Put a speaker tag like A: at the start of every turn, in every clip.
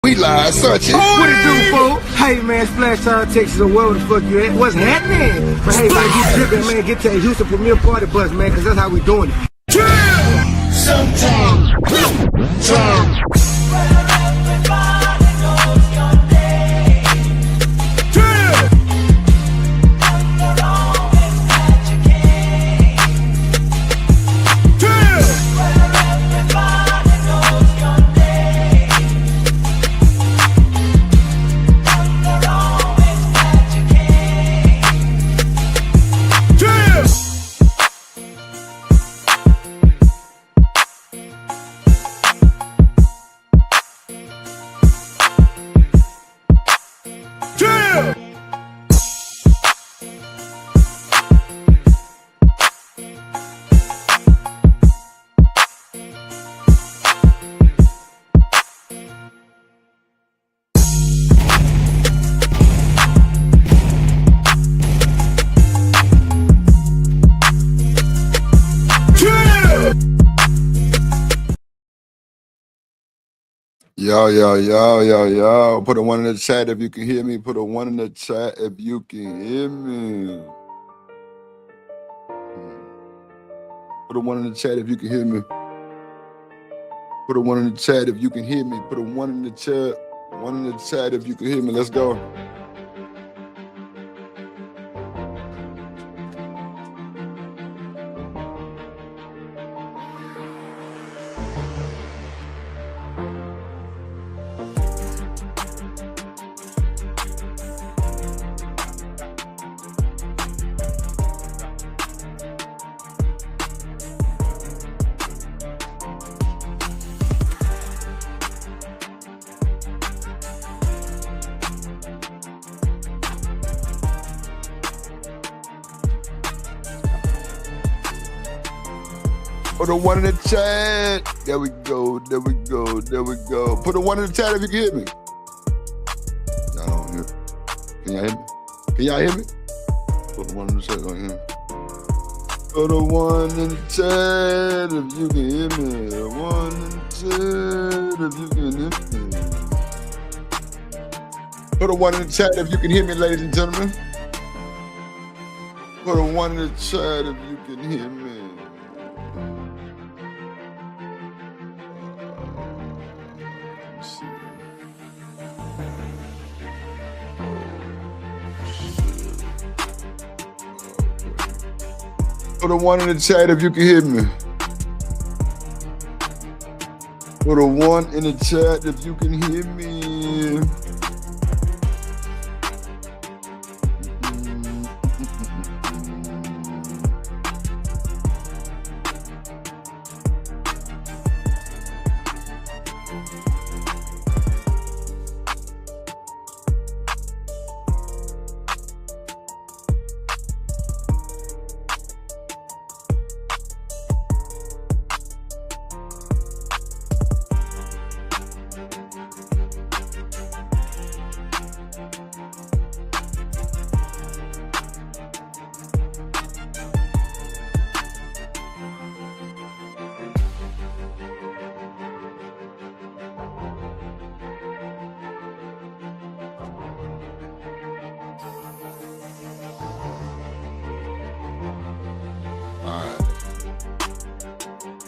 A: We live, such it.
B: What it do, fool? Hey, man, Splash Town, Texas, or wherever the fuck you at. What's happening? But hey, man, get tripping, man. Get to that Houston Premier Party bus, man, because that's how we doing it.
A: Sometimes. Yo. Put a one in the chat if you can hear me. Put a one in the chat if you can hear me. Put a one in the chat if you can hear me. Put a one in the chat if you can hear me. Put a one in the chat. One in the chat if you can hear me. Let's go. Put a one in the chat. There we go. Put a one in the chat if you can hear me. Y'all don't hear me. Can y'all hear me? Can y'all hear me? Put a one in the chat. Don't hear me. Put a one in the chat if you can hear me. One in the chat if you can hear me. Put a one in the chat if you can hear me, ladies and gentlemen. Put a one in the chat if you can hear me. Put a one in the chat if you can hear me. Put a one in the chat if you can hear me.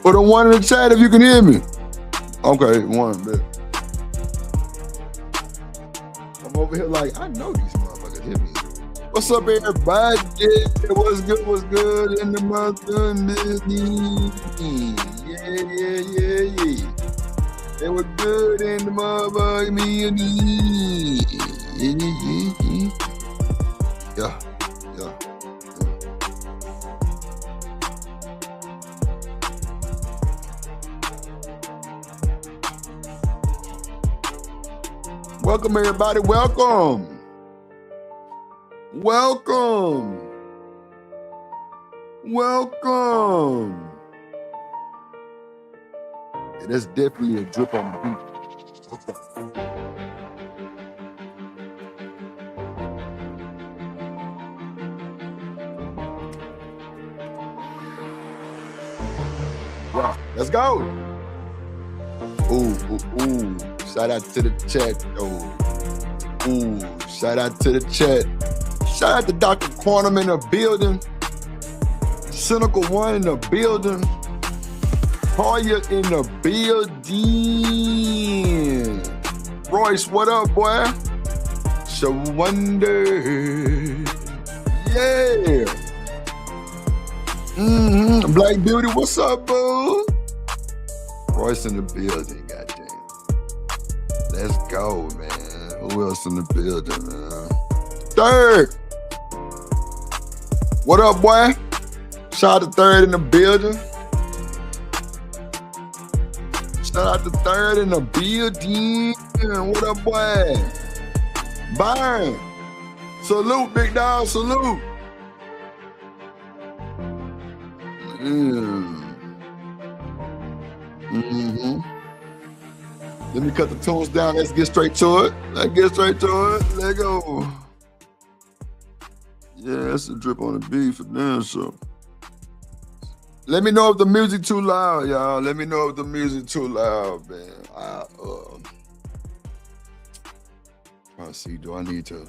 A: Put a one in the chat if you can hear me. Okay, one bit. I'm over here like, I know these motherfuckers hear me. What's up, everybody? What's good in the month of Yeah. It was good in the motherfucking community. Yeah. Welcome, everybody. Welcome. Yeah, that's definitely a drip on the beat. Wow, let's go. Ooh. Shout out to the chat, though. Ooh, shout out to the chat. Shout out to Dr. Quantum in the building. Cynical One in the building. Hoya in the building. Royce, what up, boy? So wonder. Yeah. Black Beauty, what's up, boo? Royce in the building, goddamn. Let's go, man. Who else in the building, man? Third. What up, boy? Shout out to Third in the building. Shout out to Third in the building. What up, boy? Byron. Salute, big dog. Salute. Let me cut the tunes down. Let's get straight to it. Let's go. Yeah, that's a drip on the beat for damn sure. Let me know if the music too loud, y'all. Let me know if the music too loud, man. Trying to see, do I need to?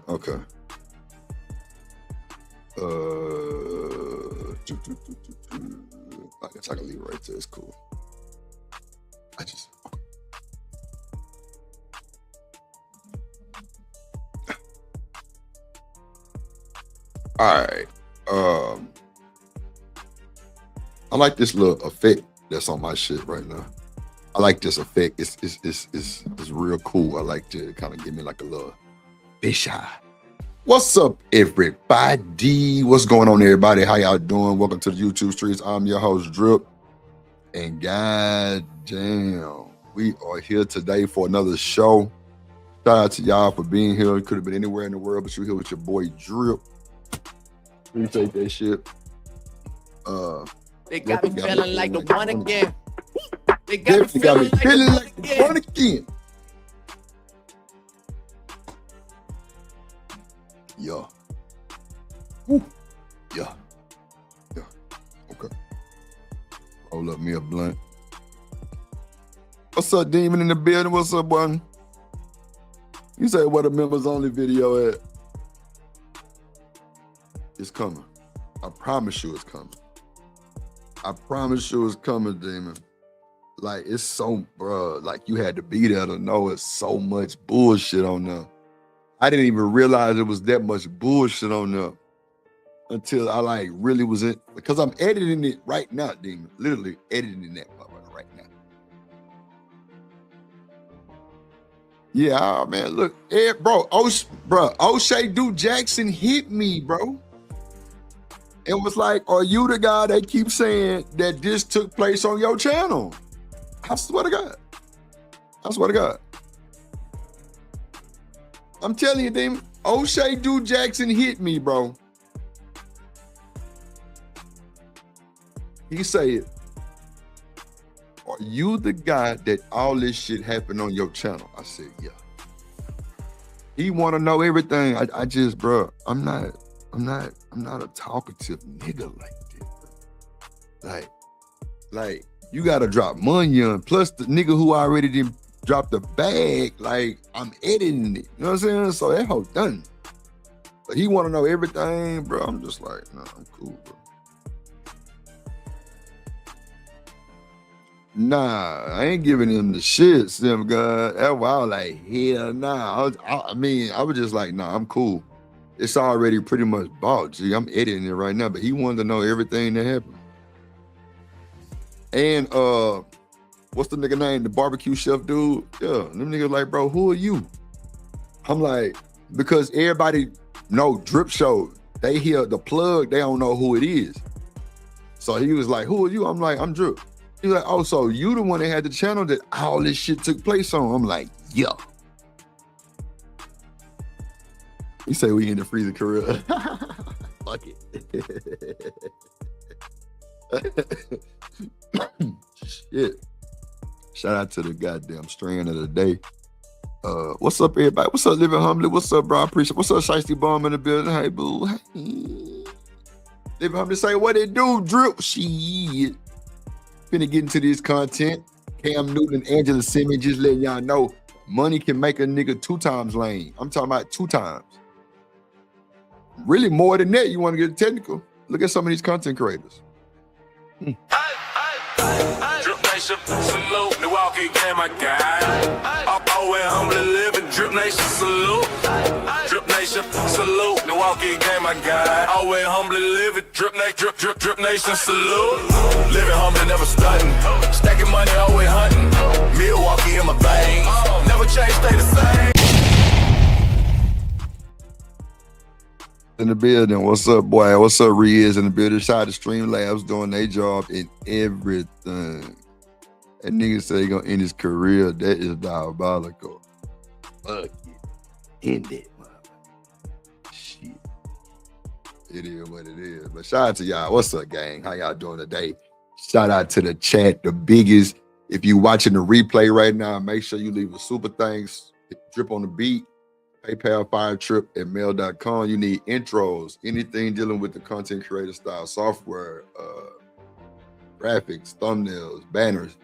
A: Okay. I guess I can leave it right there. It's cool. All right. I like this little effect that's on my shit right now. I like this effect. It's real cool. I like to kind of give me like a little fish eye. What's up, everybody? What's going on, everybody? How y'all doing? Welcome to the YouTube streets. I'm your host, Drip. And goddamn, we are here today for another show. Shout out to y'all for being here. You could have been anywhere in the world, but you're here with your boy, Drip. Appreciate that shit.
C: They got me feeling like the one again. They
A: got me feeling like the one again. Yeah. Woo. Yeah. Okay. Roll up me a blunt. What's up, Demon in the building? What's up, one? You say what a members only video at? It's coming. I promise you it's coming. I promise you it's coming, Demon. Like, it's so, bruh, like you had to be there to know it's so much bullshit on there. I didn't even realize it was that much bullshit on there until I like really was in, because I'm editing it right now, Demon. Literally editing that motherfucker right now. Yeah, man, look, bro, O'Shea Du Jackson hit me, bro. It was like, are you the guy that keeps saying that this took place on your channel? I swear to God. I swear to God. I'm telling you, Demon, O'Shea Du Jackson hit me, bro. He said, are you the guy that all this shit happened on your channel? I said, yeah. He want to know everything. I just, bro, I'm not a talkative nigga like that. Like you gotta drop money on. Plus the nigga who already didn't drop the bag, like I'm editing it. You know what I'm saying? So that whole done. But he want to know everything, bro. I'm just like, nah, I'm cool, bro. Nah, I ain't giving him the shit, Sim God. That's why I was like, hell nah. I was just like, nah, I'm cool. It's already pretty much bought. Gee, I'm editing it right now, but he wanted to know everything that happened. And what's the nigga name? The barbecue chef dude? Yeah, them niggas like, bro, who are you? I'm like, because everybody know Drip Show. They hear the plug, they don't know who it is. So he was like, who are you? I'm like, I'm Drip. He was like, oh, so you the one that had the channel that all this shit took place on? I'm like, yeah. He say we in the freezer career. Fuck it. Shit. Shout out to the goddamn strain of the day. What's up, everybody? What's up, Living Humbly? What's up, bro? I appreciate it. What's up, Shiesty Bomb in the building? Hey, boo. Hey. Living Humbly say, what it do, Drip? Shit. Finna get into this content. Cam Newton and Angela Simmons just letting y'all know money can make a nigga 2 times lame. I'm talking about 2 times. Really more than that. You want to get technical? Look at some of these content creators.
D: Drip Nation, salute, Milwaukee game, my guy. Always humbly living, Drip Nation, salute. Drip Nation, salute, Milwaukee game, my guy. Always humbly living, Drip Nation, salute. Living humbly, never stunting. Stacking money, always hunting. Milwaukee in my veins. Never change, stay the same.
A: In the building, what's up, boy? What's up, Riz in the building? Shout out to Streamlabs doing their job in everything. That nigga say he gonna end his career. That is diabolical. Fuck it. End it, man. Shit. It is what it is. But shout out to y'all. What's up, gang? How y'all doing today? Shout out to the chat, the biggest. If you watching the replay right now, make sure you leave a super thanks. Drip on the beat. PayPal firetrip@mail.com. You need intros, anything dealing with the content creator style, software, graphics, thumbnails, banners,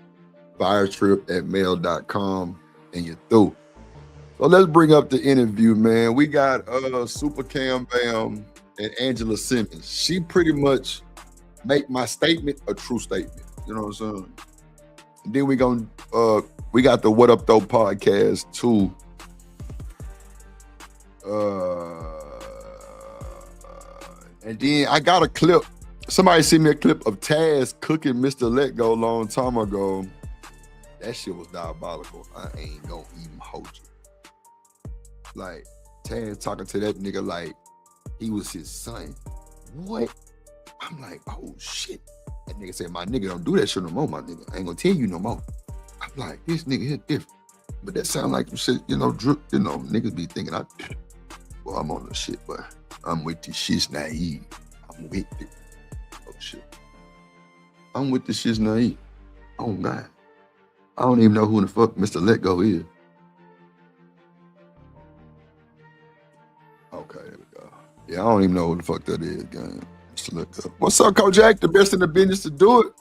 A: firetrip@mail.com, and you're through. So let's bring up the interview, man. We got Super Cam Bam and Angela Simmons. She pretty much make my statement a true statement. You know what I'm saying? And then we got the What Up Though podcast too. And then I got a clip. Somebody sent me a clip of Taz cooking Mr. Let Go a long time ago. That shit was diabolical. I ain't gonna even hold you. Like, Taz talking to that nigga like he was his son. What? I'm like, oh shit. That nigga said, my nigga don't do that shit no more, my nigga. I ain't gonna tell you no more. I'm like, this nigga here different. But that sound like some shit, Drip, niggas be thinking well, I'm on the shit, but I'm with the shit's naive. I'm with it. Oh shit. I'm with the shit's naive. Oh God. I don't even know who the fuck Mr. Let Go is. Okay, there we go. Yeah, I don't even know who the fuck that is, gang. Mr. Let Go. What's up, Kojak? The best in the business to do it.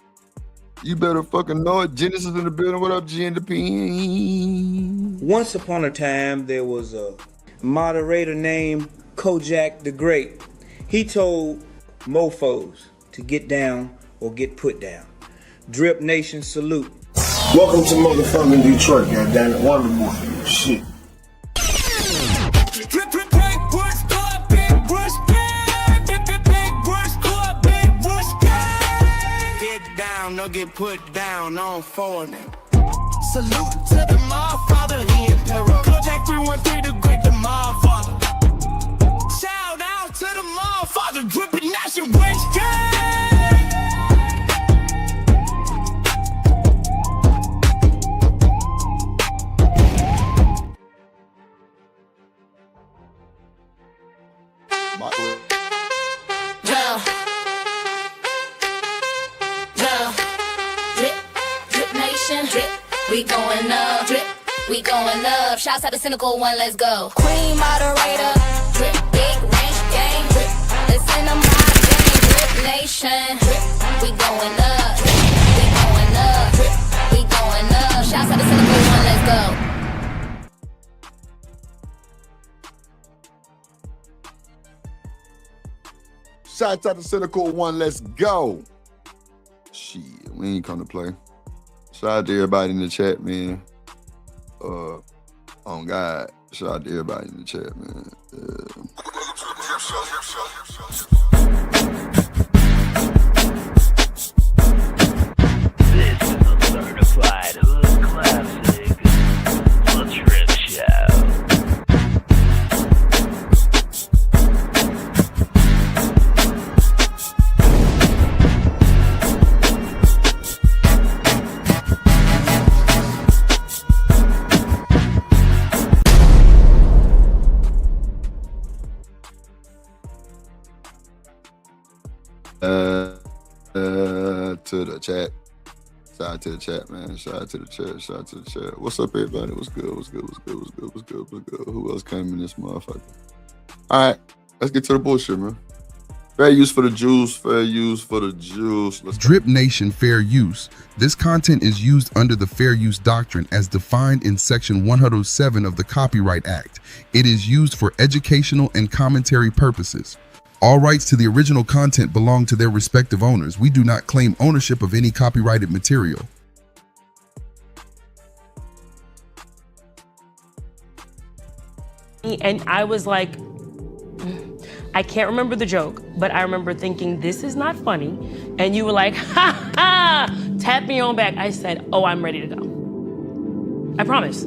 A: You better fucking know it. Genesis in the building. What up, G in the P?
E: Once upon a time, there was a moderator named Kojak the Great. He told mofos to get down or get put down. Drip Nation, salute.
B: Welcome to motherfucking Detroit, goddammit. Wonderful for you. Shit.
D: Drip, drip, big brush, club, big brush, big brush, club, big brush, get down or get put down on foreign. Salute to the Motherfather, he in peril. Kojak 313, the great, the Motherfather. Shout out to the Motherfather, dripping Nation, West Gang.
F: We going up, drip, we going up. Shouts out to Cynical One, let's go. Queen moderator, drip, big range gang, drip. Listen to my gang, Drip Nation, drip. We going up, drip, we going up, drip, we going up. Shouts out to Cynical One, let's go.
A: Shouts out to Cynical One, let's go. Shit, we ain't come to play. Shout out to everybody in the chat, man. On God, shout out to everybody in the chat, man.
G: This is a certified hood classic, The Trip Show.
A: To the chat. Shout out to the chat, man. Shout out to the chat. Shout out to the chat. What's up, everybody? What's good? What's good? What's good? What's good? What's good? What's good? Who else came in this motherfucker? All right, let's get to the bullshit, man. Fair use for the juice. Fair use for the juice. Let's go.
H: Drip Nation Fair Use. This content is used under the Fair Use Doctrine as defined in Section 107 of the Copyright Act. It is used for educational and commentary purposes. All rights to the original content belong to their respective owners. We do not claim ownership of any copyrighted material.
I: And I was like, I can't remember the joke, but I remember thinking, this is not funny. And you were like, ha ha, tap me on back. I said, oh, I'm ready to go. I promise.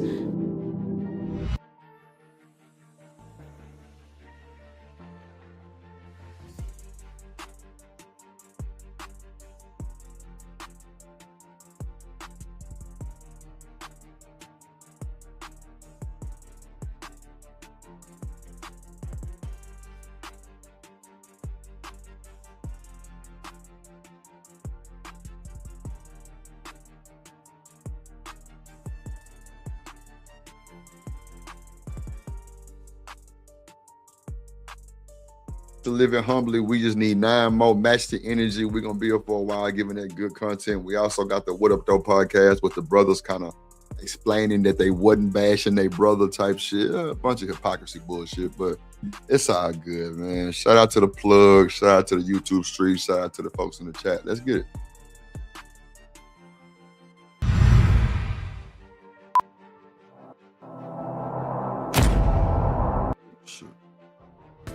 A: To living humbly, we just need 9 more. Match the energy. We're gonna be here for a while, giving that good content. We also got the What Up Though podcast with the brothers kind of explaining that they wasn't bashing their brother type shit. A bunch of hypocrisy bullshit, but it's all good, man. Shout out to the plug. Shout out to the YouTube street. Shout out to the folks in the chat. Let's get it.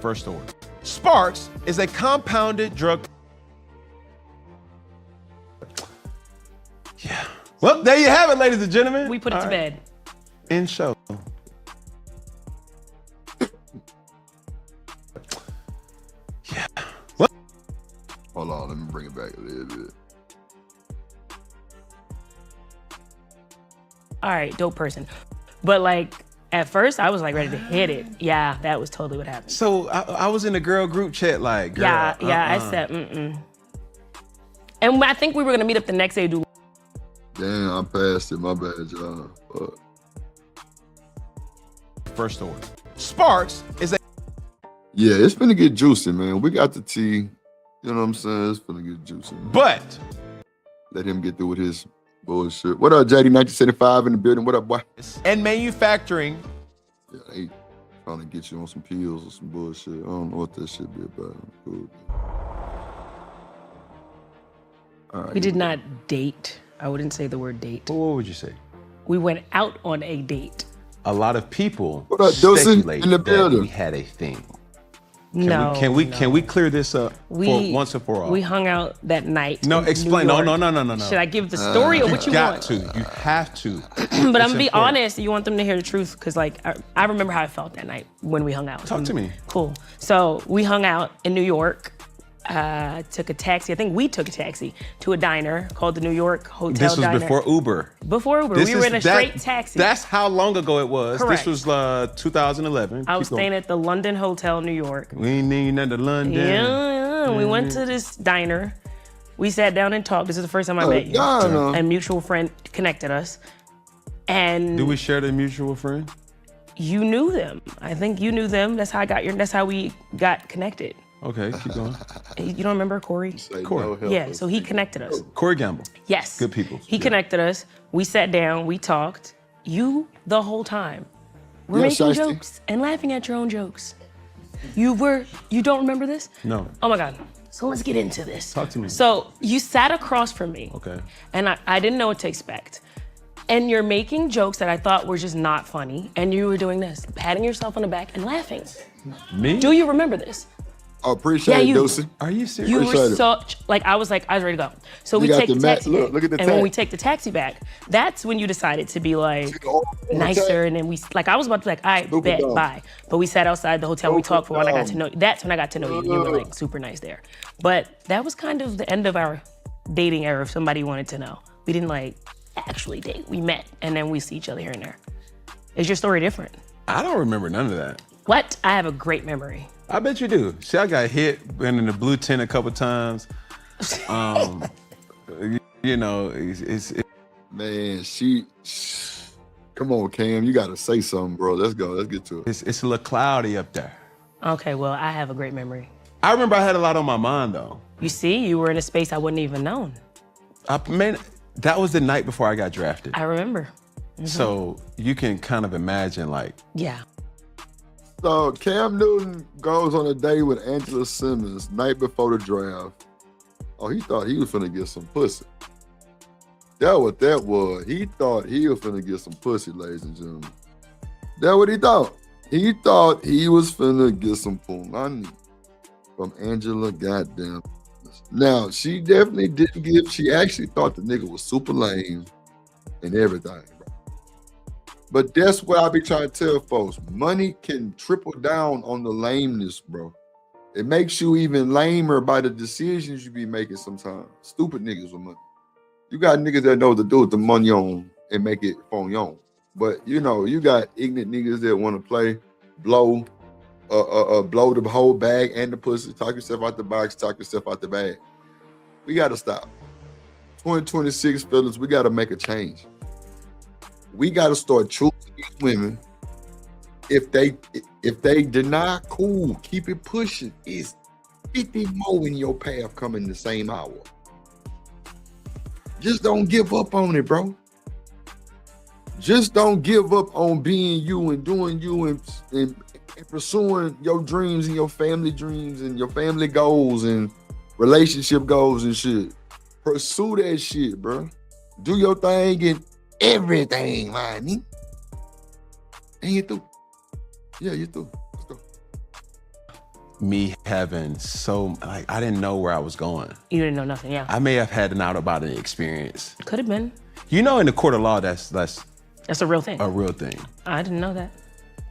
J: First order. Sparks is a compounded drug. Yeah. Well, there you have it, ladies and gentlemen.
I: We put it to bed.
J: In show. Yeah. What?
A: Hold on, let me bring it back a little bit.
I: All right, dope person. But like, at first, I was like ready to hit it. Yeah, that was totally what happened.
J: So I was in the girl group chat like, girl,
I: I said, mm-mm. And I think we were gonna meet up the next day to do.
A: Damn, I passed it. My bad, y'all. Fuck.
J: First order. Sparks is a.
A: Yeah, it's finna get juicy, man. We got the tea. You know what I'm saying? It's finna get juicy, man.
J: But
A: let him get through with his bullshit. What up, JD 1975 in the building? What up, boy?
J: And manufacturing.
A: Yeah, they trying to get you on some pills or some bullshit. I don't know what that shit be about. Cool. All right,
I: We did not date. I wouldn't say the word date.
J: Well, what would you say?
I: We went out on a date.
J: A lot of people
A: What up, Dawson?
J: speculate
A: In the
J: that
A: building.
J: we had a thing.
I: No.
J: Can we clear this up for once and for all?
I: We hung out that night.
J: No,
I: in
J: explain.
I: New
J: No.
I: York. Should I give the story or what you
J: got
I: want?
J: to. You have to.
I: But I'm gonna be
J: important.
I: honest. You want them to hear the truth because, like, I remember how I felt that night when we hung out.
J: Talk to me.
I: Cool. So we hung out in New York. Took a taxi. I think we took a taxi to a diner called the New York Hotel
J: This was
I: Diner.
J: before Uber.
I: Before Uber. We were in a straight taxi.
J: That's how long ago it was.
I: Correct.
J: This was 2011.
I: I was staying at the London Hotel, New York.
J: We ain't need none to London.
I: Yeah, we went to this diner. We sat down and talked. This is the first time I met you.
A: no.
I: A mutual friend connected us. And
J: Do we share the mutual friend?
I: you knew them. I think you knew them. That's how we got connected.
J: Okay, keep going.
I: You don't remember Corey?
J: Corey.
I: Yeah, so he connected us.
J: Corey Gamble.
I: Yes.
J: Good people.
I: He connected us. We sat down, we talked. You, the whole time, were
A: Yeah,
I: making
A: Shiesty.
I: jokes and laughing at your own jokes. You don't remember this?
J: No.
I: Oh my God. So let's get into this.
J: Talk to me.
I: So you sat across from me.
J: Okay.
I: And I didn't know what to expect. And you're making jokes that I thought were just not funny. And you were doing this, patting yourself on the back and laughing.
J: Me?
I: Do you remember this?
A: I appreciate it,
I: you-
A: Dawson.
J: Are you serious?
I: You
A: Appreciate
I: were
A: it.
I: such, I was ready to go. So we
A: got
I: take
A: the
I: the
A: mat-
I: taxi
A: look,
I: back.
A: look at the
I: and when
A: tag.
I: we take the taxi back, that's when you decided to be like nicer. And then I was about to be like, all right,
A: Super
I: bet,
A: dumb.
I: bye. But we sat outside the hotel, we
A: Super
I: talked for a while, and I got to
A: dumb.
I: know you. That's when I got to know you. You were like super nice there. But that was kind of the end of our dating era, if somebody wanted to know. We didn't actually date. We met, and then we see each other here and there. Is your story different?
J: I don't remember none of that.
I: What? I have a great memory.
J: I bet you do. See, I got hit, been in the blue tent a couple times. You know, it's
A: Man, come on, Cam. You got to say something, bro. Let's go. Let's get to it.
J: it's a little cloudy up there.
I: Okay, well, I have a great memory.
J: I remember I had a lot on my mind though.
I: You see, you were in a space I wouldn't even known.
J: Man, that was the night before I got drafted.
I: I remember.
J: So you can kind of imagine like.
I: Yeah.
A: So Cam Newton goes on a date with Angela Simmons night before the draft. Oh, he thought he was finna get some pussy. That's what that was. He thought he was finna get some pussy, ladies and gentlemen. That's what he thought. He thought he was finna get some punani from Angela goddamn. Now, she definitely didn't give, she actually thought the nigga was super lame and everything, bro. But that's what I be trying to tell folks. Money can triple down on the lameness, bro. It makes you even lamer by the decisions you be making sometimes. Stupid niggas with money. You got niggas that know what to do with the money on and make it phone on. But you know, you got ignorant niggas that want to play, blow the whole bag and the pussy, talk yourself out the box, talk yourself out the bag. We gotta stop. 2026, fellas, we gotta make a change. We gotta start choosing these women. If they deny, cool, keep it pushing. It's 50 more in your path coming the same hour. Just don't give up on it, bro. Just don't give up on being you and doing you and pursuing your dreams and your family dreams and your family goals and relationship goals and shit. Pursue that shit, bro. Do your thing and everything, man. And you through. Yeah, you through. Let's go.
J: Me having I didn't know where I was going.
I: You didn't know nothing, yeah.
J: I may have had an out-of-body experience.
I: Could have been.
J: You know, in the court of law, that's
I: a real thing.
J: A real thing.
I: I didn't know that.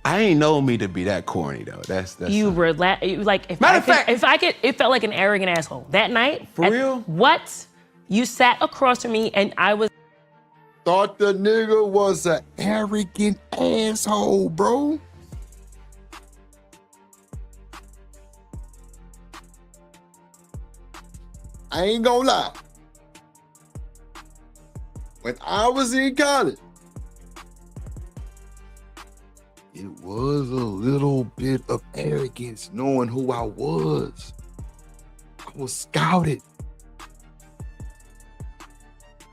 J: I ain't know me to be that corny though. That's
I: you were like if it felt like an arrogant asshole that night.
J: For real?
I: What? You sat across from me and I was
A: thought the nigga was an arrogant asshole, bro. I ain't gonna lie. When I was in college, it was a little bit of arrogance knowing who I was. I was scouted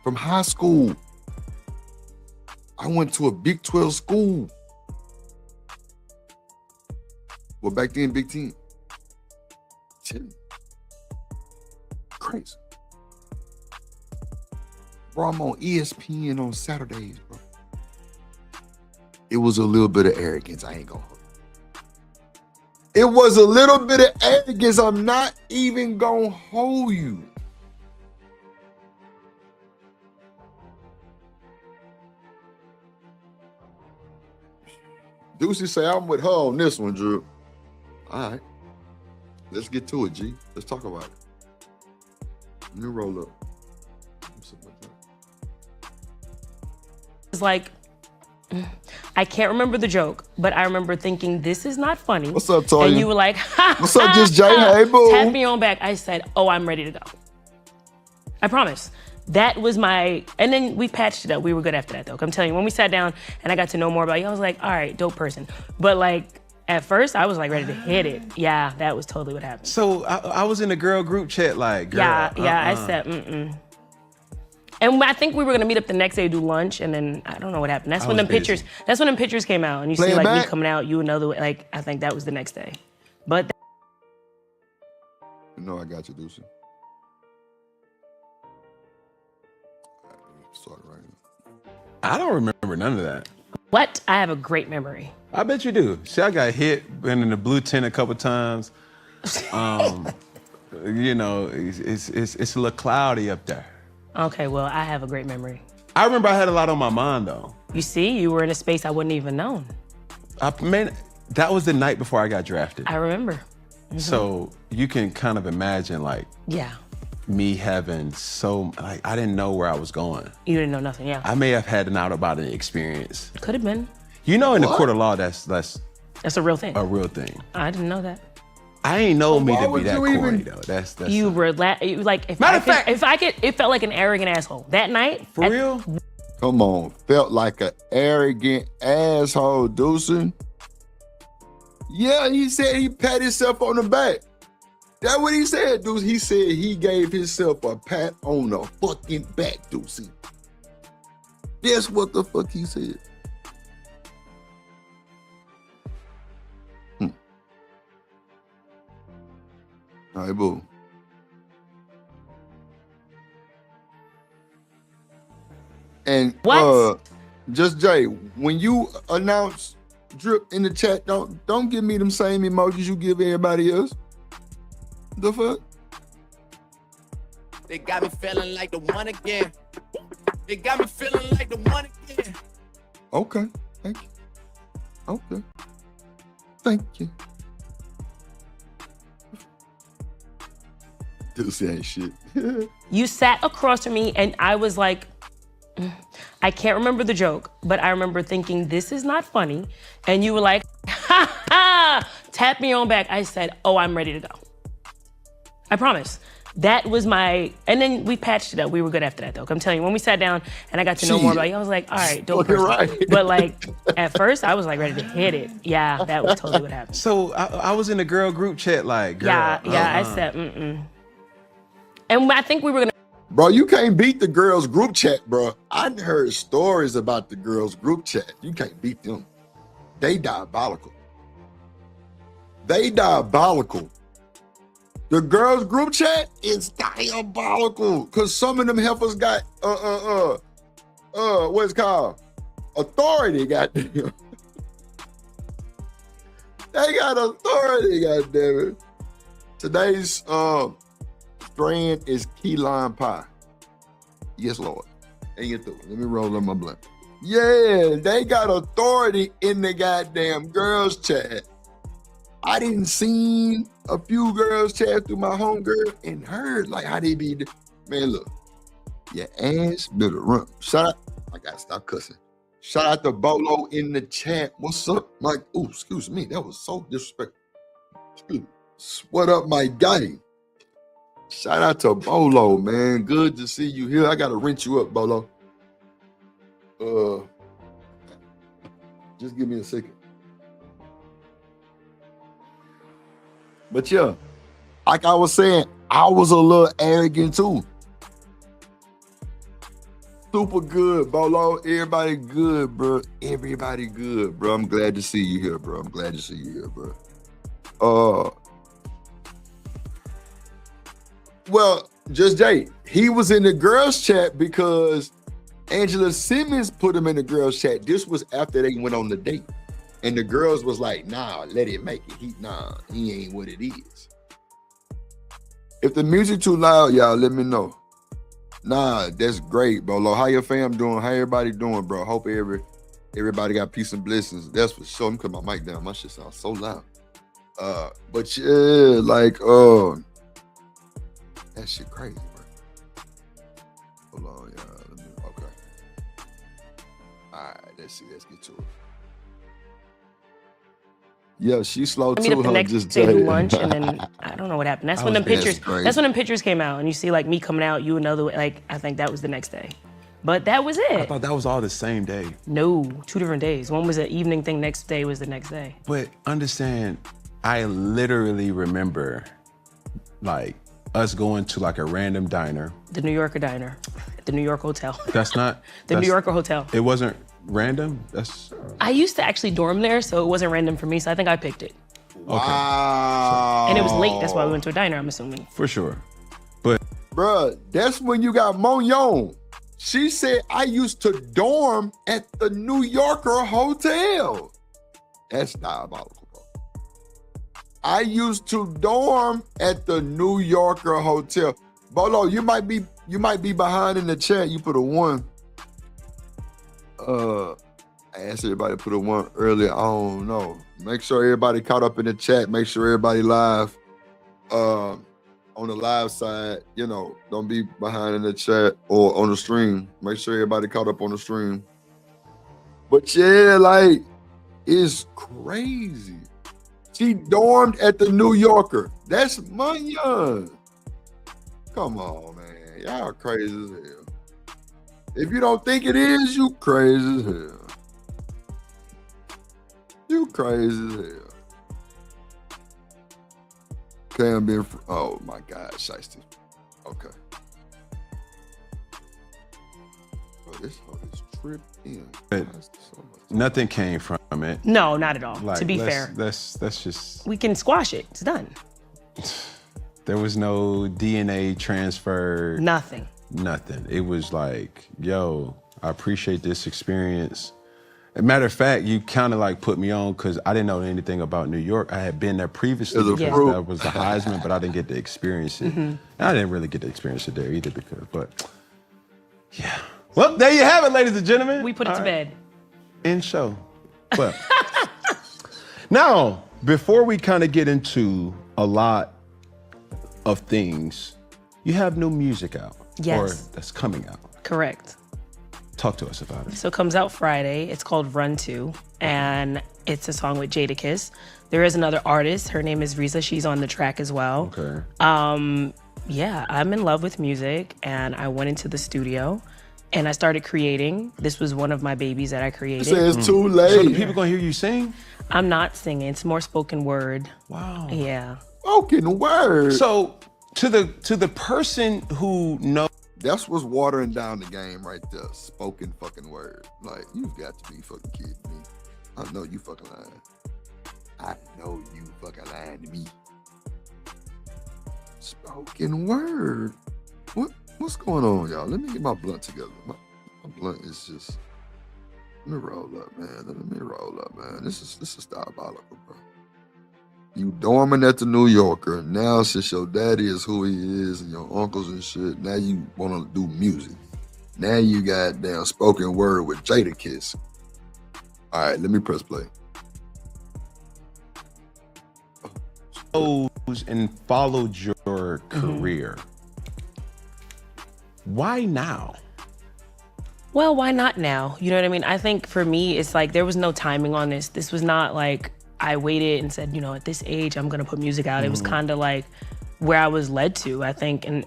A: from high school. I went to a Big 12 school. Well, back then, Big 10. Chilling. Crazy. Bro, I'm on ESPN on Saturdays, bro. It was a little bit of arrogance, I ain't gonna hold you. It was a little bit of arrogance, I'm not even gonna hold you. Deucey say, I'm with her on this one, Drew. All right. Let's get to it, G. Let's talk about it. Let me roll up.
I: It's like, I can't remember the joke, but I remember thinking, this is not funny.
A: What's up, Toya?
I: And you were like, ha,
A: what's up, Just Jay? Hey, boo.
I: Tap me on back. I said, oh, I'm ready to go. I promise. That was my, and then we patched it up. We were good after that, though. I'm telling you, when we sat down and I got to know more about you, I was like, all right, dope person. But like, at first, I was like ready to hit it. Yeah, that was totally what happened.
J: So I was in a girl group chat, like, girl,
I: I said, And I think we were gonna meet up the next day to do lunch, and then I don't know what happened. That's when them pictures came out, and you see like me coming out, you another way. Like I think that was the next day. But
A: you know I got you, Deucey. Start right now.
J: I don't remember none of that.
I: What? I have a great memory.
J: I bet you do. See, I got hit, been in the blue tent a couple times. You know, it's a little cloudy up there.
I: Okay, well, I have a great memory.
J: I remember I had a lot on my mind, though.
I: You see, you were in a space I wouldn't even known.
J: Man, that was the night before I got drafted.
I: I remember.
J: So you can kind of imagine, like,
I: yeah,
J: me having I didn't know where I was going.
I: You didn't know nothing, yeah.
J: I may have had an out-of-body experience.
I: Could have been.
J: You know, in the court of law, that's
I: a real thing.
J: A real thing.
I: I didn't know that.
J: I ain't know me to be that corny though. That's
I: you were like if it felt like an arrogant asshole that night.
J: For real?
A: Come on, felt like an arrogant asshole, Deucey. Yeah, he said he pat himself on the back. That's what he said, dude. He said he gave himself a pat on the fucking back, Deucey. That's what the fuck he said. All right, boo. And
I: What?
A: Just Jay, when you announce drip in the chat, don't give me them same emojis you give everybody else. The fuck?
C: They got me feeling like the one again. They got me feeling like the one again.
A: Okay, thank you. Okay, thank you. This ain't shit.
I: You sat across from me and I was like, I can't remember the joke, but I remember thinking, this is not funny. And you were like, ha ha, tap me on back. I said, oh, I'm ready to go. I promise. That was my, and then we patched it up. We were good after that though. I'm telling you, when we sat down and I got to know more about you, I was like, all right, don't
A: You're right.
I: But like, at first I was like ready to hit it. Yeah, that was totally what happened.
J: So I was in the girl group chat like, girl,
I: Yeah, I said, And I think we were gonna.
A: Bro, you can't beat the girls group chat, bro. I heard stories about the girls group chat. You can't beat them. They diabolical. They diabolical. The girls group chat is diabolical because some of them heifers got what's it called? Authority, goddamn. They got authority, goddamn it. Today's strand is key lime pie. Yes, Lord. And get through. Let me roll up my blunt. Yeah, they got authority in the goddamn girls chat. I didn't seen a few girls chat through my homegirl and heard like how they be. Man, look, your ass better run. Shout out. I gotta stop cussing. Shout out to Bolo in the chat. What's up? Like, oh, excuse me. That was so disrespectful. Excuse me. What up, my guy? Shout out to Bolo, man. Good to see you here. I gotta rinse you up, Bolo. Just give me a second. But yeah, like I was saying, I was a little arrogant too. Super good, Bolo. Everybody good, bro. Everybody good, bro. I'm glad to see you here, bro. I'm glad to see you here, bro. Well, Just Jay, he was in the girls chat because Angela Simmons put him in the girls chat. This was after they went on the date. And the girls was like, nah, let it make it. He ain't what it is. If the music too loud, y'all, let me know. Nah, that's great, Bolo. How your fam doing? How everybody doing, bro? Hope everybody got peace and blessings. That's for sure. I'm cutting my mic down. My shit sounds so loud. But yeah, like, that shit crazy, bro. Hold on, y'all. Okay. All right, let's see. Let's get to it. Yeah, she's slow too.
I: I meet up the next day to lunch, and then I don't know what happened. That's when them pictures. That's when them pictures came out, and you see like me coming out, you another way. Like I think that was the next day, but that was it.
J: I thought that was all the same day.
I: No, 2 different days. One was an evening thing. Next day was the next day.
J: But understand, I literally remember, like us going to like a random diner.
I: The New Yorker diner, at the New York Hotel.
J: That's not
I: New Yorker Hotel.
J: It wasn't random.
I: I used to actually dorm there, so it wasn't random for me. So I think I picked it.
A: Wow.
I: And it was late. That's why we went to a diner. I'm assuming.
J: For sure. But
A: bruh, that's when you got Monyon. She said I used to dorm at the New Yorker Hotel. That's diabolical, bro. I used to dorm at the New Yorker Hotel. Bolo, you might be behind in the chat. You put a 1. I asked everybody to put a 1 earlier. I don't know. Make sure everybody caught up in the chat. Make sure everybody live. On the live side, you know, don't be behind in the chat or on the stream. Make sure everybody caught up on the stream. But yeah, like, it's crazy. She dormed at the New Yorker. That's Monyon. Come on, man. Y'all crazy as hell. If you don't think it is, you crazy as hell. You crazy as hell. okay, I'm being. Oh my God, shiesty. Okay. Bro, this hoe is tripping.
J: Nothing came from it.
I: No, not at all.
J: Like,
I: to be fair,
J: that's just.
I: we can squash it. It's done.
J: There was no DNA transfer.
I: Nothing.
J: Nothing. It was like, yo, I appreciate this experience. As a matter of fact, you kind of like put me on because I didn't know anything about New York. I had been there previously because that was the Heisman, but I didn't get to experience it. And I didn't really get to experience it there either but yeah. Well, there you have it, ladies and gentlemen.
I: We put it to bed.
J: In show. But now, before we kind of get into a lot of things, you have new music out.
I: Yes.
J: Or that's coming out.
I: Correct.
J: Talk to us about it.
I: So it comes out Friday. It's called Run To, and it's a song with Jadakiss. There is another artist. Her name is Riza. She's on the track as well.
J: Okay.
I: Yeah, I'm in love with music, and I went into the studio, and I started creating. This was one of my babies that I created.
A: Say it's too late.
J: So the people gonna hear you sing?
I: I'm not singing. It's more spoken word.
J: Wow.
I: Yeah.
A: Spoken word.
J: So to the person who knows.
A: That's what's watering down the game right there. Spoken fucking word. Like, you've got to be fucking kidding me. I know you fucking lying. I know you fucking lying to me. Spoken word. What's going on, y'all? Let me get my blunt together. My blunt is just. Let me roll up, man. This is diabolical, bro. You dormant at the New Yorker. Now, since your daddy is who he is and your uncles and shit, now you want to do music. Now you got damn spoken word with Jadakiss. All right, let me press play.
J: And followed your career. Why now?
I: Well, why not now? You know what I mean? I think for me, it's like there was no timing on this. This was not like I waited and said, you know, at this age, I'm gonna put music out. It was kind of like where I was led to, I think, and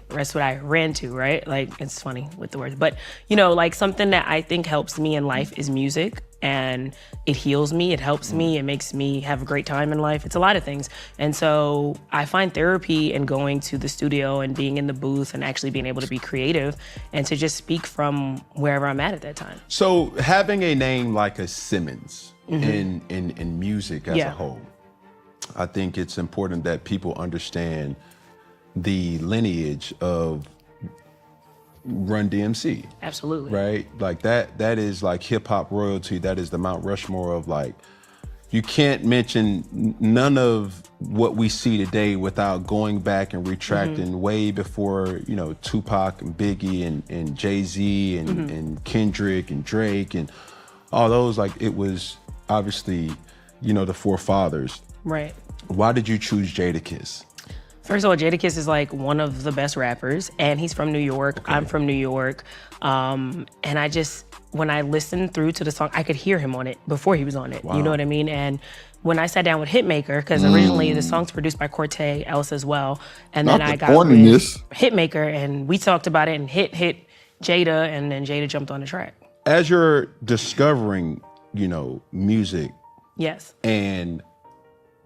I: that's what I ran to, right? Like, it's funny with the words, but you know, like something that I think helps me in life is music, and it heals me, it helps me, it makes me have a great time in life. It's a lot of things. And so I find therapy in going to the studio and being in the booth and actually being able to be creative and to just speak from wherever I'm at that time.
J: So having a name like a Simmons in music as a whole, I think it's important that people understand the lineage of Run DMC.
I: Absolutely.
J: Right? Like that is like hip hop royalty. That is the Mount Rushmore of like, you can't mention none of what we see today without going back and retracting way before, you know, Tupac and Biggie and Jay-Z and Kendrick and Drake and all those. Like, it was obviously, you know, the forefathers.
I: Right.
J: Why did you choose Jadakiss?
I: First of all, Jadakiss is like one of the best rappers, and he's from New York. Okay. I'm from New York. And I just, when I listened through to the song, I could hear him on it before he was on it. Wow. You know what I mean? And when I sat down with Hitmaker, because originally the song's produced by Cortez Ellis as well, and then I got with Hitmaker, and we talked about it, and hit Jada, and then Jada jumped on the track.
J: As you're discovering, you know, music.
I: Yes.
J: And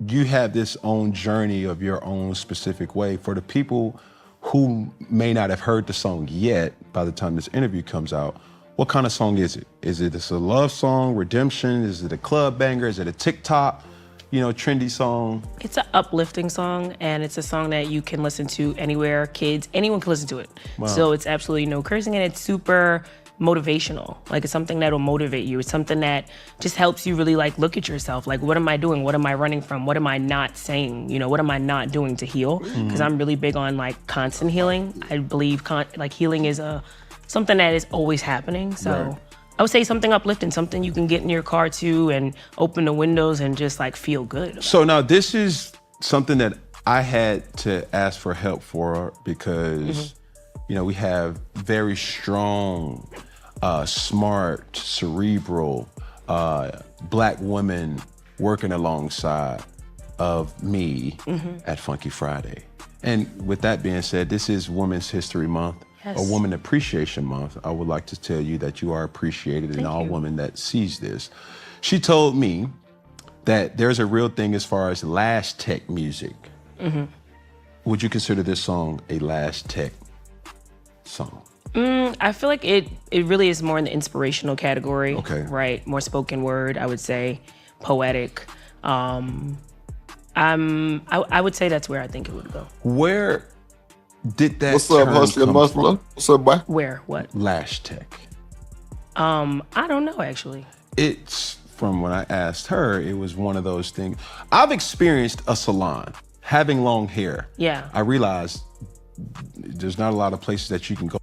J: you have this own journey of your own specific way. For the people who may not have heard the song yet, by the time this interview comes out, what kind of song is it? Is it a love song, redemption? Is it a club banger? Is it a TikTok, you know, trendy song? It's
I: an uplifting song, and it's a song that you can listen to anywhere. Kids, anyone can listen to it. Wow. So it's absolutely no cursing, and it's super motivational. Like, it's something that'll motivate you. It's something that just helps you really like look at yourself. Like, what am I doing? What am I running from? What am I not saying? You know, what am I not doing to heal? Because I'm really big on like constant healing. I believe like healing is something that is always happening. So I would say something uplifting, something you can get in your car too and open the windows and just like feel good.
J: So now this is something that I had to ask for help for because you know, we have very strong, smart, cerebral, Black women working alongside of me at Funky Friday. And with that being said, this is Women's History Month, a Woman Appreciation Month. I would like to tell you that you are appreciated in all women that sees this. She told me that there's a real thing as far as lash tech music Would you consider this song a Lash Tech song?
I: I feel like it really is more in the inspirational category.
J: Okay.
I: Right, more spoken word, I would say, poetic. I would say that's where I think it would go.
J: Where did that
A: What's up,
J: term
A: Hustler
J: come
A: Muscle?
J: from?
A: What's up, boy?
I: Where? What?
J: Lash Tech.
I: I don't know actually.
J: It's from when I asked her, it was one of those things. I've experienced a salon, having long hair.
I: Yeah.
J: I realized there's not a lot of places that you can go.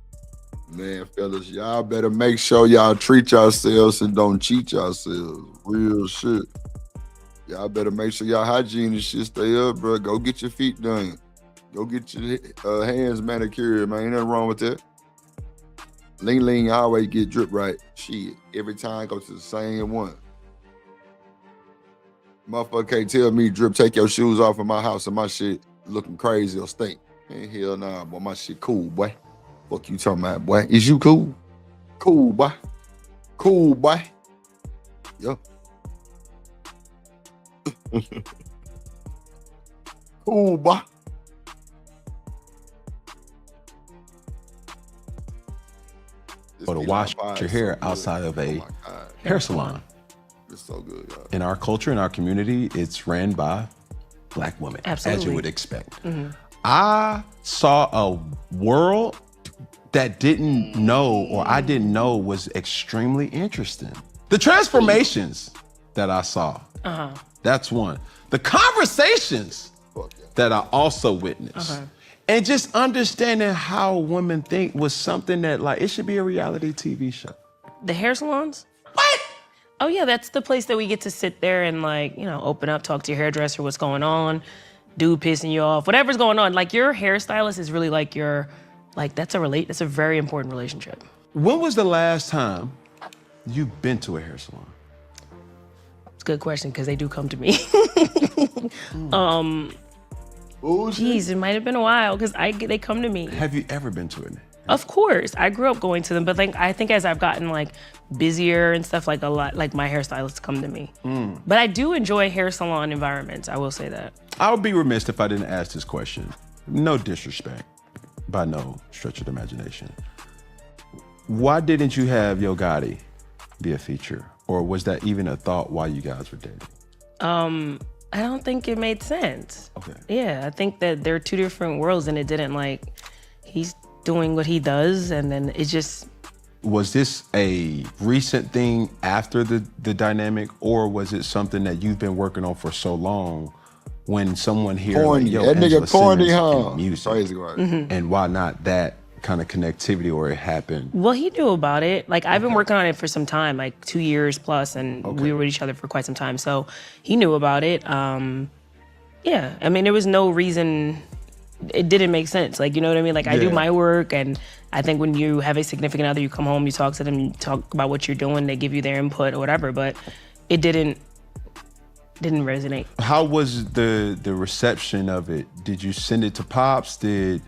A: Man, fellas, y'all better make sure y'all treat yourselves and don't cheat yourselves. Real shit. Y'all better make sure y'all hygiene and shit stay up, bro. Go get your feet done. Go get your hands manicured, man. Ain't nothing wrong with that. Ling Ling always get drip right. Shit, every time go to the same one. Motherfucker can't tell me, Drip, take your shoes off in my house and my shit looking crazy or stink. Man, hell nah, boy, my shit cool, boy. Fuck you talking about, boy? Is you cool? Cool, boy. Cool, boy. Yo. Cool, boy.
J: Or to wash your hair outside of a hair salon.
A: It's so good, y'all.
J: In our culture, in our community, it's ran by Black women,
I: Absolutely.
J: as you would expect. I saw a world that didn't know, or I didn't know was extremely interesting. The transformations that I saw, that's one. The conversations that I also witnessed. And just understanding how women think was something that, like, it should be a reality TV show.
I: The hair salons?
J: What?
I: Oh yeah, that's the place that we get to sit there and, like, you know, open up, talk to your hairdresser, what's going on, dude pissing you off, whatever's going on. Like, your hairstylist is really like your, like, that's a very important relationship.
J: When was the last time you've been to a hair salon?
I: It's a good question, because they do come to me. Geez, it might have been a while, because they come to me.
J: Have you ever been to it?
I: Of course, I grew up going to them, but like I think as I've gotten like busier and stuff, like a lot, like my hairstylists come to me. But I do enjoy hair salon environments. I will say that.
J: I would be remiss if I didn't ask this question. No disrespect, by no stretch of the imagination. Why didn't you have Yo Gotti be a feature, or was that even a thought while you guys were dating?
I: I don't think it made sense.
J: Okay.
I: Yeah, I think that they're two different worlds, and it didn't like. He's doing what he does, and then it just.
J: Was this a recent thing after the dynamic, or was it something that you've been working on for so long? When someone hears like, yo,
A: that nigga
J: Angela
A: corny,
J: Simmons
A: huh?
J: in music,
A: Crazy, right?
J: and why not that kind of connectivity, or it happened?
I: Well, he knew about it. Like, I've been working on it for some time, like 2 years plus, and we were with each other for quite some time. So he knew about it. Yeah, I mean, there was no reason. It didn't make sense. Like, you know what I mean? Like, I do my work, and I think when you have a significant other, you come home, you talk to them, you talk about what you're doing, they give you their input or whatever, but it didn't resonate.
J: How was the reception of it? Did you send it to Pops?
A: Man,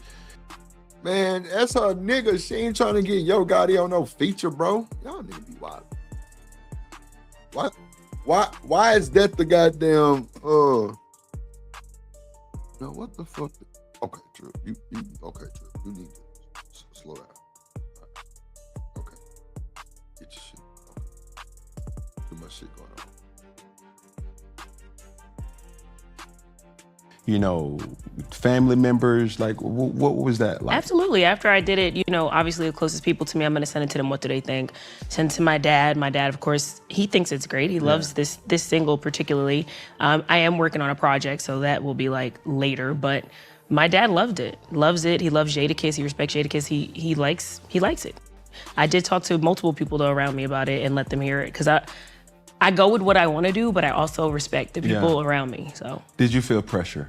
A: that's her nigga. She ain't trying to get Yo Gotti on no feature, bro. Y'all need to be wild. Why is that the goddamn no, what the fuck? Okay, Trip. You okay, Trip. You need to slow down. Right. Okay. Get your shit. Okay. Too much shit going on.
J: You know, family members, like, what was that like?
I: Absolutely. After I did it, you know, obviously the closest people to me, I'm going to send it to them. What do they think? Send it to my dad. My dad, of course, he thinks it's great. He loves this single particularly. I am working on a project, so that will be like later. But my dad loved it. Loves it. He loves Jadakiss. He respects Jadakiss. He likes it. I did talk to multiple people though around me about it and let them hear it, because I go with what I want to do, but I also respect the people around me. So.
J: Did you feel pressure?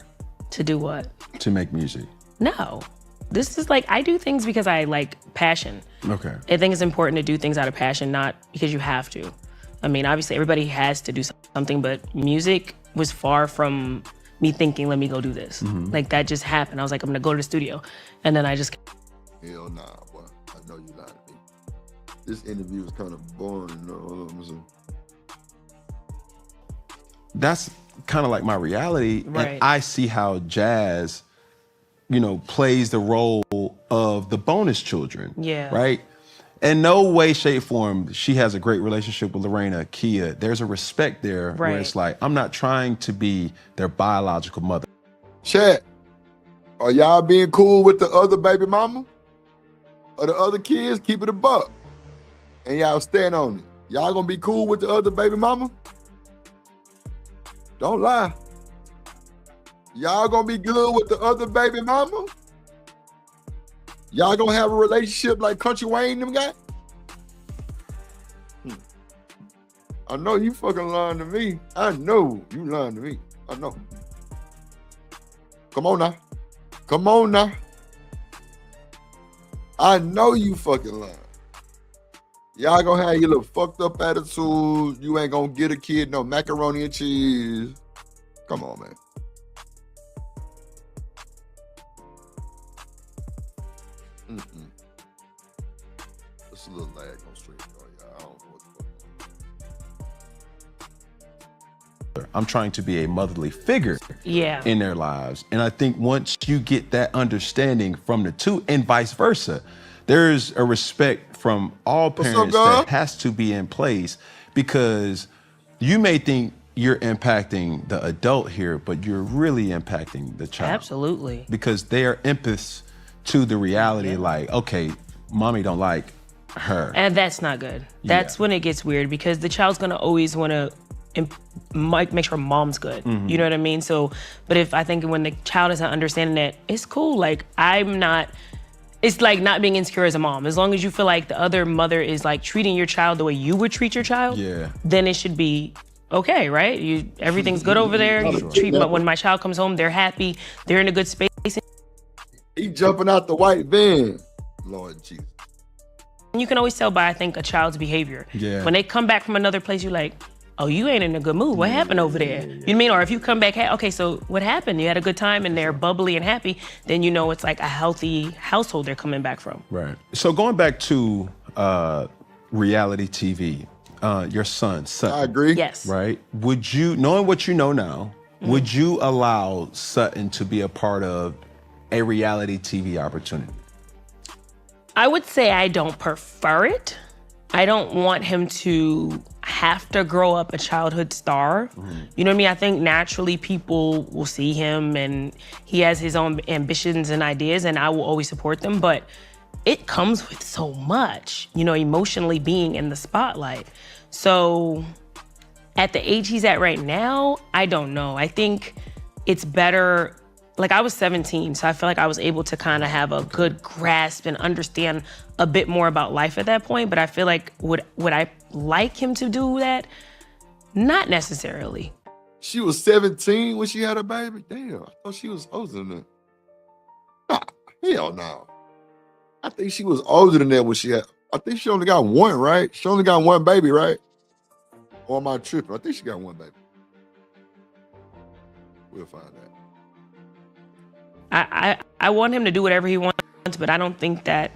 I: To do what?
J: To make music.
I: No. This is like, I do things because I like passion.
J: Okay.
I: I think it's important to do things out of passion, not because you have to. I mean, obviously everybody has to do something, but music was far from me thinking, let me go do this. Like, that just happened. I was like, I'm gonna go to the studio. And then I just.
A: Hell nah, boy. I know you lied to me. This interview was kind of boring, you know what I'm saying?
J: kind of like my reality.
I: Right.
J: And I see how Jazz, you know, plays the role of the bonus children.
I: Yeah.
J: Right? In no way, shape, form, she has a great relationship with Lorena, Kia. There's a respect there where it's like, I'm not trying to be their biological mother.
A: Chat, are y'all being cool with the other baby mama? Or the other kids? Keep it a buck. And y'all stand on it. Y'all gonna be cool with the other baby mama? Don't lie. Y'all gonna be good with the other baby mama? Y'all gonna have a relationship like Country Wayne them got? I know you fucking lying to me. I know you lying to me. I know. Come on now. Come on now. I know you fucking lying. Y'all gonna have your little fucked up attitude. You ain't gonna get a kid no macaroni and cheese. Come on, man. It's a little lag on straight, y'all. I don't know what the fuck.
J: I'm trying to be a motherly figure in their lives. And I think once you get that understanding from the two and vice versa, there's a respect from all parents that has to be in place, because you may think you're impacting the adult here, but you're really impacting the child.
I: Absolutely.
J: Because they are empaths to the reality, like, okay, mommy don't like her.
I: And that's not good. That's when it gets weird, because the child's gonna always wanna make sure mom's good. You know what I mean? So, but if I think when the child isn't understanding that, it's cool. Like, it's like not being insecure as a mom. As long as you feel like the other mother is like treating your child the way you would treat your child, then it should be okay, right? Everything's good over there. You treat when my child comes home, they're happy, they're in a good space.
A: He jumping out the white van. Lord Jesus.
I: You can always tell by, I think, a child's behavior.
J: Yeah.
I: When they come back from another place, you're like, oh, you ain't in a good mood. What happened over there? You know what I mean? Or if you come back, okay, so what happened? You had a good time and they're bubbly and happy, then you know it's like a healthy household they're coming back from.
J: Right. So going back to reality TV, your son, Sutton.
A: I agree.
I: Yes.
J: Right? Would you, knowing what you know now, would you allow Sutton to be a part of a reality TV opportunity?
I: I would say I don't prefer it. I don't want him to have to grow up a childhood star. You know what I mean? I think naturally people will see him and he has his own ambitions and ideas, and I will always support them, but it comes with so much, you know, emotionally being in the spotlight. So at the age he's at right now, I don't know. I think it's better. Like, I was 17, so I feel like I was able to kind of have a good grasp and understand a bit more about life at that point. But I feel like, would I like him to do that? Not necessarily.
A: She was 17 when she had a baby? Damn, I thought she was older than that. Nah, hell no. I think she was older than that when she had, I think she only got one, right? She only got one baby, right? Or am I tripping? I think she got one baby. We'll find out.
I: I want him to do whatever he wants, but I don't think that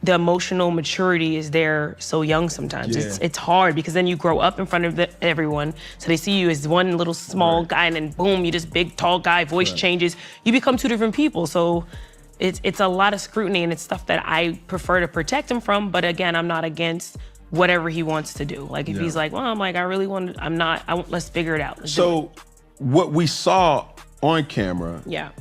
I: the emotional maturity is there so young sometimes. It's hard, because then you grow up in front of everyone, so they see you as one little small guy, and then boom, you're this big tall guy, voice changes, you become two different people. So it's a lot of scrutiny, and it's stuff that I prefer to protect him from, but again, I'm not against whatever he wants to do. Like, if he's like, well, I'm like, I really want to, let's figure it out.
J: So what we saw on camera,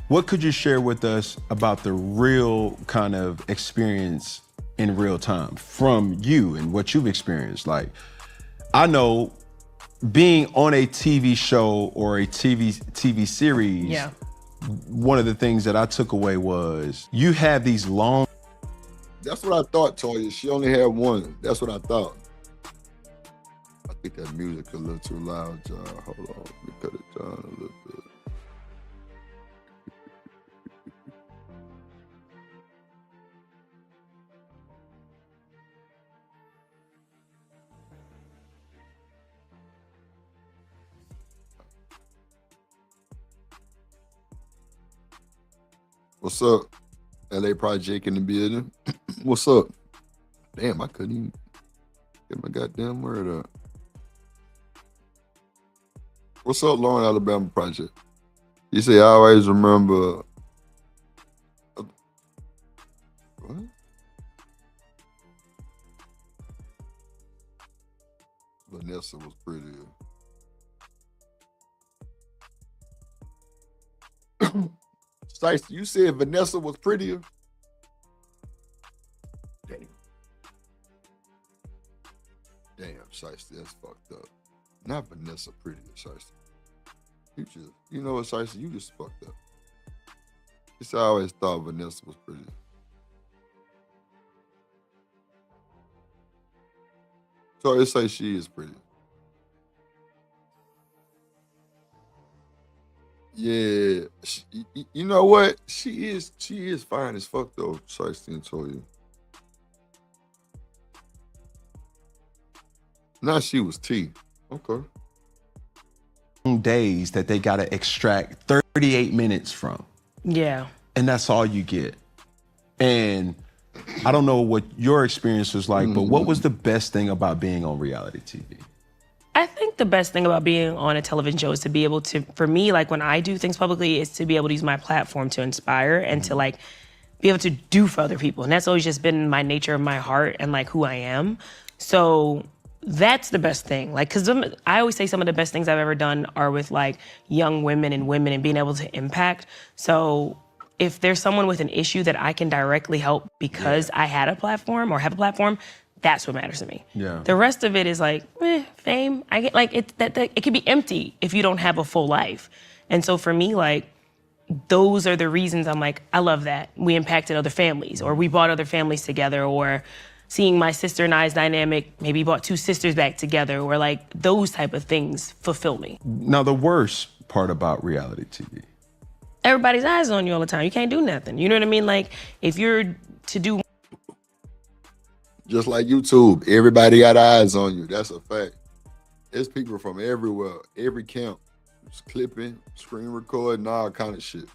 J: what could you share with us about the real kind of experience in real time from you and what you've experienced? Like, I know being on a TV show or a TV series, one of the things that I took away was you have these long.
A: That's what I thought, Toya. She only had one. That's what I thought. I think that music a little too loud, John. Hold on, let me cut it down a little bit. What's up? LA Project in the building. What's up? Damn, I couldn't even get my goddamn word up. What's up, Lauren Alabama Project? You say I always remember. What? Vanessa was prettier. Shiesty, you said Vanessa was prettier? Damn. Damn, Shiesty, that's fucked up. Not Vanessa prettier, Shiesty. You know what, Shiesty, you just fucked up. I always thought Vanessa was prettier. So let's say she is pretty. Yeah, you know what? She is fine as fuck though. Shiesty and told you. Now she was T. Okay.
J: Days that they gotta extract 38 minutes from.
I: Yeah.
J: And that's all you get. And I don't know what your experience was like, but what was the best thing about being on reality TV?
I: I think the best thing about being on a television show is to be able to, for me, like when I do things publicly, is to be able to use my platform to inspire and to like be able to do for other people. And that's always just been my nature of my heart and like who I am. So that's the best thing. Like, cause I always say some of the best things I've ever done are with like young women and being able to impact. So if there's someone with an issue that I can directly help because I had a platform or have a platform, that's what matters to me.
J: Yeah.
I: The rest of it is like, fame. I get like it can be empty if you don't have a full life. And so for me, like, those are the reasons I'm like, I love that. We impacted other families, or we brought other families together, or seeing my sister and I's dynamic, maybe brought two sisters back together, or like those type of things fulfill me.
J: Now, the worst part about reality TV.
I: Everybody's eyes on you all the time. You can't do nothing. You know what I mean? Like, if you're to do.
A: Just like YouTube, everybody got eyes on you. That's a fact. There's people from everywhere, every camp, just clipping, screen recording, all kind of shit.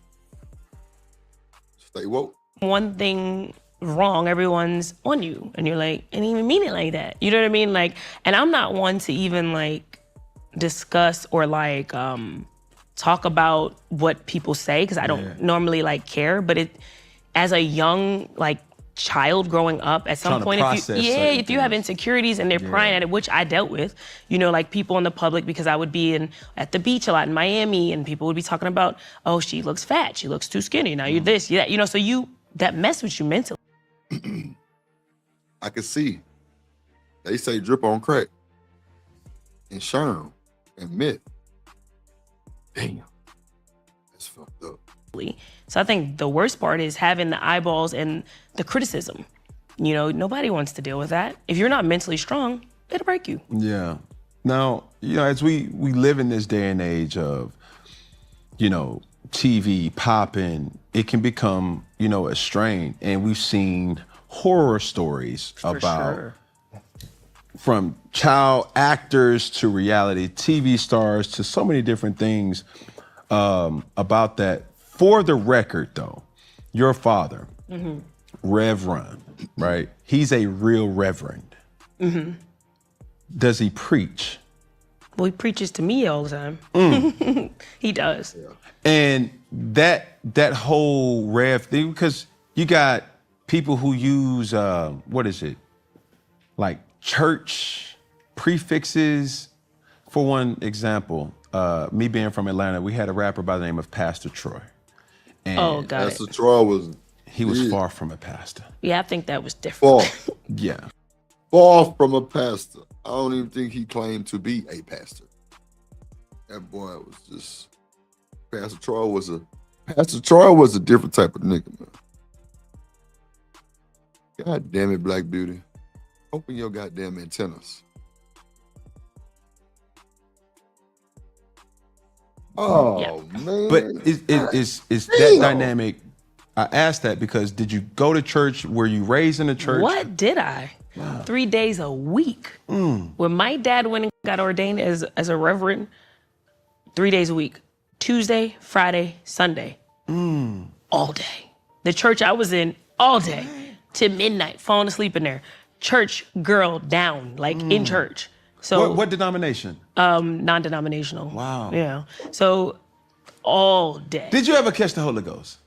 A: Stay woke.
I: One thing wrong, everyone's on you. And you're like, I didn't even mean it like that. You know what I mean? Like, and I'm not one to even like discuss or like talk about what people say, because I don't normally like care. But as a young like child growing up, at some point, if you have insecurities and they're prying at it, which I dealt with, you know, like people in the public, because I would be at the beach a lot in Miami, and people would be talking about, oh, she looks fat, she looks too skinny, now you're this, you know, so that mess with you mentally.
A: I could see. They say drip on crack and Sherm and meth. Damn, that's fucked up.
I: So I think the worst part is having the eyeballs and the criticism. You know, nobody wants to deal with that. If you're not mentally strong, it'll break you.
J: Yeah. Now, you know, as we live in this day and age of, you know, TV popping, it can become, you know, a strain. And we've seen horror stories about from child actors to reality TV stars to so many different things about that. For the record, though, your father, Reverend, right? He's a real reverend. Does he preach?
I: Well, he preaches to me all the time. He does.
A: Yeah.
J: And that whole Rev thing, because you got people who use, what is it? Like church prefixes. For one example, me being from Atlanta, we had a rapper by the name of Pastor Troy. And
A: Pastor Troy was
J: far from a pastor.
I: Yeah, I think that was different.
A: Far.
J: Yeah.
A: Far from a pastor. I don't even think he claimed to be a pastor. That boy was just Pastor Troy was a different type of nigga, man. God damn it, Black Beauty. Open your goddamn antennas. Oh, man.
J: But is that dynamic? I asked that because did you go to church? Were you raised in a church?
I: What did I? Wow. 3 days a week. When my dad went and got ordained as a reverend, 3 days a week. Tuesday, Friday, Sunday. All day. The church I was in, all day. To midnight, falling asleep in there. Church girl down, like in church. So
J: What denomination?
I: Non-denominational.
J: Wow.
I: Yeah. So all day.
J: Did you ever catch the Holy Ghost?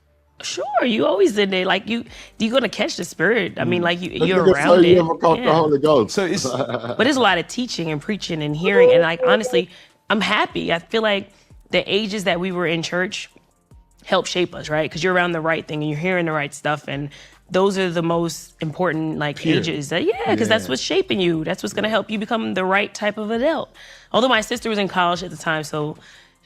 I: Sure, you always in there. Like you're gonna catch the spirit. I mean, like you're
A: Nigga
I: around
A: say
I: it.
A: you ever caught the
I: Yeah.
A: Holy Ghost.
J: So it's
I: But it's a lot of teaching and preaching and hearing. And like honestly, I'm happy. I feel like the ages that we were in church help shape us, right? Because you're around the right thing and you're hearing the right stuff. And those are the most important like ages. Because that's what's shaping you. That's what's gonna help you become the right type of adult. Although my sister was in college at the time, so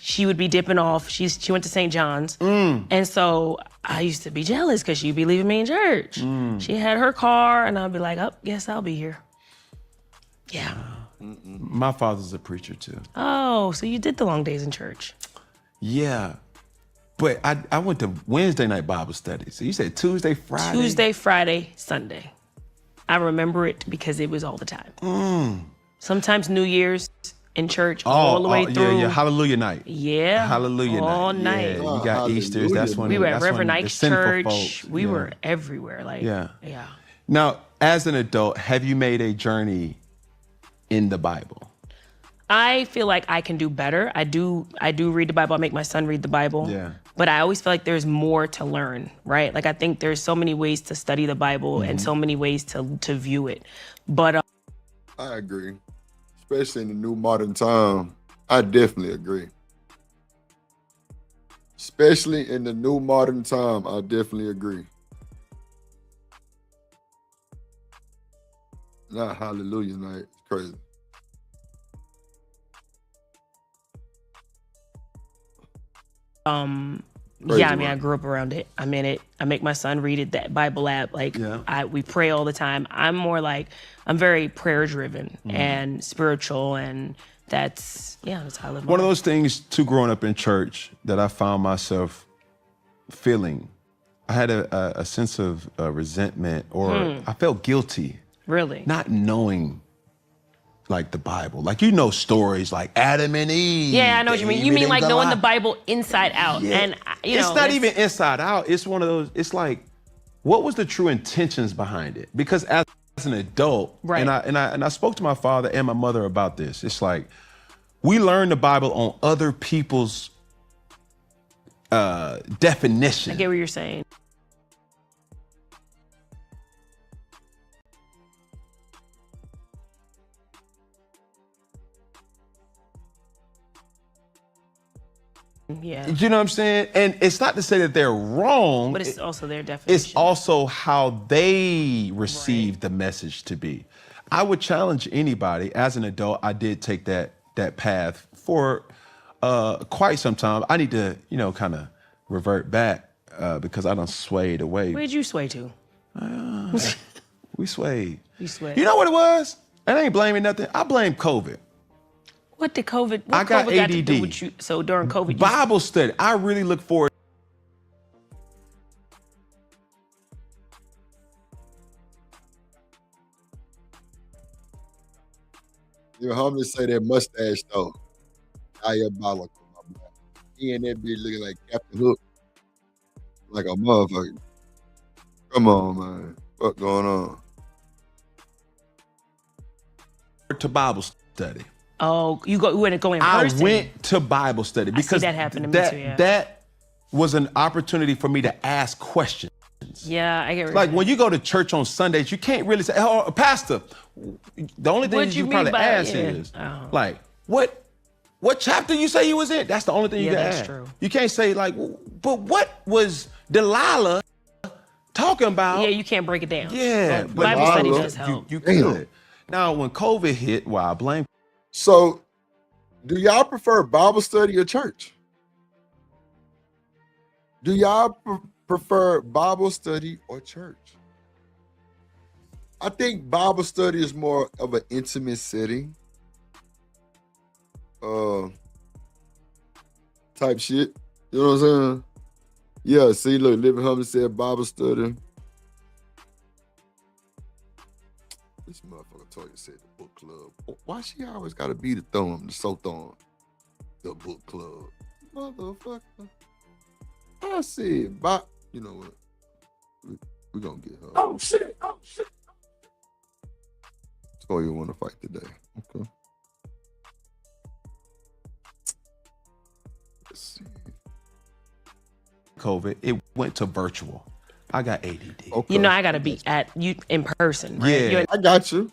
I: she would be dipping off. She went to St. John's. And so I used to be jealous because she'd be leaving me in church. She had her car and I'd be like, oh, guess I'll be here. Yeah.
J: My father's a preacher too.
I: Oh, so you did the long days in church.
J: Yeah. But I went to Wednesday night Bible study. So you said Tuesday, Friday?
I: Tuesday, Friday, Sunday. I remember it because it was all the time. Sometimes New Year's in church all the way through.
J: Yeah, Hallelujah night.
I: Yeah.
J: Hallelujah night.
I: All night.
J: Yeah, you got Easter's. That's when
I: We were at
J: that's when
I: Reverend
J: the
I: Ike's
J: sinful
I: church.
J: folks-
I: We were everywhere. Like,
J: Yeah.
I: yeah.
J: Now, as an adult, have you made a journey in the Bible?
I: I feel like I can do better. I do read the Bible. I make my son read the Bible.
J: Yeah.
I: But I always feel like there's more to learn, right? Like I think there's so many ways to study the Bible and so many ways to view it. But
A: I agree. Especially in the new modern time. I definitely agree. Especially in the new modern time, I definitely agree. Not Hallelujah night. It's crazy. Crazy
I: yeah, I mean,
A: work.
I: I grew up around it. I'm in it. I make my son read it, that Bible app. Like, we pray all the time. I'm more like, I'm very prayer driven and spiritual, and that's how I live my
J: One of
I: life.
J: those things, too, growing up in church that I found myself feeling. I had a sense of resentment, or I felt guilty.
I: Really?
J: Not knowing, like, the Bible. Like, you know stories like Adam and Eve.
I: Yeah, I know what you mean. You
J: David
I: mean
J: and
I: like knowing the
J: Goliath.
I: Bible inside out.
J: Yeah.
I: And, you know.
J: It's not even inside out. It's one of those, it's like, what was the true intentions behind it? Because as an adult,
I: Right.
J: and I spoke to my father and my mother about this. It's like, we learn the Bible on other people's definition.
I: I get what you're saying. Yeah.
J: You know what I'm saying? And it's not to say that they're wrong.
I: But it's also their definition.
J: It's also how they receive the message to be. I would challenge anybody. As an adult, I did take that path for quite some time. I need to, kind of revert back because I done swayed away.
I: Where'd you sway to?
J: We swayed.
I: You sway.
J: You know what it was? And I ain't blaming nothing. I blame COVID.
I: What did COVID? What
J: I got
I: COVID got to do
J: ADD.
I: with you? So during COVID, you
J: Bible study. I really look forward.
A: Your homie say that mustache though. Diabolical, my boy. He and that bitch looking like Captain Hook. Like a motherfucker. Come on, man. What going on?
J: To Bible study.
I: Oh, you went to go in person.
J: I went to Bible study because
I: that happened to me too, yeah.
J: That was an opportunity for me to ask questions.
I: Yeah, I get what
J: Like
I: you're
J: when you go to church on Sundays, you can't really say, "Oh, Pastor." The only thing
I: What'd you
J: you
I: mean
J: probably
I: by-
J: ask
I: yeah.
J: is,
I: Oh.
J: like, what chapter you say you was in? That's the only thing you
I: Yeah,
J: can
I: that's
J: ask.
I: true.
J: You can't say like, "But what was Delilah talking about?"
I: Yeah, you can't break it down.
J: Yeah,
I: But Bible study
A: Delilah,
I: does help.
J: You
A: Damn.
J: could. Now, when COVID hit, well, I blame.
A: So, do y'all prefer Bible study or church? Do y'all prefer Bible study or church? I think Bible study is more of an intimate setting. Type shit. You know what I'm saying? Yeah, see, look, Living Humble said Bible study. This motherfucker told you said the book club. Why she always gotta be the so thorn? The book club. Motherfucker. I said, you know what? We're gonna get her. Oh shit. Toya wanna fight today. Okay. see.
J: COVID, it went to virtual. I got ADD.
A: Okay.
I: You know, I gotta be at you in person. Right?
J: Yeah.
A: I got you.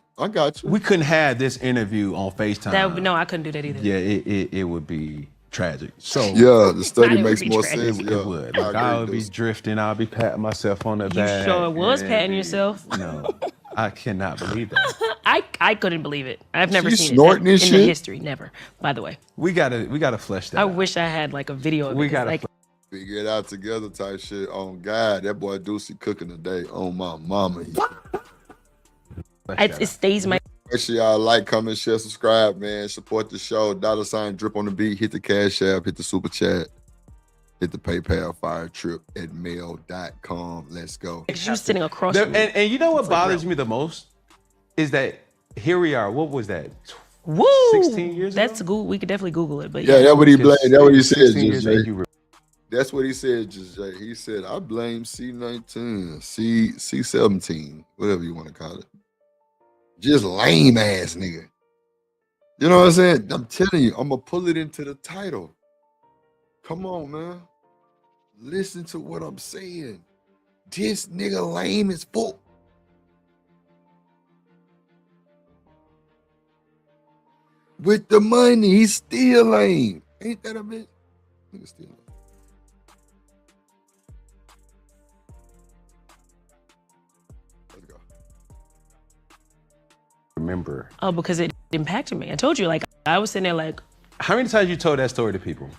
J: We couldn't have this interview on FaceTime.
I: No, I couldn't do that either.
J: Yeah, it would be tragic. So
A: yeah, the study
I: It would
A: makes
I: be
A: more
I: tragic.
A: sense.
J: it would. Like, I would be drifting. I'll be patting myself on the
I: You
J: back.
I: sure was
J: and-
I: patting yourself.
J: No, I cannot believe that.
I: I couldn't believe it. I've never
A: She's
I: seen
A: snorting
I: it
A: this
I: in
A: shit?
I: the history. Never. By the way,
J: We gotta flesh that.
I: I
J: out.
I: wish I had like a video of it.
J: We
I: 'cause,
J: gotta
I: like,
A: Figure it out together type shit. On God, that boy Deucey cooking today. On my mama.
I: it stays my.
A: Make sure y'all like, comment, share, subscribe, man. Support the show. $ drip on the beat. Hit the Cash App. Hit the Super Chat. Hit the PayPal fire trip at mail.com. Let's go.
I: You sitting across from me.
J: And you know what
I: It's like
J: bothers me the most is that here we are. What was that?
I: Woo!
J: 16 years
I: That's
J: ago?
I: Google. We could definitely Google it, but
A: Yeah, that's what he blamed. That's what he said,
J: 16 years,
A: Just
J: thank
A: Jay.
J: you.
A: That's what he said, Just Jay. He said, I blame C19, C17, whatever you want to call it. Just lame ass nigga. You know what I'm saying? I'm telling you, I'm going to pull it into the title. Come on, man. Listen to what I'm saying. This nigga lame as fuck. With the money, he's still lame. Ain't that a bitch? Nigga still lame. Let's go.
J: Remember.
I: Oh, because it impacted me. I told you, like, I was sitting there like,
J: How many times you told that story to people?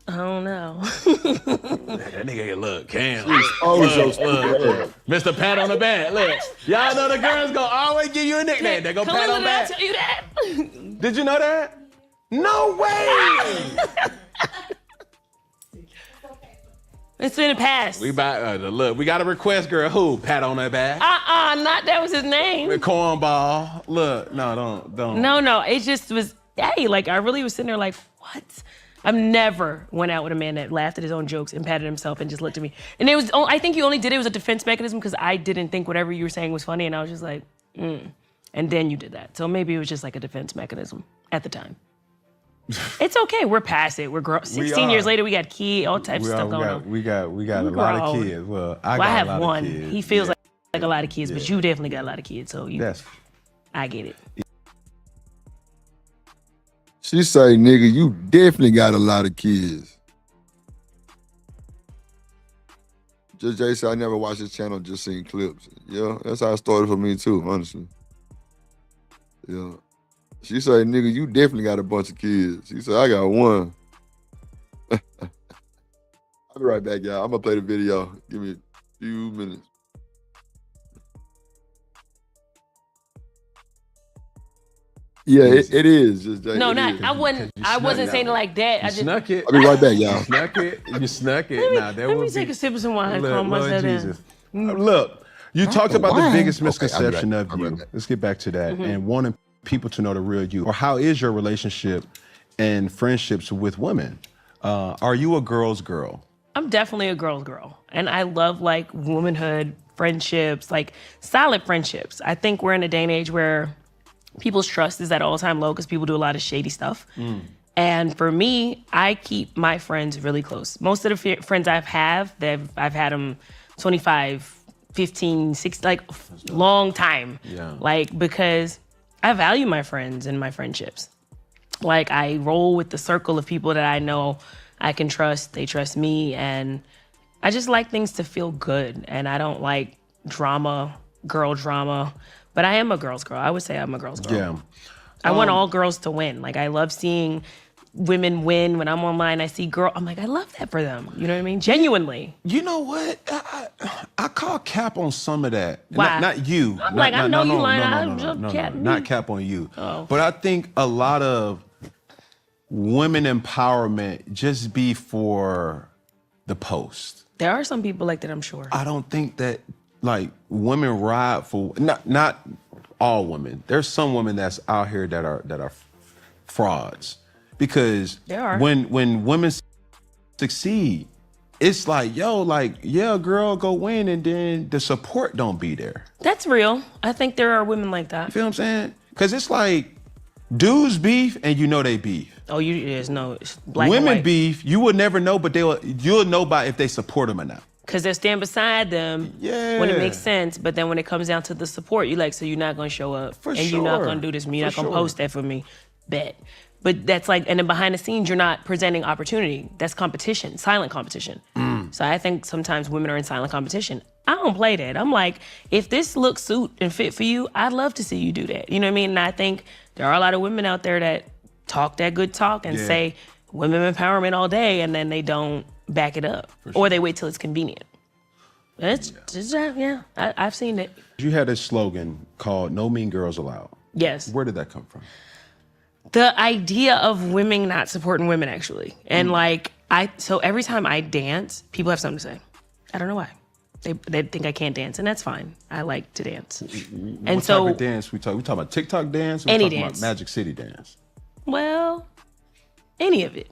I: I don't know.
J: That nigga, look, Cam.
A: Always so stupid.
J: Mr. Pat on the back. Look, y'all know the girls gonna always give you a nickname. They go pat
I: Kalila,
J: on
I: did I
J: back.
I: tell you that?
J: Did you know that? No way.
I: It's in the past.
J: We about look. We got a request, girl. Who? Pat on her back.
I: Not that was his name.
J: Cornball. Look, no, don't.
I: No. It just was, hey, like, I really was sitting there like, what? I've never went out with a man that laughed at his own jokes and patted himself and just looked at me. And it was, I think you only did it as a defense mechanism because I didn't think whatever you were saying was funny, and I was just like, And then you did that. So maybe it was just like a defense mechanism at the time. It's okay. We're past it. We're 16 years later. We got kids, all types of stuff going on.
J: We got a lot of kids. Well, I got
I: have
J: a lot
I: one.
J: of kids.
I: He feels like a lot of kids, but you definitely got a lot of kids. So I get it.
A: She say, nigga, you definitely got a lot of kids. Just Jay said, I never watched his channel, just seen clips. Yeah, that's how it started for me too, honestly. Yeah. She say, nigga, you definitely got a bunch of kids. She said, I got one. I'll be right back, y'all. I'm gonna play the video. Give me a few minutes. Yeah, it is. Just Jay,
I: No,
A: it
I: not.
A: is.
I: I wasn't saying it like that. I just
J: snuck it.
A: I'll be right back, y'all.
J: You snuck it.
I: Let me take a sip of some wine.
J: Look,
I: Calm
J: Lord
I: myself
J: Jesus.
I: down.
J: Look, you talked about the
A: wine?
J: biggest
A: Okay, I'll be
J: misconception
A: back.
J: of
A: I'll be
J: you.
A: right back.
J: Let's get back to that. And wanting people to know the real you. Or how is your relationship and friendships with women? Are you a girl's girl?
I: I'm definitely a girl's girl. And I love like womanhood, friendships, like solid friendships. I think we're in a day and age where people's trust is at all-time low because people do a lot of shady stuff. And for me, I keep my friends really close. Most of the friends I've had them 25, 15, 16, like long time.
J: Yeah.
I: Like, because I value my friends and my friendships. Like, I roll with the circle of people that I know I can trust, they trust me, and I just like things to feel good. And I don't like drama, girl drama, but I am a girl's girl. I would say I'm a girl's girl.
J: Yeah.
I: I want all girls to win. Like, I love seeing women win. When I'm online, I see girl, I'm like, I love that for them. You know what I mean? Genuinely.
J: You know what? I call cap on some of that.
I: Why?
J: Not you.
I: I'm like, I know you lying.
J: No,
I: I'm just capping me.
J: not cap on you.
I: Oh.
J: But I think a lot of women empowerment just be for the post.
I: There are some people like that, I'm sure.
J: I don't think that like women ride for not all women. There's some women that's out here that are frauds because
I: There are.
J: when women succeed, it's like, yo, like, yeah, girl, go win, and then the support don't be there.
I: That's real. I think there are women like
J: You
I: that.
J: feel what I'm saying? Because it's like dudes beef and you know they beef.
I: Oh, there's no it's black and
J: Women
I: white.
J: beef, you will never know, but you'll know by if they support them or not.
I: Because they'll stand beside them when it makes sense, but then when it comes down to the support, you're like, so you're not gonna show up,
J: For
I: and
J: sure.
I: you're not gonna do this for me, you're not
J: For
I: gonna
J: sure.
I: post that for me, bet. But that's like, and then behind the scenes, you're not presenting opportunity. That's competition, silent competition. So I think sometimes women are in silent competition. I don't play that. I'm like, if this looks suit and fit for you, I'd love to see you do that. You know what I mean? And I think there are a lot of women out there that talk that good talk and say women empowerment all day, and then they don't back it up, or they wait till it's convenient. I've seen it.
J: You had a slogan called "No Mean Girls Allowed."
I: Yes.
J: Where did that come from?
I: The idea of women not supporting women, actually. And so every time I dance, people have something to say. I don't know why. They think I can't dance, and that's fine. I like to dance.
J: What type of dance we talk? We talk about TikTok dance. Or
I: Any
J: we talking
I: dance.
J: about Magic City dance.
I: Well, any of it.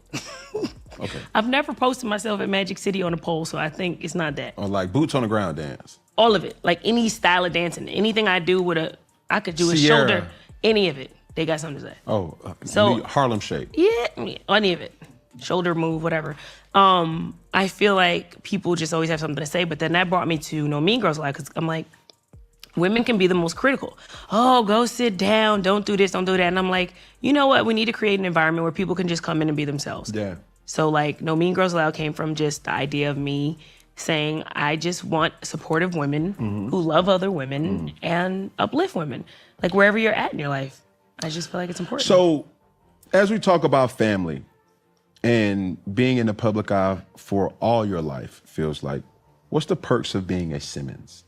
J: Okay.
I: I've never posted myself at Magic City on a pole, so I think it's not that.
J: Or like boots on the ground dance.
I: All of it. Like any style of dancing. Anything I do I could do a
J: Sierra.
I: shoulder. Any of it. They got something to say.
J: Oh,
I: So-
J: Harlem Shake.
I: Yeah, any of it. Shoulder move, whatever. I feel like people just always have something to say, but then that brought me to No Mean Girls Allowed, because I'm like, women can be the most critical. Oh, go sit down, don't do this, don't do that. And I'm like, you know what? We need to create an environment where people can just come in and be themselves.
J: Yeah.
I: So like, No Mean Girls Allowed came from just the idea of me saying, I just want supportive women who love other women and uplift women. Like wherever you're at in your life. I just feel like it's important.
J: So, as we talk about family and being in the public eye for all your life, feels like, what's the perks of being a Simmons?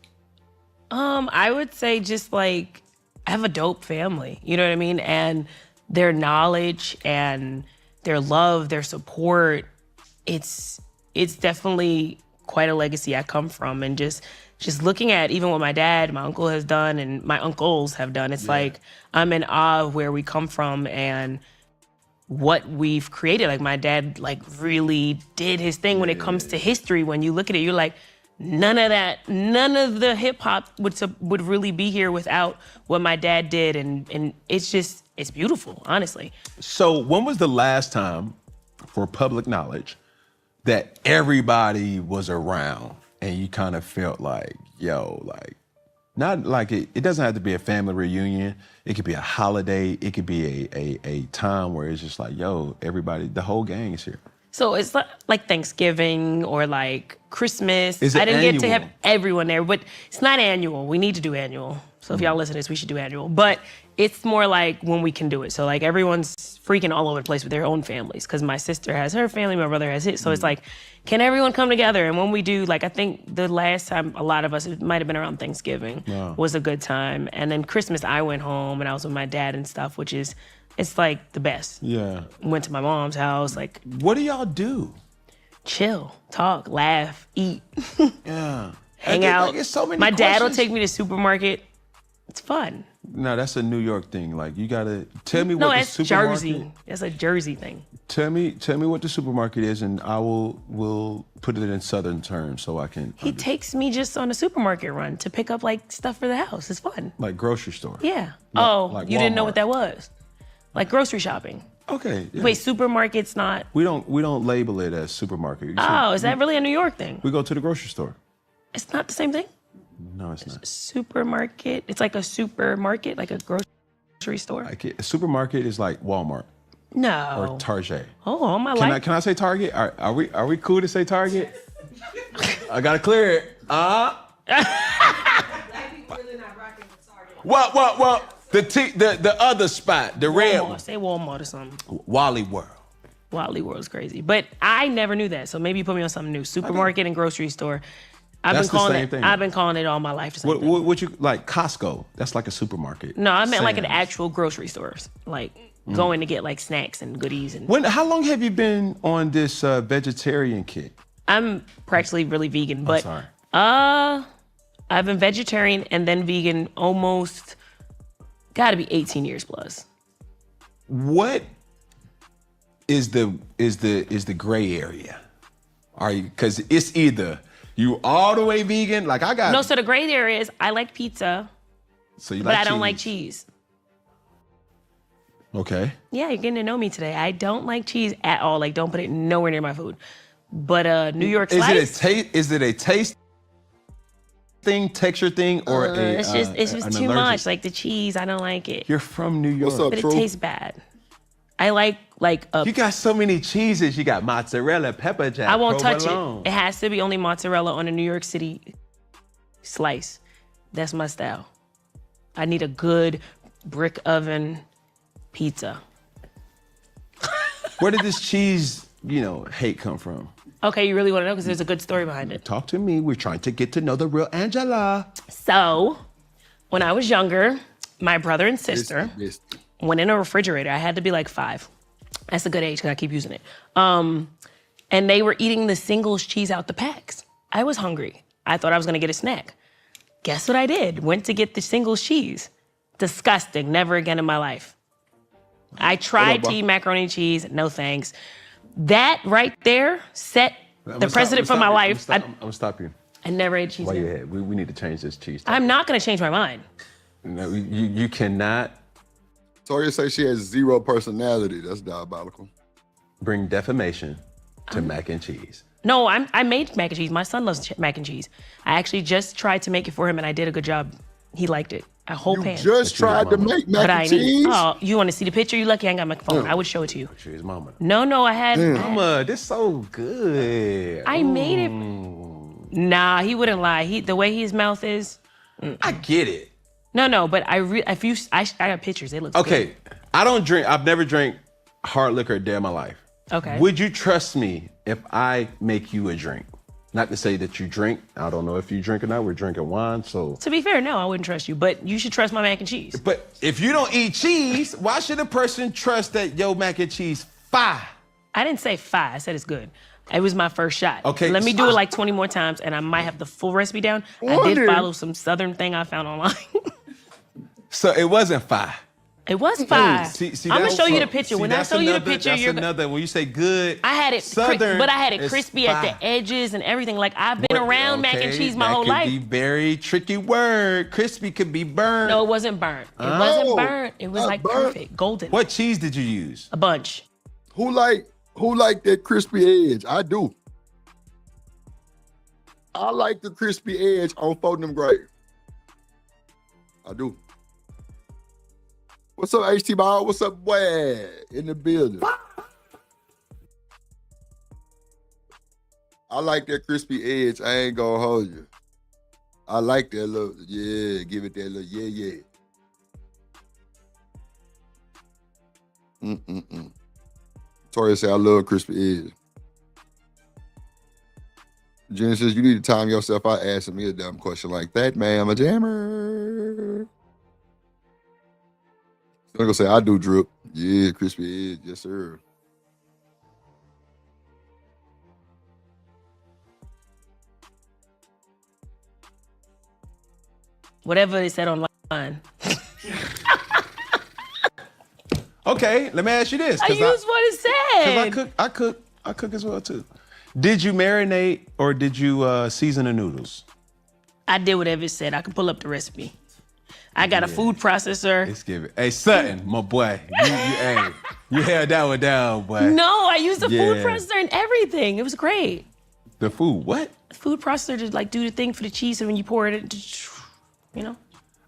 I: I would say just like, I have a dope family, you know what I mean? And their knowledge and their love, their support, it's definitely quite a legacy I come from. And just looking at even what my dad, my uncle has done, and my uncles have done, it's like, I'm in awe of where we come from and what we've created. Like my dad really did his thing when it comes to history. When you look at it, you're like, none of the hip hop would really be here without what my dad did. And it's beautiful, honestly.
J: So, when was the last time, for public knowledge, that everybody was around and you kind of felt like, not like it doesn't have to be a family reunion. It could be a holiday. It could be a time where it's just like, everybody, the whole gang is here.
I: So it's like Thanksgiving or like Christmas.
J: Is it
I: I didn't get to
J: annual?
I: have everyone there, but it's not annual. We need to do annual. So if y'all listen to this, we should do annual. But it's more like when we can do it. So like everyone's freaking all over the place with their own families, because my sister has her family, my brother has his. So it's like, can everyone come together? And when we do, like I think the last time a lot of us, it might have been around Thanksgiving, was a good time. And then Christmas, I went home and I was with my dad and stuff, which is, it's like the best.
J: Yeah.
I: Went to my mom's house, like
J: What do y'all do?
I: chill, talk, laugh, eat,
J: Yeah.
I: hang out.
J: It's so many
I: My dad will
J: questions.
I: take me to the supermarket. It's fun.
J: No, that's a New York thing. Like, you gotta tell me
I: No,
J: what the
I: that's
J: supermarket.
I: Jersey. That's a Jersey thing.
J: Tell me what the supermarket is, and I will put it in Southern terms so I can.
I: He takes me just on a supermarket run to pick up like stuff for the house. It's fun.
J: Like grocery store.
I: Yeah.
J: like
I: You didn't know
J: Walmart.
I: what that was? Like grocery shopping.
J: Okay. Yeah.
I: Wait, supermarket's not.
J: We don't label it as supermarket. You see,
I: Oh, is that really a New York thing?
J: we go to the grocery store.
I: It's not the same thing.
J: No, it's not.
I: Supermarket. It's like a supermarket, like a grocery store.
J: A supermarket is like Walmart
I: No.
J: or Target.
I: Oh, all my
J: Can
I: life.
J: I say Target? Are we cool to say Target? I gotta clear it. What? The other spot, the red
I: Walmart.
J: one.
I: Say Walmart or something.
J: Wally World.
I: Wally World's crazy. But I never knew that. So maybe you put me on something new. Supermarket and grocery store.
J: That's the same thing.
I: I've been calling it all my life.
J: What you like? Costco. That's like a supermarket.
I: No, I meant like an
J: Sam's.
I: actual grocery stores. Like going to get like snacks and goodies. And
J: How long have you been on this vegetarian kick?
I: I'm practically really vegan. But
J: sorry.
I: I've been vegetarian and then vegan almost gotta be 18 years plus.
J: What is the gray area? Are you, because it's either you all the way vegan, like I got.
I: No, so the gray area is I like pizza,
J: So you like
I: but I don't like cheese.
J: cheese. Okay.
I: Yeah, you're getting to know me today. I don't like cheese at all. Like, don't put it nowhere near my food. But New York slice.
J: Is it a taste thing, texture thing, or
I: it's just
J: an
I: too
J: allergic?
I: much. Like the cheese, I don't like it.
J: You're from New York.
A: What's up,
I: But it
A: True?
I: tastes bad. I like
J: You got so many cheeses. You got mozzarella, pepper jack.
I: I won't touch
J: provolone.
I: it. It has to be only mozzarella on a New York City slice. That's my style. I need a good brick oven pizza.
J: Where did this cheese, hate come from?
I: Okay, you really want to know because there's a good story behind it.
J: Talk to me. We're trying to get to know the real Angela.
I: So, when I was younger, my brother and sister
A: Yes.
I: went in a refrigerator. I had to be like 5. That's a good age because I keep using it. And they were eating the singles cheese out the packs. I was hungry. I thought I was gonna get a snack. Guess what I did? Went to get the singles cheese. Disgusting. Never again in my life. I tried to eat macaroni and cheese. No thanks. That right there set the precedent for my life.
J: I'm gonna stop you.
I: I never ate cheese.
J: While
I: again.
J: you're ahead, we need to change this cheese.
I: I'm not gonna change my mind.
J: No, you cannot
A: Toya say she has 0 personality. That's diabolical.
J: bring defamation to mac and cheese.
I: No, I made mac and cheese. My son loves mac and cheese. I actually just tried to make it for him and I did a good job. He liked it. A whole pan.
A: Just tried to make mac
I: But I
A: and
I: need.
A: cheese.
I: Oh, you want to see the picture? You lucky I ain't got my phone. I would show it to you.
J: Cheese, mama.
I: No, I had.
J: Mama, this so good.
I: I made it. Nah, he wouldn't lie. The way his mouth is.
J: I get it.
I: No, but I got pictures. It looks
J: Okay, I don't drink. I've never drank hard liquor a day in my life.
I: good. Okay.
J: Would you trust me if I make you a drink? Not to say that you drink. I don't know if you drink or not. We're drinking wine, so.
I: To be fair, no, I wouldn't trust you. But you should trust my mac and cheese.
J: But if you don't eat cheese, why should a person trust that your mac and cheese fire?
I: I didn't say 5. I said it's good. It was my first shot.
J: Okay,
I: Let me do it like 20 more times, and I might have the full recipe down. I did follow some Southern thing I found online.
J: So it wasn't fire.
I: It was 5.
J: See,
I: I'm gonna
J: that's-
I: show you the picture.
J: see,
I: When I
J: that's
I: show you the
J: another-
I: picture,
J: that's
I: you're
J: another. When you say good,
I: I had it,
J: Southern,
I: but I had it
J: is
I: crispy at
J: fire.
I: the edges and everything. Like I've been around mac and cheese my whole
J: That
I: life.
J: could be very tricky word. Crispy could be burnt.
I: No, it wasn't burnt. It wasn't burnt. It was like perfect, golden.
J: What cheese did you use?
I: A bunch.
A: Who like that crispy edge? I do. I like the crispy edge on Folding Grave. I do. What's up, HT Ball? What's up, boy? In the building. I like that crispy edge. I ain't gonna hold you. I like that little, yeah, give it that little, yeah. Toya say I love crispy edge. Jenny says you need to time yourself out asking me a dumb question like that, man. I'm a jammer. I'm gonna say I do drip. Yeah, crispy edge, yes sir.
I: Whatever they said online.
J: Okay, let me ask you this.
I: I used what it said.
J: Because I cook as well too. Did you marinate or did you season the noodles?
I: I did whatever it said. I could pull up the recipe. I got a food processor.
J: Let's give it. Hey, Sutton, my boy. You held that one down, boy.
I: No, I used the food
J: Yeah.
I: processor and everything. It was great.
J: The food, what?
I: Food processor to like do the thing for the cheese, and when you pour it, you know.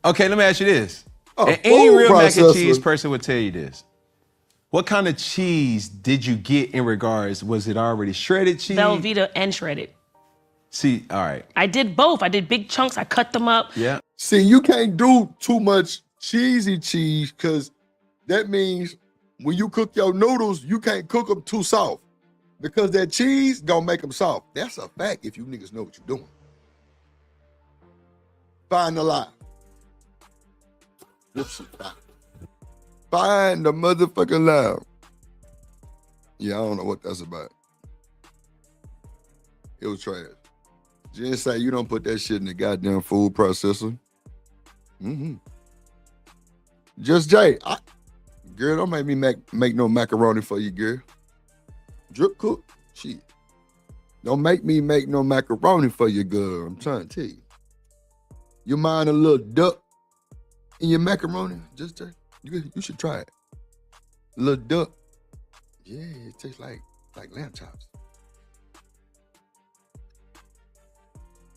J: Okay, let me ask you this.
A: Oh,
J: And any
A: food
J: real mac and
A: processor.
J: cheese person would tell you this. What kind of cheese did you get in regards? Was it already shredded cheese?
I: Velveeta and shredded.
J: See, all right.
I: I did both. I did big chunks. I cut them up.
J: Yeah.
A: See, you can't do too much cheesy cheese because that means when you cook your noodles, you can't cook them too soft because that cheese gonna make them soft. That's a fact if you niggas know what you're doing. Find the lie. Find the motherfucking lie. Yeah, I don't know what that's about. It was trash. Jen say you don't put that shit in the goddamn food processor. Just Jay, girl, don't make me make no macaroni for you, girl. Drip cook, shit. Don't make me make no macaroni for you, girl. I'm trying to tell you. You mind a little duck in your macaroni? Just Jay, you should try it. Little duck. Yeah, it tastes like lamb chops.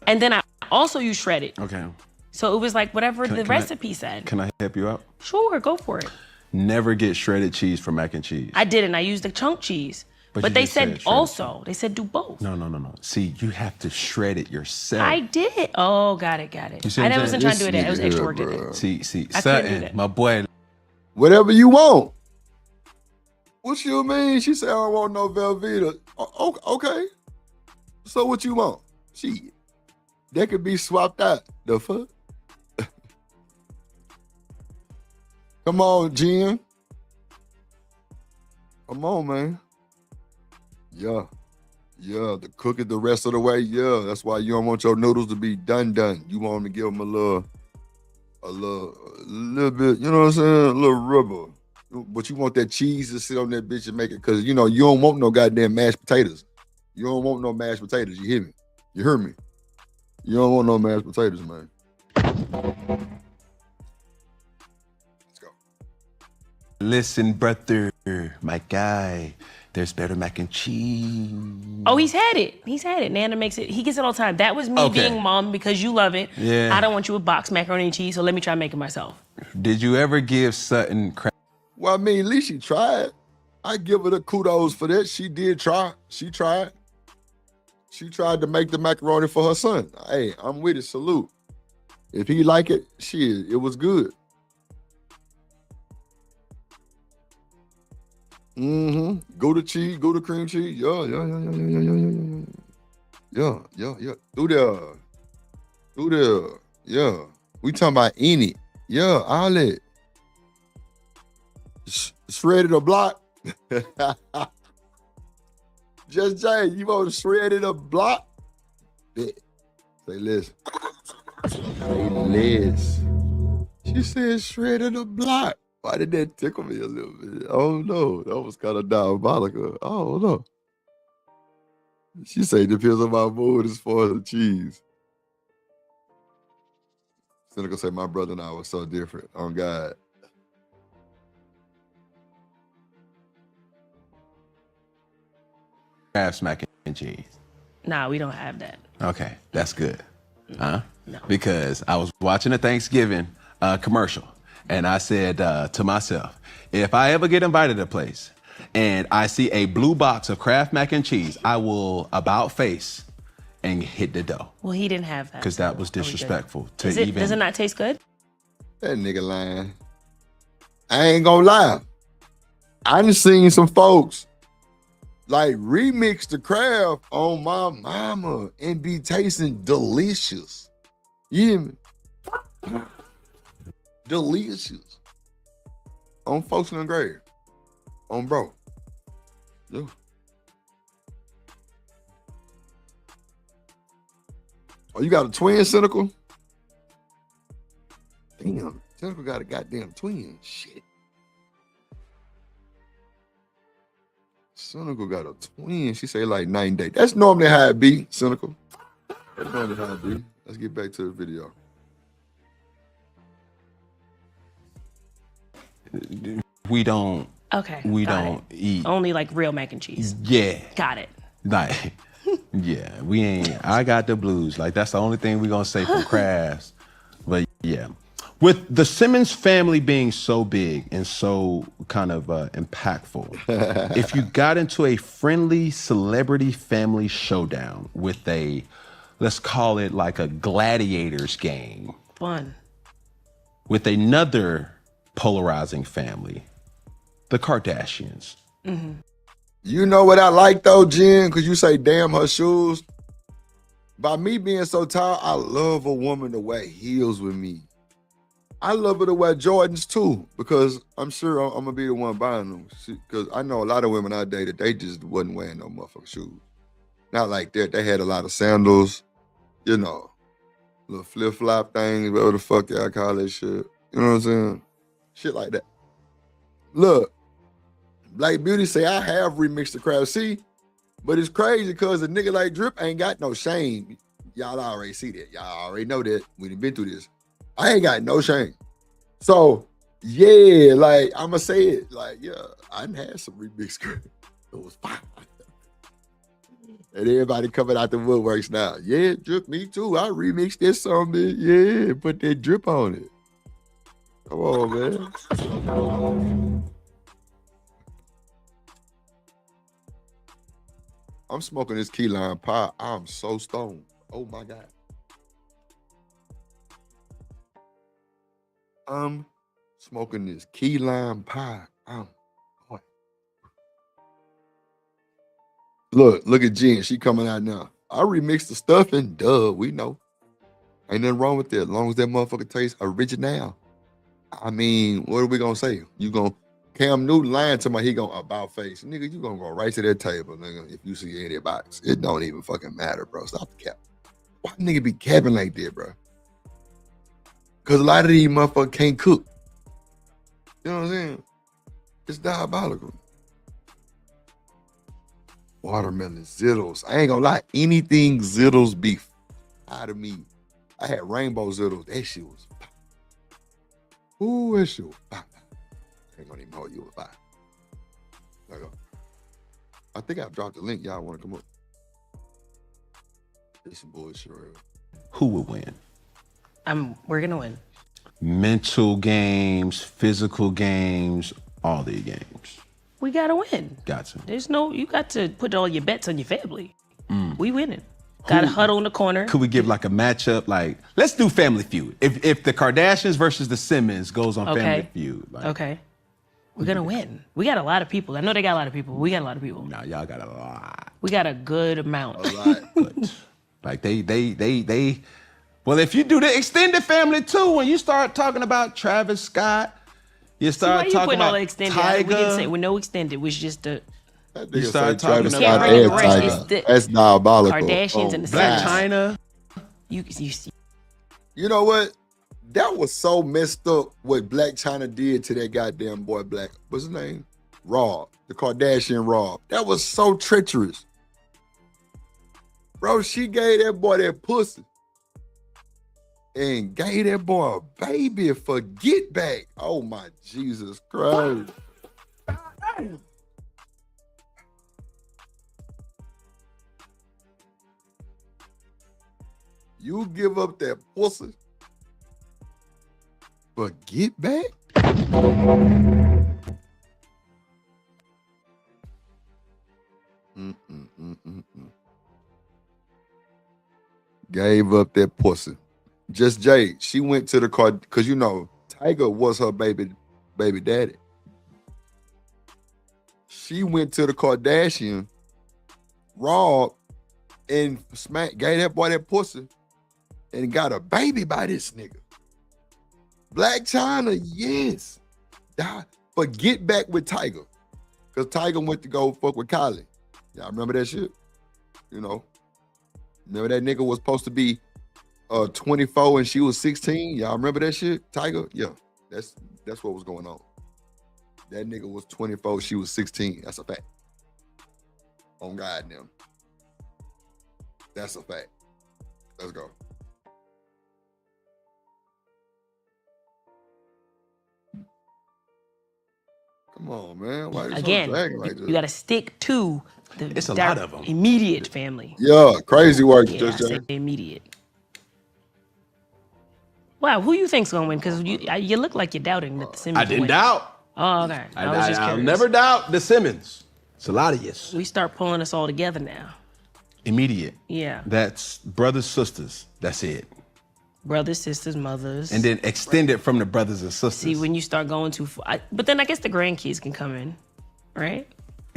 I: And then I also use shredded.
J: Okay.
I: So it was like whatever the recipe said.
J: Can I help you out?
I: Sure, go for it.
J: Never get shredded cheese for mac and cheese.
I: I didn't. I used the chunk cheese.
J: But
I: But
J: you
I: they
J: just
I: said
J: said shredded
I: also, they said do both.
J: No. See, you have to shred it yourself.
I: I did. Oh, got it.
J: You see what
I: I
J: I'm
I: wasn't
J: saying?
I: trying to do that. It was extra work to do.
J: See,
I: I couldn't do
J: Sutton,
I: that.
J: my boy.
A: Whatever you want. What you mean? She said, I don't want no Velveeta. Okay. So what you want? Shit. That could be swapped out. The fuck? Come on, Jen. Come on, man. Yeah. To cook it the rest of the way. Yeah, that's why you don't want your noodles to be done. You want them to give them a little bit, you know what I'm saying? A little rubber. But you want that cheese to sit on that bitch and make it, because, you know, you don't want no goddamn mashed potatoes. You don't want no mashed potatoes. You hear me? You heard me? You don't want no mashed potatoes, man. Let's go.
J: Listen, brother, my guy, there's better mac and cheese.
I: Oh, he's had it. Nana makes it. He gets it all the time. That was me being mom because you love it.
J: Yeah.
I: I don't want you a box macaroni and cheese, so let me try making myself.
J: Did you ever give Sutton crap?
A: Well, I mean, at least she tried. I give her the kudos for that. She did try. She tried. She tried to make the macaroni for her son. Hey, I'm with it. Salute. If he like it, shit, it was good. Go to cheese, go to cream cheese. Yeah. Through there. Yeah. We talking about any. Yeah, all that. Shredded or block? Just Jay, you want shredded or block? Yeah. Say less. Say less. She said shredded or block. Why did that tickle me a little bit? Oh no, that was kind of diabolical. Oh no. She said it depends on my mood as far as the cheese. Cynical say my brother and I were so different. On God.
J: Kraft mac and cheese.
I: Nah, we don't have that.
J: Okay, that's good. Huh?
I: No.
J: Because I was watching a Thanksgiving commercial, and I said to myself, if I ever get invited to a place and I see a blue box of Kraft mac and cheese, I will about face and hit the dough.
I: Well, he didn't have that.
J: Because that was disrespectful to
I: Does
J: even.
I: it not taste good?
A: That nigga lying. I ain't gonna lie. I done seen some folks like remix the Kraft on my mama and be tasting delicious. You hear me? Delicious. On folks in the grave. On bro. Yeah. Oh, you got a twin, Cynical? Damn, Cynical got a goddamn twin. Shit. Cynical got a twin. She say like 9 days. That's normally how it be, Cynical. That's normally how it be. Let's get back to the video.
J: We don't.
I: Okay.
J: We
I: got
J: don't
I: it.
J: eat.
I: Only like real mac and cheese.
J: Yeah.
I: Got it.
J: Like, yeah, we ain't. I got the blues. Like, that's the only thing we gonna say from Crafts. But yeah, with the Simmons family being so big and so kind of impactful, if you got into a friendly celebrity family showdown with a, let's call it like a gladiators game,
I: Fun.
J: with another polarizing family, the Kardashians.
I: Mm-hmm.
A: You know what I like though, Jen? Because you say, damn, her shoes. By me being so tall, I love a woman to wear heels with me. I love her to wear Jordans too, because I'm sure I'm going to be the one buying them. Because I know a lot of women I dated, they just wasn't wearing no motherfucking shoes. Not like that. They had a lot of sandals, you know, little flip-flop things, whatever the fuck y'all call that shit. You know what I'm saying? Shit like that. Look. Black Beauty say, I have remixed the Kraft. See, but it's crazy because a nigga like Drip ain't got no shame. Y'all already see that. Y'all already know that. We done been through this. I ain't got no shame. So Yeah, like I'ma say it. Like, yeah, I done had some remix girl. It was fine. And everybody coming out the woodworks now. Yeah, drip, me too. I remixed this song, man. Yeah, put that drip on it. Come on, man. I'm smoking this key lime pie. I'm so stoned. Oh my God. I'm smoking this key lime pie. Boy. Look at Jen. She coming out now. I remixed the stuff and duh, we know. Ain't nothing wrong with that. As long as that motherfucker tastes original. I mean, what are we gonna say? You gonna Cam Newton lying to me, he gonna about face. Nigga, you gonna go right to that table, nigga, if you see any box. It don't even fucking matter, bro. Stop the cap. Why nigga be capping like that, bro? Cause a lot of these motherfuckers can't cook. You know what I'm saying? It's diabolical. Watermelon Zittles. I ain't gonna lie, anything Zittles beef out of me. I had rainbow Zittles. That shit was fire. Ooh, that shit was fire. I ain't gonna even hold you with fire. There you go. I think I dropped the link. Y'all wanna come up? This some bullshit right here.
J: Who would win?
I: We're gonna win.
J: Mental games, physical games, all the games.
I: We gotta win.
J: Gotcha.
I: You got to put all your bets on your family. We winning. Gotta huddle in the corner.
J: Could we give like a matchup? Like, let's do Family Feud. If the Kardashians versus the Simmons goes on Family Feud. Like,
I: okay. We're gonna win. We got a lot of people. I know they got a lot of people. We got a lot of people.
J: No, y'all got a lot.
I: We got a good amount.
A: A lot.
J: But, like they. Well, if you do the extended family too, when you start talking about Travis Scott, you start talking about Tiger.
I: We didn't say with no extended. It was just the.
J: You start talking
A: Scott
J: about
A: and Tiger. That's diabolical.
I: Kardashians and the
J: Black
I: Simmons.
J: China.
A: You know what? That was so messed up what Black China did to that goddamn boy Black. What's his name? Rob. The Kardashian Rob. That was so treacherous. Bro, she gave that boy that pussy. And gave that boy a baby for get back. Oh my Jesus Christ. You give up that pussy for get back? Gave up that pussy. Just Jay, she went to the car because you know Tiger was her baby daddy. She went to the Kardashian, Rob, and gave that boy that pussy, and got a baby by this nigga. Black China, yes. But get back with Tiger. Because Tiger went to go fuck with Kylie. Y'all remember that shit? You know? Remember that nigga was supposed to be 24 and she was 16? Y'all remember that shit? Tiger? Yeah. That's what was going on. That nigga was 24, she was 16. That's a fact. On God now. That's a fact. Let's go. Come on, man. Why you
I: Again,
A: so dragging like this?
I: you got to stick to the
J: It's a lot of them.
I: Immediate family.
A: Yeah, crazy work,
I: Yeah,
A: Just
I: I say immediate. Wow, who you think's gonna win? Because you look like you're doubting that the Simmons.
J: I didn't
I: win.
J: doubt.
I: Oh, okay. I was just
J: I'll
I: curious.
J: never doubt the Simmons. It's a lot of yes.
I: We start pulling us all together now.
J: Immediate.
I: Yeah.
J: That's brothers, sisters. That's it.
I: Brothers, sisters, mothers.
J: And then extend it from the brothers and sisters.
I: See, when you start going too far. But then I guess the grandkids can come in, right?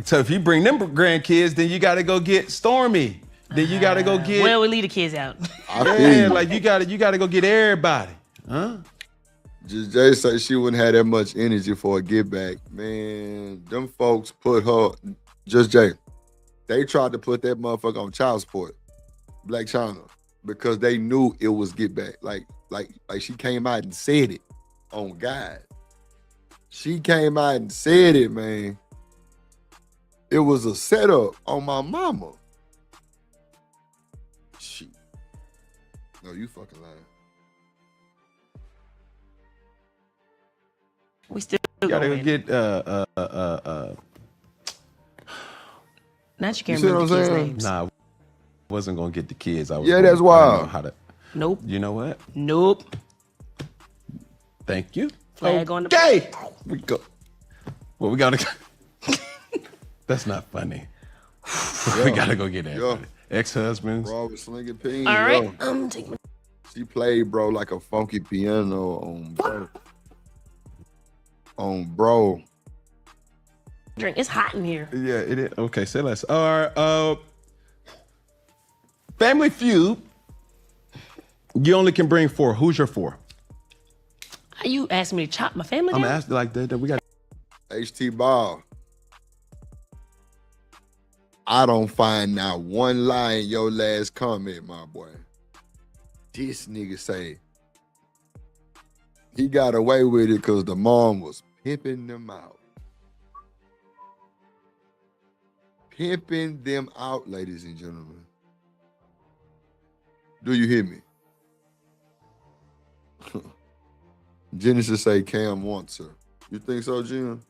J: So if you bring them grandkids, then you got to go get Stormy. Then you got to go get.
I: Well, we leave the kids out.
J: Yeah, like you got to go get everybody, huh?
A: Just Jay said she wouldn't have that much energy for a get back. Man, them folks put her, Just Jay, they tried to put that motherfucker on child support, Black China, because they knew it was get back. Like she came out and said it on God. She came out and said it, man. It was a setup on my mama. Shit. No, you fucking lying.
I: We still
J: Gotta
I: going.
J: go get
I: Not you can't
A: You see what
I: remember the
A: I'm
I: kids'
A: saying?
I: names.
J: Nah, I wasn't gonna get the kids. I was
A: Yeah,
J: gonna,
A: that's
J: I didn't know
A: wild.
J: how to.
I: Nope.
J: You know what?
I: Nope.
J: Thank you.
I: Flag on the
J: Okay, we go. Well, we gotta. That's not funny. We gotta go get that.
A: Yeah.
J: Ex-husbands.
A: Bro, was slinging pins.
I: All right.
A: Yo.
I: Take my
A: She played, bro, like a funky piano on bro. On bro.
I: drink. It's hot in here.
J: Yeah, it is. Okay, say less. All right. Family Feud. You only can bring 4. Who's your 4?
I: You asked me to chop my family
J: I'm
I: down?
J: asking like that. We got.
A: HT Ball. I don't find not one lie in your last comment, my boy. This nigga say he got away with it because the mom was pimping them out. Pimping them out, ladies and gentlemen. Do you hear me? Genesis say Cam wants her. You think so, Jim?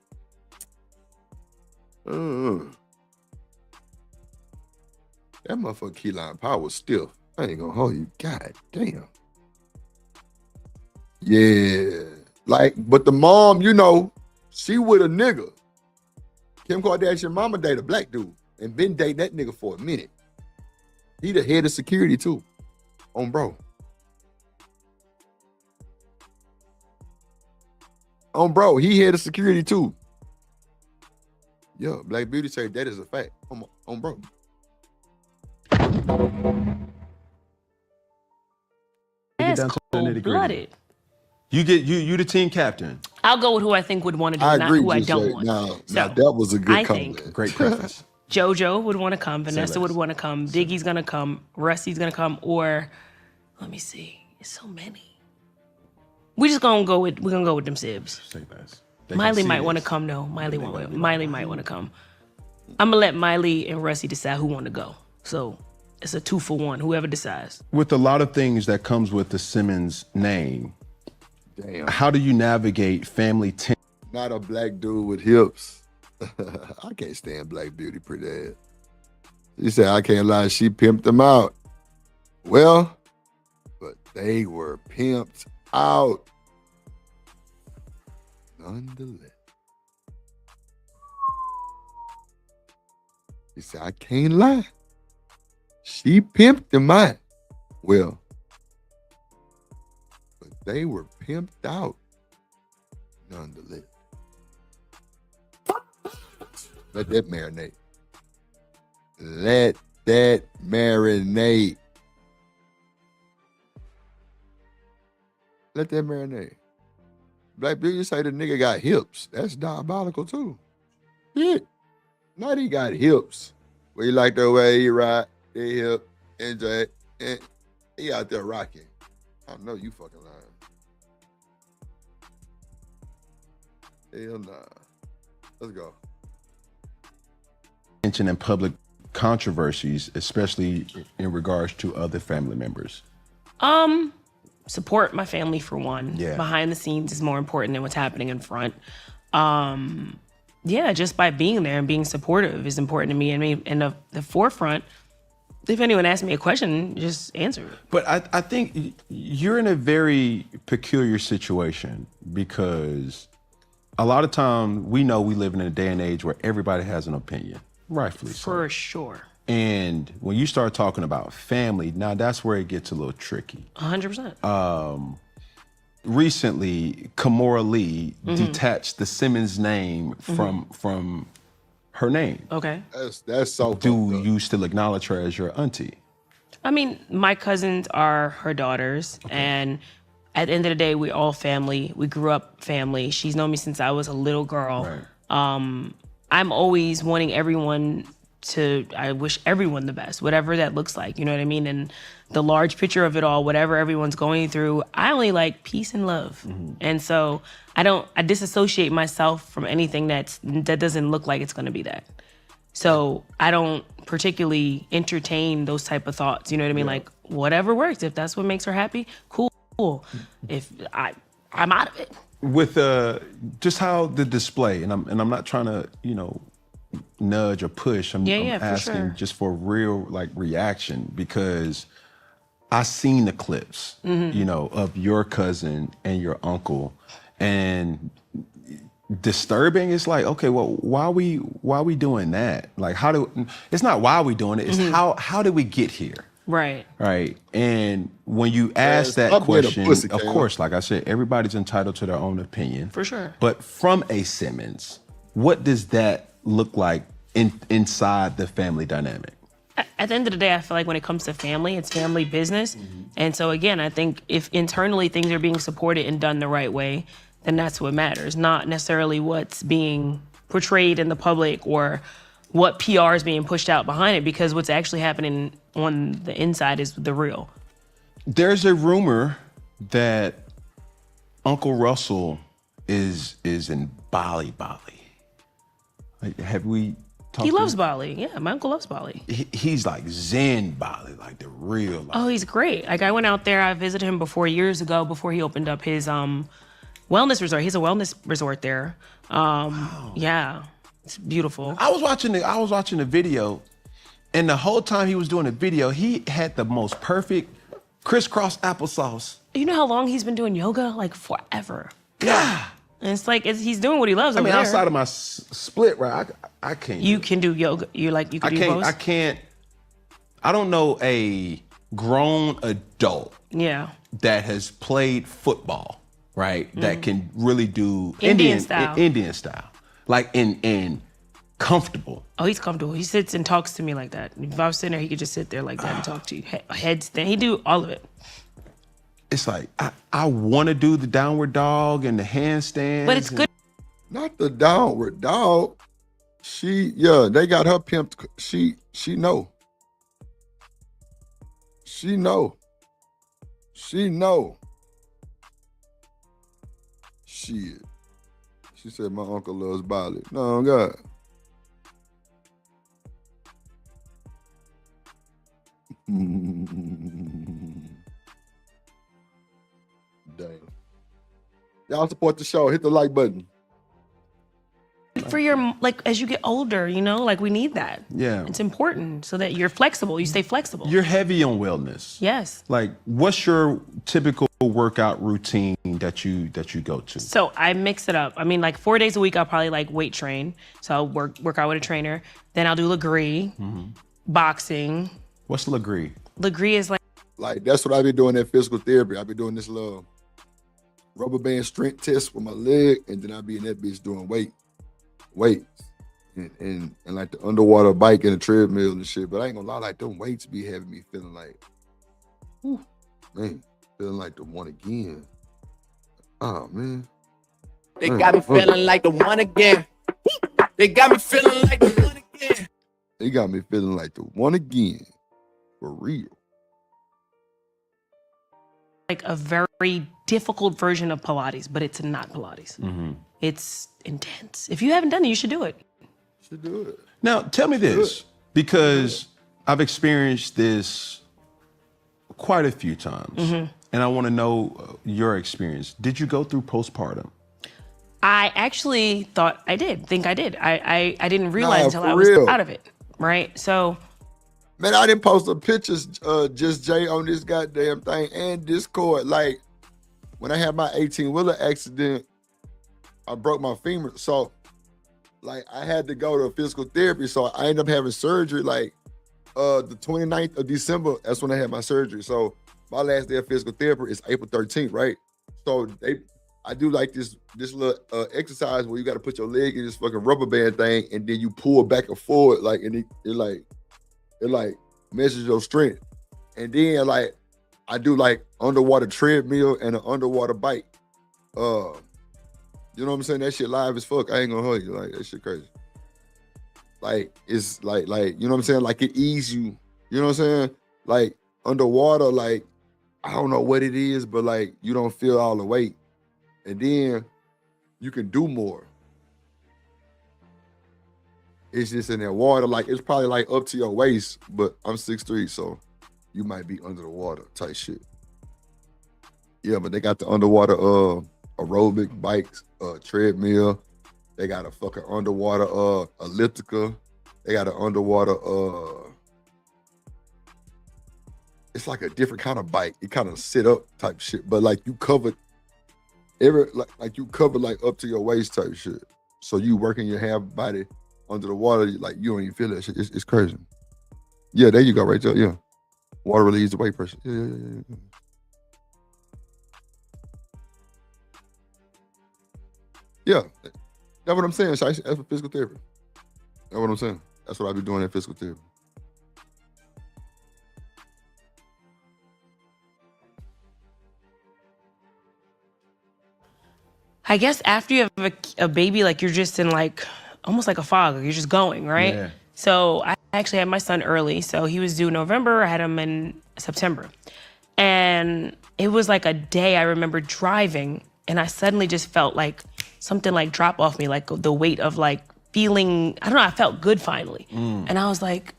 A: That motherfucker key line power was stiff. I ain't gonna hold you. God damn. Yeah. Like, but the mom, you know, she with a nigga. Kim Kardashian mama dated a black dude and been dating that nigga for a minute. He the head of security too. On bro. On bro, he head of security too. Yeah, Black Beauty say that is a fact. On bro.
I: That's
J: down to the nitty-gritty.
I: cold-blooded.
J: You the team captain.
I: I'll go with who I think would want to do
A: I
I: it, not
A: agree.
I: who I
A: Just
I: don't
A: say,
I: want.
A: now
I: So,
A: that was a good
I: I
A: comment.
I: think
J: Great preface.
I: JoJo would want to come, Vanessa would
J: less.
I: want to come, Diggy's gonna come, Rusty's gonna come, or let me see. It's so many. We're gonna go with them Sibs.
J: Say less. They can
I: Miley
J: see
I: might want to
J: this.
I: come though. Miley won't. Miley might want to come. I'm gonna let Miley and Rusty decide who want to go. So it's a 2-for-1. Whoever decides.
J: With a lot of things that comes with the Simmons name,
A: Damn.
J: how do you navigate family tension?
A: Not a black dude with hips. I can't stand Black Beauty pretty ass. She said, I can't lie, she pimped them out. Well, but they were pimped out. Nonetheless. He said, I can't lie. She pimped them out. Well, but they were pimped out. Nonetheless. Let that marinate. Let that marinate. Let that marinate. Black Beauty say the nigga got hips. That's diabolical too. Shit. Not he got hips. Where you like the way he ride, he hip, enjoy it, and he out there rocking. I know you fucking lying. Hell nah. Let's go.
J: Tension and public controversies, especially in regards to other family members?
I: Support my family for one.
J: Yeah.
I: Behind the scenes is more important than what's happening in front. Yeah, just by being there and being supportive is important to me. I mean, in the forefront, if anyone asks me a question, just answer it.
J: But I think you're in a very peculiar situation because a lot of times we know we live in a day and age where everybody has an opinion, rightfully so.
I: For sure.
J: And when you start talking about family, now that's where it gets a little tricky.
I: 100%.
J: Recently, Kamora Lee detached the Simmons name from her name.
I: Okay.
A: That's so
J: Do you still acknowledge her as your auntie?
I: I mean, my cousins are her daughters, and at the end of the day, we're all family. We grew up family. She's known me since I was a little girl.
J: Right.
I: I'm always wanting everyone I wish everyone the best, whatever that looks like, you know what I mean? And the large picture of it all, whatever everyone's going through, I only like peace and love. And so I disassociate myself from anything that doesn't look like it's gonna be that. So I don't particularly entertain those type of thoughts, you know what I mean? Like, whatever works, if that's what makes her happy, cool. If I'm out of it.
J: with just how the display, and I'm not trying to, you know, nudge or push. I'm asking
I: sure.
J: just for real like reaction, because I seen the clips, you know, of your cousin and your uncle, and disturbing. It's like, okay, well, why we doing that? Like, it's not why we doing it, it's how did we get here?
I: Right.
J: Right. And when you ask that question, of course, like I said, everybody's entitled to their own opinion.
I: For sure.
J: But from A. Simmons, what does that look like inside the family dynamic?
I: At the end of the day, I feel like when it comes to family, it's family business. And so again, I think if internally things are being supported and done the right way, then that's what matters, not necessarily what's being portrayed in the public or what PR is being pushed out behind it, because what's actually happening on the inside is the real.
J: There's a rumor that Uncle Russell is in Bali. Like, have we talked?
I: He loves Bali. Yeah, my uncle loves Bali.
J: He's like Zen Bali, like the real. Like,
I: oh, he's great. Like, I went out there. I visited him years ago, before he opened up his wellness resort. He's a wellness resort there. Wow. Yeah. It's beautiful.
J: I was watching the video, and the whole time he was doing the video, he had the most perfect crisscross applesauce.
I: You know how long he's been doing yoga? Like forever.
J: Yeah.
I: And it's like he's doing what he loves.
J: I mean,
I: over
J: outside
I: there.
J: of my split, right? I can't.
I: You can do yoga. You can do both?
J: I can't. I don't know a grown adult.
I: Yeah.
J: That has played football, right? That can really do
I: Indian style.
J: Like in comfortable.
I: Oh, he's comfortable. He sits and talks to me like that. If I was sitting there, he could just sit there like that and talk to you. Headstand. He do all of it.
J: It's like, I want to do the downward dog and the handstands.
I: But it's good.
A: Not the downward dog. They got her pimped. She know. She know. Shit. She said my uncle loves Bali. No, God. Damn. Y'all support the show. Hit the like button.
I: For your, like, as you get older, you know, like, we need that.
J: Yeah.
I: It's important so that you're flexible. You stay flexible.
J: You're heavy on wellness.
I: Yes.
J: Like, what's your typical workout routine that you go to?
I: So I mix it up. I mean, like 4 days a week, I'll probably like weight train. So I'll work out with a trainer. Then I'll do Legree, boxing.
J: What's Legree?
I: Legree is
A: like that's what I be doing at physical therapy. I be doing this little rubber band strength test with my leg, and then I be in that bitch doing weights and like the underwater bike and the treadmill and shit. But I ain't gonna lie, like them weights be having me feeling like, whew, man, feeling like the one again. Oh man.
C: They got me feeling like the one again. They got me feeling like the one again.
A: They got me feeling like the one again. For real.
I: like a very difficult version of Pilates, but it's not Pilates. It's intense. If you haven't done it, you should do it.
A: Should do it.
J: Now, tell me this, because I've experienced this quite a few times, and I want to know your experience. Did you go through postpartum?
I: I actually thought I did. I didn't realize until I was out of it, right? So,
A: man, I didn't post the pictures, just Jay, on this goddamn thing and Discord. Like, when I had my 18-wheeler accident, I broke my femur. So, like, I had to go to physical therapy. So, I ended up having surgery, like, the 29th of December. That's when I had my surgery. So, my last day of physical therapy is April 13th, right? So, I do like this little exercise where you got to put your leg in this fucking rubber band thing, and then you pull back and forward, like, and it measures your strength. And then, like, I do like underwater treadmill and an underwater bike. You know what I'm saying? That shit live as fuck. I ain't gonna hold you. Like, that shit crazy. Like, it's like, you know what I'm saying? Like, it ease you. You know what I'm saying? Like, underwater, like, I don't know what it is, but like, you don't feel all the weight. And then you can do more. It's just in that water, like, it's probably like up to your waist, but I'm 6'3", so you might be under the water type shit. Yeah, but they got the underwater aerobic bikes, treadmill. They got a fucking underwater elliptical. They got an underwater it's like a different kind of bike. It kind of sit up type shit, but like you covered like you covered like up to your waist type shit. So you working your half body under the water, like you don't even feel that shit. It's crazy. Yeah, there you go, right there. Yeah, water relieves the weight pressure. Yeah. Yeah, that's what I'm saying. That's for physical therapy. That's what I'm saying. That's what I be doing in physical therapy.
I: I guess after you have a baby, like you're just in like, almost like a fog, like you're just going, right?
J: Yeah.
I: So I actually had my son early. So he was due November, I had him in September. And it was like a day I remember driving and I suddenly just felt like something like drop off me, like the weight of like feeling, I don't know, I felt good finally. And I was like,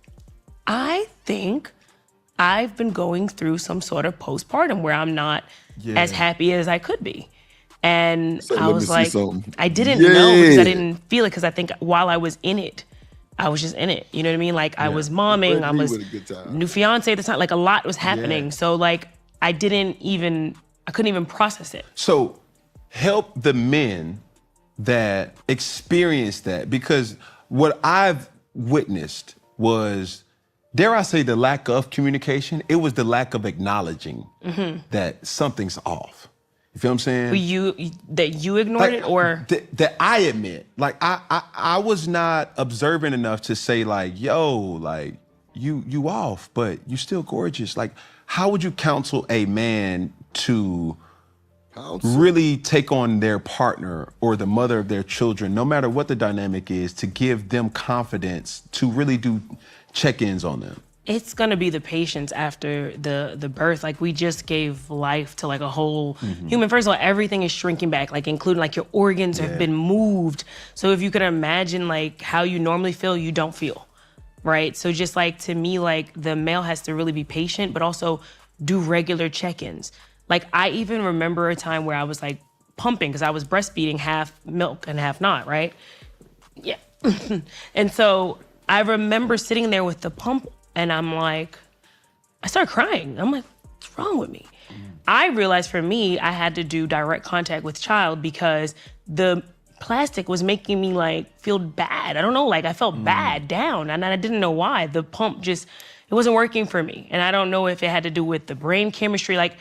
I: I think I've been going through some sort of postpartum where I'm not as happy as I could be. And
A: So
I: I
A: let
I: was
A: me see
I: like,
A: something.
I: I didn't know because I
A: Yeah.
I: didn't feel it because I think while I was in it, I was just in it. You know what I mean? Like I was momming, I
A: Me
I: was
A: with a good time.
I: new fiance at the time, like a lot was happening.
J: Yeah.
I: So like I couldn't even process it.
J: So help the men that experience that, because what I've witnessed was, dare I say, the lack of communication. It was the lack of acknowledging that something's off. You feel what I'm saying?
I: That you ignored it or?
J: That I admit, like I was not observant enough to say like, yo, like you off, but you still gorgeous. Like, how would you counsel a man to really take on their partner or the mother of their children, no matter what the dynamic is, to give them confidence to really do check-ins on them?
I: It's gonna be the patience after the birth. Like we just gave life to like a whole human. First of all, everything is shrinking back, like including like your organs have been moved. So if you could imagine like how you normally feel, you don't feel, right? So just like to me, like the male has to really be patient, but also do regular check-ins. Like I even remember a time where I was like pumping because I was breastfeeding half milk and half not, right? Yeah. And so I remember sitting there with the pump and I'm like, I started crying. I'm like, what's wrong with me? I realized for me, I had to do direct contact with child because the plastic was making me like feel bad. I don't know, like I felt bad down and I didn't know why. The pump just, it wasn't working for me. And I don't know if it had to do with the brain chemistry. Like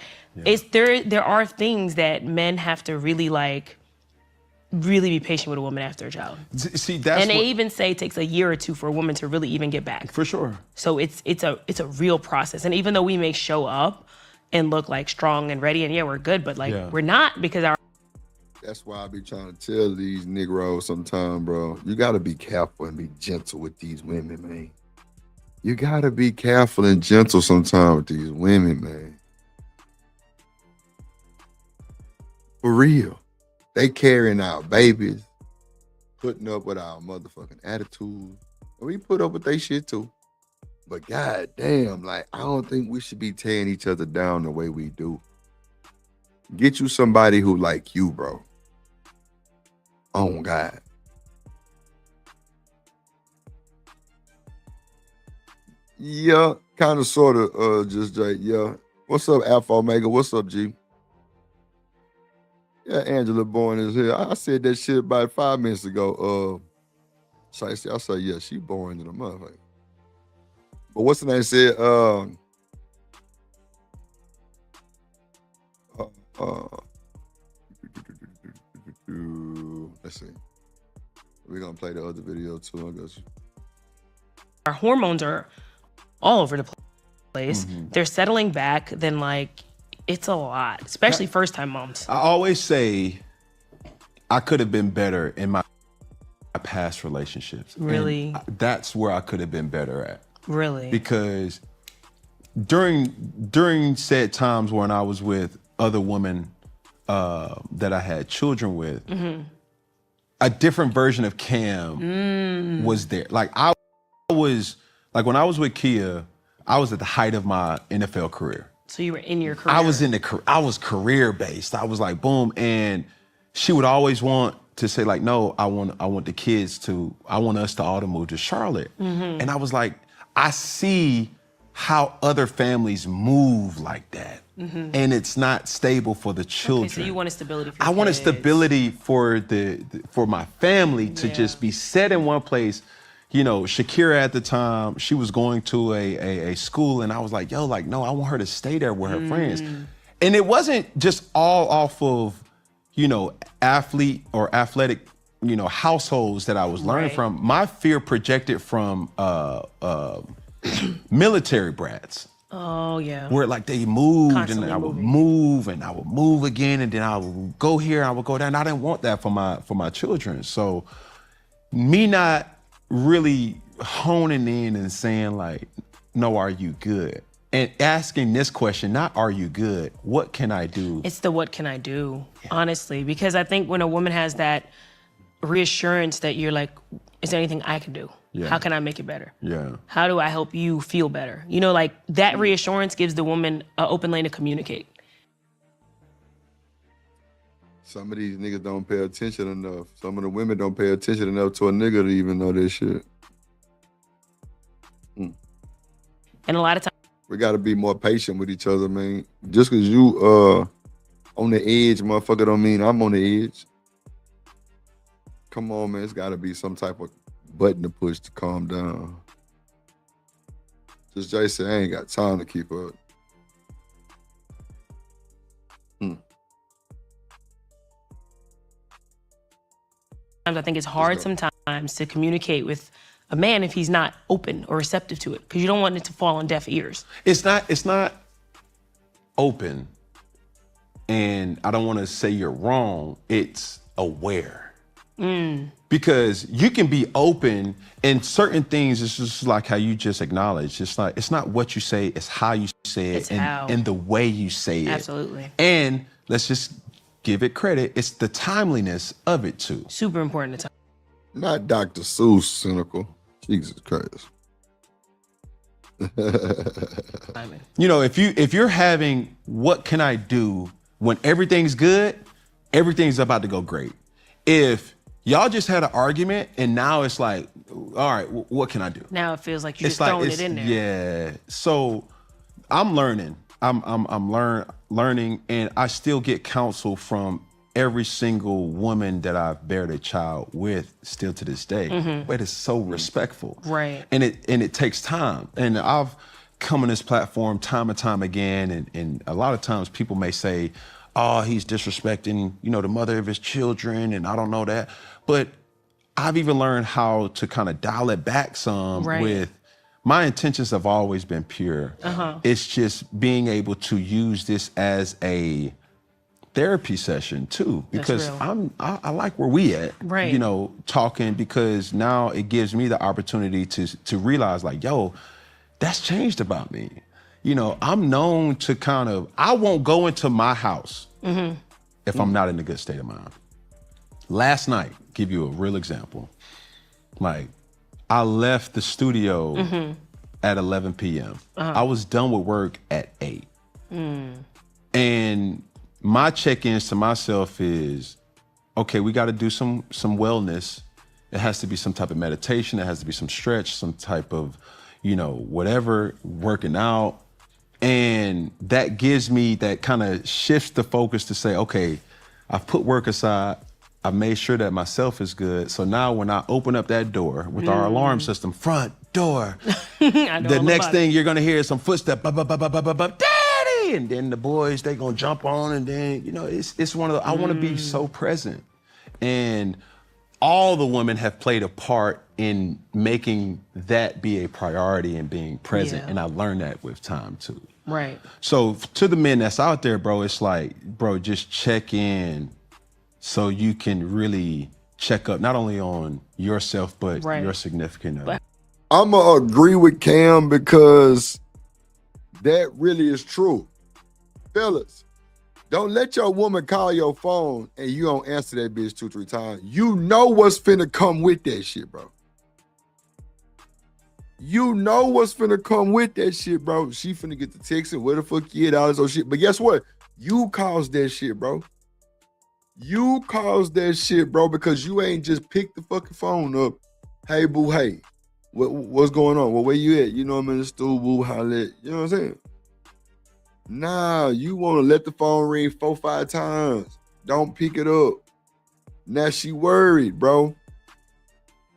I: there are things that men have to really be patient with a woman after a child.
J: See, that's
I: and they even say it takes a year or two for a woman to really even get back.
J: For sure.
I: So it's a real process. And even though we may show up and look like strong and ready and yeah, we're good, but like we're not because our.
A: That's why I be trying to tell these Negroes sometimes, bro. You gotta be careful and be gentle with these women, man. You gotta be careful and gentle sometimes with these women, man. For real. They carrying out babies, putting up with our motherfucking attitude. And we put up with they shit too. But goddamn, like, I don't think we should be tearing each other down the way we do. Get you somebody who like you, bro. Oh, God. Yeah, kind of, sort of, just like, yeah. What's up, Alpha Omega? What's up, G? Yeah, Angela Bourne is here. I said that shit about 5 minutes ago. So I said, yeah, she boring in the motherfucker. But what's the name said? Let's see. We're gonna play the other video too, I guess.
I: Our hormones are all over the place. They're settling back, then like it's a lot, especially first-time moms.
J: I always say I could have been better in my past relationships.
I: Really?
J: And that's where I could have been better at.
I: Really?
J: Because during said times when I was with other women that I had children with, a different version of Cam was there. Like I was, like when I was with Kia, I was at the height of my NFL career.
I: So you were in your career.
J: I was career based. I was like, boom. And she would always want to say like, no, I want us to all to move to Charlotte.
I: Mm-hmm.
J: And I was like, I see how other families move like that.
I: Mm-hmm.
J: And it's not stable for the children.
I: Okay, so you wanted stability for
J: I wanted
I: kids.
J: stability for for my family to
I: Yeah.
J: just be set in one place. You know, Shakira at the time, she was going to a school, and I was like, yo, like, no, I want her to stay there with her friends. And it wasn't just all off of, you know, athlete or athletic, you know, households that I was learning
I: Right.
J: from. My fear projected from military brats.
I: Oh, yeah.
J: Where like they moved
I: Constantly
J: and I would
I: moving.
J: move and I would move again and then I would go here, I would go there. And I didn't want that for my children. So me not really honing in and saying like, no, are you good? And asking this question, not are you good, what can I do?
I: It's the what can I do, honestly, because I think when a woman has that reassurance that you're like, is there anything I can do?
J: Yeah.
I: How can I make it better?
J: Yeah.
I: How do I help you feel better? You know, like that reassurance gives the woman an open lane to communicate.
A: Some of these niggas don't pay attention enough. Some of the women don't pay attention enough to a nigga to even know this shit.
I: And a lot of times,
A: We gotta be more patient with each other, man. Just cause you on the edge, motherfucker, don't mean I'm on the edge. Come on, man. It's gotta be some type of button to push to calm down. Just Jay said, I ain't got time to keep up.
I: I think it's hard sometimes to communicate with a man if he's not open or receptive to it, because you don't want it to fall on deaf ears.
J: It's not open, and I don't want to say you're wrong. It's aware. Because you can be open and certain things, it's just like how you just acknowledged. It's like, it's not what you say, it's how you say it
I: It's how.
J: and the way you say it.
I: Absolutely.
J: And let's just give it credit. It's the timeliness of it too.
I: Super important to
A: Not Dr. Seuss cynical. Jesus Christ.
I: timing.
J: You know, if you're having what can I do when everything's good, everything's about to go great. If y'all just had an argument and now it's like, all right, what can I do?
I: Now it feels like you're just throwing it in there.
J: Yeah. So I'm learning. I'm learning, and I still get counsel from every single woman that I've bared a child with still to this day. But it's so respectful.
I: Right.
J: And it takes time. And I've come on this platform time and time again, and a lot of times people may say, oh, he's disrespecting, you know, the mother of his children, and I don't know that. But I've even learned how to kind of dial it back some
I: Right.
J: with my intentions have always been pure. It's just being able to use this as a therapy session too, because
I: real.
J: I like where we at,
I: Right.
J: you know, talking, because now it gives me the opportunity to realize like, yo, that's changed about me. You know, I'm known to kind of, I won't go into my house if I'm not in a good state of mind. Last night, give you a real example. Like, I left the studio at 11 p.m. I was done with work at 8. And my check-ins to myself is, okay, we got to do some wellness. It has to be some type of meditation. It has to be some stretch, some type of, you know, whatever, working out. And that gives me, that kind of shifts the focus to say, okay, I've put work aside. I made sure that myself is good. So now when I open up that door with our alarm system, front door, the next thing you're gonna hear is some footsteps, daddy! And then the boys, they gonna jump on, and then, you know, it's one of the, I wanna be so present. And all the women have played a part in making that be a priority and being present.
I: Yeah.
J: And I learned that with time too.
I: Right.
J: So to the men that's out there, bro, it's like, bro, just check in so you can really check up not only on yourself, but
I: Right.
J: your significant other.
A: I'ma agree with Cam because that really is true. Fellas, don't let your woman call your phone and you don't answer that bitch 2-3 times. You know what's finna come with that shit, bro. You know what's finna come with that shit, bro. She finna get the text and where the fuck you at, all this old shit. But guess what? You caused that shit, bro. You caused that shit, bro, because you ain't just picked the fucking phone up. Hey, boo, hey, what's going on? Well, where you at? You know I'm in the stool, boo, holla. You know what I'm saying? Nah, you want to let the phone ring 4-5 times. Don't pick it up. Now she worried, bro.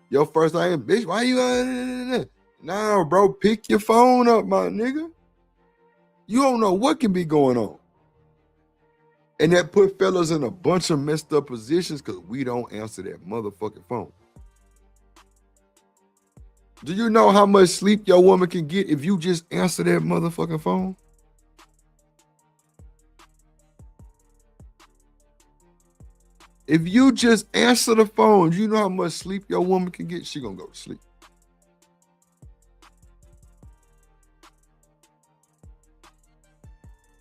A: Your first thing, bitch, why you? Nah, bro, pick your phone up, my nigga. You don't know what can be going on. And that put fellas in a bunch of messed up positions because we don't answer that motherfucking phone. Do you know how much sleep your woman can get if you just answer that motherfucking phone? If you just answer the phone, you know how much sleep your woman can get? She gonna go to sleep.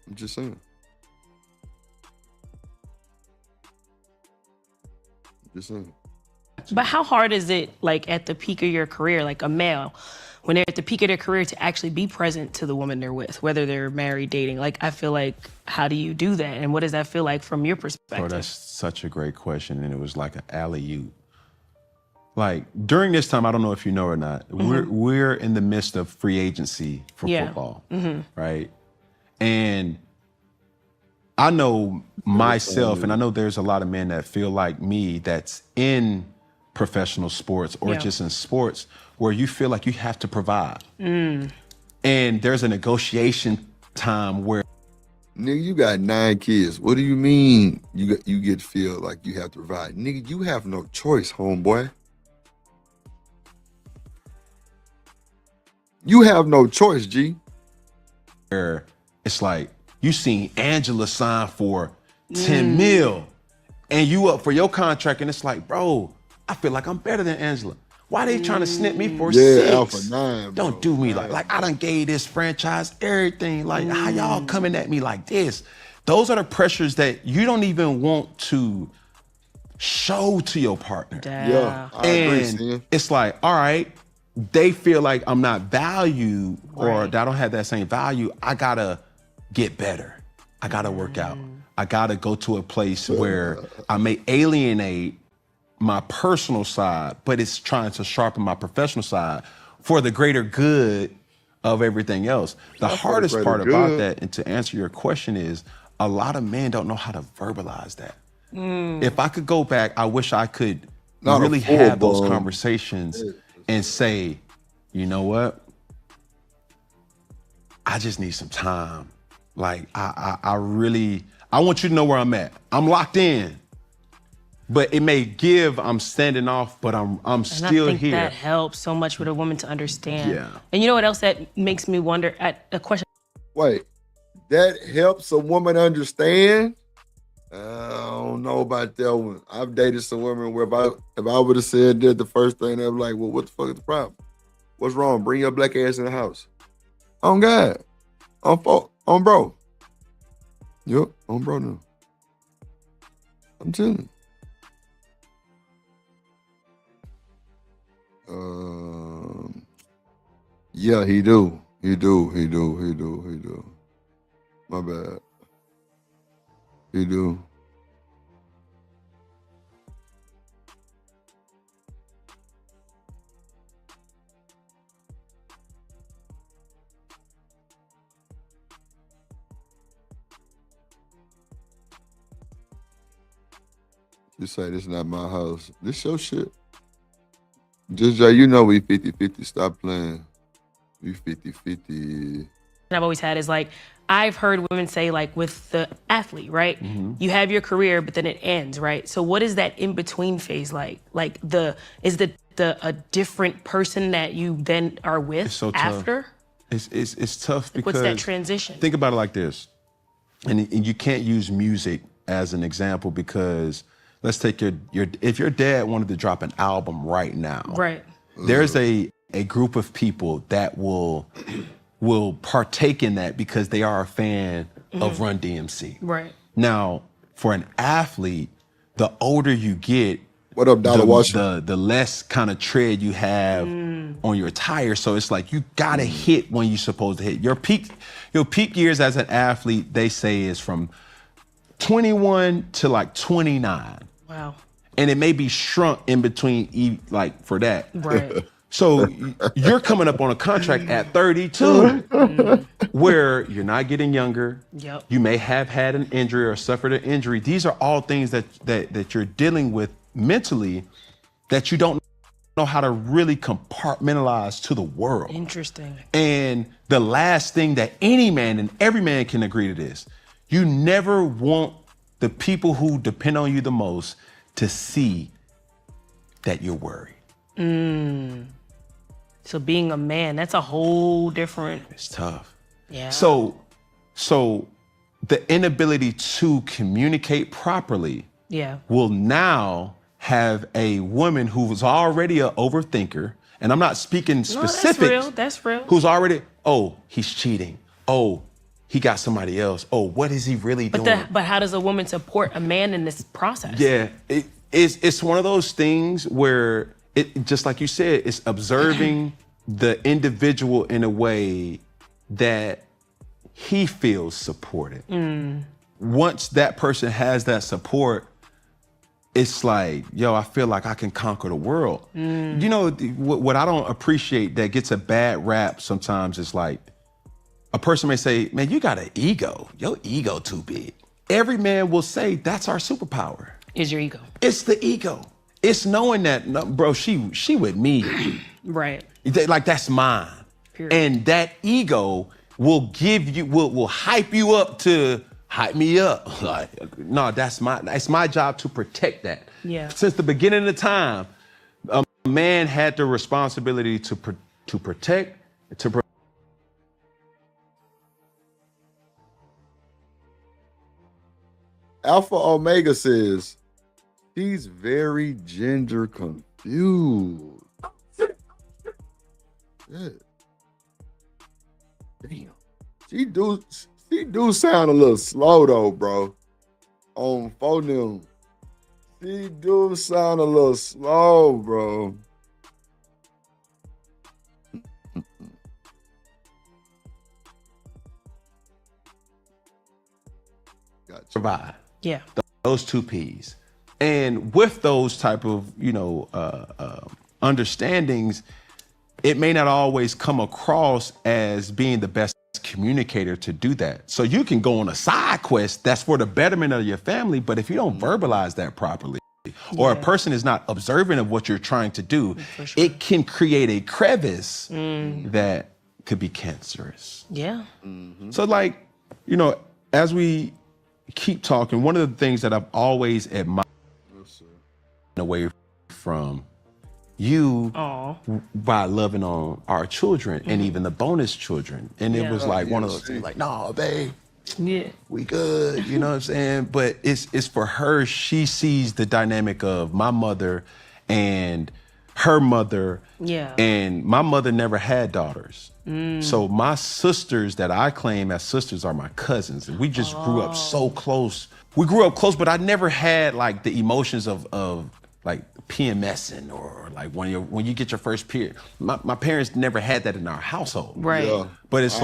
A: I'm just saying.
I: But how hard is it, like, at the peak of your career, like a male, when they're at the peak of their career, to actually be present to the woman they're with, whether they're married, dating? Like, I feel like, how do you do that? And what does that feel like from your perspective?
J: Bro, that's such a great question. And it was like an alley-oop. Like, during this time, I don't know if you know or not, we're in the midst of free agency for football, right? And I know myself, and I know there's a lot of men that feel like me that's in professional sports or just in sports where you feel like you have to provide. And there's a negotiation time where
A: nigga, you got 9 kids. What do you mean you get to feel like you have to provide? Nigga, you have no choice, homeboy. You have no choice, G.
J: Where it's like, you seen Angela sign for 10 mil and you up for your contract and it's like, bro, I feel like I'm better than Angela. Why they trying to snip me for 6?
A: Alpha 9, bro.
J: Don't do me like I done gave this franchise everything. Like, how y'all coming at me like this? Those are the pressures that you don't even want to show to your partner.
A: Yeah, I agree,
J: it's like, all right, they feel like I'm not valued or that I don't have that same value. I gotta get better. I gotta work out. I gotta go to a place where I may alienate my personal side, but it's trying to sharpen my professional side for the greater good of everything else. The hardest part about that, and to answer your question, is a lot of men don't know how to verbalize that. If I could go back, I wish I could really have those conversations and say, you know what? I just need some time. Like, I want you to know where I'm at. I'm locked in. But it may give I'm standing off, but I'm still
I: I think
J: here.
I: That helps so much with a woman to understand.
J: Yeah.
I: And you know what else that makes me wonder? A question.
A: Wait, that helps a woman understand? I don't know about that one. I've dated some women where if I would have said that, the first thing, they'd be like, well, what the fuck is the problem? What's wrong? Bring your black ass in the house. On God. On bro. Yep, on bro now. I'm telling you. Yeah, he do. He do. My bad. He do. You say this is not my house. This your shit. Just you know we 50-50. Stop playing. We 50-50.
I: I've always had is like, I've heard women say, like, with the athlete, right? You have your career, but then it ends, right? So what is that in-between phase like? Like, is a different person that you then are with after?
J: It's tough because
I: what's that transition?
J: Think about it like this, and you can't use music as an example because let's take if your dad wanted to drop an album right now,
I: right?
J: There's a group of people that will partake in that because they are a fan of Run DMC.
I: Right.
J: Now, for an athlete, the older you get,
A: what up, Dollar Washington?
J: The less kind of tread you have on your tire. So it's like you gotta hit when you're supposed to hit. Your peak years as an athlete, they say, is from 21 to like 29.
I: Wow.
J: And it may be shrunk in between, like for that.
I: Right.
J: So you're coming up on a contract at 32 where you're not getting younger.
I: Yep.
J: You may have had an injury or suffered an injury. These are all things that you're dealing with mentally that you don't know how to really compartmentalize to the world.
I: Interesting.
J: And the last thing that any man and every man can agree to this, you never want the people who depend on you the most to see that you're worried.
I: So being a man, that's a whole different.
J: It's tough.
I: Yeah.
J: So the inability to communicate properly
I: Yeah.
J: will now have a woman who was already an overthinker, and I'm not speaking specifics.
I: That's real. That's real.
J: Who's already, oh, he's cheating. Oh, he got somebody else. Oh, what is he really doing?
I: But how does a woman support a man in this process?
J: Yeah, it's one of those things where it, just like you said, it's observing the individual in a way that he feels supported. Once that person has that support, it's like, yo, I feel like I can conquer the world. You know, what I don't appreciate that gets a bad rap sometimes is like, a person may say, man, you got an ego. Your ego too big. Every man will say that's our superpower.
I: Is your ego.
J: It's the ego. It's knowing that, no, bro, she with me.
I: Right.
J: Like that's mine.
I: Period.
J: And that ego will give you, will hype you up to hype me up. Like, no, it's my job to protect that.
I: Yeah.
J: Since the beginning of time, a man had the responsibility to protect,
A: Alpha Omega says he's very gender confused. Yeah. Damn. She do sound a little slow though, bro. On phone. She do sound a little slow, bro. Gotcha.
J: survive.
I: Yeah.
J: Those two P's. And with those type of, understandings, it may not always come across as being the best communicator to do that. So you can go on a side quest that's for the betterment of your family, but if you don't verbalize that properly, or a person is not observant of what you're trying to do, it can create a crevice that could be cancerous.
I: Yeah.
J: So as we keep talking, one of the things that I've always admired away from you by loving on our children and even the bonus children. And it was like one of those things like, no, babe, we good, you know what I'm saying? But it's for her, she sees the dynamic of my mother and her mother.
I: Yeah.
J: And my mother never had daughters. So my sisters that I claim as sisters are my cousins. And we just grew up so close. We grew up close, but I never had like the emotions of like PMSing or like when you get your first period. My parents never had that in our household.
I: Right. Yeah,
J: but it's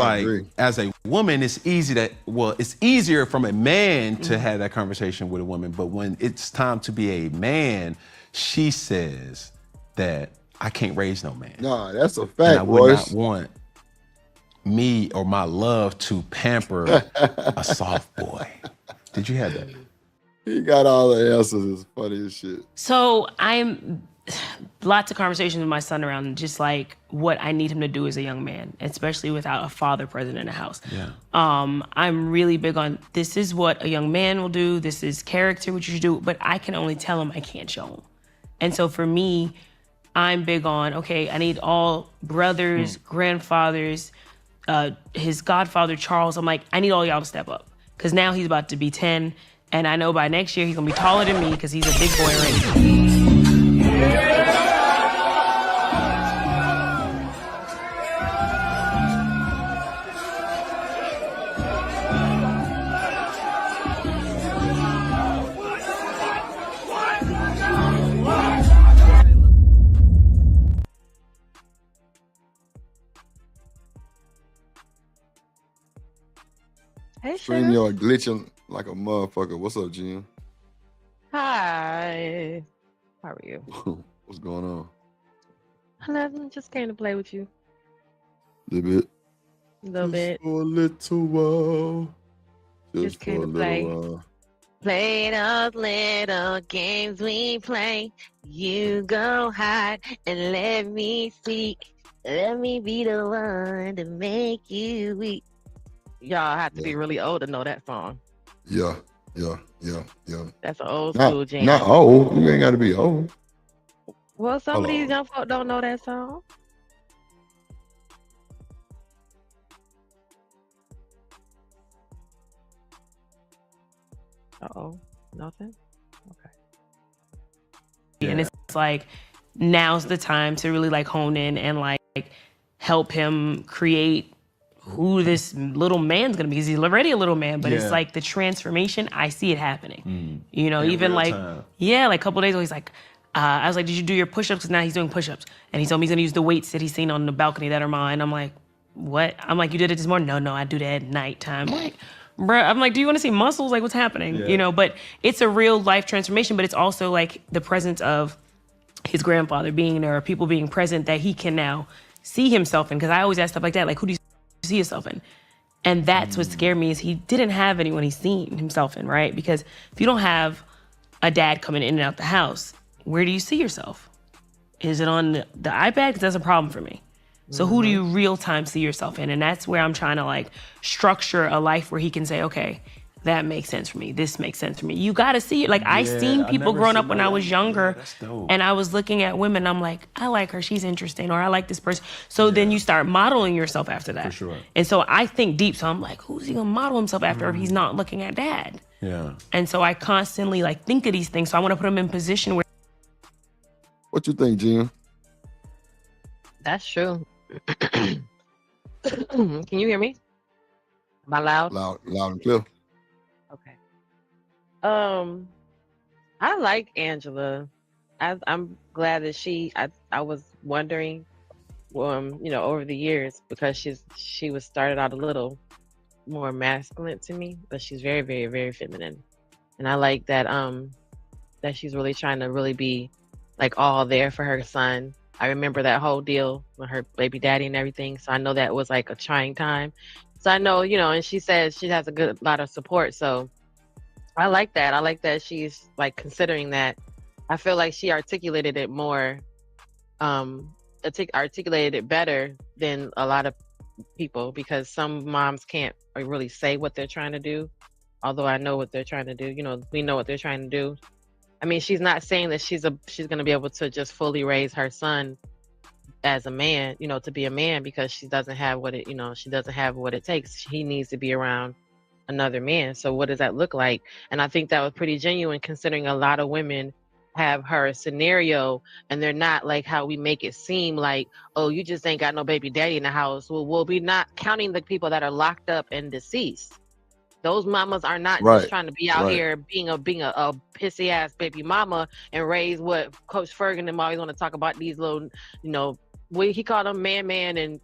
J: as a woman, it's easier from a man to have that conversation with a woman. But when it's time to be a man, she says that I can't raise no man.
A: Nah, that's a fact,
J: and I would
A: boys.
J: not want me or my love to pamper a soft boy. Did you have that?
A: He got all the answers. It's funny as shit.
I: So I'm lots of conversations with my son around just like what I need him to do as a young man, especially without a father present in the house.
J: Yeah.
I: I'm really big on this is what a young man will do. This is character, what you should do. But I can only tell him, I can't show him. And so for me, I'm big on, okay, I need all brothers, grandfathers, his godfather, Charles. I'm like, I need all y'all to step up. Because now he's about to be 10. And I know by next year he's going to be taller than me because he's a big boy already.
A: StreamYard glitching. Like a motherfucker. What's up, Jim?
K: Hi. How are you?
A: What's going on?
K: Nothing. Just came to play with you
A: A little bit.
K: a little bit.
A: For a little while.
K: Just
A: For
K: came
A: a
K: to
A: little
K: play.
A: while.
K: Play those little games we play. You go hide and let me seek. Let me be the one to make you weak. Y'all have to be really old to know that song.
A: Yeah.
K: That's an old school jam.
A: Not old. You ain't got to be old.
K: Well, some
A: Hold
K: of these
A: on.
K: young folk don't know that song. Uh-oh. Nothing? Okay.
I: And it's like, now's the time to really like hone in and like help him create who this little man's gonna be, because he's already a little man, but it's like the transformation, I see it happening. You know,
J: In
I: even
J: real
I: like,
J: time.
I: like a couple days ago, he's like, I was like, did you do your push-ups? Because now he's doing push-ups. And he told me he's gonna use the weights that he's seen on the balcony that are mine. I'm like, what? I'm like, you did it this morning? No, I do that at nighttime. I'm like, bruh, I'm like, do you wanna see muscles? Like, what's happening? You know, but it's a real life transformation, but it's also like the presence of his grandfather being there, or people being present that he can now see himself in. Because I always ask stuff like that, like, who do you see yourself in? And that's what scared me, is he didn't have anyone he's seen himself in, right? Because if you don't have a dad coming in and out the house, where do you see yourself? Is it on the iPad? Because that's a problem for me. So who do you real time see yourself in? And that's where I'm trying to like structure a life where he can say, okay, that makes sense for me. This makes sense for me. You got to see it. Like, I seen people growing up when I was younger, and I was looking at women. I'm like, I like her. She's interesting. Or I like this person. So then you start modeling yourself after that.
J: For sure.
I: And so I think deep. So I'm like, who's he going to model himself after if he's not looking at dad?
J: Yeah.
I: And so I constantly like think of these things. So I want to put him in position where.
A: What you think, Jim?
K: That's true. Can you hear me? Am I loud?
A: Loud and clear.
K: Okay. I like Angela. I'm glad that I was wondering, over the years, because she was started out a little more masculine to me, but she's very, very, very feminine. And I like that that she's really trying to really be like all there for her son. I remember that whole deal with her baby daddy and everything. So I know that was like a trying time. So I know, and she says she has a lot of support. So I like that. I like that she's like considering that. I feel like she articulated it more, articulated it better than a lot of people, because some moms can't really say what they're trying to do. Although I know what they're trying to do. We know what they're trying to do. I mean, she's not saying that she's going to be able to just fully raise her son as a man, to be a man, because she doesn't have what it takes. He needs to be around another man. So what does that look like? And I think that was pretty genuine, considering a lot of women have her scenario, and they're not like how we make it seem like, oh, you just ain't got no baby daddy in the house. Well, we'll be not counting the people that are locked up and deceased. Those mamas are not just trying to be out here being a pissy ass baby mama and raise what Coach Ferguson and always want to talk about, these little, what he called them man and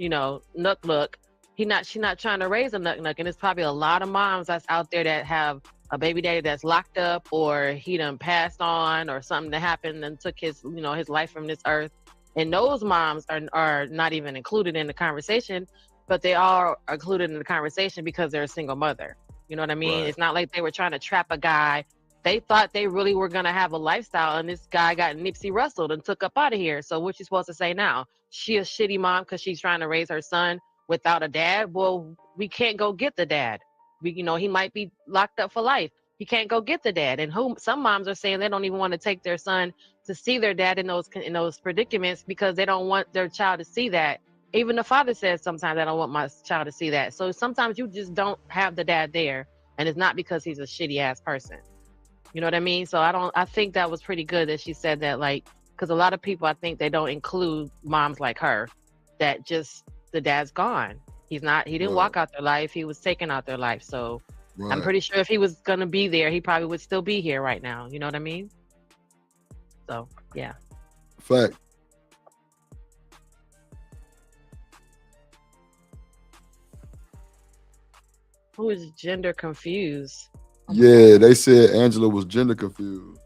K: nuck. She's not trying to raise a nuck. And there's probably a lot of moms that's out there that have a baby daddy that's locked up, or he done passed on, or something that happened and took his life from this earth. And those moms are not even included in the conversation, but they are included in the conversation because they're a single mother. You know what I mean? Right. It's not like they were trying to trap a guy. They thought they really were going to have a lifestyle, and this guy got Nipsey Russelled and took up out of here. So what you supposed to say now? She a shitty mom because she's trying to raise her son without a dad? Well, we can't go get the dad. He might be locked up for life. He can't go get the dad. And some moms are saying they don't even want to take their son to see their dad in those predicaments, because they don't want their child to see that. Even the father says sometimes, I don't want my child to see that. So sometimes you just don't have the dad there, and it's not because he's a shitty ass person. You know what I mean? So I think that was pretty good that she said that, like, because a lot of people, I think they don't include moms like her, that just the dad's gone. He didn't walk out their life. He was taken out their life. So I'm pretty sure if he was going to be there, he probably would still be here right now. You know what I mean? So, yeah.
A: Fact.
K: Who is gender confused?
A: Yeah, they said Angela was gender confused.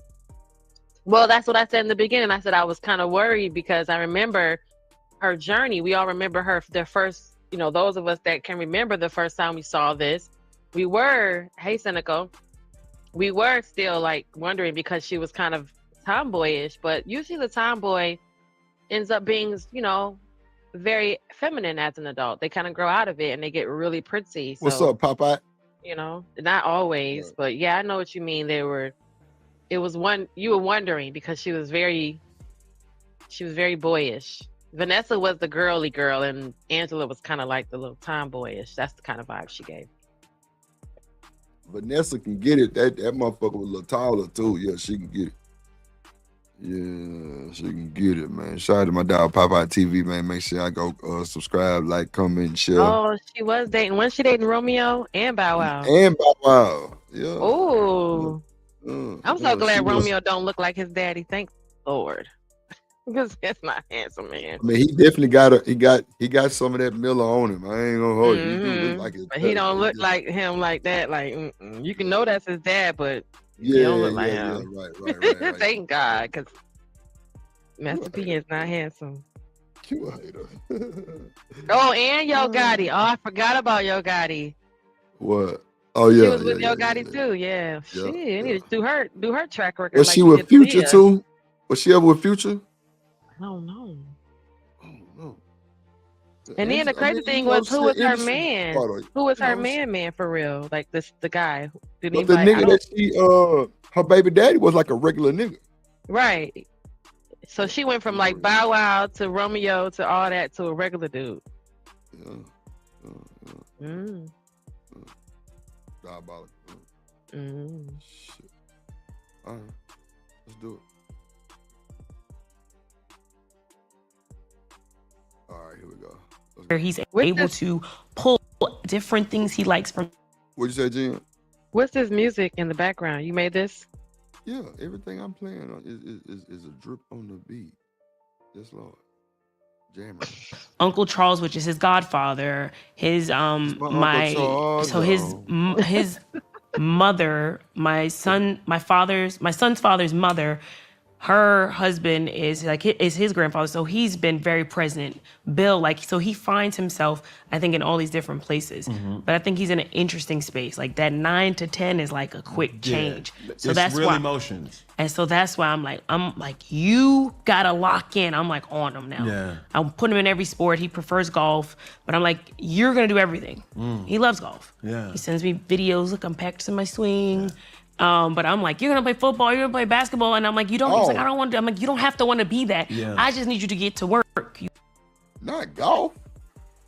K: Well, that's what I said in the beginning. I said I was kind of worried because I remember her journey. We all remember the first, those of us that can remember the first time we saw this, we were, hey, Cynical, we were still like wondering because she was kind of tomboyish, but usually the tomboy ends up being, very feminine as an adult. They kind of grow out of it and they get really pretty.
A: What's up, Popeye?
K: Not always, but yeah, I know what you mean. You were wondering because she was very boyish. Vanessa was the girly girl and Angela was kind of like the little tomboyish. That's the kind of vibe she gave.
A: Vanessa can get it. That motherfucker was a little taller too. Yeah, she can get it. Yeah, she can get it, man. Shout out to my dog Popeye TV, man. Make sure I go subscribe, like, comment, and share.
K: Oh, she was dating. Wasn't she dating Romeo and Bow Wow?
A: And Bow Wow. Yeah.
K: Oh. I'm so glad Romeo don't look like his daddy. Thank Lord. Because that's not handsome, man.
A: I mean, he definitely got some of that Miller on him. I ain't gonna hold you. He do look like his
K: but he don't look like him like that. Like you can know that's his dad, but he don't look like him.
A: Right.
K: Thank God, because Master P is not handsome.
A: You a hater.
K: Oh, and Yo Gotti. Oh, I forgot about Yo Gotti.
A: What? Oh yeah.
K: She was with Yo Gotti too. Yeah. Shit, I need to do her track record.
A: Was she with Future too? Was she ever with Future?
K: I don't know. And then the crazy thing was, who was her man? Who was her man for real? Like the guy.
A: But the nigga that she her baby daddy was like a regular nigga.
K: Right. So she went from like Bow Wow to Romeo to all that to a regular dude.
A: Yeah. Diabolical. Shit. All right. Let's do it. All right, here we go.
I: Where he's able to pull different things he likes from.
A: What'd you say, Jen?
K: What's this music in the background? You made this?
A: Yeah, everything I'm playing is a drip on the beat. Yes, Lord. Jammer.
I: Uncle Charles, which is his godfather, his his mother, my son's father's mother, her husband is his grandfather, so he's been very present. Bill, so he finds himself, I think, in all these different places. But I think he's in an interesting space. Like that 9 to 10 is like a quick change. So that's
J: real
I: why
J: emotions.
I: And so that's why I'm like, you gotta lock in. I'm like on him now.
J: Yeah.
I: I'm putting him in every sport. He prefers golf, but I'm like, you're gonna do everything. He loves golf.
J: Yeah.
I: He sends me videos. Look, I'm practicing my swing. But I'm like, you're gonna play football, you're gonna play basketball, and I'm like, you don't. He's like, I don't want to. I'm like, you don't have to want to be that.
J: Yeah.
I: I just need you to get to work.
A: Not golf.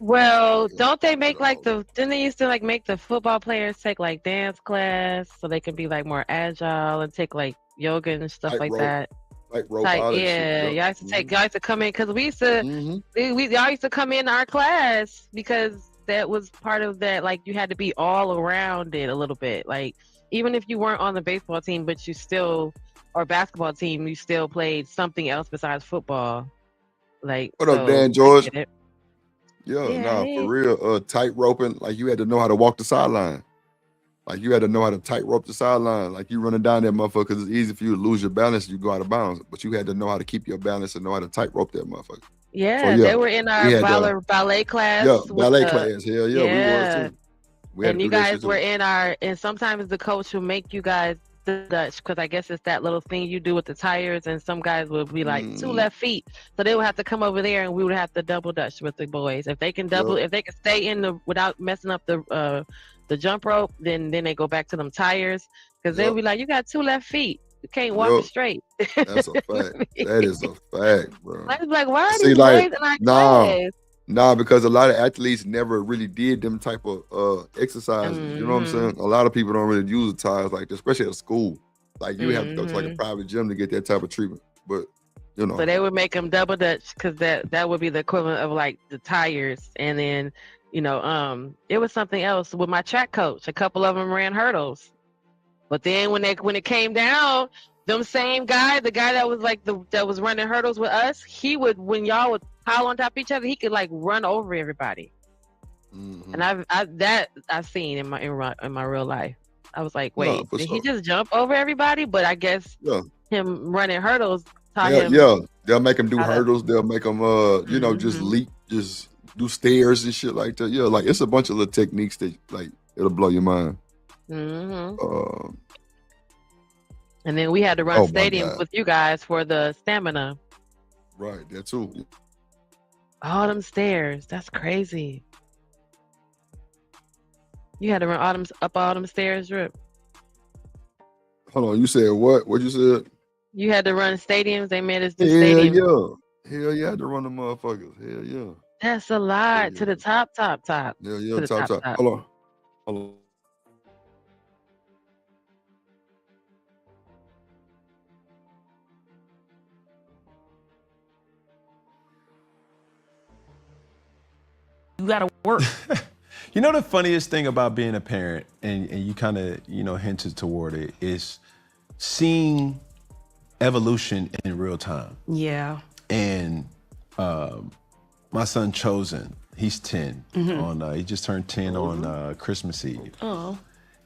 K: Well, don't they make didn't they used to like make the football players take like dance class so they can be like more agile and take like yoga and stuff like that?
A: Like robotics.
K: Y'all used to y'all used to come in because we used to y'all used to come in our class because that was part of that. Like you had to be all around it a little bit. Like even if you weren't on the baseball team, but you still or basketball team, you still played something else besides football. Like
A: what up, Dan George?
K: Yeah,
A: for real. Tight roping, like you had to know how to walk the sideline. Like you had to know how to tight rope the sideline. Like you running down that motherfucker, because it's easy for you to lose your balance and you go out of bounds. But you had to know how to keep your balance and know how to tight rope that motherfucker.
K: Yeah, they were in our ballet class.
A: Yeah, ballet class. Hell yeah, we were too.
K: And you guys were in and sometimes the coach will make you guys do Dutch, because I guess it's that little thing you do with the tires, and some guys would be like 2 left feet. So they would have to come over there and we would have to double Dutch with the boys. If they can if they can stay in without messing up the jump rope, then they go back to them tires, because they'll be like, you got 2 left feet. You can't walk it straight.
A: That's a fact. That is a fact, bro.
K: I was like, why are these boys in our class?
A: Nah, because a lot of athletes never really did them type of exercises. You know what I'm saying? A lot of people don't really use the tires like that, especially at school. Like you have to go to like a private gym to get that type of treatment. But you know,
K: so they would make them double Dutch, because that would be the equivalent of like the tires. And then it was something else with my track coach. A couple of them ran hurdles, but then when it came down, them same guy, the guy that was like that was running hurdles with us, he would, when y'all would pile on top of each other, he could like run over everybody. And I've seen in my real life. I was like,
A: Yeah,
K: wait,
A: for
K: did he
A: sure.
K: just jump over everybody? But I guess
A: Yeah.
K: him running hurdles taught
A: Yeah,
K: him
A: yeah. They'll make them do
K: how to.
A: hurdles. They'll make them, just leap, just do stairs and shit like that. Yeah, like it's a bunch of little techniques that like it'll blow your mind.
K: And then we had to run
A: Oh my
K: stadiums
A: God.
K: with you guys for the stamina.
A: Right, that too.
K: All them stairs. That's crazy. You had to run up all them stairs, Rip.
A: Hold on, you said what? What you said?
K: You had to run stadiums. They made us do
A: Hell
K: stadiums.
A: yeah. Hell yeah, I had to run the motherfuckers. Hell yeah.
K: That's a lot to the top.
A: Yeah,
K: To
A: yeah,
K: the
A: top. Hold on.
I: You gotta work.
J: You know the funniest thing about being a parent, and you kind of, hinted toward it, is seeing evolution in real time.
I: Yeah.
J: And my son Chosen, he's 10. He just turned 10 on Christmas Eve.
I: Oh.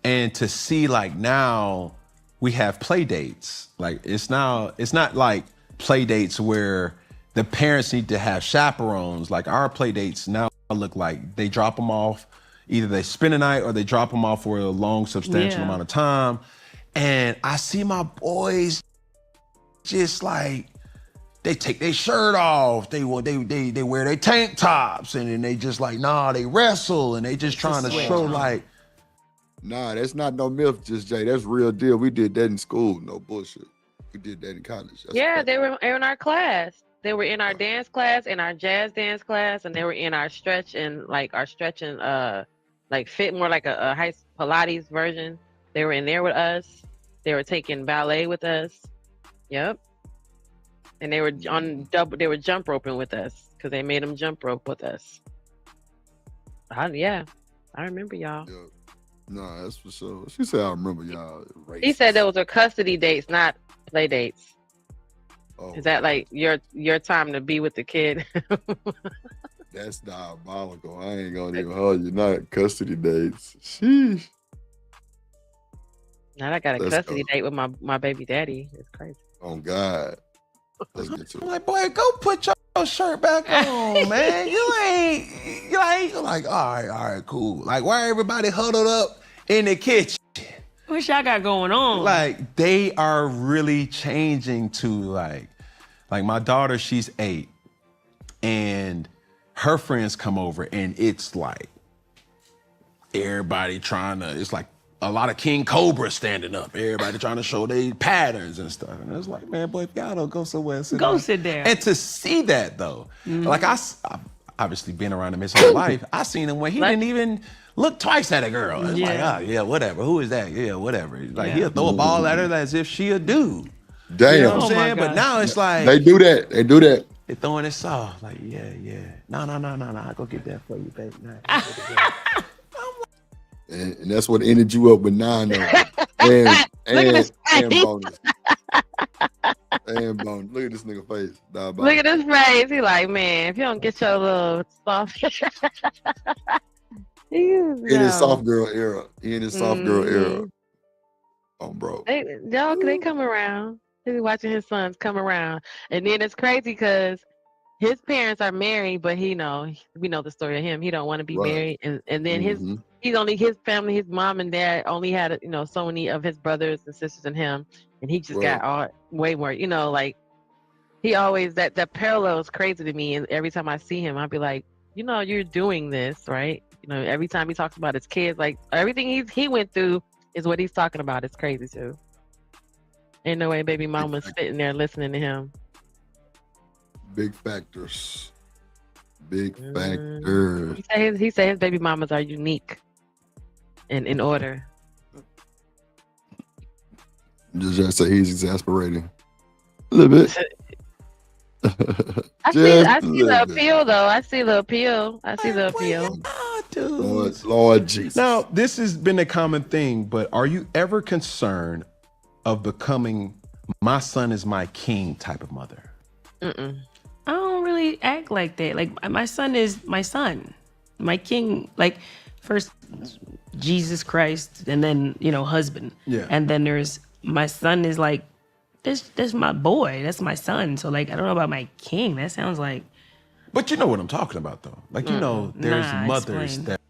J: And to see like now we have play dates. Like it's not like play dates where the parents need to have chaperones. Like our play dates now look like they drop them off. Either they spend a night or they drop them off for a long, substantial amount of time. And I see my boys just like, they take their shirt off. They wear their tank tops, and then they just like, they wrestle, and they just trying to show like.
A: Nah, that's not no myth, just Jay. That's real deal. We did that in school. No bullshit. We did that in college. That's
K: They were in our class. They were in our dance class, in our jazz dance class, and they were in our stretch and like fit, more like a high Pilates version. They were in there with us. They were taking ballet with us. Yep. And they were they were jump roping with us because they made them jump rope with us. I remember y'all.
A: Yeah. Nah, that's for sure. She said I remember y'all.
K: He said those are custody dates, not play dates.
A: Oh,
K: is that like your time to be with the kid?
A: That's diabolical. I ain't gonna even hold you. Not custody dates. Sheesh.
K: Now I got a custody date with my baby daddy. It's crazy.
A: Oh God. Let's get to it.
J: I'm like, boy, go put your shirt back on, man. You ain't like, all right, cool. Like, why everybody huddled up in the kitchen?
I: What y'all got going on?
J: Like, they are really changing to like my daughter, she's 8, and her friends come over, and it's like everybody it's like a lot of King Cobra standing up. Everybody trying to show their patterns and stuff. And it's like, man, boy, if y'all don't go somewhere and
I: sit there.
J: And to see that, though, like I've obviously been around him his whole life. I seen him when he didn't even look twice at a girl. It's like, whatever. Who is that? Yeah, whatever. Like, he'll throw a ball at her as if she a dude.
A: Damn.
J: You know what I'm saying? But now it's like...
A: They do that.
J: They're throwing it soft. Like, yeah. No. I'll go get that for you, baby.
A: And that's what ended you up with 9 of them. And bonus. And bonus. Look at this nigga face.
K: Look at his face. He like, man, if you don't get your little soft.
A: In his soft girl era. Oh, bro.
K: They come around. He's watching his sons come around. And then it's crazy because his parents are married, but we know the story of him. He don't want to be married. And then his family, his mom and dad only had, so many of his brothers and sisters and him. And he just got way more, like he always, that parallel is crazy to me. And every time I see him, I'll be like, you're doing this, right? Every time he talks about his kids, like everything he went through is what he's talking about. It's crazy too. Ain't no way baby mama's sitting there listening to him.
A: Big factors. Factors.
K: He said his baby mamas are unique and in order.
A: Just say he's exasperating. A little bit.
K: I see the appeal though. I see the appeal.
A: Lord Jesus.
J: Now, this has been a common thing, but are you ever concerned of becoming my son is my king type of mother?
K: Mm-mm.
I: I don't really act like that. Like, my son is my son. my king, like first Jesus Christ, and then husband.
J: Yeah.
I: And then there's my son is like, that's my boy, that's my son. So like I don't know about my king. That sounds like.
J: But you know what I'm talking about though. Like there's mothers
I: explain.
J: that.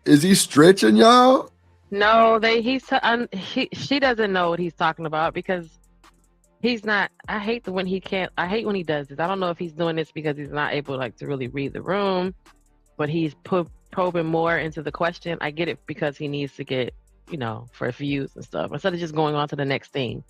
A: Is he stretching y'all?
K: No, she doesn't know what he's talking about because he's not. I hate when he does this. I don't know if he's doing this because he's not able to really read the room, but he's probing more into the question. I get it because he needs to get, for views and stuff instead of just going on to the next thing.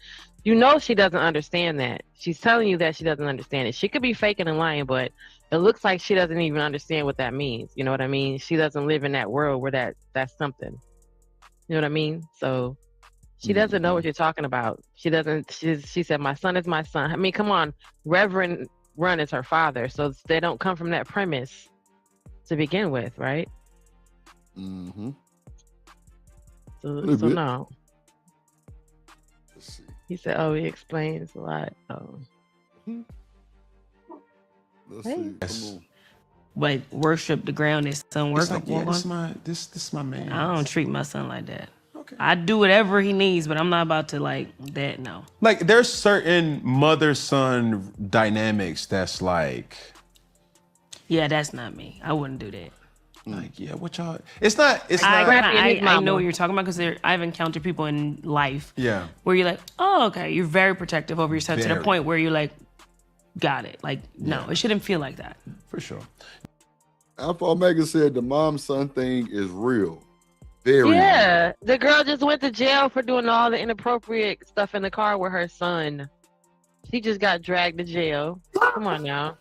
K: She doesn't understand that. She's telling you that she doesn't understand it. She could be faking and lying, but it looks like she doesn't even understand what that means. You know what I mean? She doesn't live in that world where that's something. You know what I mean? So she doesn't know what you're talking about. She doesn't. She said, "My son is my son." I mean, come on, Reverend Run is her father, so they don't come from that premise to begin with, right?
A: Mm-hmm.
K: So no.
A: Let's see.
K: He said, "Oh, he explains a lot." Oh.
A: Let's see. Come on.
I: But worship the ground his son work on.
J: This is my man.
I: I don't treat my son like that.
J: Okay.
I: I do whatever he needs, but I'm not about to that. No.
J: Like there's certain mother-son dynamics that's like.
I: Yeah, that's not me. I wouldn't do that.
J: Like, yeah, what y'all? It's not.
I: I know what you're talking about because I've encountered people in life.
J: Yeah.
I: Where you're like, oh, okay, you're very protective over your son to the point where you're like, got it. Like, no, it shouldn't feel like that.
J: For sure.
A: Alpha Omega said the mom-son thing is real. Very
K: Yeah, the girl just went to jail for doing all the inappropriate stuff in the car with her son. She just got dragged to jail. Come on now.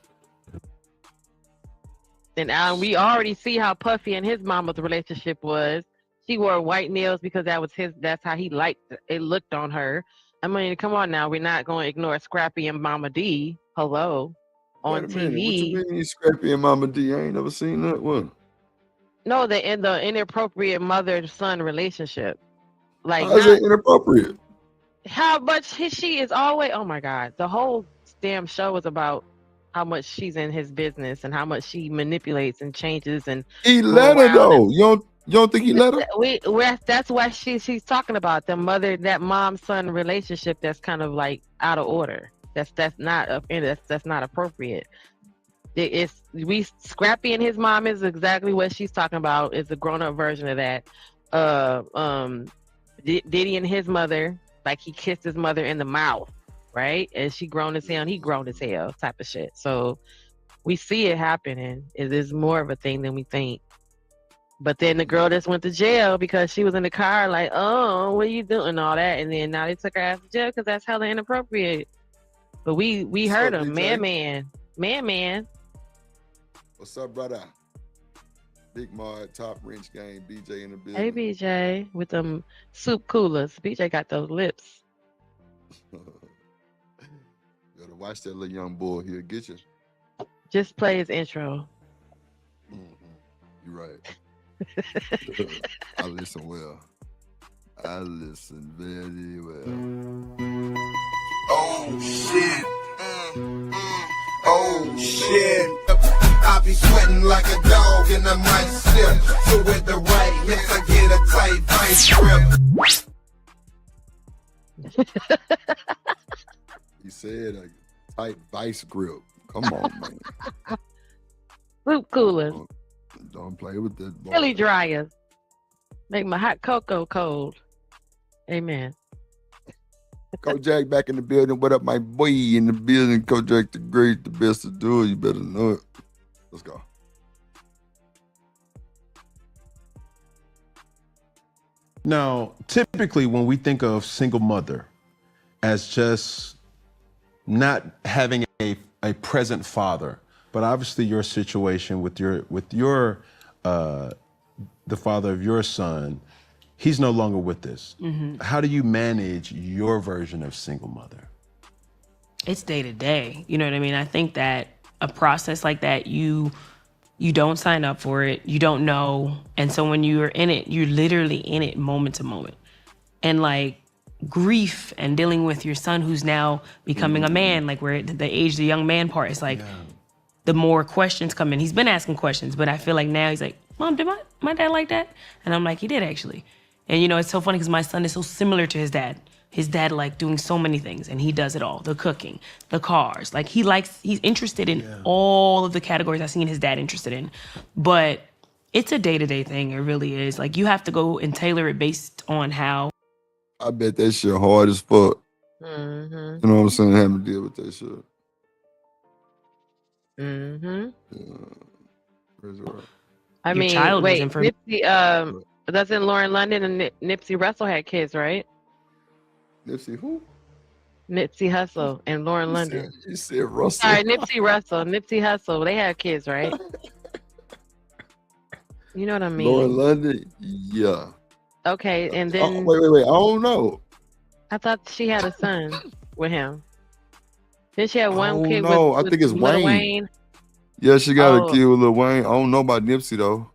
K: And we already see how Puffy and his mama's relationship was. She wore white nails because that's how he liked it looked on her. I mean, come on now. We're not going to ignore Scrappy and Mama D. Hello. On TV.
A: What you mean Scrappy and Mama D? I ain't never seen that one.
K: No, the inappropriate mother-son relationship. Like,
A: how is it inappropriate?
K: How much she is always. Oh my God, the whole damn show is about how much she's in his business and how much she manipulates and changes and.
A: He let her though. You don't think he let her?
K: That's why she's talking about that mom-son relationship that's kind of like out of order. That's not appropriate. Scrappy and his mom is exactly what she's talking about. Is a grown-up version of that. Diddy and his mother, like he kissed his mother in the mouth, right? And she grown as hell, and he grown as hell, type of shit. So we see it happening. It is more of a thing than we think. But then the girl just went to jail because she was in the car, like, oh, what are you doing, and all that. And then now they took her ass to jail because that's hella inappropriate. But we heard him, man.
A: What's up, brother? Big Mod, Top Wrench Game, BJ in the building.
K: Hey, BJ, with them soup coolers. BJ got those lips.
A: Gotta watch that little young boy. He'll get you.
K: Just play his intro.
A: You're right. I listen well. I listen very well.
D: Oh, shit. Oh, shit. I be sweating like a dog and I might slip. So with the right hits, I get a tight vice grip.
A: He said a tight vice grip. Come on, man.
K: Soup coolers.
A: Don't play with that.
K: Chili dryers. Make my hot cocoa cold. Amen.
A: Kojak back in the building. What up, my boy in the building? Kojak the great, the best to do it. You better know it. Let's go.
J: Now, typically when we think of single mother as just not having a present father, but obviously your situation with your the father of your son, he's no longer with us.
I: Mm-hmm.
J: How do you manage your version of single mother?
I: It's day to day. You know what I mean? I think that a process like that, you don't sign up for it. You don't know. And so when you're in it, you're literally in it moment to moment. And like grief and dealing with your son who's now becoming a man, like we're at the young man part, it's like the more questions come in. He's been asking questions, but I feel like now he's like, Mom, did my dad like that? And I'm like, he did actually. And you know, it's so funny because my son is so similar to his dad. His dad like doing so many things, and he does it all. The cooking, the cars. Like he's interested in all of the categories I've seen his dad interested in. But it's a day-to-day thing. It really is. Like you have to go and tailor it based on how.
A: I bet that shit hard as fuck.
K: Mm-hmm.
A: You know what I'm saying? Having to deal with that shit.
K: Mm-hmm.
A: Yeah.
K: I
I: Your
K: mean,
I: child
K: wait,
I: isn't for
K: Nipsey, doesn't Lauren London and Nipsey Russell had kids, right?
A: Nipsey who?
K: Nipsey Hussle and Lauren London.
A: You said Russell.
K: Sorry, Nipsey Russell, Nipsey Hussle. They had kids, right? You know what I mean?
A: Lauren London? Yeah.
K: Okay, and then
A: wait. I don't know.
K: I thought she had a son with him. Then she had one kid
A: No,
K: with
A: I think it's
K: Lil
A: Wayne. Yeah, she got a
K: Oh.
A: kid with Lil Wayne. I don't know about Nipsey though.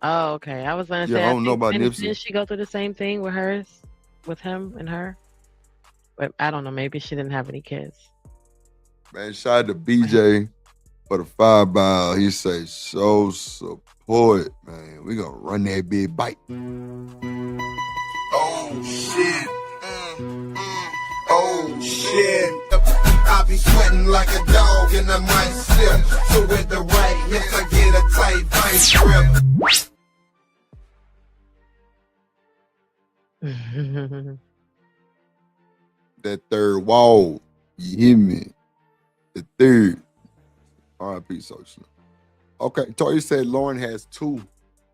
K: Oh, okay. I was gonna say.
A: Yeah, I don't know about Nipsey.
K: Didn't she go through the same thing with hers, with him and her? But I don't know. Maybe she didn't have any kids.
A: Man, shout out to BJ for the 5 ball. He say, show support, man. We gonna run that big bite.
D: Oh shit. Oh shit. I be sweating like a dog and I might slip. So with the right hits, I get a tight vice grip.
A: That third wall. You hear me? The third. R.I.P. Social. Okay, Tori said Lauren has 2.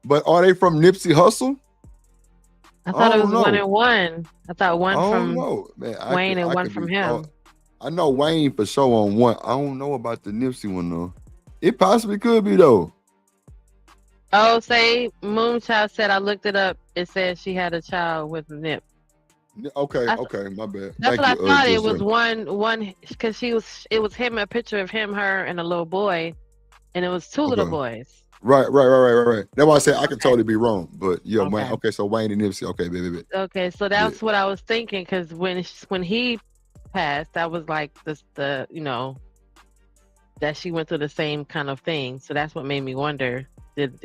A: But are they from Nipsey Hussle?
K: I thought it was
A: know.
K: 1 and 1. I thought one from
A: Man,
K: Wayne and one from him.
A: I know Wayne for sure on 1. I don't know about the Nipsey one though. It possibly could be though.
K: Oh, say Moonchild said I looked it up. It said she had a child with Nip.
A: Okay, my bad.
K: That's
A: Thank
K: what I
A: you,
K: thought. It
A: Just
K: was
A: Joe.
K: one because it was him, a picture of him, her, and a little boy, and it was 2 little
A: Okay.
K: boys.
A: Right. That's why I said I could totally be wrong, but yeah,
K: Okay.
A: Wayne. Okay, so Wayne and Nipsey. Okay, baby.
K: Okay, so that's what I was thinking because when he passed, that was like the you know that she went through the same kind of thing. So that's what made me wonder, did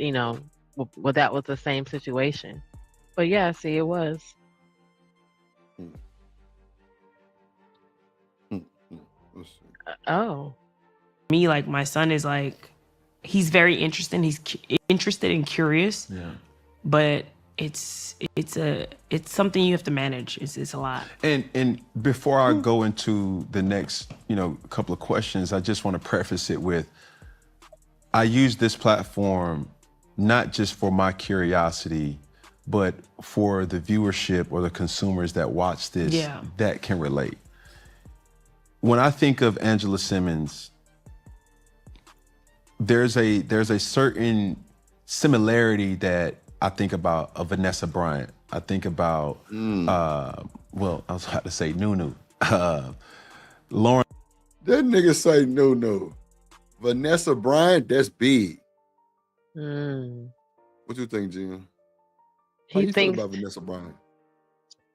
K: well that was the same situation? But yeah, see, it was. Oh.
I: Me, like my son is like, he's very interested. He's interested and curious.
J: Yeah.
I: But it's something you have to manage. It's a lot.
J: And before I go into the next, couple of questions, I just want to preface it with, I use this platform not just for my curiosity, but for the viewership or the consumers that watch this that can relate. When I think of Angela Simmons, there's a certain similarity that I think about of Vanessa Bryant. I think about, I was about to say Nunu. Lauren.
A: That nigga say no. Vanessa Bryant, that's big. What you think, Jen? How you feel about Vanessa Bryant?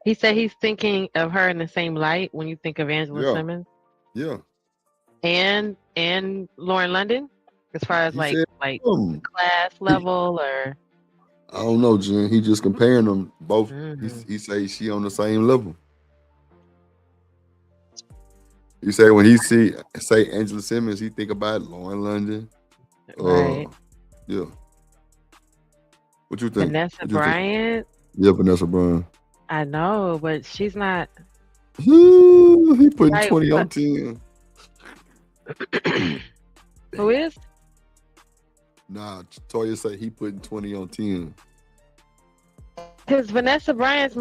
K: He said he's thinking of her in the same light when you think of Angela Simmons.
A: Yeah.
K: And Lauren London, as far as like class level or.
A: I don't know, Jen. He just comparing them both. He say she on the same level. He say when he say Angela Simmons, he think about Lauren London.
K: Right.
A: Yeah. What you think?
K: Vanessa Bryant?
A: Yeah, Vanessa Bryant.
K: I know, but she's not.
A: He putting 20 on 10.
K: Who is?
A: Nah, Toya say he putting 20 on 10.
K: Because Vanessa Bryant's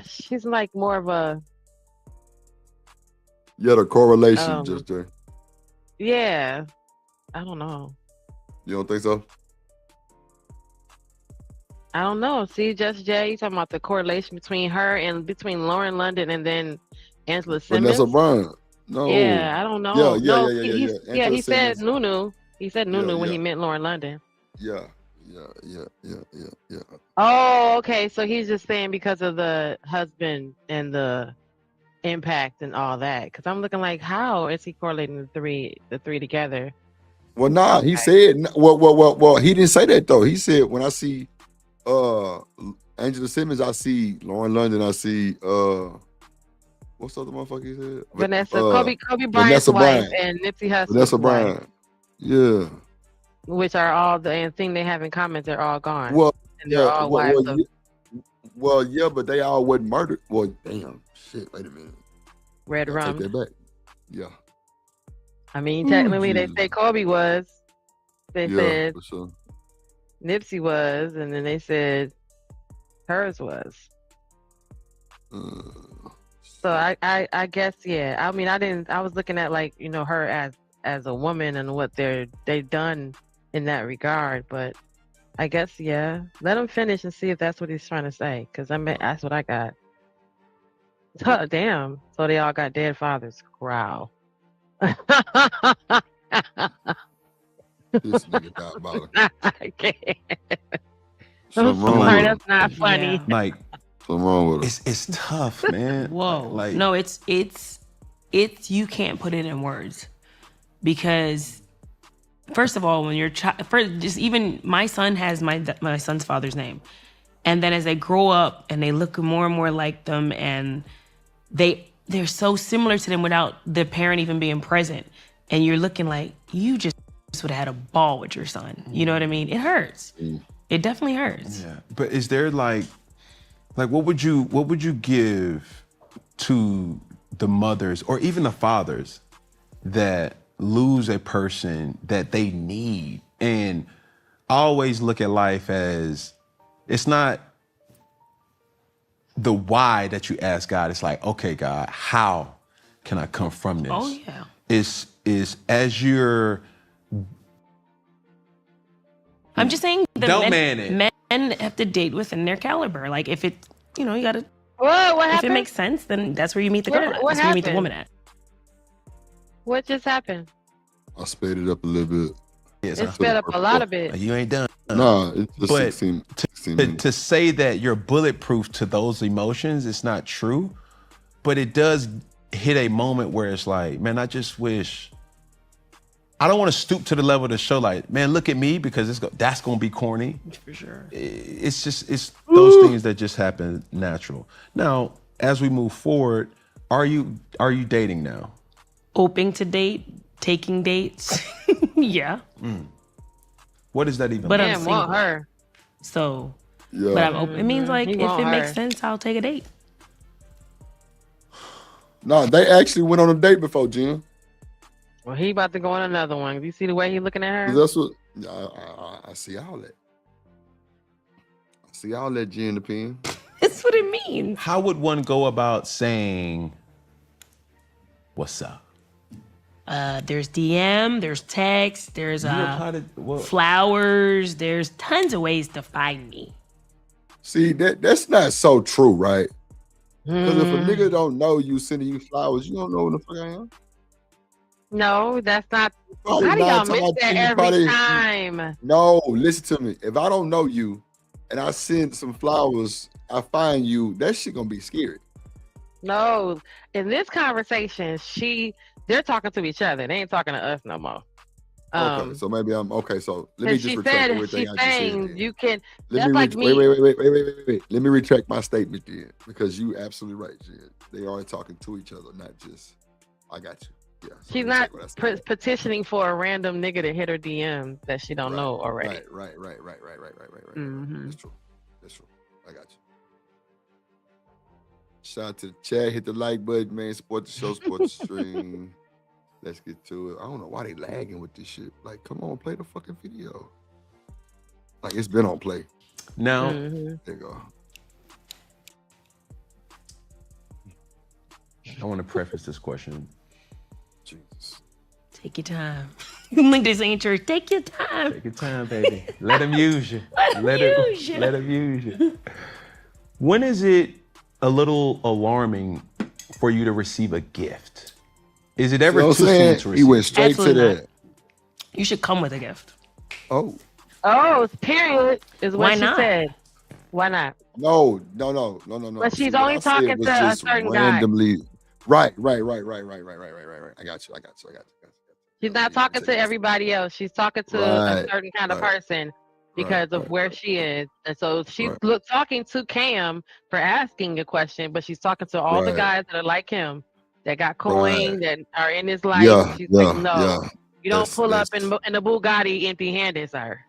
K: she's like more of a.
A: Yeah, the correlation, just there.
K: Yeah. I don't know.
A: You don't think so?
K: I don't know. See, Just Jay, you talking about the correlation between her and between Lauren London and then Angela Simmons?
A: Vanessa Bryant. No.
K: Yeah, I don't know.
A: Yeah.
K: He said Nunu. He said Nunu when he meant Lauren London.
A: Yeah.
K: Oh, okay. So he's just saying because of the husband and the impact and all that. Because I'm looking like, how is he correlating the three together?
A: Well, nah, he said. Well. He didn't say that though. He said when I see Angela Simmons, I see Lauren London, I see what's the other motherfucker he said?
K: Vanessa, Kobe Bryant's
A: Vanessa
K: wife
A: Bryant.
K: and Nipsey Hussle's
A: Vanessa
K: wife,
A: Bryant. Yeah.
K: which are all the thing they have in common. They're all gone.
A: Well,
K: and they're all wives of
A: yeah, but they all wasn't murdered. Well, damn, shit. Wait a minute.
K: Red
A: Take
K: Rum.
A: that back. Yeah.
K: I mean, technically, they say Kobe was. They
A: Yeah,
K: said
A: for sure.
K: Nipsey was, and then they said hers was. So I guess, yeah. I mean, I was looking at, like, you know, her as a woman and what they've done in that regard, but I guess, yeah. Let him finish and see if that's what he's trying to say, because I mean, that's what I got. Oh, damn. So they all got dead fathers. Growl.
A: This nigga diabolical.
K: I can't.
A: Something
K: I'm
A: wrong
K: sorry,
A: with him.
K: that's not funny.
J: Like,
A: something wrong with him.
J: It's tough, man.
I: Whoa.
J: Like,
I: no, it's you can't put it in words, because first of all, when you're just even my son has my son's father's name, and then as they grow up and they look more and more like them, and they're so similar to them without the parent even being present, and you're looking like you just would have had a ball with your son. You know what I mean? It hurts. It definitely hurts.
J: Yeah. But is there like what would you give to the mothers or even the fathers that lose a person that they need? And I always look at life as, it's not the why that you ask God. It's like, okay, God, how can I come from this?
I: Oh yeah.
J: Is as you're.
I: I'm just saying
J: Don't
I: men have to date within their caliber. Like if it, you know, you gotta.
K: What
I: if
K: happened?
I: it makes sense, then that's where you meet the
K: What-
I: girl.
K: what
I: That's where you meet the
K: happened?
I: woman at.
K: What just happened?
A: I sped it up a little bit.
J: Yes,
K: It sped up a lot of it.
J: You ain't done.
A: Nah, it's just
J: But
A: 16 minutes.
J: to say that you're bulletproof to those emotions, it's not true. But it does hit a moment where it's like, man, I just wish. I don't want to stoop to the level to show like, man, look at me, because that's going to be corny.
I: For sure.
J: It's those things that just happen natural. Now, as we move forward, are you dating now?
I: Open to date, taking dates. Yeah.
J: What does that even
I: But
J: mean?
I: I'm
K: Man,
I: single.
K: want her.
I: So,
A: Yeah.
I: but I'm open. It means like
K: He
I: if
K: want
I: it makes
K: her.
I: sense, I'll take a date.
A: No, they actually went on a date before, Jim.
K: Well, he about to go on another one. You see the way he looking at her?
A: That's what I see all that. I see all that, G in the pen.
I: That's what it means.
J: How would one go about saying, what's up?
I: There's DM, there's text, there's
J: You reply to what?
I: flowers. There's tons of ways to find me.
A: See, that's not so true, right? Because if a
K: Mm.
A: nigga don't know you sending you flowers, you don't know who the fuck I am.
K: No, that's not.
A: Probably
K: How do y'all
A: nine
K: miss
A: times
K: that
A: you
K: every
A: probably-
K: time?
A: No, listen to me. If I don't know you and I send some flowers, I find you, that shit gonna be scary.
K: No, in this conversation, they're talking to each other. They ain't talking to us no more.
A: Okay, so maybe I'm okay. So let me
K: And
A: just
K: she
A: retract
K: said,
A: everything
K: she's
A: I just said.
K: saying
A: then.
K: you can.
A: Let
K: That's
A: me
K: like me.
A: wait. Let me retract my statement then, because you absolutely right, Jen. They are talking to each other, not just. I got you. Yeah. so
K: She's
A: let me
K: not
A: take what I said.
K: petitioning for a random nigga to hit her DM that she don't know already.
A: Right.
K: Mhm.
A: That's true. I got you. Shout out to the chat. Hit the like button, man. Support the show, support the stream. Let's get to it. I don't know why they lagging with this shit. Like, come on, play the fucking video. Like, it's been on play.
J: Now,
K: Mhm.
A: There you go.
J: I want to preface this question.
A: Jesus.
I: Take your time. Like they say in church, take your time.
J: Take your time, baby. Let him use you.
I: Let him use you.
J: Let him use you. When is it a little alarming for you to receive a gift? Is it ever
A: You know what
J: too
A: I'm
J: soon
A: saying?
J: to
A: He
J: receive?
A: went straight
I: Absolutely
A: to
I: not.
A: that.
I: You should come with a gift.
A: Oh.
K: Oh, period is what
I: Why
K: she
I: not?
K: said. Why not?
A: No.
K: But she's
A: See, what
K: only
A: I said
K: talking
A: was
K: to a
A: just
K: certain guy.
A: randomly. Right. I got you.
K: She's not talking to everybody else. She's talking to a certain kind of person because of where she is. And so she's talking to Cam for asking a question, but she's talking to all the guys that are like him, that got coin, that are in his life.
A: Yeah,
K: She's
A: yeah,
K: like, no,
A: yeah.
K: you don't pull up in a Bugatti empty-handed, sir.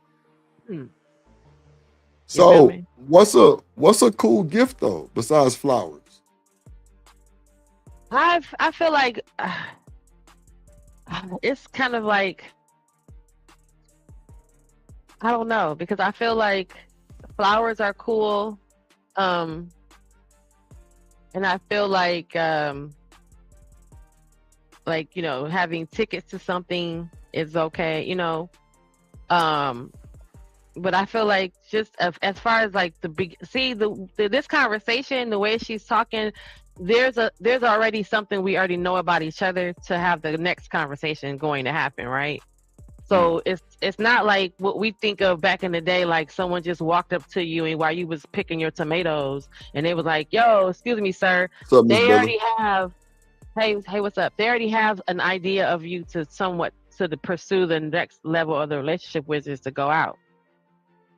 A: So what's a cool gift though besides flowers?
K: I feel like it's kind of like, I don't know, because I feel like flowers are cool, and I feel like you know, having tickets to something is okay, you know, but I feel like just as far as like this conversation, the way she's talking, there's already something we already know about each other to have the next conversation going to happen, right? So it's not like what we think of back in the day, like someone just walked up to you and while you was picking your tomatoes and they was like, yo, excuse me, sir. They already have, hey, what's up? They already have an idea of you to pursue the next level of the relationship, which is to go out.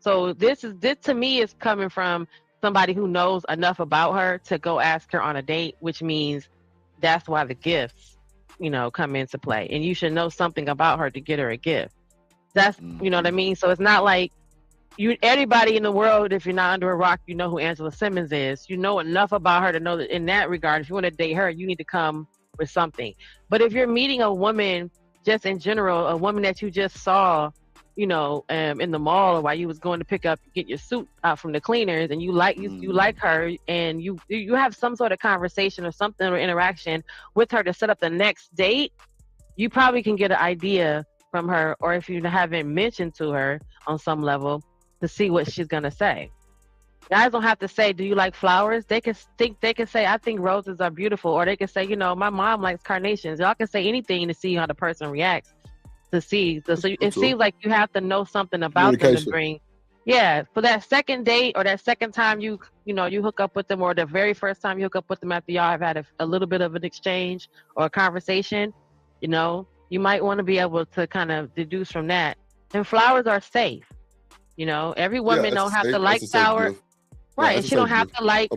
K: So this to me is coming from somebody who knows enough about her to go ask her on a date, which means that's why the gifts, you know, come into play. And you should know something about her to get her a gift. That's, you know what I mean? So it's not like everybody in the world, if you're not under a rock, you know who Angela Simmons is. You know enough about her to know that in that regard, if you want to date her, you need to come with something. But if you're meeting a woman, just in general, a woman that you just saw, you know, in the mall, or while you was going to get your suit out from the cleaners, and you like her, and you have some sort of conversation or something or interaction with her to set up the next date, you probably can get an idea from her, or if you haven't mentioned to her on some level, to see what she's gonna say. Guys don't have to say, do you like flowers? They can say, I think roses are beautiful, or they can say, you know, my mom likes carnations. Y'all can say anything to see how the person reacts. To see, so it seems like you have to know something about them to bring. Yeah, for that second date or that second time you hook up with them, or the very first time you hook up with them after y'all have had a little bit of an exchange or a conversation, you know, you might want to be able to kind of deduce from that. And flowers are safe. You know, every woman don't have to like flowers. Right, and she don't have to like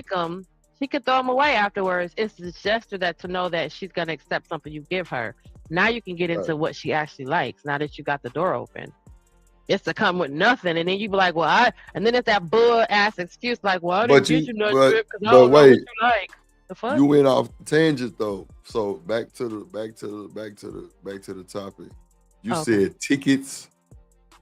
K: them. She could throw them away afterwards. It's a gesture to know that she's gonna accept something you give her. Now you can get into what she actually likes. Now that you got the door open, it's to come with nothing, and then you be like, "Well, and then it's that bull ass excuse like, "Well, I didn't get you no drip because I don't know what you like." The fuck?
A: You went off tangent though. So back to the topic. You said tickets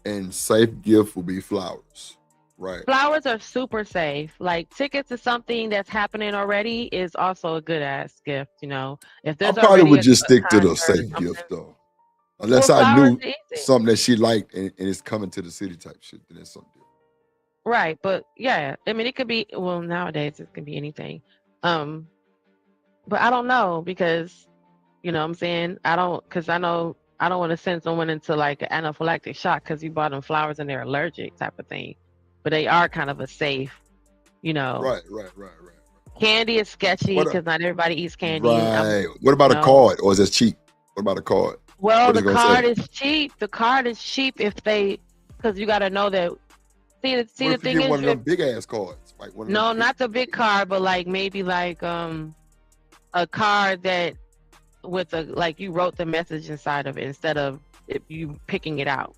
A: and safe gift will be flowers. Right.
K: Flowers are super safe. Like tickets to something that's happening already is also a good ass gift, you know. If there's
A: I probably would just stick to the safe gift though. Unless I knew something that she liked and it's coming to the city type shit, then it's something different.
K: Right, but yeah, I mean it could be, well, nowadays it can be anything. But I don't know, because you know what I'm saying? I don't want to send someone into like an anaphylactic shock because you bought them flowers and they're allergic type of thing. But they are kind of a safe, you know.
A: Right.
K: Candy is sketchy because not everybody eats candy.
A: Right. What about a card, or is it cheap? What about a card?
K: Well, the card is cheap. The card is cheap because you got to know that. See the thing is,
A: one of them big ass cards. Like
K: not the big card, but like maybe like a card that with like you wrote the message inside of it instead of you picking it out.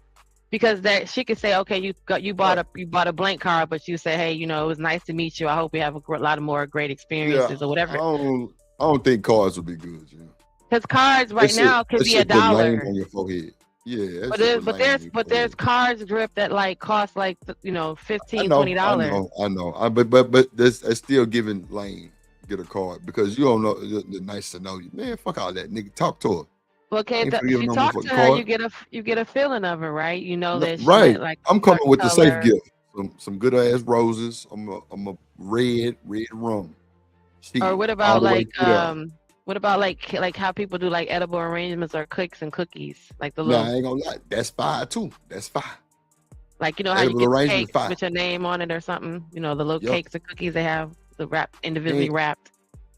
K: Because that she could say, okay, you bought a blank card, but you say, hey, you know, it was nice to meet you. I hope we have a lot of more great experiences or whatever.
A: I don't think cards would be good, you know.
K: Because cards now could be $1.
A: On your forehead. Yeah.
K: But there's cards drip that like cost like $15, $20.
A: I know. But that's still giving lane get a card because you don't know. It's nice to know you, man. Fuck all that, nigga. Talk to her.
K: Okay, if you talk to her, you get a feeling of her, right? You know that.
A: Right.
K: Like
A: I'm coming with the safe gift. Some good ass roses. I'm a red rum.
K: Or what about like how people do like edible arrangements or cakes and cookies, like the little.
A: Nah, I ain't gonna lie. That's fire too. That's fire.
K: Like how edible you get cakes with your name on it or something. You know the little cakes and cookies they have the individually wrapped.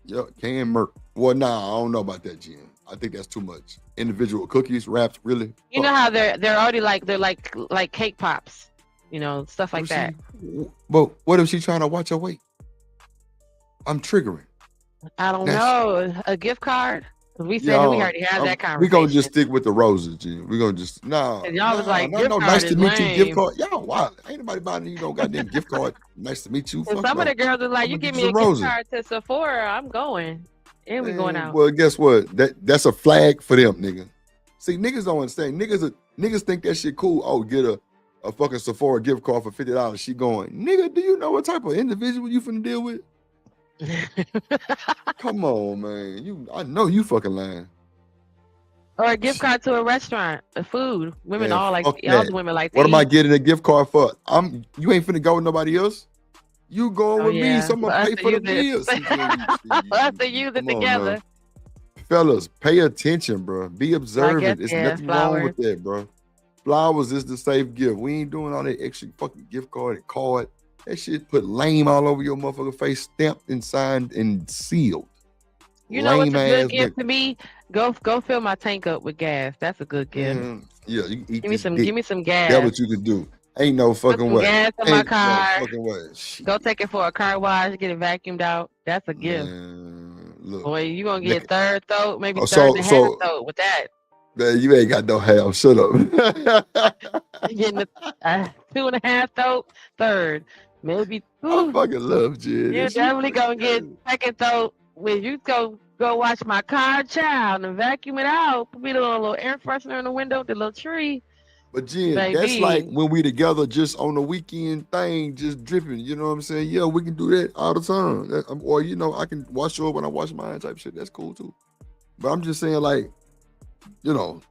A: Yep, can Merc. Well, nah, I don't know about that, Jen. I think that's too much. Individual cookies, wraps, really.
K: You know how they're already like cake pops, you know, stuff like that.
A: But what if she's trying to watch her weight? I'm triggering.
K: I don't know. A gift card? We said we already had that conversation.
A: We're gonna just stick with the roses, G. We're gonna just
K: y'all was like, gift card
A: nice to meet you,
K: lame.
A: gift card. Y'all wild. Ain't nobody buying you no goddamn gift card. Nice to meet you.
K: Some of the girls are like, you give me a gift card to Sephora, I'm going. And we going out.
A: Well, guess what? That's a flag for them, nigga. See, niggas don't understand. Niggas think that shit cool. Oh, get a fucking Sephora gift card for $50. She going, nigga, do you know what type of individual you finna deal with? Come on, man. I know you fucking lying.
K: Or a gift card to a restaurant, a food. Women all like, all the women like.
A: What am I getting a gift card for? You ain't finna go with nobody else. You going with me, so I'm gonna pay for the bills.
K: Us to use it together.
A: On, fellas, pay attention, bro. Be observant. There's nothing wrong with that, bro. Flowers is the safe gift. We ain't doing all that extra fucking gift card and card. That shit put lame all over your motherfucking face, stamped and signed and sealed.
K: You know what's a good gift to me? Go fill my tank up with gas. That's a good gift.
A: Yeah, you can eat
K: give me some gas.
A: That's what you can do. Ain't no fucking way.
K: Gas in my car.
A: No fucking way.
K: Go take it for a car wash, get it vacuumed out. That's a gift.
A: Look,
K: boy, you gonna get third throat, maybe third and a half throat with that.
A: Man, you ain't got no half. Shut up.
K: You getting a 2.5 throat, third. Maybe
A: I fucking love Jen.
K: You're definitely gonna get second throat when you go watch my car, child, and vacuum it out. Put me a little air freshener in the window, the little tree.
A: But Jen, that's like when we together just on the weekend thing, just dripping. You know what I'm saying? Yeah, we can do that all the time. Or you know, I can wash yours when I wash mine type shit. That's cool too. But I'm just saying, like, you know,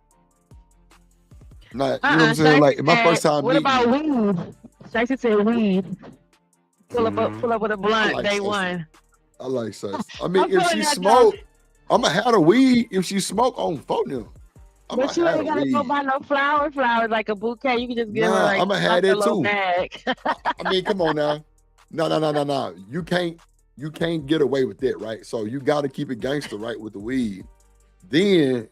A: not you know what I'm saying? Like, my first time.
K: What about weed? Stacey said weed. Pull up with a blunt day one.
A: I like sex. I mean, if she smoke, I'm gonna have a weed. If she smoke on phone them.
K: But you ain't gotta go buy no flowers like a bouquet. You can just give her like
A: I'm gonna have that too.
K: Bag.
A: I mean, come on now. No. You can't get away with that, right? So you gotta keep it gangster, right, with the weed. Then,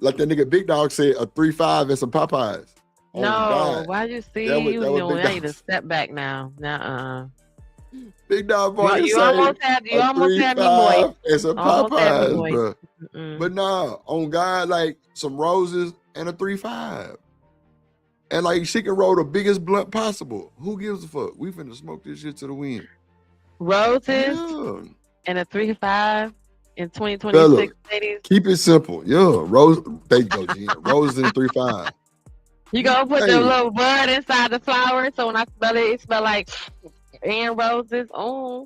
A: like that nigga Big Dog said, a 3-5 and some Popeyes.
K: No, why you see you doing? I need to step back now.
A: Big Dog boy,
K: you almost had me, boy.
A: It's a Popeyes, bro. But nah, on God, like some roses and a 3-5. And like she can roll the biggest blunt possible. Who gives a fuck? We finna smoke this shit to the wind.
K: Roses and a 3-5 in 2026,
A: Fella,
K: ladies.
A: Keep it simple. Yeah, rose. There you go, Jen. Roses and 3-5.
K: You gonna put the little bud inside the flower, so when I smell it, it smell like and roses. Oh,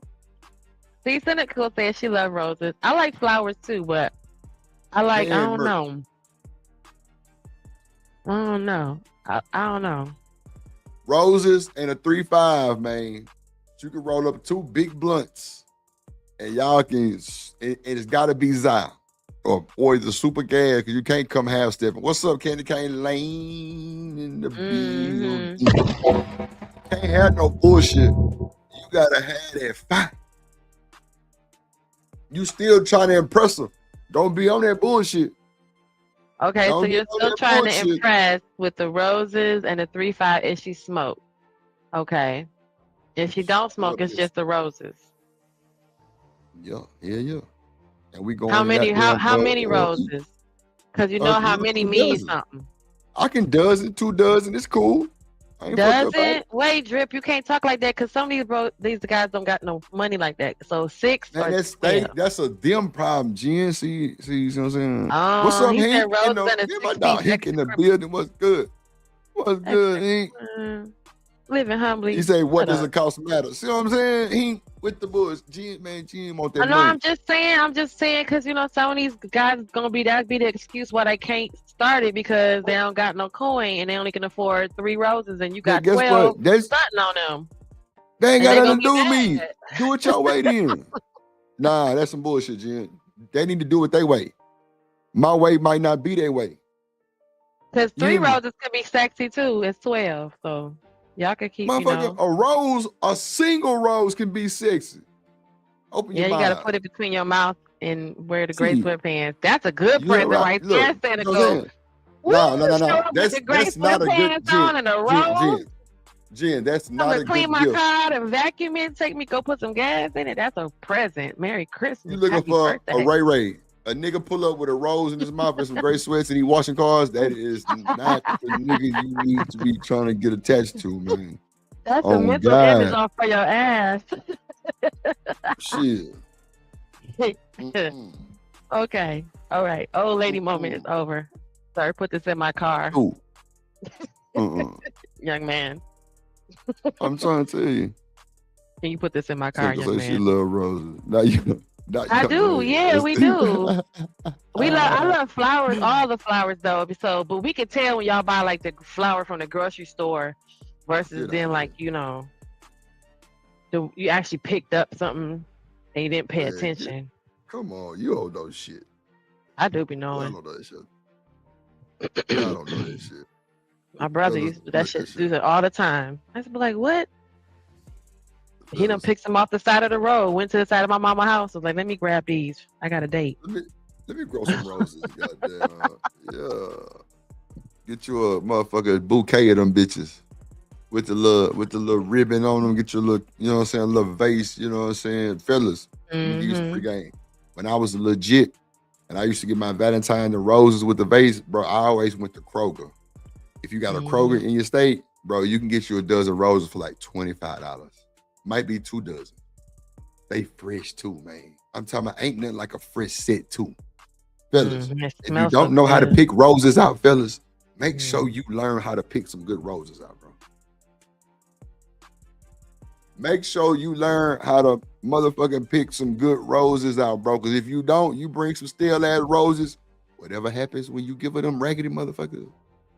K: see, Cynical said she love roses. I like flowers too, but I like I don't know.
A: Roses and a 3-5, man. You can roll up 2 big blunts, and y'all can. And it's got to be Zy or either super gas, because you can't come half stepping. What's up, Candy Cane Lane in the building? Can't have no bullshit. You gotta have that fight. You still trying to impress her. Don't be on that bullshit.
K: Okay, so you're still trying to impress with the roses and the 3-5 if she smoke. Okay. If she don't smoke, it's just the roses.
A: Yeah. And we going.
K: How many roses? Because you know how many means something.
A: I can 2 dozen. It's cool.
K: Dozen? Wait, Drip, you can't talk like that because some of these guys don't got no money like that. So 6
A: man, that's a them problem, Jen. See what I'm saying?
K: What's up, Hank?
A: My dog Hank in the building. What's good? What's good, Hank?
K: Living humbly.
A: He say, what does it cost matter? See what I'm saying? He with the boys. Jen want that
K: I know,
A: money.
K: I'm just saying, because, you know, some of these guys gonna be, that'd be the excuse why they can't start it, because they don't got no coin and they only can afford 3 roses and you got 12 stunting on them.
A: They ain't got nothing to do with me. Do it your way then. Nah, that's some bullshit, Jen. They need to do it their way. My way might not be their way.
K: Because 3 roses could be sexy too. It's 12, so y'all could keep,
A: a single rose can be sexy. Open your mind.
K: You gotta put it between your mouth and wear the gray
A: See,
K: sweatpants. That's a good
A: you ain't
K: present
A: right.
K: right there.
A: Look,
K: Instead
A: you
K: of
A: know what
K: go,
A: I'm saying?
K: woo,
A: No.
K: show up with the gray
A: That's not a good
K: sweatpants on and a rose.
A: Jen, that's
K: Come
A: not
K: to
A: a
K: clean
A: good
K: my
A: gift.
K: car and vacuum it, take me go put some gas in it. That's a present. Merry
A: You
K: Christmas.
A: looking
K: Happy
A: for
K: birthday.
A: a Ray. A nigga pull up with a rose in his mouth and some gray sweats and he washing cars. That is not the nigga you need to be trying to get attached to, man.
K: That's a
A: Oh
K: mental image
A: God.
K: off for your ass.
A: Shit. Mm-mm.
K: Okay. All right. Old lady moment is over. Sorry, put this in my car.
A: Ooh.
K: Young man.
A: I'm trying to tell you.
K: Can you put this in my car,
A: She
K: young
A: she
K: man?
A: love roses. Now you.
K: I do. Yeah, we do. I love flowers, all the flowers though. So, but we can tell when y'all buy like the flower from the grocery store versus then like, you know, you actually picked up something and you didn't pay attention.
A: Come on, you don't know shit.
K: I do be
A: I
K: knowing.
A: don't know that shit. I don't know that shit.
K: My brother used to do that shit, do that all the time. I used to be like, what? He done picked some off the side of the road, went to the side of my mama's house, was like, let me grab these. I got a date.
A: Let me grow some roses, goddamn. Yeah. Get you a motherfucker bouquet of them bitches. With the little ribbon on them, get your little, you know what I'm saying, a little vase, you know what I'm saying, fellas. Let me give you some free game. When I was legit, and I used to get my Valentine the roses with the vase, bro, I always went to Kroger. If you got a Kroger in your state, bro, you can get you a dozen roses for like $25. Might be 2 dozen. They fresh too, man. I'm talking about ain't nothing like a fresh set too. Fellas, if you don't know how to pick roses out, fellas, make sure you learn how to pick some good roses out, bro. Make sure you learn how to motherfucking pick some good roses out, bro. Because if you don't, you bring some stale ass roses, whatever happens when you give her them raggedy motherfuckers,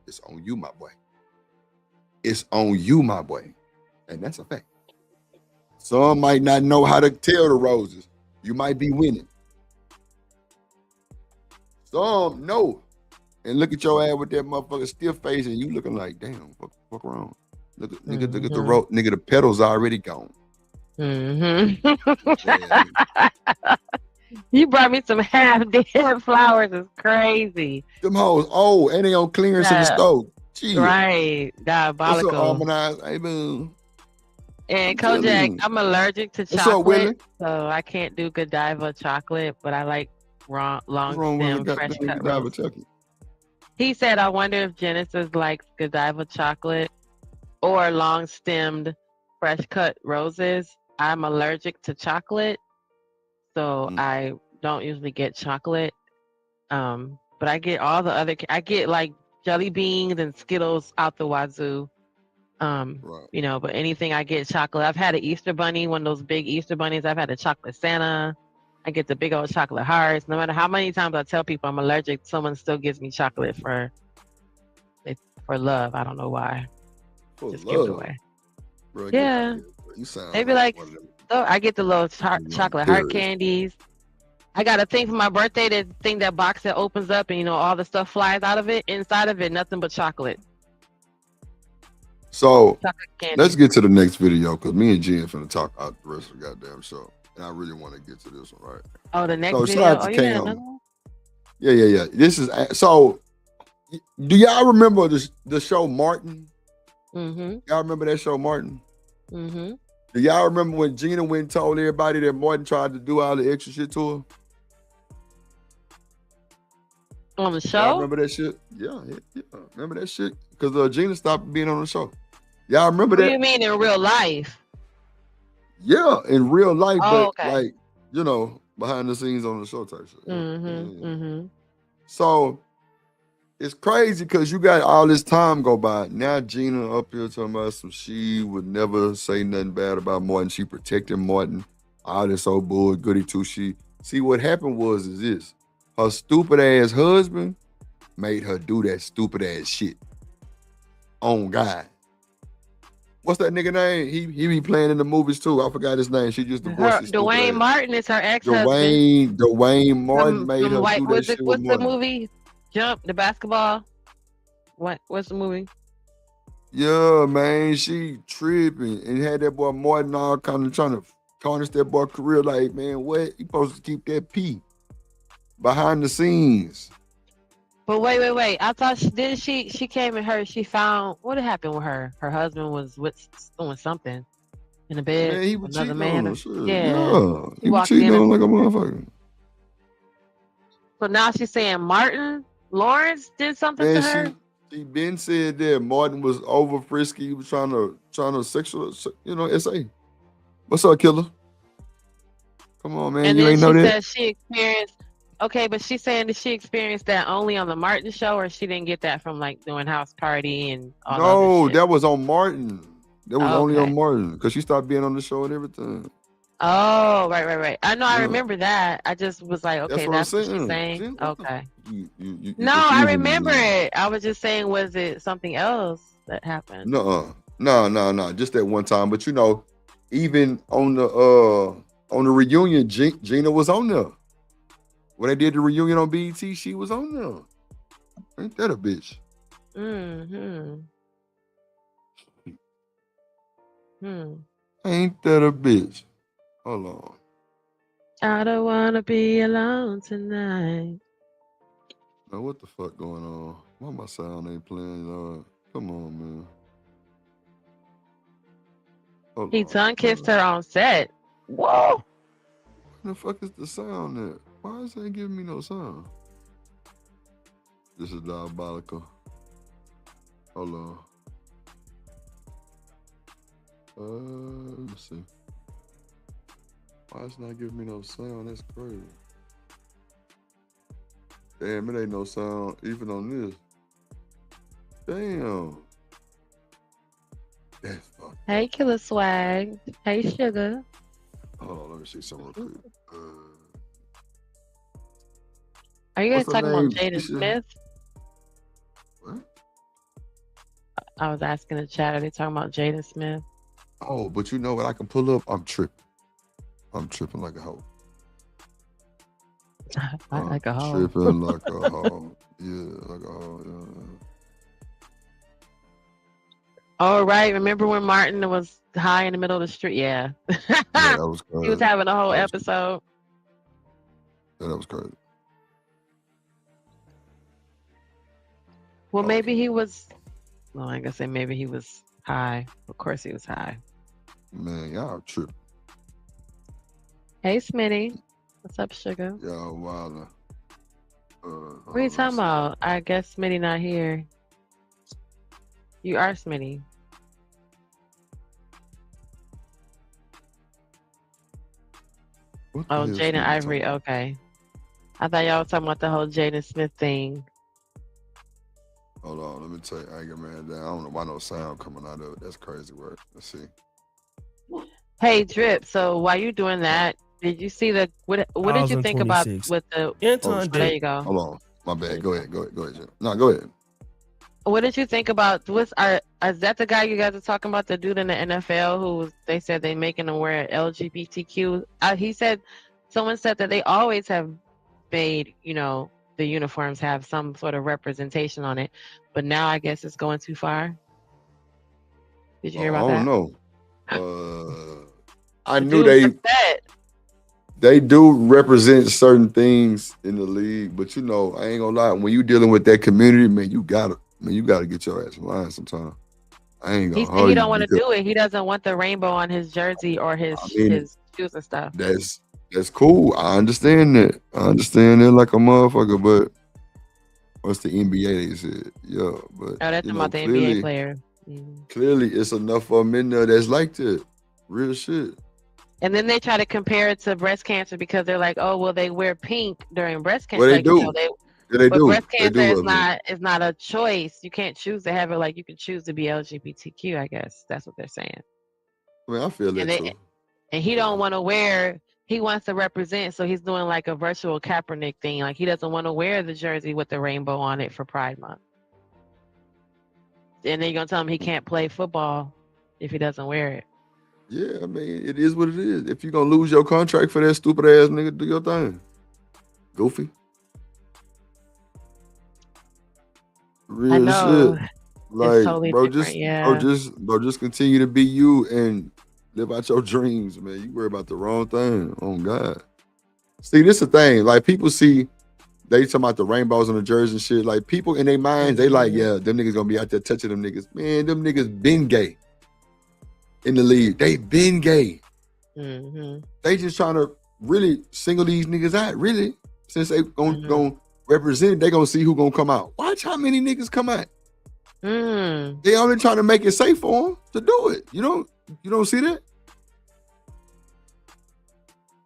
A: it's on you, my boy. It's on you, my boy. And that's a fact. Some might not know how to tell the roses. You might be winning. Some know. And look at your ass with that motherfucker stiff face and you looking like, damn, fuck wrong. Look at the road, nigga, the petals already gone.
K: You brought me some half dead flowers. It's crazy.
A: Them hoes, and they on clearance in the store. Gee.
K: Right. Diabolical.
A: What's up, Harmonize? Hey, boo.
K: And Kojak, I'm allergic to chocolate, so I can't do Godiva chocolate, but I like long stem fresh cut roses. He said, I wonder if Genesis likes Godiva chocolate or long stemmed fresh cut roses. I'm allergic to chocolate, so I don't usually get chocolate. But I get all the other, I get like jelly beans and Skittles out the wazoo. You know, but anything I get chocolate. I've had an Easter bunny, one of those big Easter bunnies. I've had a chocolate Santa. I get the big old chocolate hearts. No matter how many times I tell people I'm allergic, someone still gives me chocolate for love. I don't know why. Just give it away.
A: Bro,
K: yeah. They be like, oh, I get the little chocolate heart candies. I got a thing for my birthday, the thing, that box that opens up and, you know, all the stuff flies out of it. Inside of it, nothing but chocolate.
A: So let's get to the next video because me and Jen finna talk out the rest of the goddamn show. And I really want to get to this one, right?
K: Oh, the next video.
A: Yeah. This is so. Do y'all remember the show Martin? Y'all remember that show Martin? Do y'all remember when Gina went and told everybody that Martin tried to do all the extra shit to her?
K: On the show?
A: Y'all remember that shit? Yeah. Remember that shit? Because Gina stopped being on the show. Y'all remember that?
K: What do you mean in real life?
A: Yeah, in real life, but
K: okay.
A: like, you know, behind the scenes on the show type shit. So it's crazy because you got all this time go by. Now Gina up here talking about some, she would never say nothing bad about Martin. She protected Martin. All this old bull, goody two she. See, what happened is this. Her stupid ass husband made her do that stupid ass shit. On God. What's that nigga name? He be playing in the movies too. I forgot his name. She just divorced his
K: Dwayne Martin is her ex-husband.
A: Dwayne Martin made her do that shit.
K: What's the movie? Jump, the basketball. What's the movie?
A: Yeah, man, she tripping and had that boy Martin all kind of trying to tarnish that boy career. Like, man, what? You supposed to keep that P. behind the scenes.
K: But wait. I thought she came and she found what had happened with her. Her husband was doing something in the bed.
A: Man, he was
K: Another
A: cheating on
K: man.
A: her. Shit.
K: Yeah.
A: He was cheating on her like a motherfucker.
K: So now she's saying Martin Lawrence did something to her.
A: She been said that Martin was over frisky. He was trying to sexual, SA. What's up, killer? Come on, man.
K: And
A: You
K: then
A: ain't know
K: she
A: that?
K: said she experienced. Okay, but she's saying that she experienced that only on the Martin show, or she didn't get that from like doing House Party and all that
A: No,
K: shit?
A: that was on Martin. That was only
K: Okay.
A: on Martin because she stopped being on the show and everything.
K: Oh, right. I know, I
A: Yeah.
K: remember that. I just was like, okay,
A: That's what
K: that's
A: I'm
K: what she's
A: saying.
K: saying.
A: See, what the-
K: Okay.
A: You
K: No, I
A: confusing me,
K: remember
A: man.
K: it. I was just saying, was it something else that happened?
A: No, just that one time. But even on the reunion, Gina was on there. When they did the reunion on BET, she was on there. Ain't that a bitch? Ain't that a bitch? Hold on.
K: I don't wanna be alone tonight.
A: Now what the fuck going on? Why my sound ain't playing? Come on, man. Hold
K: He
A: on.
K: tongue kissed her on set. Whoa.
A: Where the fuck is the sound at? Why is it giving me no sound? This is diabolical. Hold on. Let me see. Why it's not giving me no sound? That's crazy. Damn, it ain't no sound even on this. Damn. That's fucked.
K: Hey, Killer Swag. Hey, Sugar.
A: Hold on, let me see something real quick.
K: Are you guys
A: What's her
K: talking about
A: name?
K: Jaden
A: Keisha?
K: Smith?
A: What?
K: I was asking the chat, are they talking about Jaden Smith?
A: Oh, but you know what I can pull up? I'm tripping. I'm tripping like a hoe.
K: Like a hoe.
A: Tripping like a hoe. Yeah, like a hoe. Yeah.
K: Oh, right. Remember when Martin was high in the middle of the street? Yeah.
A: Yeah, that was crazy.
K: He was having a whole
A: That was-
K: episode.
A: Yeah, that was crazy.
K: Well, maybe he was. Well, I guess maybe he was high. Of course, he was high.
A: Man, y'all tripping.
K: Hey, Smitty. What's up, Sugar?
A: Y'all wildin'.
K: What are you talking about? I guess Smitty not here. You are Smitty.
A: What the
K: Oh,
A: hell
K: Jaden
A: Smitty
K: Ivory.
A: talking
K: Okay. I thought y'all were talking about the whole Jaden Smith thing.
A: Hold on, let me tell you. I ain't got man down. I don't know why no sound coming out of it. That's crazy work. Let's see.
K: Hey, Drip. So while you doing that, did you see the what did you think about
L: 2026.
K: with the?
L: Anton
K: Oh,
L: did.
K: there you go.
A: Hold on. My bad. Go ahead, Jim. No, go ahead.
K: What did you think about is that the guy you guys are talking about, the dude in the NFL who they said they making him wear LGBTQ? He said, someone said that they always have made, the uniforms have some sort of representation on it, but now I guess it's going too far. Did you hear about
A: I
K: that?
A: don't know. I
K: The
A: knew
K: dude was upset.
A: they do represent certain things in the league, but I ain't gonna lie. When you dealing with that community, man, you gotta get your ass in line sometime. I ain't
K: He
A: gonna
K: said
A: hold
K: he
A: you
K: don't want to
A: because
K: do it. He doesn't want the rainbow on his jersey or his shoes and stuff.
A: that's cool. I understand that. like a motherfucker, but what's the NBA they said? Yeah, but
K: Oh, that's about the NBA player.
A: clearly it's enough of them in there that's like that. Real shit.
K: And then they try to compare it to breast cancer because they're like, oh, well, they wear pink during breast cancer.
A: Well, they
K: like,
A: do. They
K: but
A: do.
K: breast
A: They
K: cancer
A: do
K: is
A: represent.
K: not a choice. You can't choose to have it. Like you can choose to be LGBTQ. I guess that's what they're saying.
A: I mean, I feel that too.
K: And he don't want to wear. He wants to represent, so he's doing like a virtual Kaepernick thing. Like he doesn't want to wear the jersey with the rainbow on it for Pride Month. And then you're gonna tell him he can't play football if he doesn't wear it.
A: Yeah, I mean, it is what it is. If you're gonna lose your contract for that stupid ass nigga, do your thing. Goofy. Real
K: I know.
A: shit.
K: It's totally different, yeah.
A: Just continue to be you and live out your dreams, man. You worry about the wrong thing. Oh God. See, this is the thing. Like people see they talking about the rainbows on the jersey and shit. Like people in their minds, they like, yeah, them niggas gonna be out there touching them niggas. Man, them niggas been gay in the league. They been gay.
K: Mm-hmm.
A: They just trying to really single these niggas out, really. Since they gonna represent it, they gonna see who gonna come out. Watch how many niggas come out. They only trying to make it safe for them to do it. You don't see that?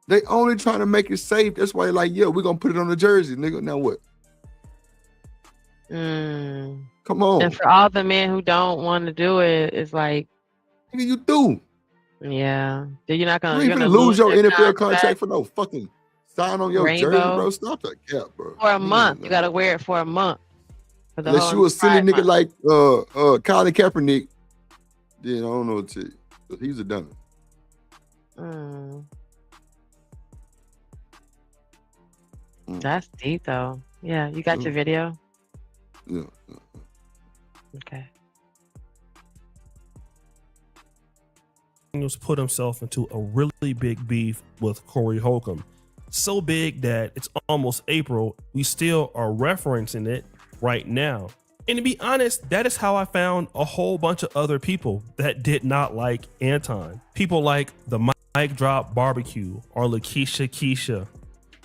A: They only trying to make it safe. That's why they're like, yeah, we're gonna put it on the jersey, nigga. Now what? Come on.
K: And for all the men who don't want to do it, it's like,
A: nigga, you do.
K: Yeah. You're not gonna,
A: You ain't gonna lose your NFL contract for no fucking sign on your jersey, bro. Stop that cap, bro.
K: For a month. You gotta wear it for a month. For the
A: Unless you a silly nigga like Colin Kaepernick, then I don't know what to tell you. He's a dummy.
K: That's deep though. Yeah, you got your video?
A: Yeah.
K: Okay.
L: Daniels put himself into a really big beef with Corey Holcomb. So big that it's almost April. We still are referencing it right now. And to be honest, that is how I found a whole bunch of other people that did not like Anton. People like the Mic Drop Barbecue or Lakeisha Keisha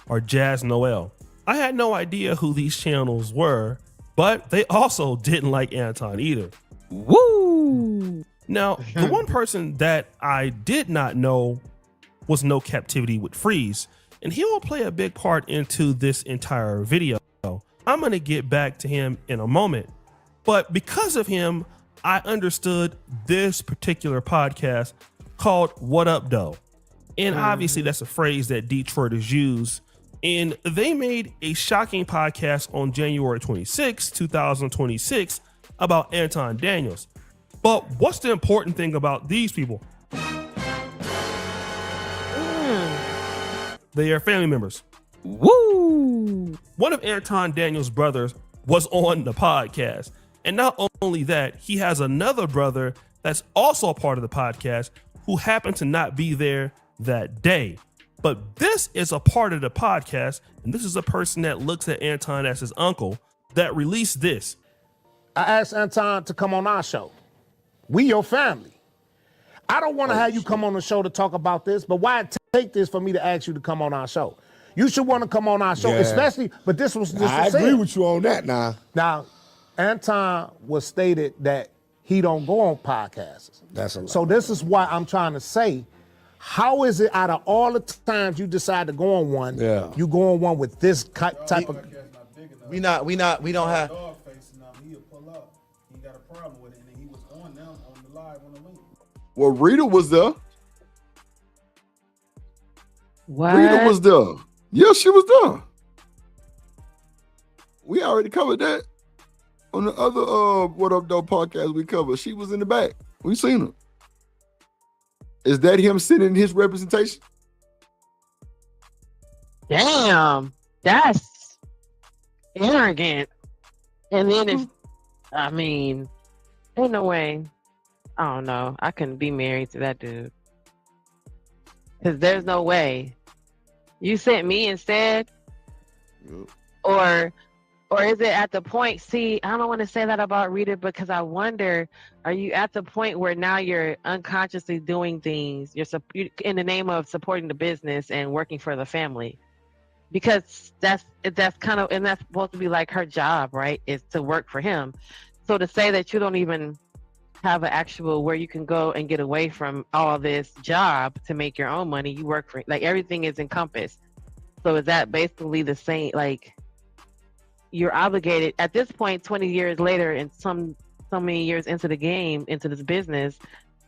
L: or Jazz Noel. I had no idea who these channels were, but they also didn't like Anton either. Woo! Now, the one person that I did not know was No Captivity with Freeze, and he will play a big part into this entire video. I'm gonna get back to him in a moment, but because of him, I understood this particular podcast called What Up Doe. And obviously that's a phrase that Detroiters use. And they made a shocking podcast on January 26, 2026 about Anton Daniels. But what's the important thing about these people? They are family members. Woo! One of Anton Daniels' brothers was on the podcast. And not only that, he has another brother that's also a part of the podcast who happened to not be there that day. But this is a part of the podcast, and this is a person that looks at Anton as his uncle that released this.
M: I asked Anton to come on our show. We your family. I don't want to have you come on the show to talk about this, but why take this for me to ask you to come on our show? You should want to come on our show, especially, but this was just
B: I agree with you on that now.
M: Now, Anton was stated that he don't go on podcasts.
B: That's a lot.
M: So this is why I'm trying to say, how is it out of all the times you decide to go on one, you go on one with this type of...
N: We don't have...
A: Well, Rita was there.
K: What?
A: Rita was there. Yeah, she was there. We already covered that on the other What Up Doe podcast we covered. She was in the back. We seen her. Is that him sitting in his representation?
K: Damn, that's arrogant. And then if, I mean, ain't no way. I don't know. I couldn't be married to that dude. Because there's no way. You sent me instead? Or is it at the point, see, I don't want to say that about Rita because I wonder, are you at the point where now you're unconsciously doing things you're in the name of supporting the business and working for the family? Because that's kind of, and that's supposed to be like her job, right? Is to work for him. So to say that you don't even have an actual where you can go and get away from all this job to make your own money, you work for, like, everything is encompassed. So is that basically the same, like, you're obligated at this point 20 years later and so many years into the game, into this business,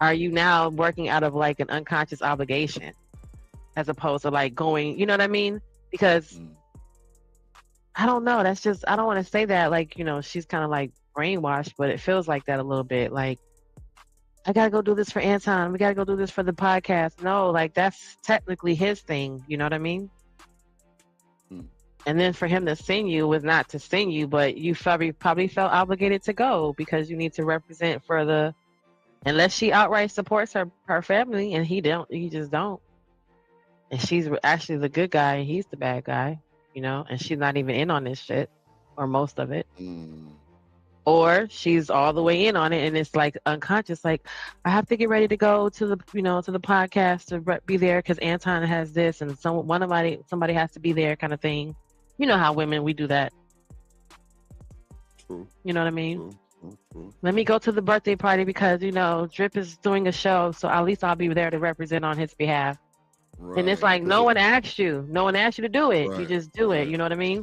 K: are you now working out of like an unconscious obligation as opposed to like going, you know what I mean? Because I don't know, that's just, I don't want to say that like, you know, she's kind of like brainwashed, but it feels like that a little bit. Like, I gotta go do this for Anton, we gotta go do this for the podcast. No, like that's technically his thing, you know what I mean? And then for him to send you was not to send you, but you probably felt obligated to go because you need to represent for the, unless she outright supports her family and he just don't. And she's actually the good guy and he's the bad guy. you know, and she's not even in on this shit or most of it. Or she's all the way in on it and it's like unconscious, like I have to get ready to go to the, you know, to the podcast to be there because Anton has this and somebody has to be there kind of thing. You know how women, we do that.
A: True.
K: You know what I mean?
A: True.
K: Let me go to the birthday party because, you know, Drip is doing a show, so at least I'll be there to represent on his behalf.
A: Right.
K: And it's like, no one asked you. No one asked you to do it. You just do it. You know what I mean?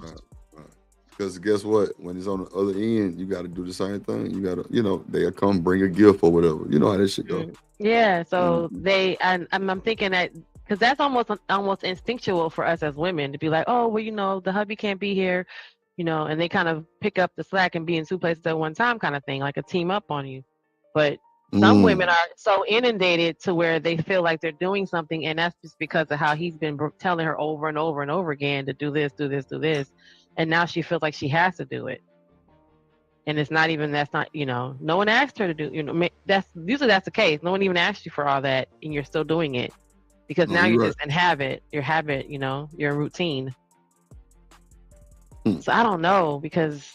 A: Because guess what? When it's on the other end, you got to do the same thing. You got to, you know, they'll come bring a gift or whatever. You know how that shit go.
K: Yeah. So I'm thinking that because that's almost instinctual for us as women to be like, oh, well, you know, the hubby can't be here, you know, and they kind of pick up the slack and be in two places at one time kind of thing, like a team up on you. But some women are so inundated to where they feel like they're doing something, and that's just because of how he's been telling her over and over and over again to do this, do this, do this. And now she feels like she has to do it. And it's not even, that's not, you know, no one asked her to do, you know, that's the case. No one even asked you for all that and you're still doing it because now you're just in habit, you know, your routine. So I don't know, because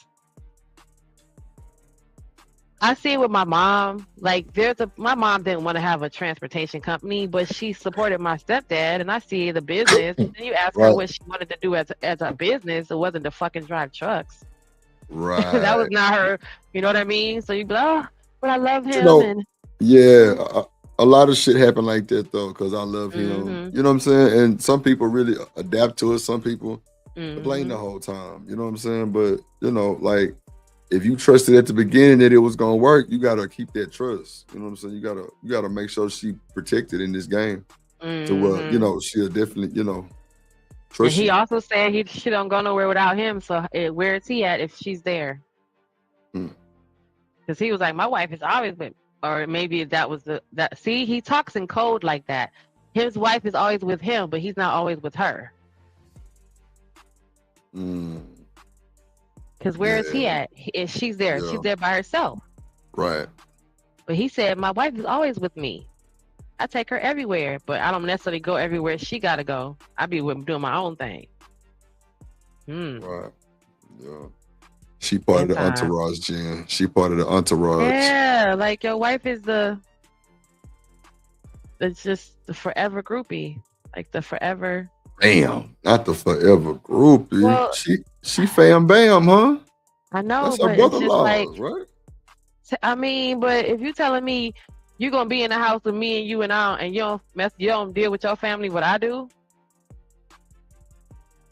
K: I see it with my mom. Like my mom didn't want to have a transportation company, but she supported my stepdad, and I see the business. And then you ask her what she wanted to do as a business. It wasn't to fucking drive trucks.
A: Right.
K: That was not her. You know what I mean? So you be like, oh, but I love him.
A: A lot of shit happened like that though, because I love him. You know what I'm saying? And some people really adapt to it. Some people blame the whole time. You know what I'm saying? But you know, like, if you trusted at the beginning that it was gonna work, you gotta keep that trust. You know what I'm saying? You gotta make sure she protected in this game to where, you know, she'll definitely, you know, trust.
K: And he also said she don't go nowhere without him. So where is he at if she's there? Because he was like, my wife is always with, or maybe that was that. See, he talks in code like that. His wife is always with him, but he's not always with her. Because where is he at? She's there. She's there by herself.
A: Right.
K: But he said, my wife is always with me. I take her everywhere, but I don't necessarily go everywhere she got to go. I be doing my own thing.
A: Right. Yeah. She part of the entourage, Jen. She part of the entourage.
K: Yeah, like your wife is it's just the forever groupie. Like the forever.
A: Bam. Not the forever groupie. Well, she fam bam, huh?
K: I know,
A: that's
K: but
A: her brother-in-law,
K: it's just like,
A: right?
K: I mean, but if you're telling me you're gonna be in the house with me and you and you don't deal with your family, what I do?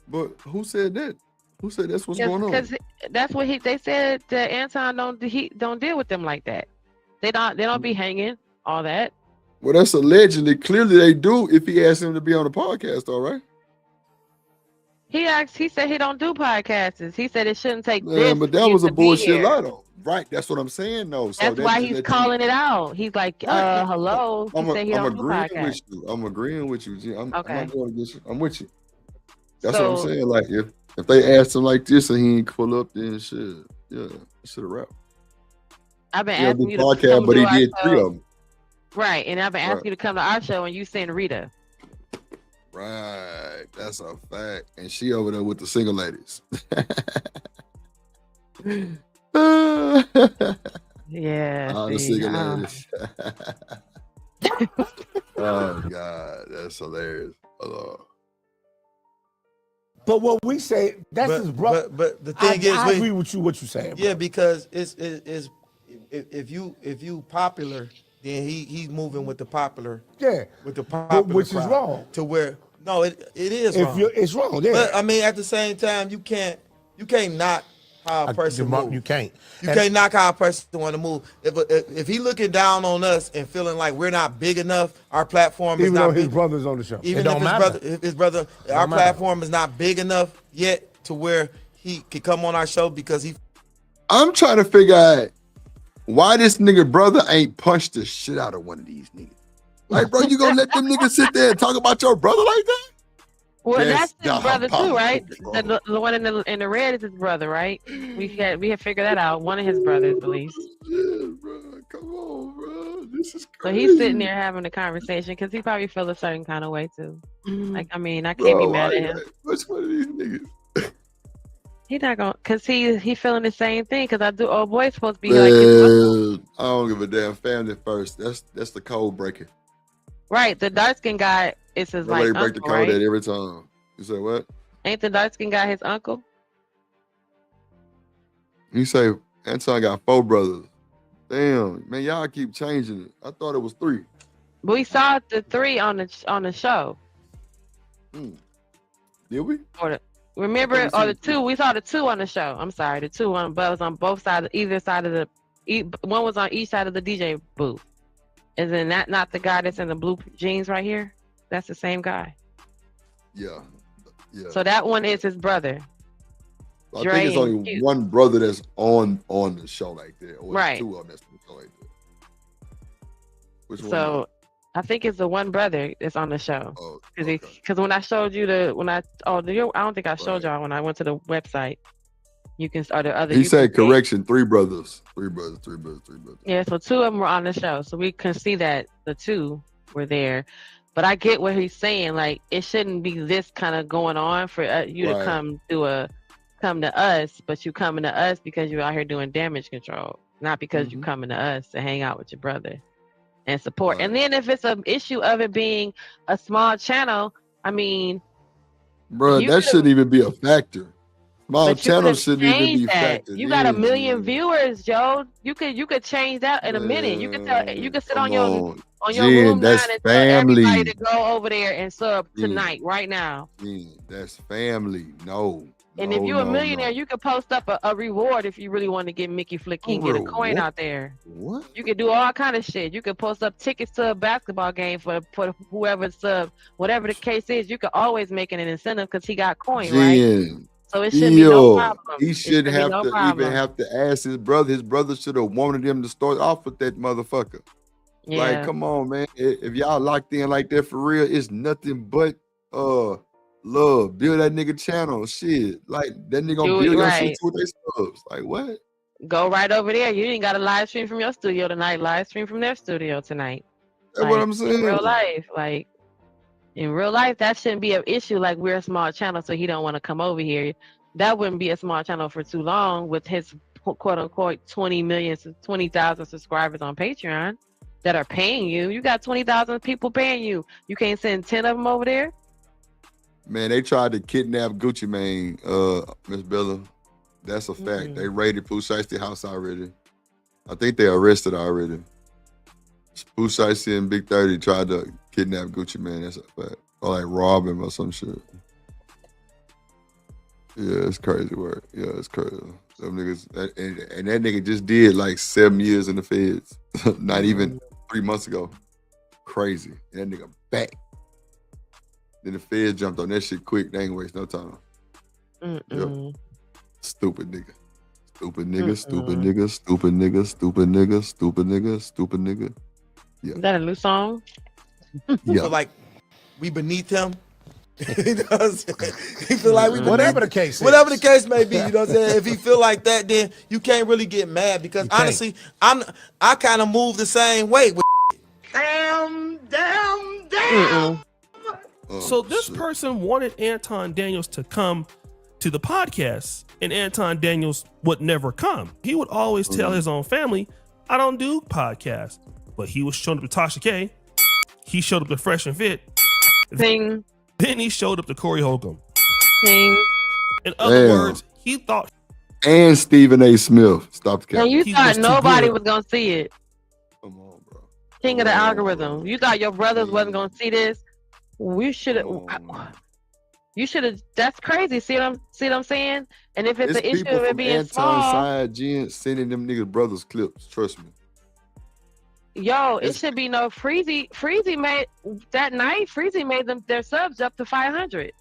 A: But who said that? Who said that's what's going on?
K: Because that's what they said that Anton don't deal with them like that. They don't be hanging all that.
A: Well, that's allegedly. Clearly, they do. If he asked him to be on the podcast, all right.
K: He said he don't do podcasts. He said it shouldn't take
A: this. But that was a bullshit lie, though. Right, that's what I'm saying, though. So
K: that's why he's calling it out. He's like, hello. He said he don't do podcasts.
A: I'm agreeing with you, G. I'm not going against you. I'm with you. That's
K: what
A: I'm saying. Like, if they asked him like this and he ain't pull up, then shit, should have rapped.
K: I've been asking you to
A: podcast,
K: come
A: but
K: to
A: he
K: our
A: did
K: show.
A: 3 of them.
K: Right, and I've been asking you to come to our show, and you saying Rita.
A: Right, that's a fact. And she over there with the single ladies.
K: Yeah.
A: All the single ladies. Oh God, that's hilarious.
M: But what we say, that's his brother.
N: But the thing is,
M: I agree with you. What you saying?
N: Yeah, because it's if you popular, then he's moving with the popular.
M: Yeah,
N: with the popular,
M: which is wrong.
N: To where it is
M: if
N: wrong.
M: It's wrong. Yeah,
N: but I mean, at the same time, you can't knock how a person move.
M: You can't.
N: You can't knock how a person want to move. If he looking down on us and feeling like we're not big enough, our platform is not.
M: Even though his
N: big,
M: brother's on the show,
N: even if his brother, our platform is not big enough yet to where he could come on our show because he.
A: I'm trying to figure out why this nigga brother ain't punched the shit out of one of these niggas. Like, bro, you gonna let them niggas sit there and talk about your brother like that?
K: Well, that's his brother too, right? The one in the red is his brother, right? We had figured that out. One of his brothers, at least.
A: Yeah, bro. Come on, bro. This is crazy.
K: So he's sitting there having a conversation because he probably feels a certain kind of way too. Like, I mean, I can't be mad at him.
A: Which one of these niggas?
K: He not gonna, cause he feeling the same thing. Cause I do. Old boy's supposed to be
A: Man,
K: like his uncle.
A: I don't give a damn. Family first. That's the code breaker.
K: Right. The dark skin guy is his
A: Nobody
K: like
A: break the
K: uncle,
A: code
K: right?
A: at every time. You say what?
K: Ain't the dark skin guy his uncle?
A: You say Anton got 4 brothers. Damn, man, y'all keep changing it. I thought it was 3.
K: But we saw the 3 on the show.
A: Did we?
K: Remember, or the 2? We saw the 2 on the show. I'm sorry, the 2 on, but it was on both sides, either side of one was on each side of the DJ booth. Is then that not the guy that's in the blue jeans right here? That's the same guy.
A: Yeah.
K: So that one is his brother.
A: I think it's only
K: Cute.
A: one brother that's on the show like that, or
K: Right.
A: 2 of them that's on the show like that. Which one?
K: So I think it's the one brother that's on the show. Because when I showed you I don't think I showed y'all when I went to the website. You can start the other.
A: He said correction, 3 brothers. 3 brothers.
K: Yeah, so 2 of them were on the show, so we can see that the 2 were there. But I get what he's saying. Like, it shouldn't be this kind of going on for you to come to us, but you coming to us because you're out here doing damage control, not because you coming to us to hang out with your brother and support. And then if it's an issue of it being a small channel, I mean,
A: Bro, that shouldn't even be a factor. Small channel shouldn't even be factored.
K: You got 1 million viewers, Joe. You could change that in a minute. You could sit on your room line and tell everybody to go over there and sub tonight, right now.
A: That's family. No.
K: And if you're a millionaire, you could post up a reward if you really want to get Mickey Flick and get a coin out there.
A: What?
K: You could do all kind of shit. You could post up tickets to a basketball game for whoever sub, whatever the case is. You could always make it an incentive because he got coin, right? So it shouldn't be no problem.
A: He shouldn't have to even have to ask his brother. His brother should have wanted him to start off with that motherfucker.
K: Yeah.
A: Like, come on, man. If y'all locked in like that for real, it's nothing but love. Build that nigga channel. Shit. Like, that nigga gonna build your shit with their subs. Like, what?
K: Go right over there. You ain't got a live stream from your studio tonight. Live stream from their studio tonight.
A: That's what I'm saying.
K: In real life, in real life, that shouldn't be an issue. Like, we're a small channel, so he don't want to come over here. That wouldn't be a small channel for too long with his quote unquote 20,000 subscribers on Patreon that are paying you. You got 20,000 people paying you. You can't send 10 of them over there.
A: Man, they tried to kidnap Gucci Mane, Miss Bella. That's a fact. They raided Pooh Shiesty house already. I think they arrested already. Pooh Shiesty and Big 30 tried to kidnap Gucci Mane. That's a fact. Or like rob him or some shit. Yeah, it's crazy work. Yeah, it's crazy. Some niggas, and that nigga just did like 7 years in the feds. Not even 3 months ago. Crazy. And that nigga back. Then the feds jumped on that shit quick. They ain't waste no time. Yep. Stupid nigga. Stupid nigga, stupid nigga, stupid nigga, stupid nigga, stupid nigga, stupid nigga. Yeah.
K: Is that a new song?
A: Yeah.
N: So like, we beneath him. You know what I'm saying? He feel like we
M: Whatever the case is.
N: Whatever the case may be, you know what I'm saying? If he feel like that, then you can't really get mad because honestly, I kind of move the same way with
M: Damn.
L: So this person wanted Anton Daniels to come to the podcast, and Anton Daniels would never come. He would always tell his own family, I don't do podcasts. But he was showing up to Tasha K. He showed up to Fresh and Fit.
K: Sing.
L: Then he showed up to Corey Holcomb.
K: Sing.
L: In other words, he thought.
A: And Stephen A. Smith. Stop the camera.
K: And you thought nobody was going to see it.
A: Come on, bro.
K: King of the algorithm. You thought your brothers wasn't going to see this? We should have. You should have. That's crazy. See what I'm saying? And if it's an issue of it being small,
A: side Jen sending them niggas brothers clips. Trust me.
K: Yo, it should be no Freezy. Freezy made that night. Freezy made them their subs up to 500,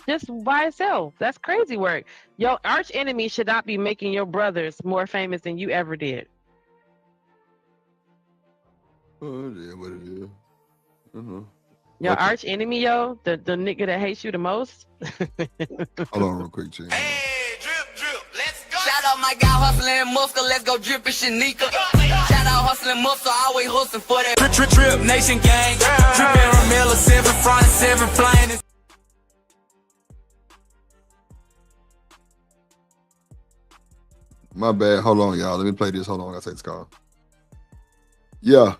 K: just by itself. That's crazy work. Your arch enemy should not be making your brothers more famous than you ever did.
A: Oh, yeah, what it is.
K: Your arch enemy, yo, the nigga that hates you the most.
A: Hold on, real quick, Jen.
D: Shout out my guy hustling muscle, let's go drippin' Shanika. Shout out hustling muscle, always hustling for that. Trip nation gang, drippin' Ramilla, 7 front, 7 flying.
A: My bad. Hold on, y'all. Let me play this. Hold on. I take this call. Yeah.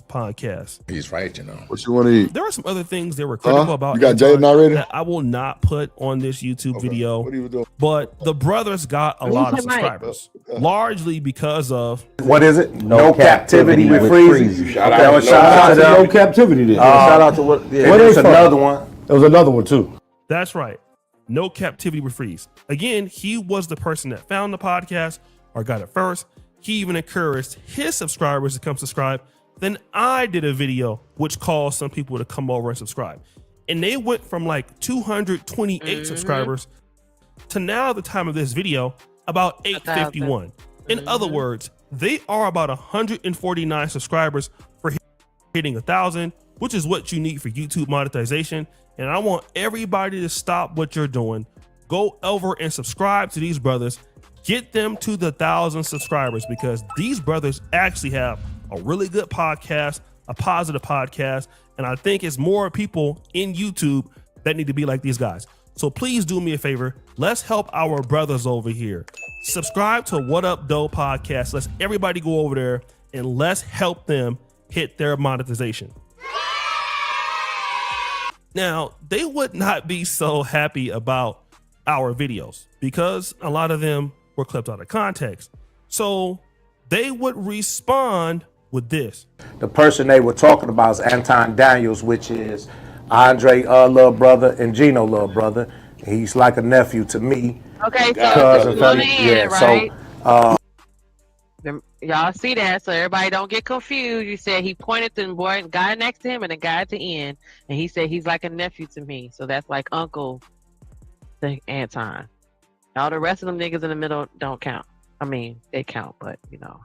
L: Podcast.
O: He's right, you know.
A: What you want to eat?
L: There are some other things that were critical about
A: You got
L: Anton
A: Jaden already?
L: that I will not put on this YouTube video.
A: What are you doing?
L: But the brothers got a lot of subscribers, largely because of
M: What is it? No captivity with Freezy.
O: Shout
M: Okay,
O: out
M: well,
O: to
M: shout out to
P: No
M: them.
P: captivity then.
M: Shout out to what? Yeah,
P: Where they
M: there's
P: from?
M: another one.
P: There was another one too.
L: That's right. No captivity with Freeze. Again, he was the person that found the podcast or got it first. He even encouraged his subscribers to come subscribe. Then I did a video which caused some people to come over and subscribe. And they went from like 228 subscribers to now, at the time of this video, about 851. In other words, they are about 149 subscribers for hitting 1,000, which is what you need for YouTube monetization. And I want everybody to stop what you're doing. Go over and subscribe to these brothers. Get them to the 1,000 subscribers, because these brothers actually have a really good podcast, a positive podcast. And I think it's more people in YouTube that need to be like these guys. So please do me a favor. Let's help our brothers over here. Subscribe to What Up Doe podcast. Let's everybody go over there and let's help them hit their monetization. Now, they would not be so happy about our videos because a lot of them were clipped out of context. So they would respond with this.
M: The person they were talking about is Anton Daniels, which is Andre little brother and Gino little brother. He's like a nephew to me.
K: Okay, so
M: Cousin,
K: on the end, right?
M: So
K: Y'all see that, so everybody don't get confused. You said he pointed to the boy, guy next to him, and the guy at the end, and he said he's like a nephew to me. So that's like uncle to Anton. All the rest of them niggas in the middle don't count. I mean, they count, but you know,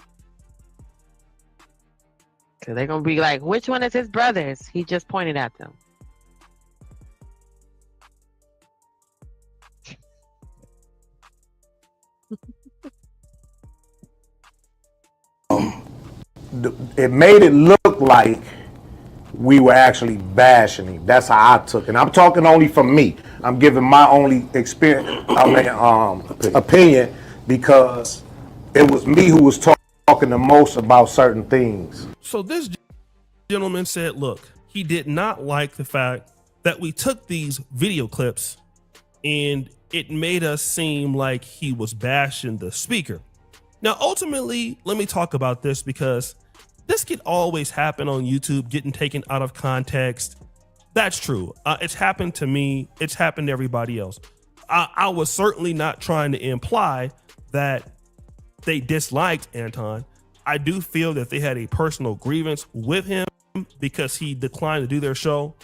K: because they're gonna be like, which one is his brothers? He just pointed at them.
M: it made it look like we were actually bashing him. That's how I took it. And I'm talking only from me. I'm giving my only experience, opinion, because it was me who was talking the most about certain things.
L: So this gentleman said, look, he did not like the fact that we took these video clips and it made us seem like he was bashing the speaker. Now, ultimately, let me talk about this, because this could always happen on YouTube, getting taken out of context. That's true. It's happened to me. It's happened to everybody else. I was certainly not trying to imply that they disliked Anton. I do feel that they had a personal grievance with him because he declined to do their show.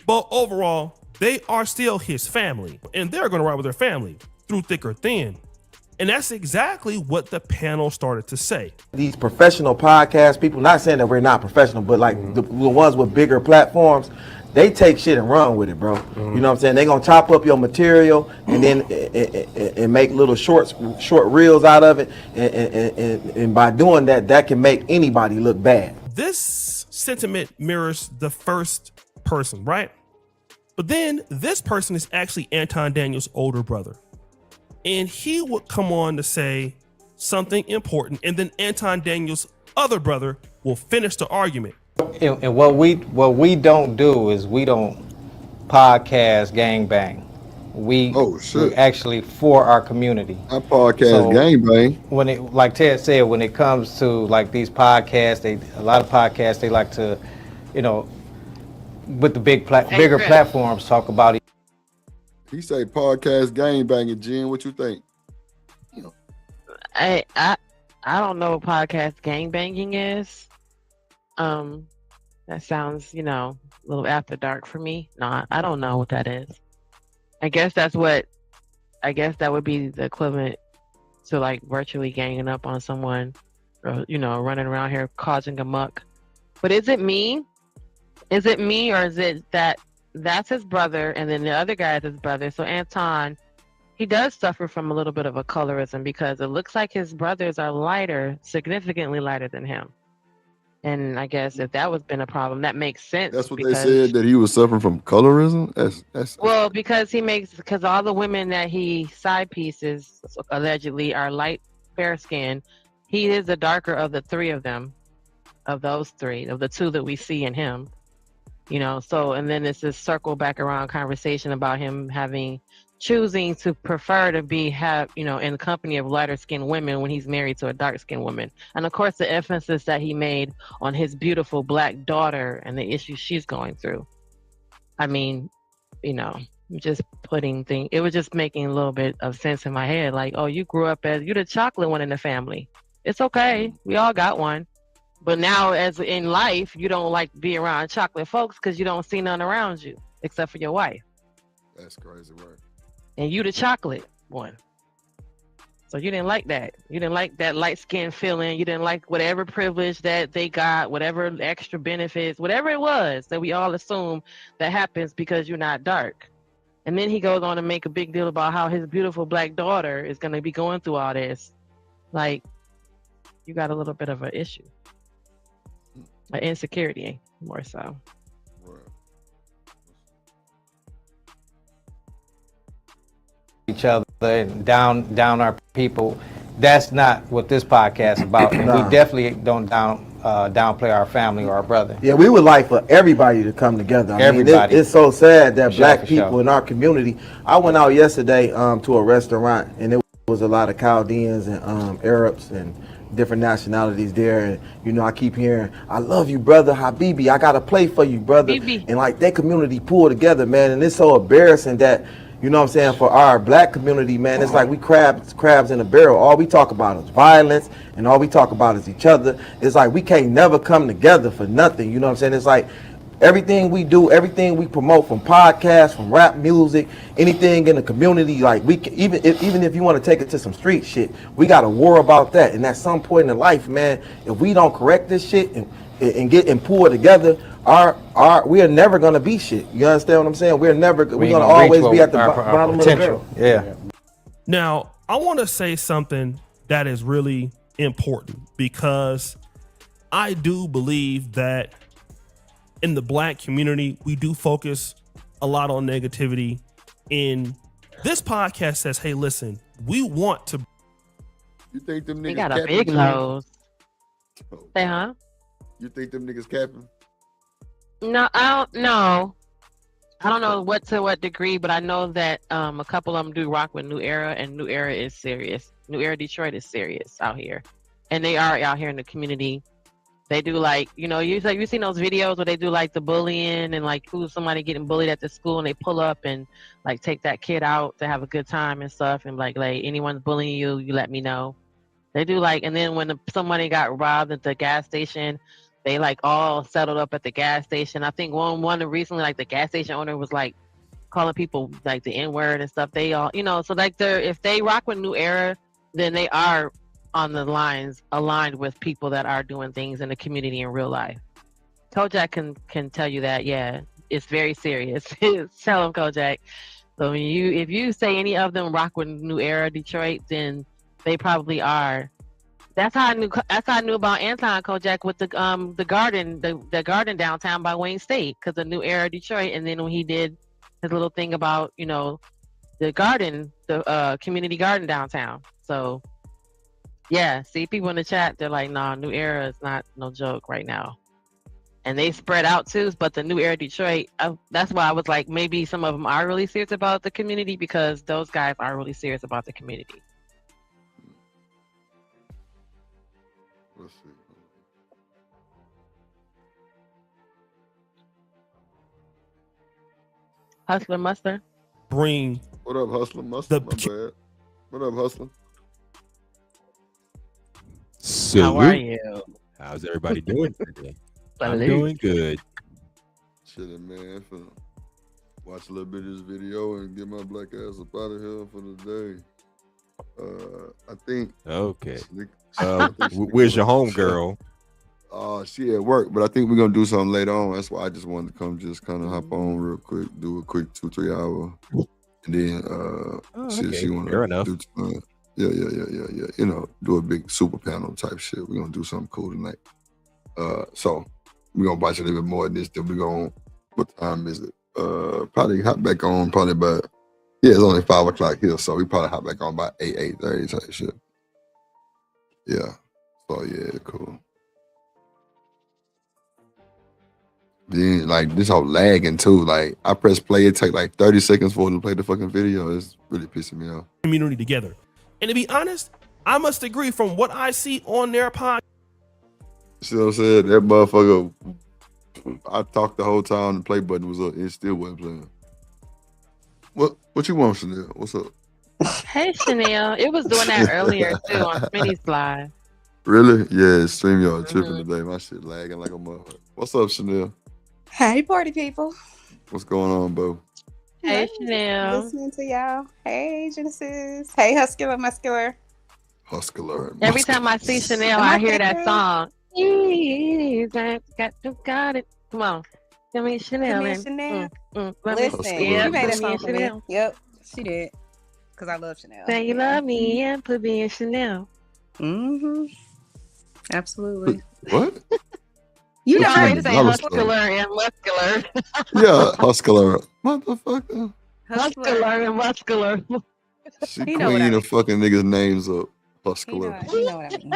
L: But overall, they are still his family, and they're going to ride with their family through thick or thin. And that's exactly what the panel started to say.
N: These professional podcast people, not saying that we're not professional, but like the ones with bigger platforms, they take shit and run with it, bro. You know what I'm saying? They're going to chop up your material and then and make little short reels out of it. And by doing that, that can make anybody look bad.
L: This sentiment mirrors the first person, right? But then this person is actually Anton Daniels' older brother. And he would come on to say something important, and then Anton Daniels' other brother will finish the argument.
Q: And what we don't do is we don't podcast gangbang. We actually for our community.
A: I podcast gangbang.
Q: When it, like Ted said, when it comes to like these podcasts, a lot of podcasts they like to, you know, with the bigger platforms talk about it.
A: He say podcast gangbanging. Jen, what you think?
K: I don't know what podcast gangbanging is. That sounds, you know, a little after dark for me. No, I don't know what that is. I guess that would be the equivalent to like virtually ganging up on someone, or, you know, running around here causing a muck. But is it me? Is it me, or is it that's his brother and then the other guy is his brother? So Anton, he does suffer from a little bit of a colorism because it looks like his brothers are lighter, significantly lighter than him. And I guess if that was been a problem, that makes sense.
A: That's what they
K: because
A: said, that he was suffering from colorism. That's
K: well, because all the women that he side pieces allegedly are light, fair skin. He is the darker of the three of them, of those three, of the two that we see in him. You know, so and then it's this circle back around conversation about him choosing to prefer to be in the company of lighter skinned women when he's married to a dark skinned woman. And of course the emphasis that he made on his beautiful black daughter and the issues she's going through. I mean, just putting things, it was just making a little bit of sense in my head. Like, oh, you grew up as, you're the chocolate one in the family. It's okay. We all got one. But now, as in life, you don't like be around chocolate folks because you don't see none around you except for your wife.
A: That's crazy work.
K: And you the chocolate one. So you didn't like that. You didn't like that light skin feeling. You didn't like whatever privilege that they got, whatever extra benefits, whatever it was that we all assume that happens because you're not dark. And then he goes on to make a big deal about how his beautiful black daughter is going to be going through all this. Like, you got a little bit of an issue. An insecurity, more so.
Q: Each other and down our people. That's not what this podcast is about. And
N: Nah.
Q: we definitely don't downplay our family or our brother.
N: Yeah, we would like for everybody to come together.
Q: Everybody.
N: It's so sad that
Q: For
N: black
Q: sure.
N: people in our community. I went out yesterday to a restaurant, and it was a lot of Chaldeans and Arabs and different nationalities there. And I keep hearing, "I love you, brother Habibi. I got to play for you, brother."
K: Bibi.
N: And like that community pulled together, man. And it's so embarrassing that, you know what I'm saying, for our black community, man, it's like we crabs in a barrel. All we talk about is violence, and all we talk about is each other. It's like we can't never come together for nothing. You know what I'm saying? It's like everything we do, everything we promote, from podcasts, from rap music, anything in the community, like even if you want to take it to some street shit, we got to war about that. And at some point in life, man, if we don't correct this shit and pull it together, we are never gonna be shit. You understand what I'm saying? We're gonna always be at the bottom of the barrel.
Q: Yeah.
L: Now, I want to say something that is really important, because I do believe that in the black community, we do focus a lot on negativity. And this podcast says, hey, listen, we want to.
A: You think them niggas
K: They got a
A: capping,
K: big
A: too?
K: nose. Say, huh?
A: You think them niggas capping?
K: No, I don't know. I don't know what degree, but I know that a couple of them do rock with New Era, and New Era is serious. New Era Detroit is serious out here, and they are out here in the community. They do you've seen those videos where they do like the bullying and like somebody getting bullied at the school, and they pull up and like take that kid out to have a good time and stuff, and like anyone's bullying you, you let me know. They do and then when somebody got robbed at the gas station, they like all settled up at the gas station. I think one recently, like the gas station owner was like calling people like the N-word and stuff. They all, so like if they rock with New Era, then they are on the lines aligned with people that are doing things in the community in real life. Kojak can tell you that, yeah, it's very serious. Tell him, Kojak. So if you say any of them rock with New Era Detroit, then they probably are. That's how I knew about Anton, Kojak, with the garden downtown by Wayne State, because the New Era Detroit. And then when he did his little thing about the garden, the community garden downtown. So yeah, see, people in the chat, they're like, nah, New Era is not no joke right now. And they spread out too, but the New Era Detroit, that's why I was like, maybe some of them are really serious about the community, because those guys are really serious about the community.
A: Let's see.
K: Hustler Muster.
L: Bring.
A: What up, Hustler Muster? My bad. What up, Hustler?
K: How are you?
O: How's everybody doing today? I'm
K: Salute.
O: doing good.
A: Chilling, man. Finna watch a little bit of this video and get my black ass up out of here for the day. I think.
O: Okay.
A: I think
O: Where's your home girl?
A: She at work, but I think we're gonna do something later on. That's why I just wanted to come, just kind of hop on real quick, do a quick 2-3 hour, and then she wanna
O: Fair enough.
A: do yeah. Do a big super panel type shit. We're gonna do something cool tonight. So we're gonna watch a little bit more of this. Then we're gonna. What time is it? Probably hop back on. Probably about. Yeah, it's only 5 o'clock here, so we probably hop back on by 8:30 type shit. Yeah. So yeah, cool. Then like this whole lagging too. Like I press play, it take like 30 seconds for it to play the fucking video. It's really pissing me off.
L: Community together. And to be honest, I must agree from what I see on their podcast.
A: See what I'm saying? That motherfucker, I talked the whole time, the play button was up, it still wasn't playing. What you want, Chanel? What's up?
K: Hey, Chanel. It was doing that earlier too on Smitty's Live.
A: Really? Yeah, StreamYard tripping today. My shit lagging like a motherfucker. What's up, Chanel?
P: Hey, party people.
A: What's going on, bro?
K: Hey, Chanel.
P: Listening to y'all. Hey, Genesis. Hey, Huscular Muscular.
A: Huscular.
K: Every time I see Chanel, I hear that song. Got it. Come on. Give me Chanel.
P: Give me Chanel.
K: Listen,
P: she made that song for me. Yep, she did. Because I love Chanel.
K: Say you love me and put me in Chanel.
P: Mm-hmm. Absolutely.
A: What?
P: You know
K: I
P: how to
K: say huscular and muscular.
A: Yeah, Huscular. Motherfucker.
K: Huscular and muscular.
A: She
P: You know what I
A: queen
P: mean.
A: of fucking niggas' names up. Huscular.
K: You know what I mean.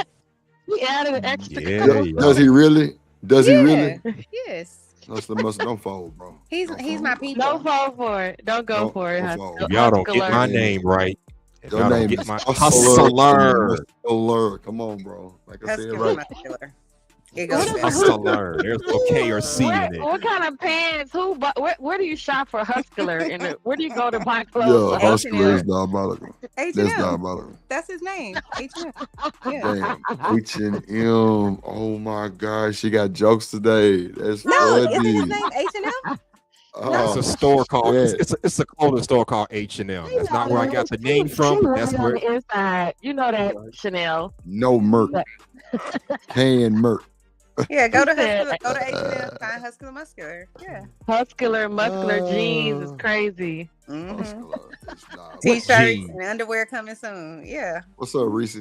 K: He added an extra.
A: Does he really? Does he really?
P: Yes.
A: That's the must. Don't fall, bro.
P: He's my people.
K: Don't fall for it. Don't go for it.
O: If y'all don't get my name right. If
A: Your
O: y'all don't
A: name
O: get
A: is
O: my
A: Hustler. Hustler. Come on, bro. Like I said,
P: Huscular
A: right.
P: Muscular. It goes there.
O: Hustler. There's no K or C in it.
K: What kind of pants? Where do you shop for Huscular? Where do you go to buy
A: Yeah,
K: clothes? for
A: Hustler is
K: Huscular?
A: diabolical. That's
P: H&M.
A: diabolical.
P: That's his name. H&M. Yeah.
A: Damn. H&M. Oh my gosh, she got jokes today. That's
P: No, isn't
A: funny.
P: his name H&M?
A: Oh,
O: It's a store called.
A: shit.
O: It's a clothing store called H&M. That's not where I got the name from. But that's
K: on
O: where.
K: the inside. You know that Chanel.
A: No Merc. Hand Merc.
P: Yeah, go to Huscular, go to H&M, find Huscular Muscular. Yeah.
K: Huscular, muscular jeans is crazy.
P: Mm-hmm.
A: What
P: T-shirts
A: jeans?
P: and underwear coming soon. Yeah.
A: What's up, Reese?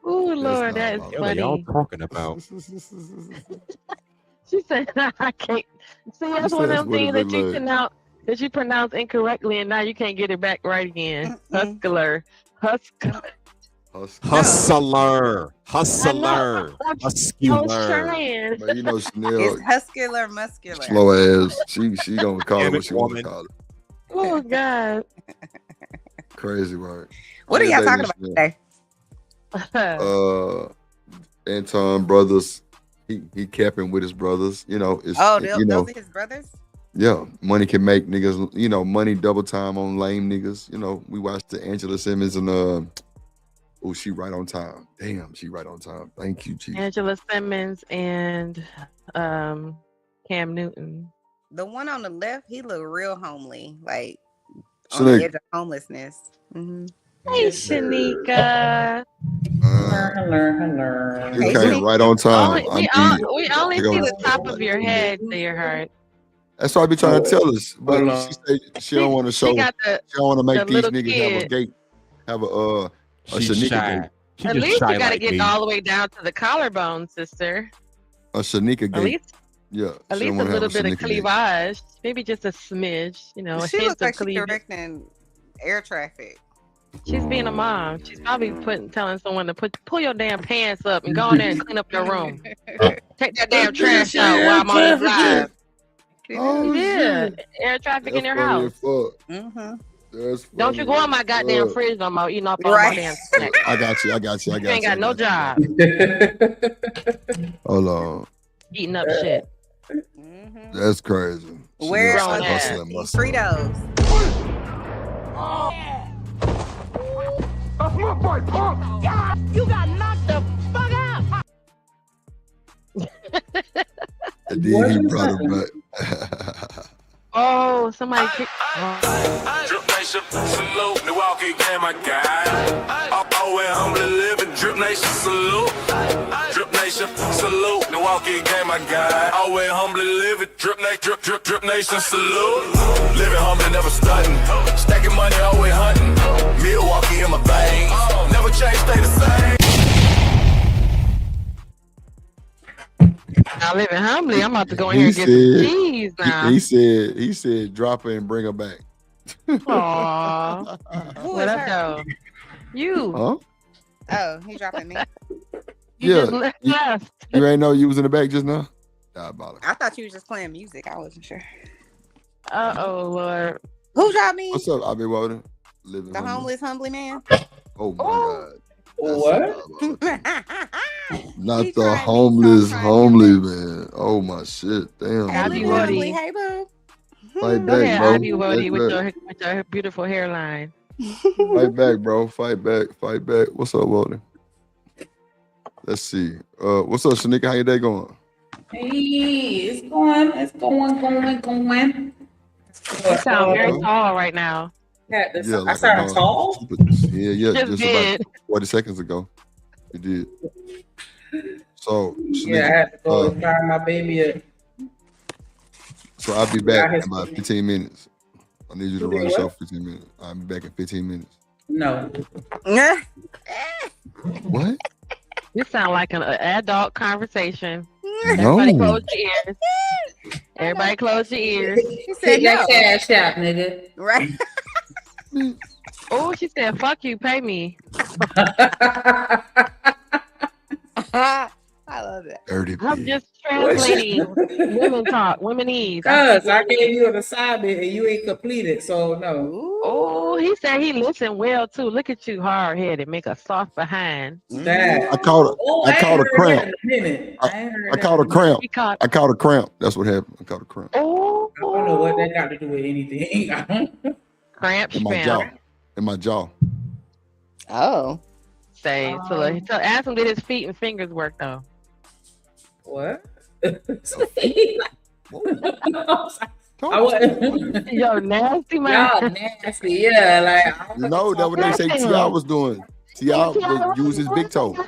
K: Oh Lord, that is
O: What are y'all
K: funny.
O: talking about?
K: She said, "I can't." See, that's
A: You
K: one
A: said
K: of them
A: what it
K: things that you
A: look like.
K: pronounce incorrectly, and now you can't get it back right again. Huscular, huscular.
O: Hustler.
K: I was
O: Muscular.
K: trying.
A: But you know Chanel,
P: It's Huscular Muscular.
A: slow ass. She gonna call it
O: Damn
A: what
O: it,
A: she want to
O: woman.
A: call it.
K: Oh God.
A: Crazy, right?
P: What are
A: Yeah,
P: y'all
A: baby,
P: talking about
A: Chanel.
P: today?
A: Anton brothers. He capping with his brothers. You know, it's
P: Oh,
A: you know,
P: those are his brothers?
A: yeah, money can make niggas, you know, money double time on lame niggas. You know, we watched the Angela Simmons and oh, she right on time. Damn, she right on time. Thank you, Jesus.
K: Angela Simmons and Cam Newton.
P: The one on the left, he looked real homely, like on
A: Shanika.
P: the edge of homelessness. Mm-hmm.
K: Hey, Shanika.
A: You
P: Hey,
A: came
P: Shanika.
A: right on time.
K: We only
A: I
K: see
A: go-
K: the top of your head, dear heart.
A: That's what I be trying to tell us, but she say she don't want to show.
K: She got
A: She don't want to make
K: the
A: these
K: little
A: niggas have a
K: kid.
A: gate, have a
O: She's
A: Shanika
O: shy.
A: gate,
O: She
K: At
O: just
K: least
O: shy
K: you gotta
O: like
K: get
O: me.
K: all the way down to the collarbone, sister.
A: a Shanika
K: At
A: gate.
K: least,
A: Yeah,
K: at
A: she
K: least
A: don't
K: a
A: wanna have
K: little bit of
A: Shanika gate.
K: cleavage, maybe just a smidge. You know, a
P: She
K: hint
P: looks
K: of
P: like she's
K: cleavage.
P: directing air traffic.
K: She's being a mom. She's probably telling someone to pull your damn pants up and go in there and clean up your room. Take that damn trash out while I'm on the drive.
A: Oh,
K: Yeah,
A: shit.
K: air traffic
A: That's
K: in your
A: funny
K: house.
A: as fuck.
P: Mm-hmm.
A: That's
K: Don't you
A: funny
K: go in my
A: as
K: goddamn
A: fuck.
K: fridge no more, eating up all my damn snacks.
A: I got you.
K: You ain't got no job
A: Hold on.
K: eating up shit.
A: That's crazy. She
P: Where
A: looks
P: are
A: like hustling
P: these
A: muscle.
P: Fritos?
D: That's my boy, punk. You got knocked the fuck out.
A: And then he brought him back.
K: Oh, somebody.
D: Drip Nation, salute. Milwaukee game, my guy. Always humbly living. Drip Nation, salute. Drip Nation, salute. Milwaukee game, my guy. Always humbly living. Drip Nation, salute. Living humbly, never stunting. Stacking money, always hunting. Milwaukee in my veins. Never change, stay the same.
K: about living humbly. I'm about to go in here and get some cheese now.
A: He said, drop her and bring her back.
K: Aw.
P: Who
K: What
P: is
K: up,
P: her?
K: though? You.
A: Huh?
P: Oh, he dropping me.
K: You just left.
A: You ain't know you was in the back just now? Diabolical.
P: I thought you was just playing music. I wasn't sure.
K: Uh-oh, Lord.
P: Who dropped me?
A: What's up? I've been walking. Living
P: The homeless humbly man.
A: Oh my God.
R: What?
A: Not the homeless homely man. Oh my shit. Damn.
K: Abby
A: dude.
K: Woody.
P: Hey, boo.
A: Fight
K: Go ahead,
A: back, bro.
K: Abby Woody,
A: Fight
K: with your beautiful hairline.
A: Fight back, bro. Fight back. Fight back. What's up, Walter? Let's see. What's up, Shanika? How your day going?
R: Hey, it's going.
K: You sound very tall right now.
R: I
A: like
R: sound
A: about-
R: tall?
A: Yeah,
K: Just
A: just
K: did.
A: about 40 seconds ago. You did. So,
R: Yeah, I had to go and fire my baby up.
A: So I'll be back
R: Got his
A: in about
R: baby.
A: 15 minutes. I need you to
R: You
A: run
R: did
A: the show
R: what?
A: for 15 minutes. I'll be back in 15 minutes.
R: No.
A: What?
K: This sound like an adult conversation.
A: No.
K: Everybody close your ears. Everybody close your ears.
P: He
R: Take that cash out, nigga.
P: Right.
K: Oh, she said, fuck you, pay me.
P: I love it.
A: Dirty
K: I'm just translating women talk, womenese.
R: Cause I gave you an assignment and you ain't completed, so no.
K: Oh, he said he listened well too. Look at you, hard headed, make a soft behind.
R: That.
A: I caught
R: I
A: a
R: ain't heard
A: cramp.
R: that in a minute. I ain't heard
A: I
R: that
A: caught a
R: in
A: cramp.
K: He caught-
A: I caught a cramp. That's what happened. I caught a cramp
K: Oh,
R: I don't know what that got to do with anything.
K: cramp
A: in my
K: spam.
A: jaw. In my jaw.
P: Oh.
K: Say, so ask him did his feet and fingers work though.
R: What?
A: I
R: wasn't.
K: Yo, nasty man.
R: Y'all nasty, yeah. Like
A: You know that what they say T.I. was doing. T.I. would use his big toe.
R: His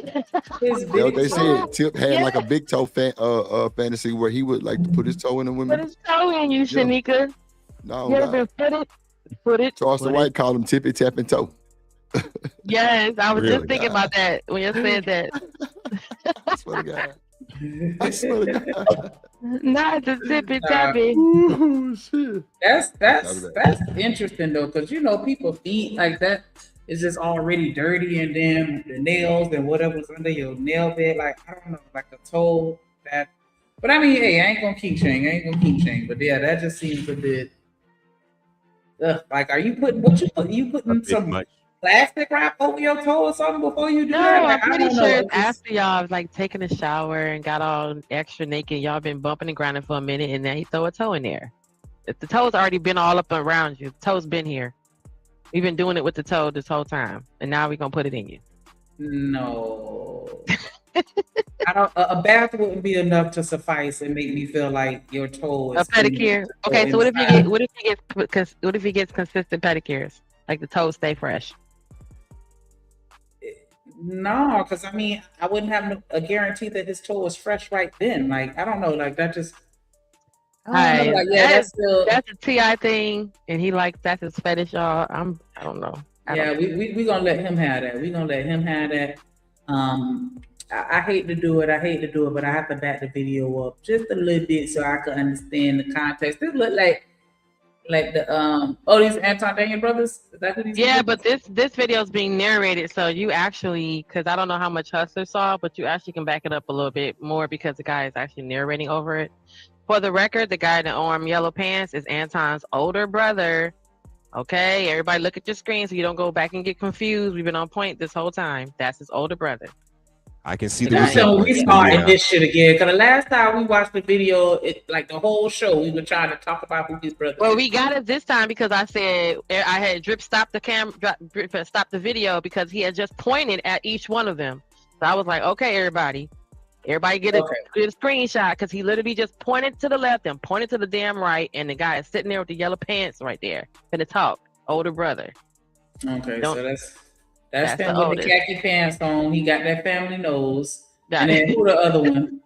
A: That's what they
R: big toe.
A: said. Tip had like a big toe fantasy where he would like to put his toe in the
K: Put
A: women.
K: his toe in you, Shanika.
A: No,
K: You ever been footed?
A: Charleston White called him tippy tapping toe.
K: Yes, I was
A: Really,
K: just thinking about that when you said that.
A: I swear to God. I swear to God.
K: Not the tippy tappy.
A: Ooh, shit.
R: That's interesting though, because you know people feet like that is just already dirty, and then the nails and whatever's under your nail bed, like I don't know, like a toe that. But I mean, hey, I ain't gonna keep shame. But yeah, that just seems a bit. Like, are you putting You putting some plastic wrap over your toe or something before you do
K: No,
R: that?
K: I'm
R: Like, I
K: pretty
R: don't
K: sure
R: know.
K: it's after y'all was like taking a shower and got all extra naked. Y'all been bumping and grinding for a minute, and then he throw a toe in there. If the toe's already been all up around you, the toe's been here. We've been doing it with the toe this whole time, and now we're gonna put it in you.
R: No. I don't. A bath wouldn't be enough to suffice and make me feel like your toe is
K: A pedicure. Okay, so what if he gets consistent pedicures? Like the toes stay fresh.
R: No, because I mean, I wouldn't have a guarantee that his toe is fresh right then. Like, I don't know. Like that just. I don't know. Like, yeah, that's still.
K: That's a T.I. thing, and he likes that's his fetish, y'all. I don't know.
R: Yeah, we gonna let him have that. We gonna let him have that. I hate to do it, but I have to back the video up just a little bit so I can understand the context. This look like the these Anton Daniel brothers. Is that who these?
K: Yeah,
R: people?
K: but this video is being narrated, so you actually, because I don't know how much Hustler saw, but you actually can back it up a little bit more because the guy is actually narrating over it. For the record, the guy in the arm yellow pants is Anton's older brother. Okay, everybody look at your screen so you don't go back and get confused. We've been on point this whole time. That's his older brother.
O: I can see the
R: That's so we starting
O: yeah.
R: this shit again. Because the last time we watched the video, like the whole show, we were trying to talk about who his brother.
K: Well,
R: is.
K: we got it this time because I said I had Drip stop the camera, Drip stop the video because he had just pointed at each one of them. So I was like, okay, everybody get a screenshot because he literally just pointed to the left and pointed to the damn right, and the guy is sitting there with the yellow pants right there. Finna talk, older brother.
R: Okay, so that's him
K: the
R: with the
K: oldest.
R: khaki pants on. He got that family nose. And then who the other one?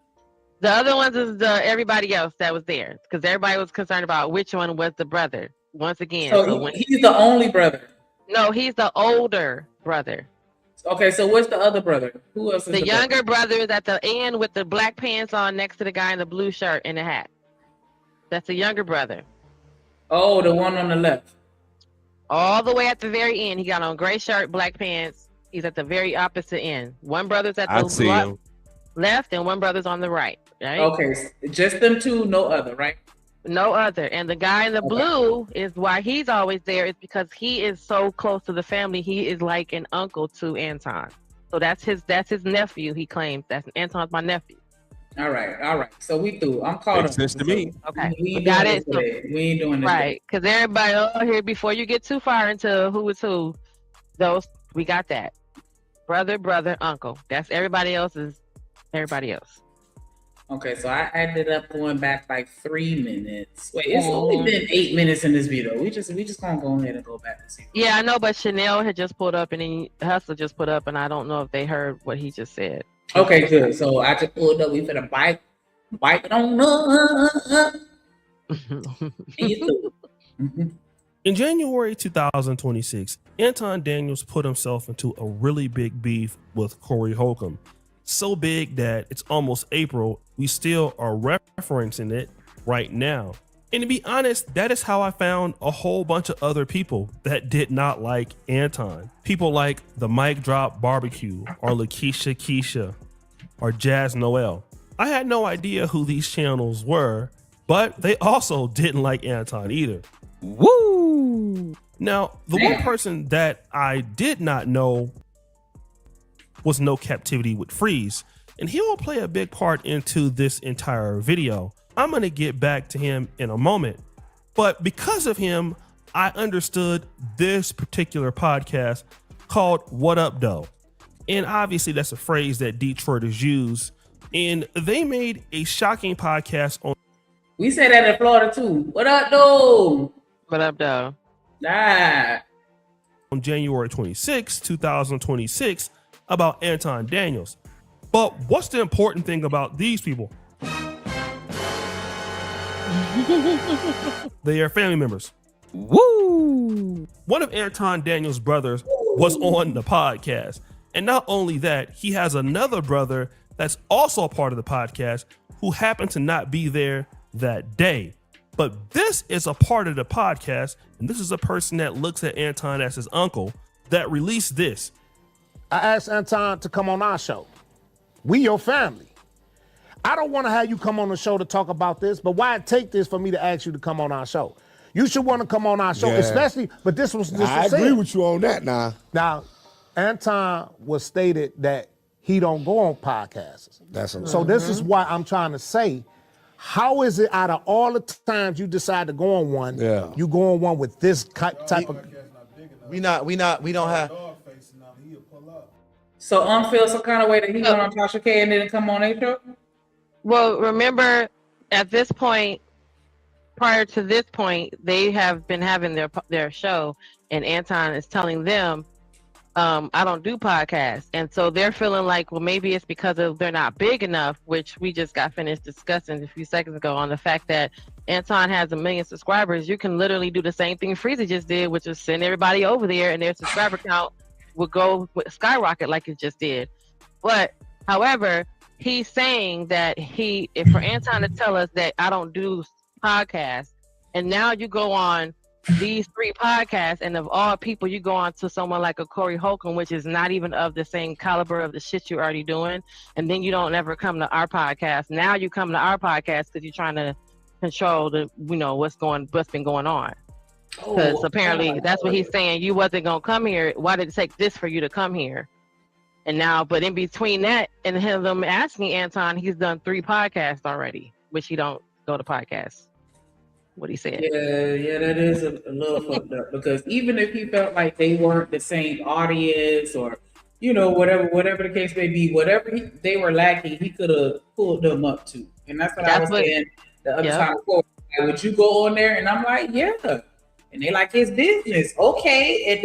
K: The other ones is everybody else that was there because everybody was concerned about which one was the brother. Once again,
R: So he's the only brother.
K: No, he's the older brother.
R: Okay, so what's the other brother? Who else is
K: The younger brother is at the end with the black pants on next to the guy in the blue shirt and the hat. That's the younger brother.
R: Oh, the one on the left.
K: All the way at the very end, he got on gray shirt, black pants. He's at the very opposite end. One brother's at the left and one brother's on the right. Right?
R: Okay, just them two, no other, right?
K: No other. And the guy in the blue is why he's always there is because he is so close to the family. He is like an uncle to Anton. So that's his nephew, he claims. That's Anton's my nephew.
R: All right. So we through. I'm caught
O: Makes sense to me.
K: Okay.
R: We
K: got it.
R: We ain't doing this.
K: Right. Because everybody here, before you get too far into who is who, we got that. Brother, uncle. That's everybody else.
R: Okay, so I ended up going back like 3 minutes. Wait, it's only been 8 minutes in this video. We just gonna go ahead and go back and see.
K: Yeah, I know, but Chanel had just pulled up and then Hustle just put up, and I don't know if they heard what he just said.
R: Okay, good. So I just pulled up. We finna bite it on up.
L: In January 2026, Anton Daniels put himself into a really big beef with Corey Holcomb. So big that it's almost April, we still are referencing it right now. And to be honest, that is how I found a whole bunch of other people that did not like Anton. People like the Mic Drop Barbecue or Lakeisha Keisha or Jazz Noel. I had no idea who these channels were, but they also didn't like Anton either. Woo! Now, the one person that I did not know was No Captivity with Freeze, and he will play a big part into this entire video. I'm gonna get back to him in a moment, but because of him, I understood this particular podcast called What Up Doe. And obviously that's a phrase that Detroiters use, and they made a shocking podcast on.
R: We say that in Florida too. What up, though?
K: What up, though?
L: On January 26, 2026, about Anton Daniels. But what's the important thing about these people? They are family members. Woo! One of Anton Daniels' brothers was on the podcast. And not only that, he has another brother that's also a part of the podcast who happened to not be there that day. But this is a part of the podcast, and this is a person that looks at Anton as his uncle that released this.
M: I asked Anton to come on our show. We your family. I don't want to have you come on the show to talk about this, but why take this for me to ask you to come on our show? You should want to come on our show, especially, but this was
A: I agree with you on that now.
M: Now, Anton was stated that he don't go on podcasts. So this is why I'm trying to say, how is it out of all the times you decide to go on one, you go on one with this type of...
N: We don't have...
R: So feel some kind of way that he went on Tasha K and didn't come on a show?
K: Well, remember, at this point, prior to this point, they have been having their show, and Anton is telling them, I don't do podcasts. And so they're feeling like, well, maybe it's because they're not big enough, which we just got finished discussing a few seconds ago on the fact that Anton has 1 million subscribers. You can literally do the same thing Freezy just did, which is send everybody over there and their subscriber count would go skyrocket like it just did. But however, he's saying that if for Anton to tell us that I don't do podcasts, and now you go on these 3 podcasts, and of all people, you go on to someone like a Corey Holcomb, which is not even of the same caliber of the shit you're already doing, and then you don't ever come to our podcast. Now you come to our podcast because you're trying to control what's been going on. Because apparently that's what he's saying. You wasn't gonna come here. Why did it take this for you to come here? And now, but in between that and them asking Anton, he's done 3 podcasts already, which he don't go to podcasts. What he said.
R: Yeah, that is a little fucked up, because even if he felt like they weren't the same audience or whatever the case may be, whatever they were lacking, he could have pulled them up to. And that's what I was saying the other time before. Like, would you go on there? And I'm like, yeah. And they like his business. Okay. And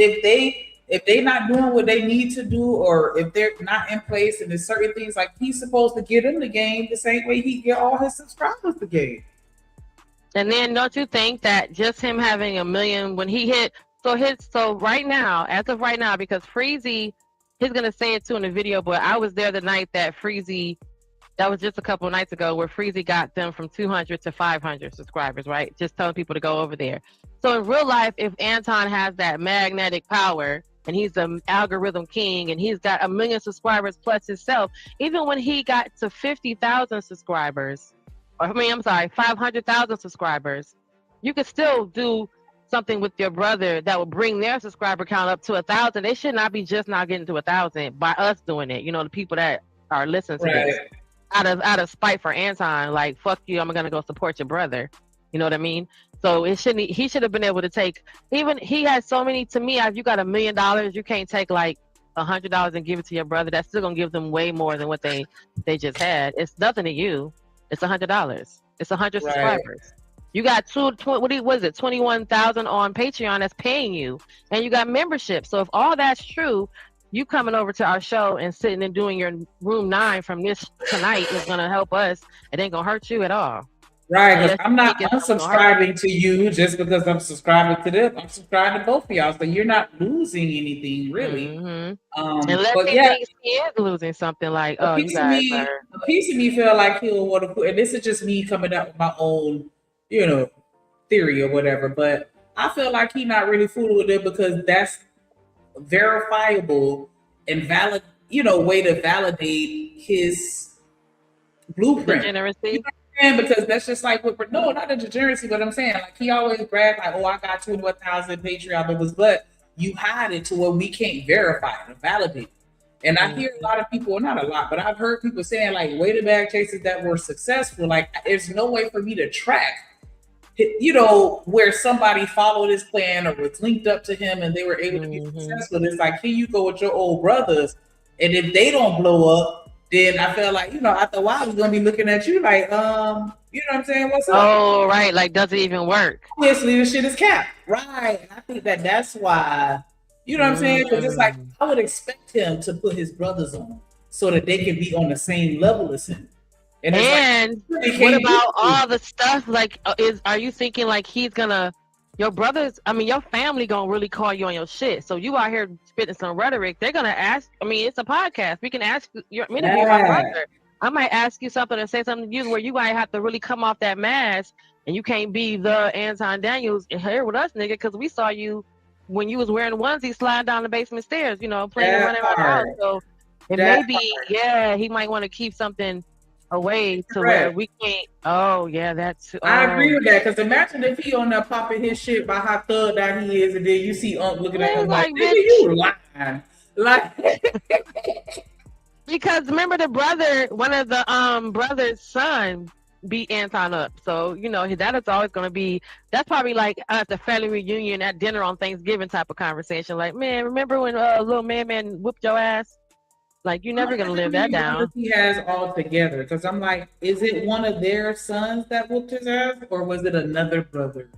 R: if they not doing what they need to do, or if they're not in place, and there's certain things like he's supposed to get in the game the same way he get all his subscribers the game.
K: And then don't you think that just him having 1 million when he hit, so right now, as of right now, because Freezy he's gonna say it too in the video, but I was there the night that Freezy, that was just a couple of nights ago, where Freezy got them from 200 to 500 subscribers, right? Just telling people to go over there. So in real life, if Anton has that magnetic power and he's the algorithm king and he's got 1 million subscribers plus himself, even when he got to 50,000 subscribers, or I mean, I'm sorry, 500,000 subscribers, you could still do something with your brother that will bring their subscriber count up to 1,000. They should not be just now getting to 1,000 by us doing it. You know, the people that are listening to this out of spite for Anton, like, fuck you, I'm gonna go support your brother. You know what I mean? So he should have been able to take, even he has so many, to me, if you got $1 million, you can't take like $100 and give it to your brother. That's still gonna give them way more than what they just had. It's nothing to you. It's $100. It's 100 subscribers. You got 21,000 on Patreon that's paying you, and you got membership. So if all that's true, you coming over to our show and sitting and doing your room 9 from this tonight is gonna help us. It ain't gonna hurt you at all.
R: Right, because I'm not unsubscribing to you just because I'm subscribing to them. I'm subscribing to both of y'all, so you're not losing anything really.
K: Unless
R: But
K: he
R: yeah,
K: thinks he is losing something, like,
R: a
K: oh, you
R: piece of
K: guys
R: me,
K: are.
R: a piece of me feel like he'll want to put, and this is just me coming up with my own, theory or whatever. But I feel like he's not really fooling with it because that's verifiable and valid, way to validate his blueprint.
K: Degeneracy.
R: Because that's just like no, not the degeneracy, but I'm saying, like, he always bragged like, oh, I got 21,000 Patreon members, but you hide it to where we can't verify it or validate it. And I hear a lot of people, not a lot, but I've heard people saying, like, weighted bag chases that were successful, like, there's no way for me to track, where somebody followed his plan or was linked up to him and they were able to be successful. It's like, here you go with your old brothers, and if they don't blow up, then I felt like, after a while, I was going to be looking at you like, you know what I'm saying? What's up?
K: Oh, right. Like, does it even work?
R: Obviously, the shit is capped. Right. And I think that's why, you know what I'm saying? Because it's like, I would expect him to put his brothers on so that they can be on the same level as him.
K: And what about all the stuff? Like, are you thinking like he's gonna, your brothers, your family gonna really call you on your shit? So you out here spitting some rhetoric, they're gonna ask. It's a podcast. We can ask your my brother. I might ask you something and say something to you where you might have to really come off that mask, and you can't be the Anton Daniels here with us, nigga, because we saw you when you was wearing onesie sliding down the basement stairs, playing running around the house. So it may be, he might want to keep something away to where we can't. Oh yeah, that's.
R: I agree with that, because imagine if he on there popping his shit by how thug that he is, and then you see looking at him like, nigga, you lying, like.
K: Because remember the brother, one of the brother's son beat Anton up, so that is always going to be. That's probably like at the family reunion at dinner on Thanksgiving type of conversation. Like, man, remember when little man whooped your ass? Like, you're never gonna live that down.
R: He has all together, because I'm like, is it one of their sons that whooped his ass, or was it another brother?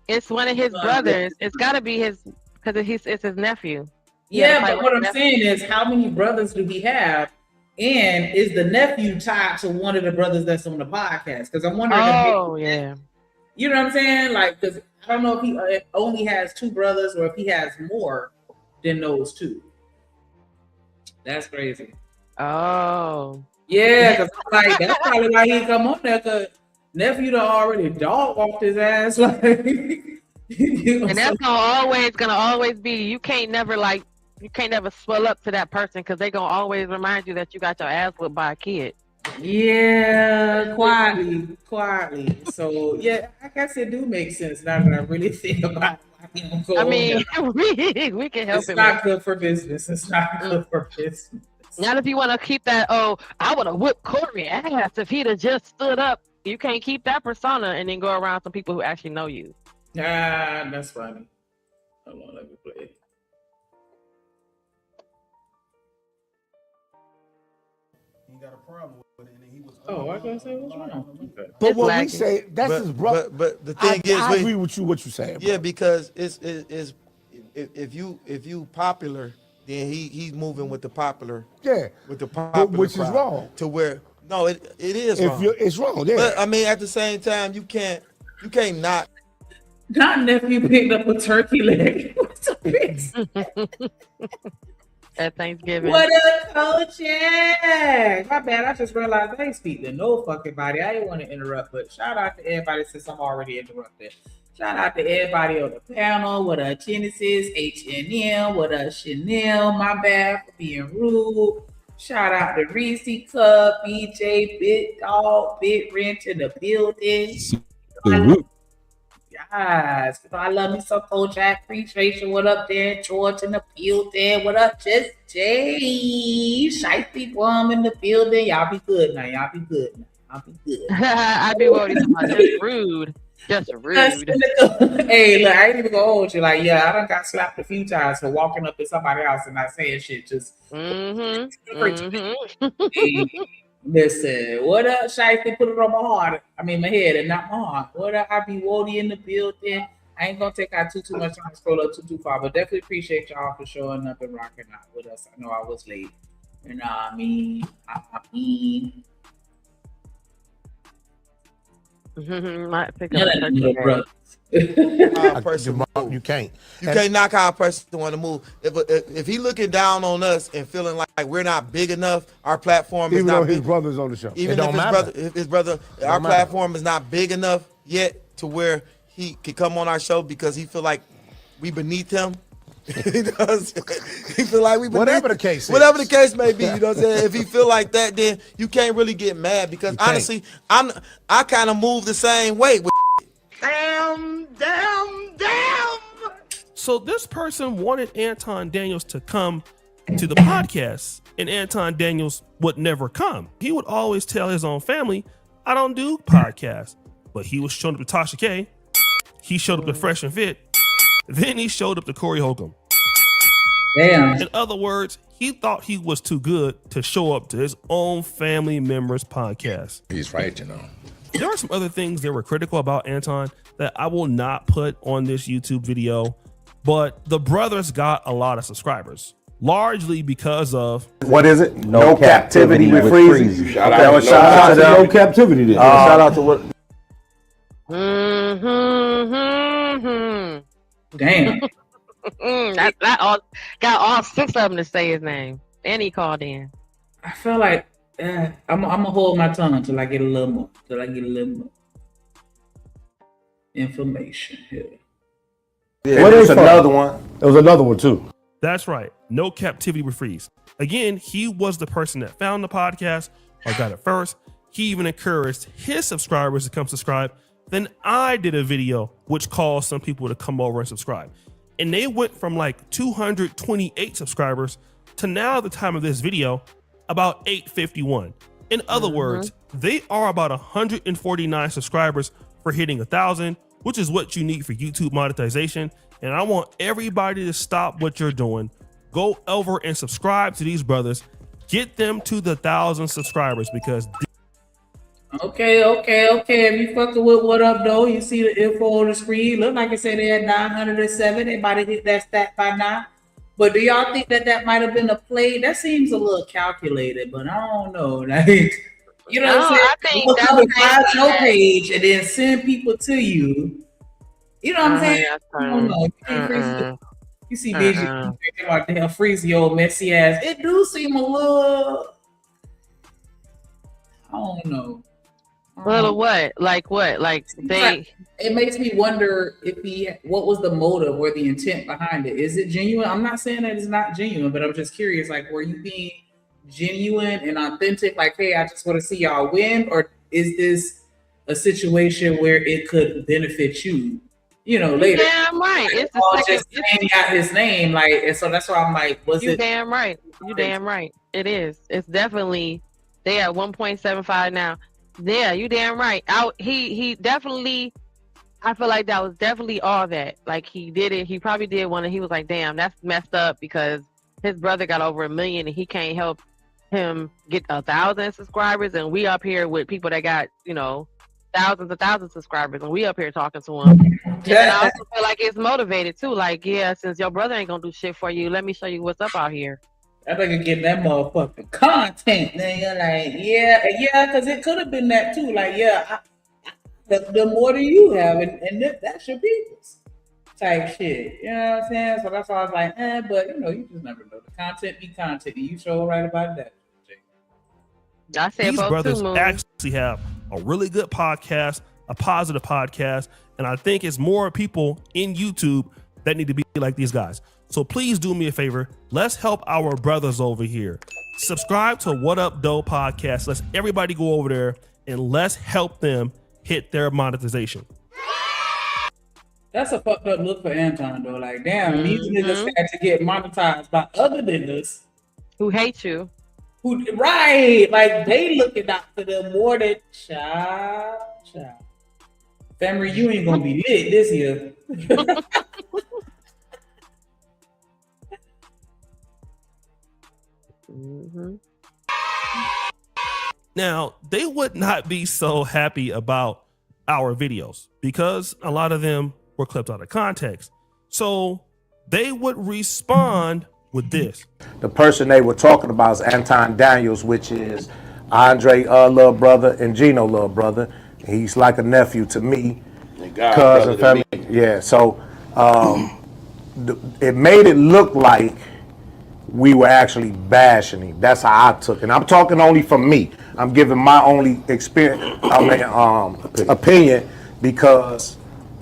K: It's one of his brothers. It's got to be his, because it's his nephew.
R: Yeah, but what I'm saying is, how many brothers do he have? And is the nephew tied to one of the brothers that's on the podcast? Because I'm wondering. You know what I'm saying? Like, because I don't know if he only has 2 brothers or if he has more than those 2. That's crazy.
K: Oh.
R: Yeah, because I'm like, that's probably why he come on there, because nephew done already dog walked his ass. Like,
K: and that's gonna always be. You can't never swell up to that person, because they gonna always remind you that you got your ass whipped by a kid.
R: Yeah, quietly. So yeah, I guess it do make sense now that I really think about it.
K: We can help
R: it's
K: it.
R: It's not good for business. It's not good for business.
K: Not if you want to keep that, I would have whipped Corey ass if he'd have just stood up. You can't keep that persona and then go around some people who actually know you.
R: That's funny. Hold on, let me play it.
M: He got a problem with it, and he was.
R: Oh, I gotta say what's wrong. Okay.
M: But what we say, that's his brother.
N: But the thing is,
M: I agree with you. What you saying?
N: Yeah, because it's if you popular, then he's moving with the popular.
M: Yeah,
N: with the popular,
M: which is wrong.
N: To where it is
M: if
N: wrong.
M: It's wrong. Yeah.
N: But at the same time, you can't not.
R: Not nephew picked up a turkey leg.
K: at Thanksgiving.
R: What up, Coach? Yeah. My bad. I just realized I ain't speak to no fucking body. I didn't want to interrupt, but shout out to everybody since I'm already interrupted. Shout out to everybody on the panel. What up, Genesis, H&M. What up, Chanel? My bad for being rude. Shout out to Reese Cup, BJ, Big Dog, Big Wrench in the building. Yes, I love me some Kojak. Appreciate you. What up there, George in the building? What up, Just Jay? Shifty Guam in the building. Y'all be good now. Y'all be good now. Y'all be good.
K: I be worried about just rude. Just rude.
R: Hey, look, I ain't even gonna hold you. Like, yeah, I done got slapped a few times for walking up to somebody else and not saying shit. Just Hey, listen, what up, Shifty? Put it on my heart. I mean, my head and not my heart. What up, I be Wody in the building. I ain't gonna take out too much time to scroll up too far, but definitely appreciate y'all for showing up and rocking out with us. I know I was late. You know what I mean?
K: Might pick
R: Yeah,
K: up
R: that little brother.
M: You can't.
N: You can't knock our person to want to move. If he looking down on us and feeling like we're not big enough, our platform is
M: Even
N: not
M: though his
N: big.
M: brother's on the show.
N: Even
M: It don't
N: if
M: matter.
N: his brother, our
M: matter.
N: platform is not big enough yet to where he could come on our show because he feel like we beneath him. He does. He feel like we beneath
M: Whatever the case is.
N: Whatever the case may be, you know what I'm saying? If he feel like that, then you can't really get mad because honestly, I kind of move the same way. Damn.
L: So this person wanted Anton Daniels to come to the podcast, and Anton Daniels would never come. He would always tell his own family, I don't do podcasts. But he was showing up to Tasha K. He showed up to Fresh and Fit. Then he showed up to Corey Holcomb.
R: Damn.
L: In other words, he thought he was too good to show up to his own family members' podcast.
S: He's right, you know.
L: There are some other things that were critical about Anton that I will not put on this YouTube video, but the brothers got a lot of subscribers, largely because of...
M: What is it? No captivity with Freezy.
S: Shout out
M: to No Captivity then.
N: Shout out to what?
R: Damn.
K: that all got all six of them to say his name, and he called in.
R: I feel like I'm gonna hold my tongue until I get a little more. Information here.
M: Yeah, there's another one. There was another one too.
L: That's right. No Captivity with Freeze. Again, he was the person that found the podcast or got it first. He even encouraged his subscribers to come subscribe. Then I did a video which caused some people to come over and subscribe. And they went from like 228 subscribers to now, at the time of this video, about 851. In other words, they are about 149 subscribers for hitting 1,000, which is what you need for YouTube monetization. And I want everybody to stop what you're doing. Go over and subscribe to these brothers. Get them to the 1,000 subscribers because...
R: Okay. If you fucking with what up though, you see the info on the screen. Look like it said they had 907. They might have hit that stat by now. But do y'all think that might have been a play? That seems a little calculated, but I don't know. Like, you know what I'm saying?
K: I think
R: Look
K: that's
R: up and find
K: crazy
R: your
K: that-
R: page and then send people to you. You know what I'm saying?
K: that's
R: I don't know. You see, Vision, about damn Freezy old messy ass. It do seem a little. I don't know.
K: Little what? Like what? Like they.
R: It makes me wonder what was the motive or the intent behind it? Is it genuine? I'm not saying that it's not genuine, but I'm just curious. Like, were you being genuine and authentic? Like, hey, I just want to see y'all win, or is this a situation where it could benefit you? You know, later.
K: Damn right. It's
R: all
K: the
R: just saying out his name, like, and so that's why I'm like, was
K: you
R: it?
K: damn right. You damn right. It is. It's definitely. They at 1.75 now. Yeah, you damn right. He definitely. I feel like that was definitely all that. Like he did it. He probably did one, and he was like, "Damn, that's messed up," because his brother got over 1 million, and he can't help him get 1,000 subscribers, and we up here with people that got thousands of subscribers, and we up here talking to him. And I also feel like it's motivated too. Like, yeah, since your brother ain't gonna do shit for you, let me show you what's up out here.
R: I think you're getting that motherfucking content, nigga. Like, yeah, because it could have been that too. Like, yeah, the more that you have, and that's your business. type shit. You know what I'm saying? So that's why I was like, but you just never know. The content be content, and you sure right about that.
K: I said
L: These
K: both
L: brothers
K: too, Moon.
L: actually have a really good podcast, a positive podcast, and I think it's more people in YouTube that need to be like these guys. So please do me a favor. Let's help our brothers over here. Subscribe to What Up Doe podcast. Let's everybody go over there and let's help them hit their monetization.
R: That's a fucked up look for Anton though. Like, damn, these niggas had to get monetized by other niggas
K: who hate you.
R: Who right? Like they looking out for them more than child. Family, you ain't gonna be lit this year.
L: Now, they would not be so happy about our videos because a lot of them were clipped out of context. So they would respond with this.
M: The person they were talking about is Anton Daniels, which is Andre little brother and Gino little brother. He's like a nephew to me, cousin, family. Yeah, so it made it look like we were actually bashing him. That's how I took it. And I'm talking only from me. I'm giving my only experience, opinion, because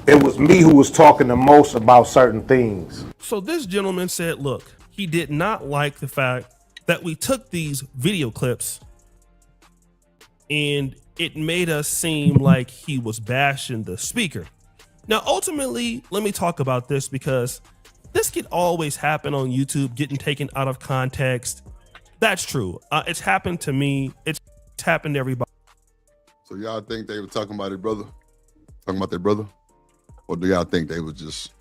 M: it was me who was talking the most about certain things.
L: So this gentleman said, look, he did not like the fact that we took these video clips and it made us seem like he was bashing the speaker. Now, ultimately, let me talk about this because this could always happen on YouTube, getting taken out of context. That's true. It's happened to me. It's happened to everybody.
A: So y'all think they were talking about their brother? Talking about their brother? Or do y'all think they was just...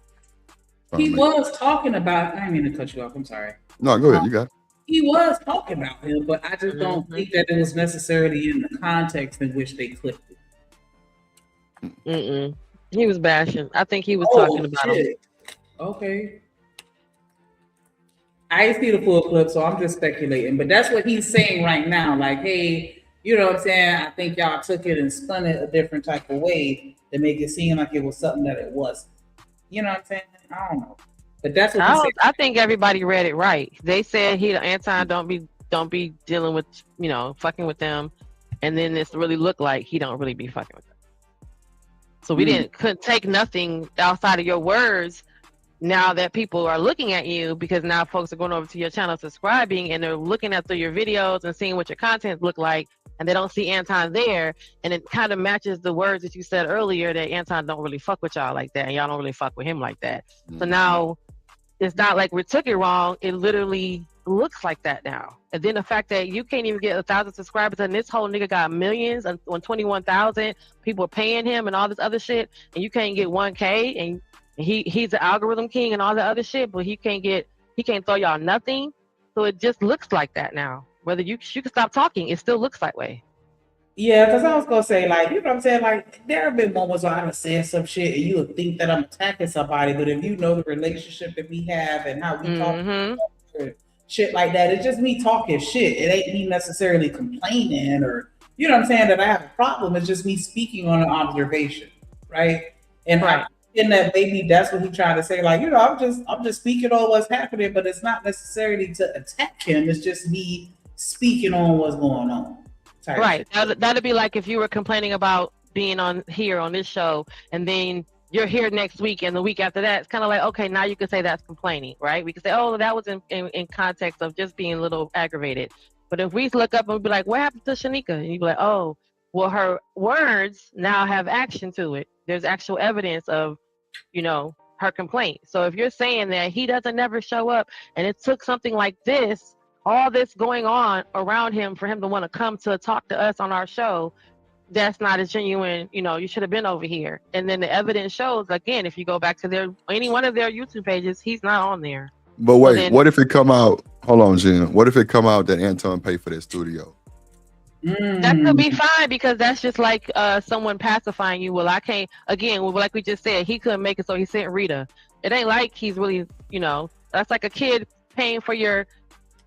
R: He was talking about... I didn't mean to cut you off. I'm sorry.
A: No, go ahead. You got it.
R: He was talking about him, but I just don't think that it was necessarily in the context in which they clipped it.
K: He was bashing. I think he was talking about him.
R: Okay. I ain't see the full clip, so I'm just speculating. But that's what he's saying right now. Like, hey, you know what I'm saying? I think y'all took it and spun it a different type of way to make it seem like it was something that it wasn't. You know what I'm saying? I don't know. But that's what he said.
K: I think everybody read it right. They said Anton don't be dealing with, fucking with them. And then this really looked like he don't really be fucking with them. So we couldn't take nothing outside of your words. Now that people are looking at you, because now folks are going over to your channel subscribing and they're looking at through your videos and seeing what your content look like, and they don't see Anton there, and it kind of matches the words that you said earlier that Anton don't really fuck with y'all like that, and y'all don't really fuck with him like that. So now it's not like we took it wrong, it literally looks like that now. And then the fact that you can't even get 1,000 subscribers and this whole nigga got millions on 21,000 people paying him and all this other shit, and you can't get 1K, and he's the algorithm king and all the other shit, but he can't throw y'all nothing. So it just looks like that now. Whether you can stop talking, it still looks that way.
R: Yeah, because I was gonna say, like, you know what I'm saying? Like, there have been moments where I've said some shit and you would think that I'm attacking somebody, but if you know the relationship that we have and how we talk shit like that, it's just me talking shit. It ain't me necessarily complaining or, you know what I'm saying, that I have a problem. It's just me speaking on an observation, right? And in that maybe that's what he tried to say, like, I'm just speaking on what's happening, but it's not necessarily to attack him. It's just me speaking on what's going on.
K: Right. That'd be like if you were complaining about being on this show, and then you're here next week, and the week after that, it's kind of like, okay, now you can say that's complaining, right? We can say, oh, that was in context of just being a little aggravated. But if we look up and be like, what happened to Shanika? And you'd be like, oh, well, her words now have action to it. There's actual evidence of, her complaint. So if you're saying that he doesn't never show up, and it took something like this, all this going on around him for him to want to come to talk to us on our show, that's not as genuine. You should have been over here. And then the evidence shows, again, if you go back to any one of their YouTube pages, he's not on there.
A: But wait, what if it come out? Hold on, Gina. What if it come out that Anton paid for their studio?
K: That could be fine, because that's just like someone pacifying you. Well, I can't. Again, like we just said, he couldn't make it, so he sent Rita. It ain't like he's really, that's like a kid paying for your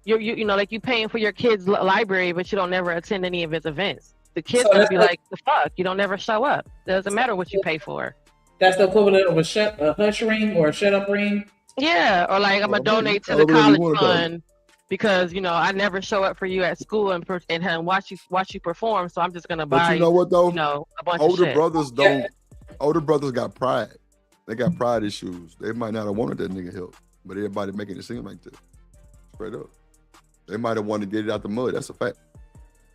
K: like you paying for your kid's library, but you don't never attend any of his events. The kid's gonna be like, the fuck, you don't never show up. Doesn't matter what you pay for.
R: That's the equivalent of a hush ring or a shut up ring.
K: Yeah, or like I'm gonna donate to the college fund because I never show up for you at school and watch you perform. So I'm just gonna buy.
A: But you know what though?
K: A bunch
A: older
K: of shit.
A: brothers don't. Older brothers got pride. They got pride issues. They might not have wanted that nigga help, but everybody making it seem like that. Straight up, they might have wanted to get it out the mud. That's a fact.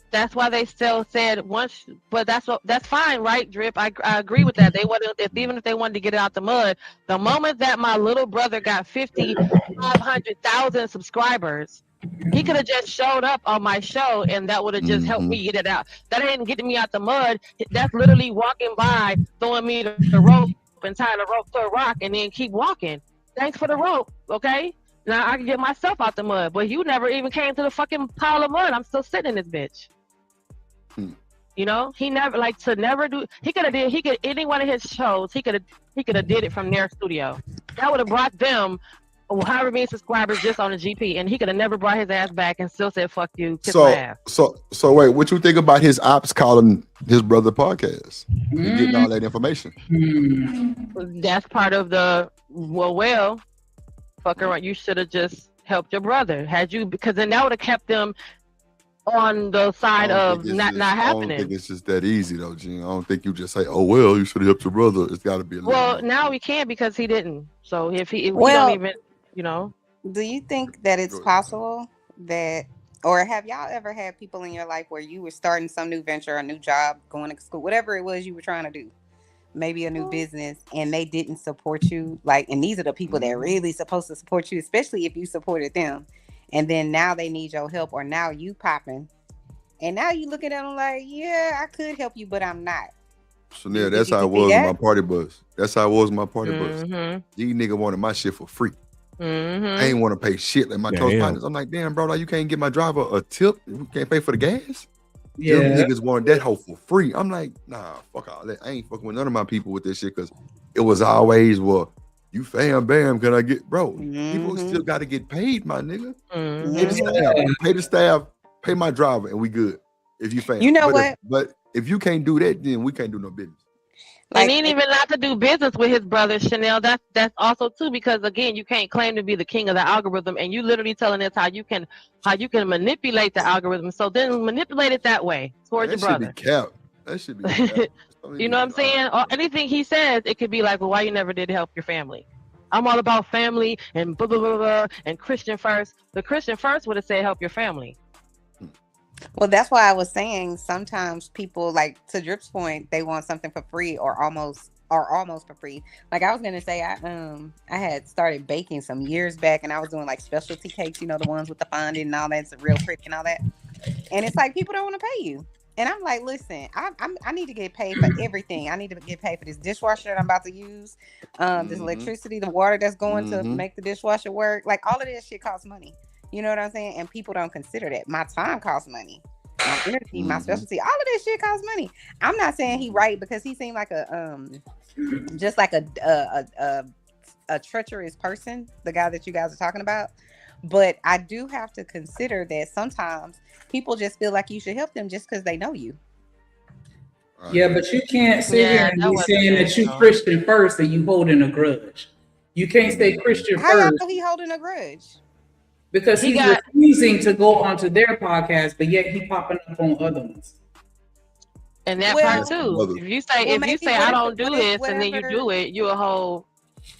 K: That's why they still said once, but that's fine, right, Drip? I agree with that. They wanted, even if they wanted to get it out the mud, the moment that my little brother got 500,000 subscribers, he could have just showed up on my show, and that would have just helped me get it out. That ain't getting me out the mud. That's literally walking by, throwing me the rope and tying the rope to a rock, and then keep walking. Thanks for the rope, okay? Now I can get myself out the mud, but you never even came to the fucking pile of mud. I'm still sitting in this bitch. He never he could have any one of his shows, he could have did it from their studio. That would have brought them however many subscribers just on the GP, and he could have never brought his ass back and still said fuck you, kiss my ass.
A: So wait, what you think about his ops calling his brother podcast and getting all that information?
K: That's part of the fucker, you should have just helped your brother. Because then that would have kept them on the side of not happening.
A: I don't think it's just that easy though, Gene. I don't think you just say, "Oh well, you should have helped your brother." It's got to be a little.
K: Well, now we can't because he didn't. So if we don't even,
P: Do you think that it's possible that, or have y'all ever had people in your life where you were starting some new venture, a new job, going to school, whatever it was you were trying to do, maybe a new business, and they didn't support you? And these are the people that are really supposed to support you, especially if you supported them. And then now they need your help, or now you popping, and now you looking at them like, yeah, I could help you, but I'm not.
A: Chanel, that's how it was in my party bus. That's how it was in my party bus. These niggas wanted my shit for free. I ain't want to pay shit like my close partners. I'm like, damn, bro, like you can't get my driver a tip. You can't pay for the gas.
R: Yeah,
A: them niggas wanted that hoe for free. I'm like, nah, fuck all that. I ain't fucking with none of my people with this shit because it was always, well, you fam bam, can I get, bro? People still got to get paid, my nigga. Pay the staff, pay my driver, and we good. If you fam, but if you can't do that, then we can't do no business.
K: And ain't even not to do business with his brother, Chanel. That's also too, because again, you can't claim to be the king of the algorithm, and you literally telling us how you can manipulate the algorithm. So then manipulate it that way towards your brother.
A: That should be capped.
K: You know what I'm saying? Or anything he says, it could be like, well, why you never did help your family? I'm all about family and blah, blah, blah, blah, and Christian first. The Christian first would have said help your family.
P: Well, that's why I was saying sometimes people, like to Drip's point, they want something for free or almost for free. Like I was gonna say, I had started baking some years back, and I was doing like specialty cakes, the ones with the fondant and all that, it's real pretty and all that. And it's like people don't want to pay you. And I'm like, listen, I need to get paid for everything. I need to get paid for this dishwasher that I'm about to use, this electricity, the water that's going to make the dishwasher work. Like all of this shit costs money. You know what I'm saying? And people don't consider that. My time costs money. My energy, my specialty, all of this shit costs money. I'm not saying he right because he seemed like just like a treacherous person, the guy that you guys are talking about. But I do have to consider that sometimes people just feel like you should help them just because they know you.
R: Yeah, but you can't sit here and be saying that you Christian first and you holding a grudge. You can't say Christian
P: How y'all
R: first.
P: know he holding a grudge?
R: Because he's refusing to go onto their podcast, but yet he popping up on other ones.
K: And that part too. If you say I don't do this and then you do it, you a whole.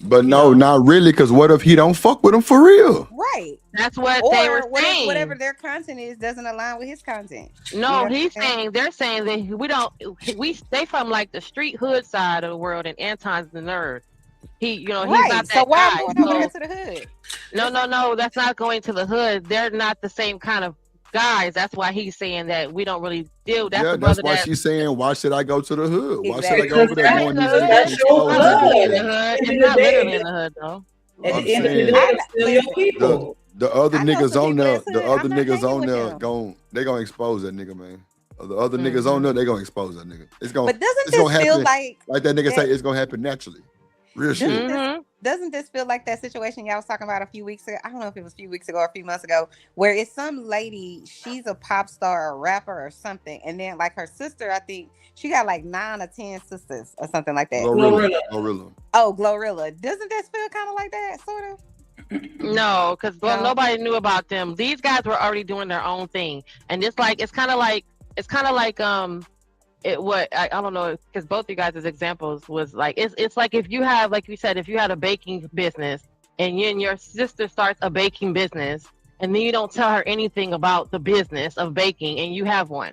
A: But no, not really, because what if he don't fuck with him for real?
P: Right.
K: That's what they were saying.
P: Whatever their content is doesn't align with his content.
K: No, they're saying that they from like the street hood side of the world, and Anton's the nerd. He's not that
P: so why
K: guy.
P: going over to the hood?
K: No, that's not going to the hood. They're not the same kind of guys. That's why he's saying that we don't really deal.
A: That's why she's saying, why should I go to the hood? Why should I go over there?
K: It's not literally in the hood, though.
R: At the end of the day, it's still your people.
A: The other niggas on there, they gonna expose that nigga, man. The other niggas on there, they gonna expose that nigga. It's gonna.
P: But doesn't this feel
A: happen,
P: like
A: that nigga say it's gonna happen naturally? Real shit.
P: doesn't this feel like that situation y'all was talking about a few weeks ago? I don't know if it was a few weeks ago or a few months ago, where it's some lady, she's a pop star or rapper or something, and then like her sister, I think she got like 9 or 10 sisters or something like that.
A: Glorilla.
P: Oh, Glorilla. Doesn't this feel kind of like that, sort of?
K: No, because nobody knew about them. These guys were already doing their own thing, and it's kind of like I don't know, because both you guys' examples was like it's like if you have, like you said, if you had a baking business and you and your sister starts a baking business and then you don't tell her anything about the business of baking and you have one.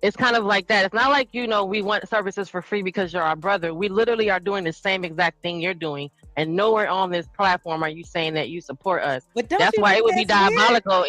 K: It's kind of like that. It's not like, we want services for free because you're our brother. We literally are doing the same exact thing you're doing, and nowhere on this platform are you saying that you support us.
P: But don't
K: that's
P: you
K: why
P: think
K: it would be
P: that's weird?
K: diabolical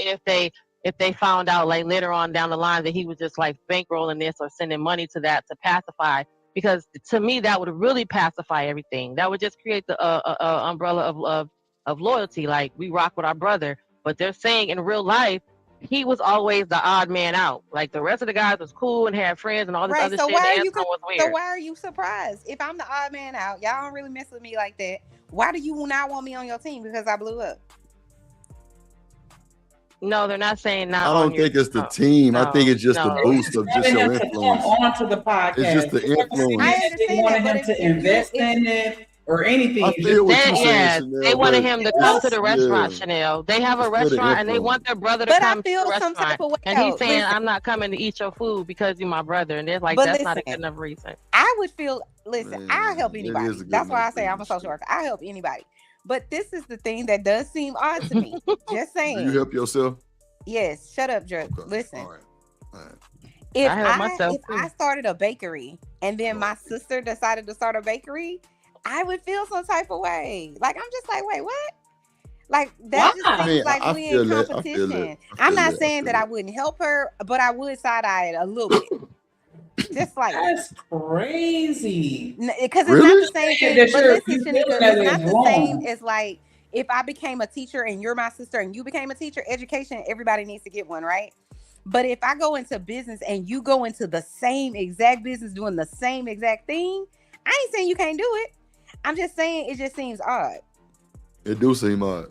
K: if they found out like later on down the line that he was just like bankrolling this or sending money to that to pacify. Because to me, that would really pacify everything. That would just create the umbrella of loyalty. Like, we rock with our brother, but they're saying in real life, he was always the odd man out. Like, the rest of the guys was cool and had friends and all this other
P: So
K: shit.
P: why are you
K: was weird.
P: so why are you surprised? If I'm the odd man out, y'all don't really mess with me like that. Why do you not want me on your team? Because I blew up.
K: No, they're not saying not.
A: I don't think it's the team. I think it's just a boost of just your influence.
R: Onto the podcast.
A: It's just the influence.
R: They wanted him to invest in it or anything.
A: I feel what you're saying, Chanel,
K: they wanted him to come to the
A: yeah.
K: restaurant, Chanel. They have a
A: It's for the
K: restaurant and they
A: influence.
K: want their brother to
P: But I
K: come to
P: feel
K: the
P: some type
K: restaurant.
P: of way.
K: And he's saying,
P: Listen.
K: I'm not coming to eat your food because you're my brother. And they're like,
P: But
K: that's not a
P: listen,
K: good enough reason.
P: I would feel. Listen, I help
A: it
P: anybody.
A: is a good
P: That's why I
A: enough
P: say I'm a social worker. I help anybody. But this is the thing that does seem odd to me. Just saying.
A: Do you help yourself?
P: Yes. Shut up, Drip.
A: Okay.
P: Listen.
A: All right.
P: If
K: I help myself, too.
P: I started a bakery and then my sister decided to start a bakery, I would feel some type of way. Like, I'm just like, wait, what? Like, that just
A: I mean,
P: seems like
A: I
P: we
A: feel
P: in
A: that. I feel
P: competition.
A: that.
P: I'm not saying that I wouldn't help her, but I would side eye it a little bit. Just like
R: That's crazy.
P: because it's
A: Really?
P: not the same thing.
R: That
P: But
R: you're-
P: listen,
R: you
P: Shanika,
R: feeling that
P: it's not
R: it's
P: the same
R: wrong.
P: as like if I became a teacher and you're my sister and you became a teacher. Education, everybody needs to get one, right? But if I go into business and you go into the same exact business doing the same exact thing, I ain't saying you can't do it. I'm just saying it just seems odd.
A: It do seem odd.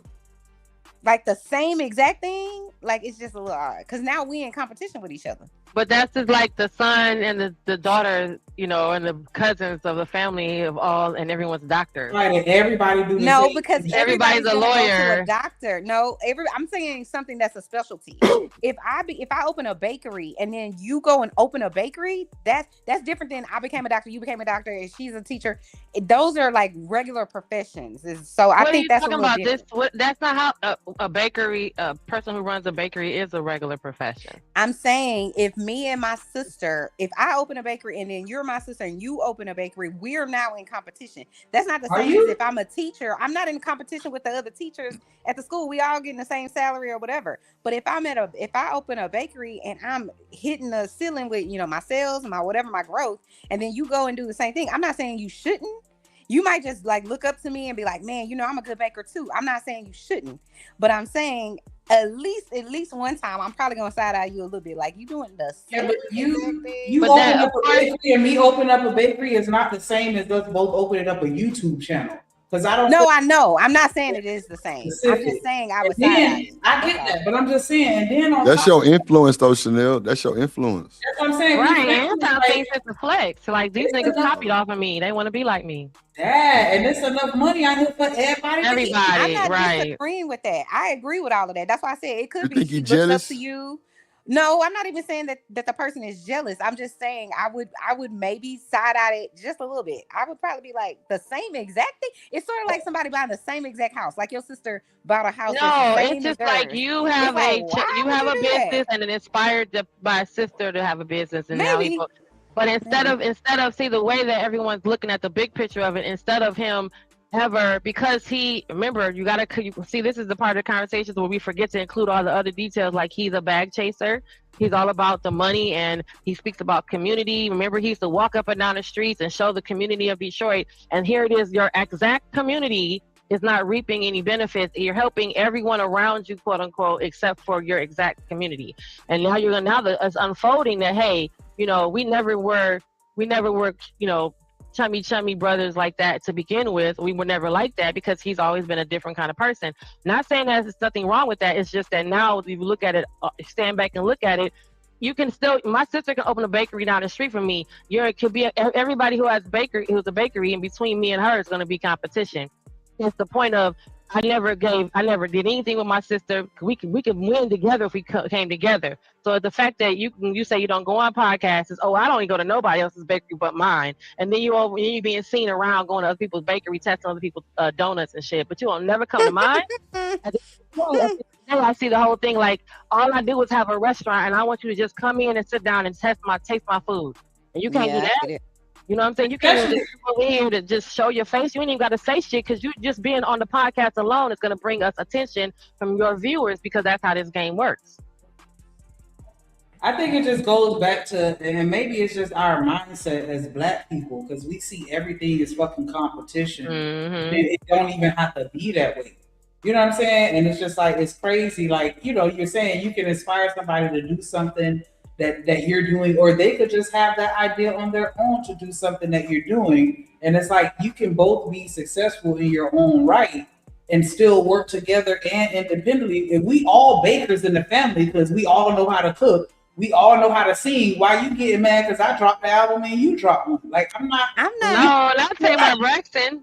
P: Like the same exact thing, like it's just a little odd. Because now we in competition with each other.
K: But that's just like the son and the daughter, and the cousins of the family of all, and everyone's doctor.
R: Right, and everybody do the
P: No,
R: same
P: because
R: thing.
K: Everybody's a
P: gonna go to
K: lawyer.
P: a doctor. No, I'm saying something that's a specialty. if I open a bakery and then you go and open a bakery, that's different than I became a doctor, you became a doctor, and she's a teacher. Those are like regular professions. So I think that's
K: talking
P: a little
K: about.
P: different.
K: That's not how a bakery, a person who runs a bakery is a regular profession.
P: I'm saying if me and my sister, if I open a bakery and then you're my sister and you open a bakery, we're now in competition. That's not the
R: Are
P: same
R: you?
P: as if I'm a teacher. I'm not in competition with the other teachers at the school. We all getting the same salary or whatever. But if I open a bakery and I'm hitting the ceiling with, my sales, my whatever, my growth, and then you go and do the same thing, I'm not saying you shouldn't. You might just like look up to me and be like, man, I'm a good baker too. I'm not saying you shouldn't, but I'm saying at least one time I'm probably gonna side eye you a little bit, like you doing the same.
R: Yeah, but you
K: But
R: open
K: that,
R: up a bakery and me open up a bakery is not the same as us both opening up a YouTube channel. Because I don't.
P: No, I know. I'm not saying it is the same.
R: Specific.
P: I'm just saying I would
R: And
P: side
R: then,
P: eye you.
R: I get that, but I'm just saying. And then on
A: That's
R: top,
A: your influence, though, Chanel. That's your influence.
R: that's what I'm saying.
K: right,
R: We
K: and
R: like,
K: things it's a flex. Like, these
R: It's
K: niggas
R: enough.
K: copied off of me. They want to be like me.
R: that, and there's enough money out here for everybody. to eat.
P: I'm not
K: right.
P: disagreeing with that. I agree with all of that. That's why I said it could
A: You
P: be
A: think
P: she
A: he
P: looks up
A: jealous?
P: to you. No, I'm not even saying that the person is jealous. I'm just saying I would maybe side eye it just a little bit. I would probably be like the same exact thing. It's sort of like somebody buying the same exact house. Like your sister bought a house.
K: No,
P: that's the same
K: it's just
P: as
K: like
P: hers.
K: you have
P: It's like,
K: a
P: why
K: you
P: would
K: have
P: you
K: a
P: do that?
K: business and then inspired by a sister to have a business, and now
P: Maybe.
K: but instead of see the way that everyone's looking at the big picture of it, instead of him ever, because remember, you see, this is the part of the conversations where we forget to include all the other details, like he's a bag chaser. He's all about the money, and he speaks about community. Remember, he used to walk up and down the streets and show the community of Detroit. And here it is, your exact community is not reaping any benefits. You're helping everyone around you, quote unquote, except for your exact community. And now it's unfolding that, hey, we never were, chummy brothers like that to begin with. We were never like that because he's always been a different kind of person. Not saying that there's nothing wrong with that. It's just that now if you look at it, stand back and look at it, you can still, my sister can open a bakery down the street from me. It could be everybody who's a bakery, and between me and her is going to be competition. It's the point of, I never did anything with my sister. We could win together if we came together. So the fact that you say you don't go on podcasts is, I don't even go to nobody else's bakery but mine. And then you being seen around going to other people's bakery, testing other people's donuts and shit. But you will never come to mine. At the end of the day, I see the whole thing like all I do is have a restaurant, and I want you to just come in and sit down and taste my food. And you can't do that. You know what I'm saying? You can't just come in here to just show your face. You ain't even got to say shit because you just being on the podcast alone is going to bring us attention from your viewers because that's how this game works.
R: I think it just goes back to, and maybe it's just our mindset as Black people because we see everything as fucking competition. And it don't even have to be that way. You know what I'm saying? And it's just like, it's crazy. Like, you're saying you can inspire somebody to do something that you're doing, or they could just have that idea on their own to do something that you're doing. And it's like, you can both be successful in your own right and still work together and independently. If we all bakers in the family, because we all know how to cook, we all know how to sing. Why you getting mad because I dropped the album and you dropped one? Like, I'm not.
K: No, not say about Braxton.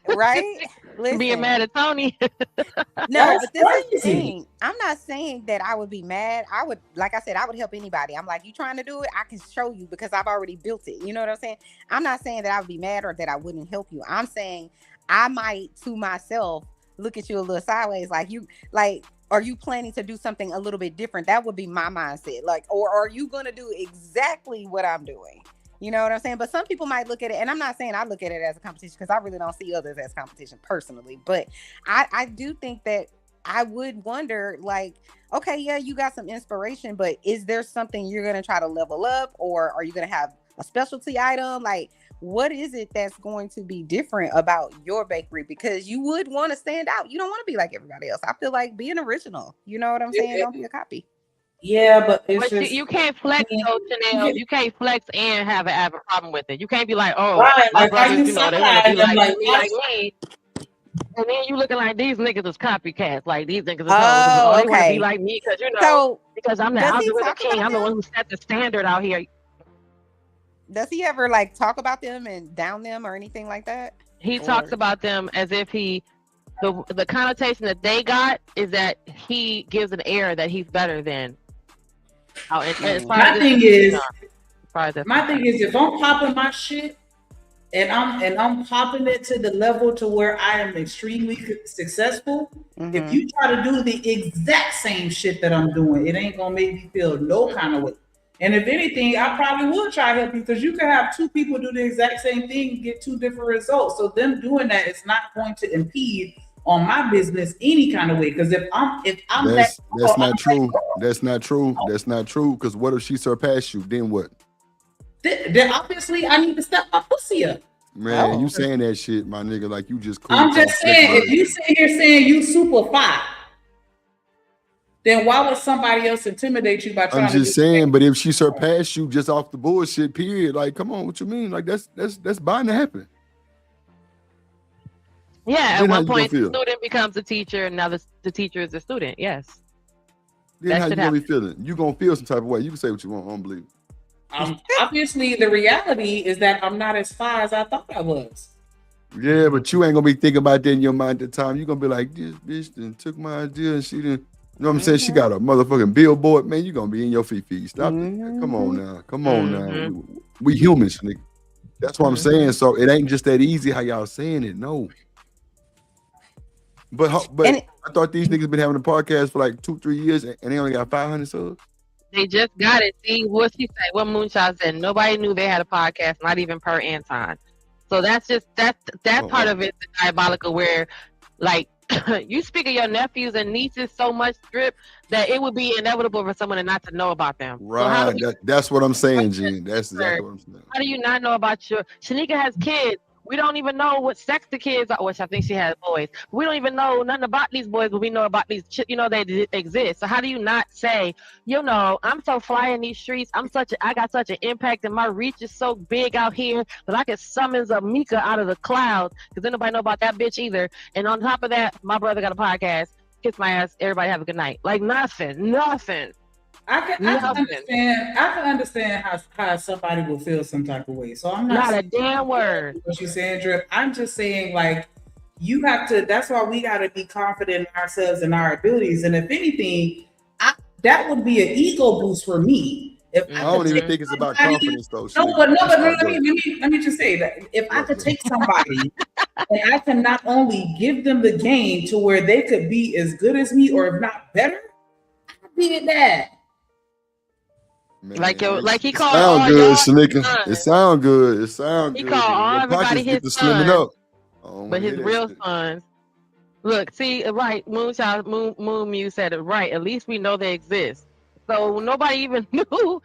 P: Right? Listen.
K: Being mad at Tony.
P: No, but this is the thing. I'm not saying that I would be mad. I would, like I said, I would help anybody. I'm like, you trying to do it? I can show you because I've already built it. You know what I'm saying? I'm not saying that I would be mad or that I wouldn't help you. I'm saying I might to myself look at you a little sideways, are you planning to do something a little bit different? That would be my mindset. Like, or are you going to do exactly what I'm doing? You know what I'm saying? But some people might look at it, and I'm not saying I look at it as a competition because I really don't see others as competition personally. But I do think that I would wonder, like, okay, yeah, you got some inspiration, but is there something you're going to try to level up, or are you going to have a specialty item? Like, what is it that's going to be different about your bakery? Because you would want to stand out. You don't want to be like everybody else. I feel like being original. You know what I'm saying? Don't be a copy.
R: Yeah, but it's just,
K: you can't flex, though, Chanel. You can't flex and have a problem with it. You can't be like,
R: right,
K: my
R: like
K: brothers, they want to be like
R: me.
K: And then you looking like these niggas is copycats. Like these niggas is they want to be like me because because I'm the algorithm king. I'm the one who set the standard out here.
P: Does he ever like talk about them and down them or anything like that?
K: He talks about them as if the connotation that they got is that he gives an air that he's better than.
R: My thing is, if I'm popping my shit and I'm popping it to the level to where I am extremely successful, if you try to do the exact same shit that I'm doing, it ain't gonna make me feel no kind of way. And if anything, I probably would try to help you because you can have two people do the exact same thing and get two different results. So them doing that is not going to impede on my business any kind of way. Because if I'm
A: that's not true. That's not true. That's not true. Because what if she surpassed you? Then what?
R: Then obviously I need to step my pussy up.
A: Man, you saying that shit, my nigga, like you just.
R: I'm just saying, if you sit here saying you super fine, then why would somebody else intimidate you by trying to?
A: I'm just saying, but if she surpassed you just off the bullshit, period, like, come on, what you mean? Like that's bound to happen.
K: Yeah, at one point, the student becomes a teacher, and now the teacher is a student. Yes.
A: Then how you gonna be feeling? You gonna feel some type of way. You can say what you want. I don't believe it.
R: Obviously, the reality is that I'm not as far as I thought I was.
A: Yeah, but you ain't gonna be thinking about that in your mind at the time. You're gonna be like, this bitch done took my idea and she didn't. You know what I'm saying? She got a motherfucking billboard, man. You gonna be in your feet. Stop it. Come on now. Come on now. We humans, nigga. That's what I'm saying. So it ain't just that easy how y'all saying it. No. But I thought these niggas been having a podcast for like 2-3 years and they only got 500 subs.
K: They just got it. See what she said. What Moonshot said. Nobody knew they had a podcast, not even per Anton. So that's just that part of it is diabolical. Where like you speak of your nephews and nieces so much, Drip, that it would be inevitable for someone not to know about them.
A: Right. So that's what I'm saying, Gene. That's exactly what I'm saying.
K: How do you not know about your Shanika has kids? We don't even know what sex the kids are, which I think she has boys. We don't even know nothing about these boys, but we know about these, they exist. So how do you not say, I'm so fly in these streets. I got such an impact, and my reach is so big out here that I can summons a Mika out of the clouds, because then nobody know about that bitch either. And on top of that, my brother got a podcast. Kiss my ass. Everybody have a good night. Like nothing.
R: I can understand how somebody will feel some type of way. So I'm
K: not
R: a
K: damn word.
R: What you're saying, Drip. I'm just saying, like, you have to. That's why we got to be confident in ourselves and our abilities. And if anything, that would be an ego boost for me. If
A: I don't even think it's about confidence, though.
R: But let me just say that if I could take somebody and I can not only give them the game to where they could be as good as me, or if not better, I'd be at that.
A: Man,
K: like he called
A: sound
K: all
A: good,
K: y'all
A: Shanika. It sound good.
K: He called all everybody his
A: slimming
K: sons,
A: up.
K: but his real sons. Look, see, right? Moon Muse said it right. At least we know they exist. So nobody even knew.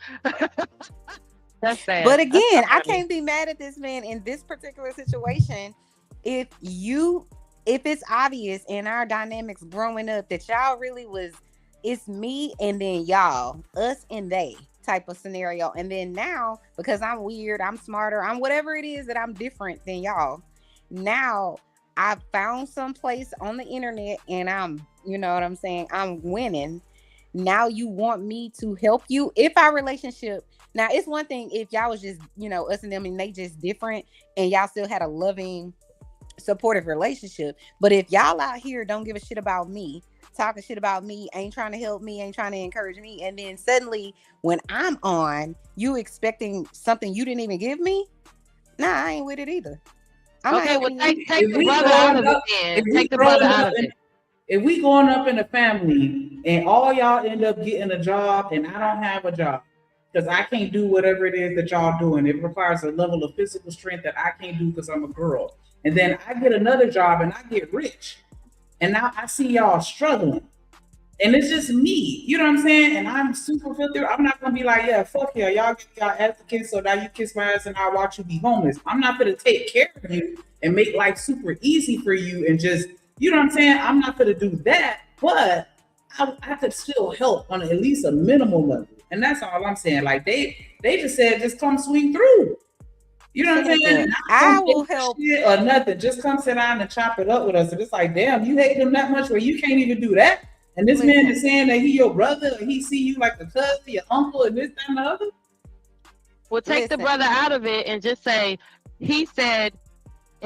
K: That's sad.
P: But again, I can't be mad at this man in this particular situation. If it's obvious in our dynamics growing up that y'all really was, it's me and then y'all, us and they type of scenario. And then now, because I'm weird, I'm smarter, I'm whatever it is that I'm different than y'all. Now I found some place on the internet and I'm, you know what I'm saying? I'm winning. Now you want me to help you? If our relationship, now it's one thing if y'all was just, us and them and they just different and y'all still had a loving, supportive relationship. But if y'all out here don't give a shit about me, talking shit about me, ain't trying to help me, ain't trying to encourage me, and then suddenly when I'm on, you expecting something you didn't even give me? Nah, I ain't with it either.
K: Okay, well take the brother out of it then. Take the brother out of it.
R: If we growing up in a family and all y'all end up getting a job and I don't have a job because I can't do whatever it is that y'all doing, it requires a level of physical strength that I can't do because I'm a girl. And then I get another job and I get rich. And now I see y'all struggling. And it's just me. You know what I'm saying? And I'm super filthy. I'm not going to be like, yeah, fuck y'all. Y'all get y'all ass to kiss, so now you kiss my ass and I'll watch you be homeless. I'm not going to take care of you and make life super easy for you and just, you know what I'm saying? I'm not going to do that. But I could still help on at least a minimal level. And that's all I'm saying. Like, they just said, just come swing through. You know what I'm saying?
P: I will help
R: or nothing. Just come sit down and chop it up with us. And it's like, damn, you hate them that much where you can't even do that. And this man is saying that he your brother, or he see you like a cousin, your uncle, and this, that, and the other.
K: Well, take the brother out of it and just say, he said,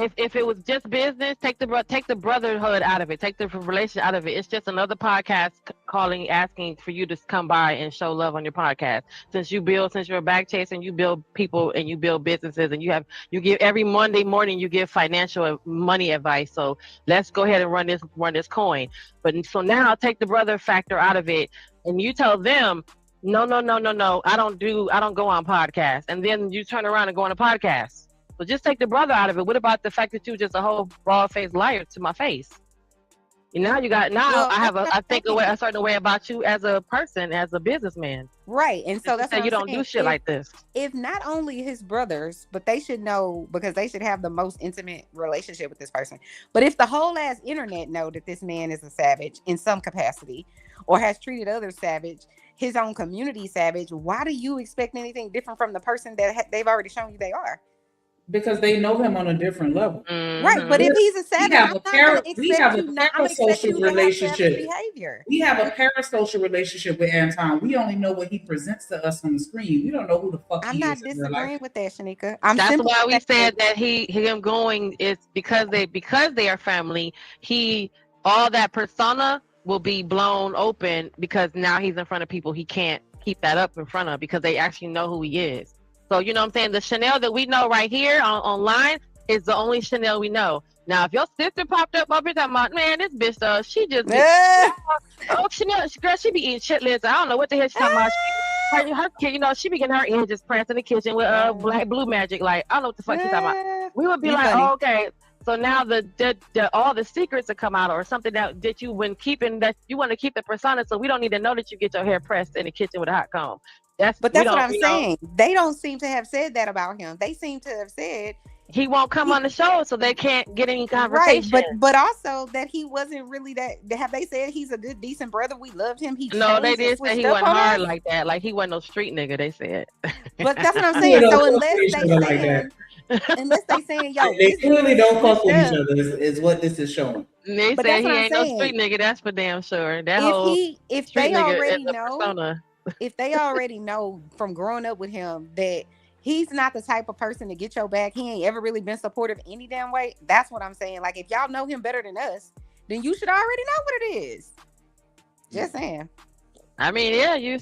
K: if it was just business, take the brotherhood out of it, take the relationship out of it. It's just another podcast asking for you to come by and show love on your podcast. Since you're a back chaser and you build people and you build businesses and you give every Monday morning you give financial money advice. So let's go ahead and run this coin. But so now take the brother factor out of it and you tell them, no, I don't go on podcasts. And then you turn around and go on a podcast. So just take the brother out of it. What about the fact that you just a whole broad-faced liar to my face? I think a certain way about you as a person, as a businessman.
P: Right. And so that's why
K: you don't do shit like this.
P: If not only his brothers, but they should know because they should have the most intimate relationship with this person. But if the whole ass internet know that this man is a savage in some capacity or has treated others savage, his own community savage, why do you expect anything different from the person that they've already shown you they are?
R: Because they know him on a different level.
P: Mm-hmm. Right, but if he's a savage, we have a parasocial
R: relationship. We have a parasocial relationship with Anton. We only know what he presents to us on the screen. We don't know who the fuck he is.
P: I'm not disagreeing with that, Shanika.
K: That's why we said that him going is because they are family. All that persona will be blown open because now he's in front of people he can't keep that up in front of because they actually know who he is. So, you know what I'm saying? The Chanel that we know right here online is the only Chanel we know. Now, if your sister popped up here talking about, man, this bitch, she just, Chanel, girl, she be eating chitlins. I don't know what the hell she's talking about. Her kid, she be getting her edges pressed in the kitchen with blue magic. Like, I don't know what the fuck she's talking about. We would be like, oh, okay. So now all the secrets that come out or something that you when keeping that you want to keep the persona. So we don't need to know that you get your hair pressed in the kitchen with a hot comb.
P: That's what I'm saying. They don't seem to have said that about him. They seem to have said
K: he won't come on the show, so they can't get any
P: Right,
K: conversation.
P: but also that he wasn't really that. Have they said he's a good, decent brother? We loved him. He
K: No, they
P: changed and
K: did say
P: switched
K: he
P: up
K: wasn't
P: on
K: hard
P: us?
K: like that. Like he wasn't no street nigga. They said.
P: But that's what I'm
R: They
P: saying.
R: don't
P: So
R: fuck
P: unless
R: with each
P: they
R: other like
P: saying,
R: that.
P: unless they saying, yo,
R: They
P: this
R: clearly
P: dude
R: don't fuck
P: switched
R: with each
P: up.
R: other. Is what this is showing.
K: And they
P: But
K: said
P: that's
K: he
P: what I'm
K: ain't no
P: saying.
K: street nigga. That's for damn sure. That whole
P: If
K: street
P: they
K: nigga
P: already
K: is a
P: know,
K: persona.
P: if they already know from growing up with him that he's not the type of person to get your back, he ain't ever really been supportive any damn way. That's what I'm saying. Like, if y'all know him better than us, then you should already know what it is. Just saying.
K: I mean, yeah, you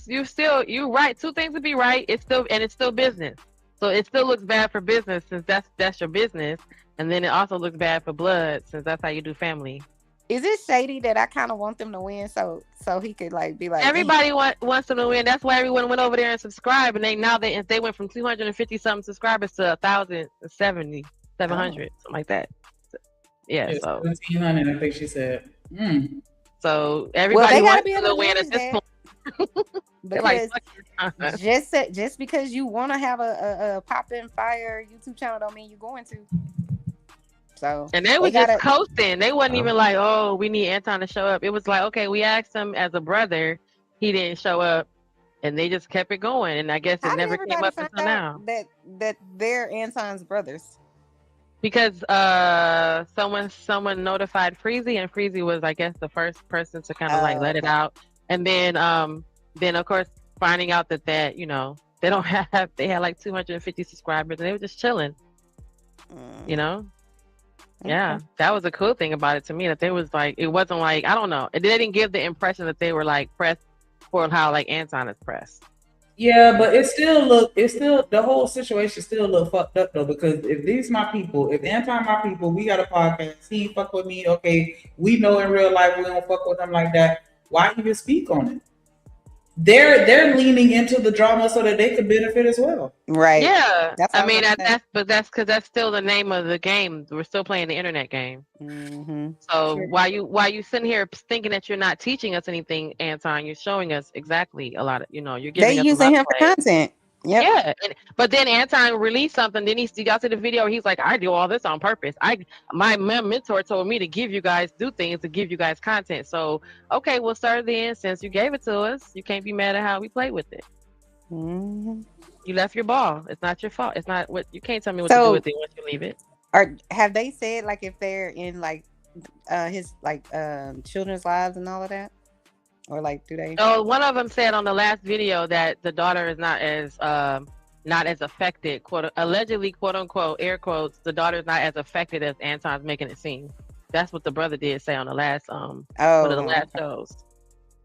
K: right. Two things to be right. It's still business. So it still looks bad for business since that's your business, and then it also looks bad for blood since that's how you do family.
P: Is it shady that I kind of want them to win so he could like be like
K: Everybody wants them to win. That's why everyone went over there and subscribed, and they went from 250 something subscribers to 1,070, 700, something like that. Yeah,
R: It's
K: so
R: 1,700, I think she said.
K: So everybody
P: gotta
K: wants
P: be
K: them
P: able
K: to
P: to
K: win
P: manage
K: at this
P: that.
K: point. They're
P: because
K: like,
P: just because you want to have a pop in fire YouTube channel don't mean you're going to. So
K: and they were just coasting. They wasn't even like, oh, we need Anton to show up. It was like, okay, we asked him as a brother, he didn't show up, and they just kept it going. And I guess it never came up until now.
P: That they're Anton's brothers.
K: Because someone notified Freezy, and Freezy was, I guess, the first person to kind of like let it out. And then of course finding out that they had like 250 subscribers, and they were just chilling. Yeah, that was a cool thing about it to me, that they was like, it wasn't like, I don't know, they didn't give the impression that they were like pressed for how like Anton is pressed.
R: Yeah, but the whole situation still look fucked up though, because if Anton my people, we got a podcast, he fuck with me, okay, we know in real life we don't fuck with him like that. Why even speak on it? They're leaning into the drama so that they could benefit as well.
P: Right.
K: Yeah.
P: That's
K: that's because that's still the name of the game. We're still playing the internet game.
P: Mm-hmm.
K: So while you sitting here thinking that you're not teaching us anything, Anton, you're showing us exactly a lot of, you're giving
P: They
K: us
P: using him for content. Yep.
K: Yeah, but then Anton released something. Then y'all see the video where he's like, I do all this on purpose. My mentor told me to do things to give you guys content. So okay, we'll start then. Since you gave it to us, you can't be mad at how we played with it.
P: Mm-hmm.
K: You left your ball. It's not your fault. It's not what you can't tell me what to do with it once you leave it.
P: Or have they said like if they're in like his like children's lives and all of that? Or like, do they?
K: Oh, one of them said on the last video that the daughter is not as affected, allegedly, quote unquote, air quotes, the daughter is not as affected as Anton's making it seem. That's what the brother did say on the last one of the last shows.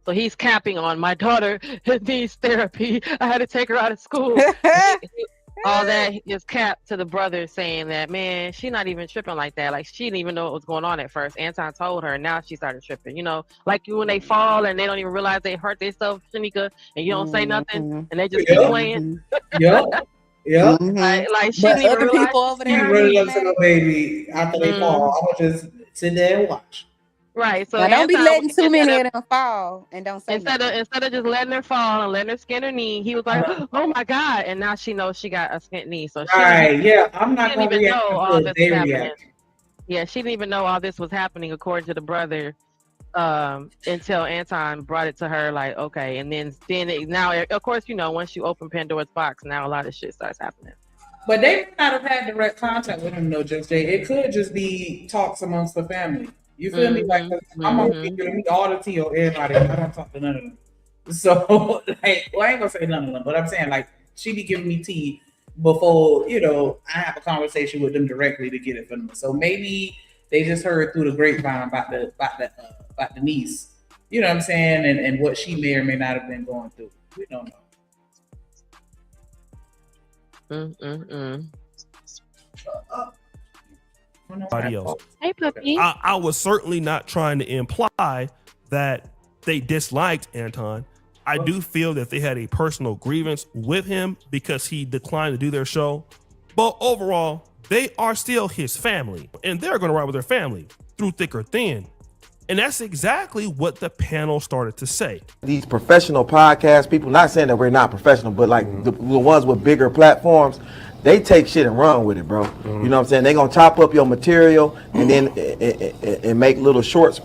K: So he's capping on, my daughter needs therapy. I had to take her out of school. All that is capped to the brother saying that, man, she's not even tripping like that. Like, she didn't even know what was going on at first. Anton told her, and now she started tripping. Like when they fall and they don't even realize they hurt themselves, Shanika, and you don't say nothing, and they just keep playing.
R: Yeah.
K: Like she didn't even
P: other
K: realize
P: people over there
R: running up to the baby after they fall. I'm gonna just sit there and watch.
K: Right. So
P: now, don't be
K: Anton,
P: letting too many of them fall and don't say
K: instead of just letting her fall and letting her skin her knee, he was like, oh my God. And now she knows she got a skint knee. So
R: I'm not
K: she didn't
R: gonna
K: even know all this was happening.
R: react.
K: Yeah, she didn't even know all this was happening according to the brother, until Anton brought it to her, like, okay. And then now, of course, once you open Pandora's box, now a lot of shit starts happening.
R: But they may not have had direct contact with him, though, Just Jay. It could just be talks amongst the family. You feel me? Like, I'm gonna be giving me all the tea or everybody. I don't talk to none of them. So, I ain't gonna say none of them, but I'm saying, like, she be giving me tea before, I have a conversation with them directly to get it from them. So maybe they just heard through the grapevine about the niece. You know what I'm saying? And what she may or may not have been going through. We don't know.
L: Nobody else.
K: Hey, puppy.
L: I was certainly not trying to imply that they disliked Anton. I do feel that they had a personal grievance with him because he declined to do their show. But overall, they are still his family, and they're going to ride with their family through thick or thin. And that's exactly what the panel started to say.
N: These professional podcast people, not saying that we're not professional, but like the ones with bigger platforms, they take shit and run with it, bro. You know what I'm saying? They gonna chop up your material and then and make little short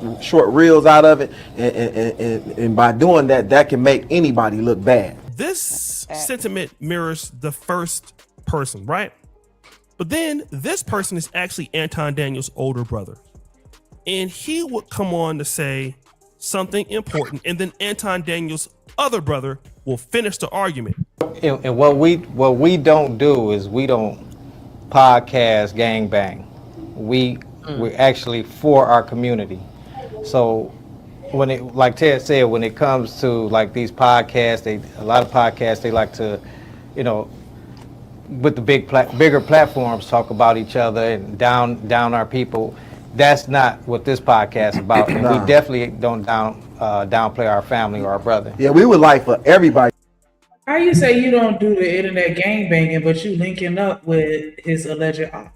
N: reels out of it, and by doing that, that can make anybody look bad.
L: This sentiment mirrors the first person, right? But then this person is actually Anton Daniels' older brother. And he would come on to say something important, and then Anton Daniels' other brother will finish the argument.
Q: And what we don't do is we don't podcast gangbang. We're actually for our community. So when it, like Ted said, when it comes to like these podcasts, a lot of podcasts, they like to, you know, with the bigger platforms, talk about each other and down our people. That's not what this podcast is about, and we definitely don't downplay our family or our brother.
N: Yeah, we would like for everybody.
R: How you say you don't do the internet gangbanging, but you linking up with his alleged op?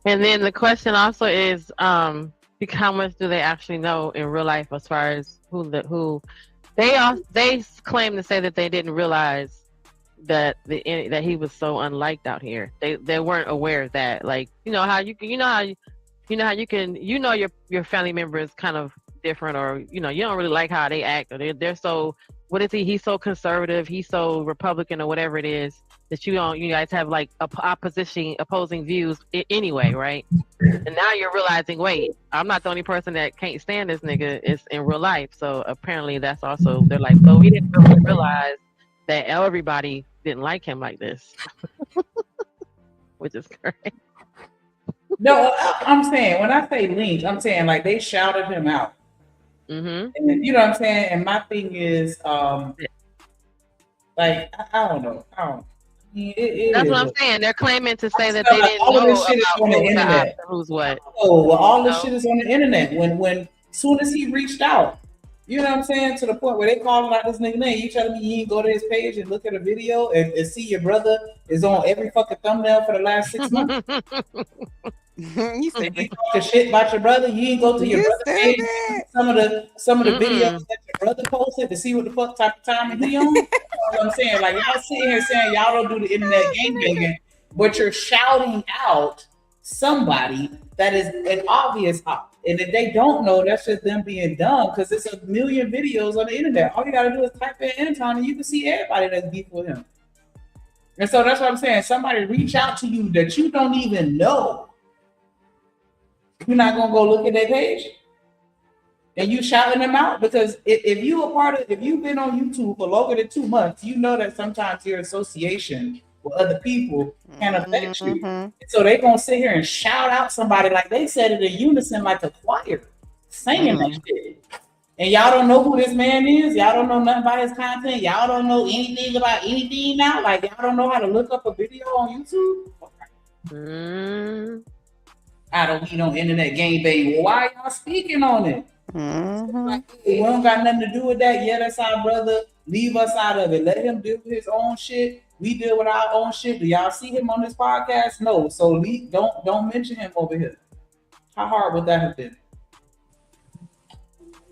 K: And then the question also is, how much do they actually know in real life as far as who they claim to say that they didn't realize that he was so unliked out here. They weren't aware of that. Like, your family member is kind of different, or you don't really like how they act, or they're so, what is he? He's so conservative, he's so Republican, or whatever it is, that you guys have like opposing views anyway, right? And now you're realizing, wait, I'm not the only person that can't stand this nigga. It's in real life. So apparently that's also, they're like, well, we didn't really realize that everybody didn't like him like this. Which is great.
R: No, I'm saying, when I say linked, I'm saying like they shouted him out.
K: Mm-hmm.
R: And you know what I'm saying? And my thing is, like, I don't know.
K: That's what I'm saying. They're claiming to say that they didn't know about who's what.
R: Oh, well, all this shit is on the internet. When soon as he reached out, you know what I'm saying, to the point where they calling out this nigga name. You telling me you ain't go to his page and look at a video and see your brother is on every fucking thumbnail for the last 6 months? You talk shit about your brother. You ain't go to your brother's page. Some of the videos that your brother posted to see what the fuck type of time he on. You know what I'm saying? Like, y'all sitting here saying y'all don't do the internet gangbanging, but you're shouting out somebody that is an obvious op. And if they don't know, that's just them being dumb, because there's a million videos on the internet. All you gotta do is type in Anton and you can see everybody that's beef with him. And so that's what I'm saying. Somebody reach out to you that you don't even know. You're not gonna go look at their page and you shouting them out, because if you've been on YouTube for longer than 2 months, you know that sometimes your association with other people can affect you. And so they gonna sit here and shout out somebody like they said it in unison, like a choir, saying that shit. And y'all don't know who this man is. Y'all don't know nothing about his content. Y'all don't know anything about anything now. Like, y'all don't know how to look up a video on YouTube. I don't need no internet gangbang. Well, why y'all speaking on it? Like, hey, we don't got nothing to do with that. Yeah, that's our brother. Leave us out of it. Let him deal with his own shit. We deal with our own shit. Do y'all see him on this podcast? No. So don't mention him over here. How hard would that have been?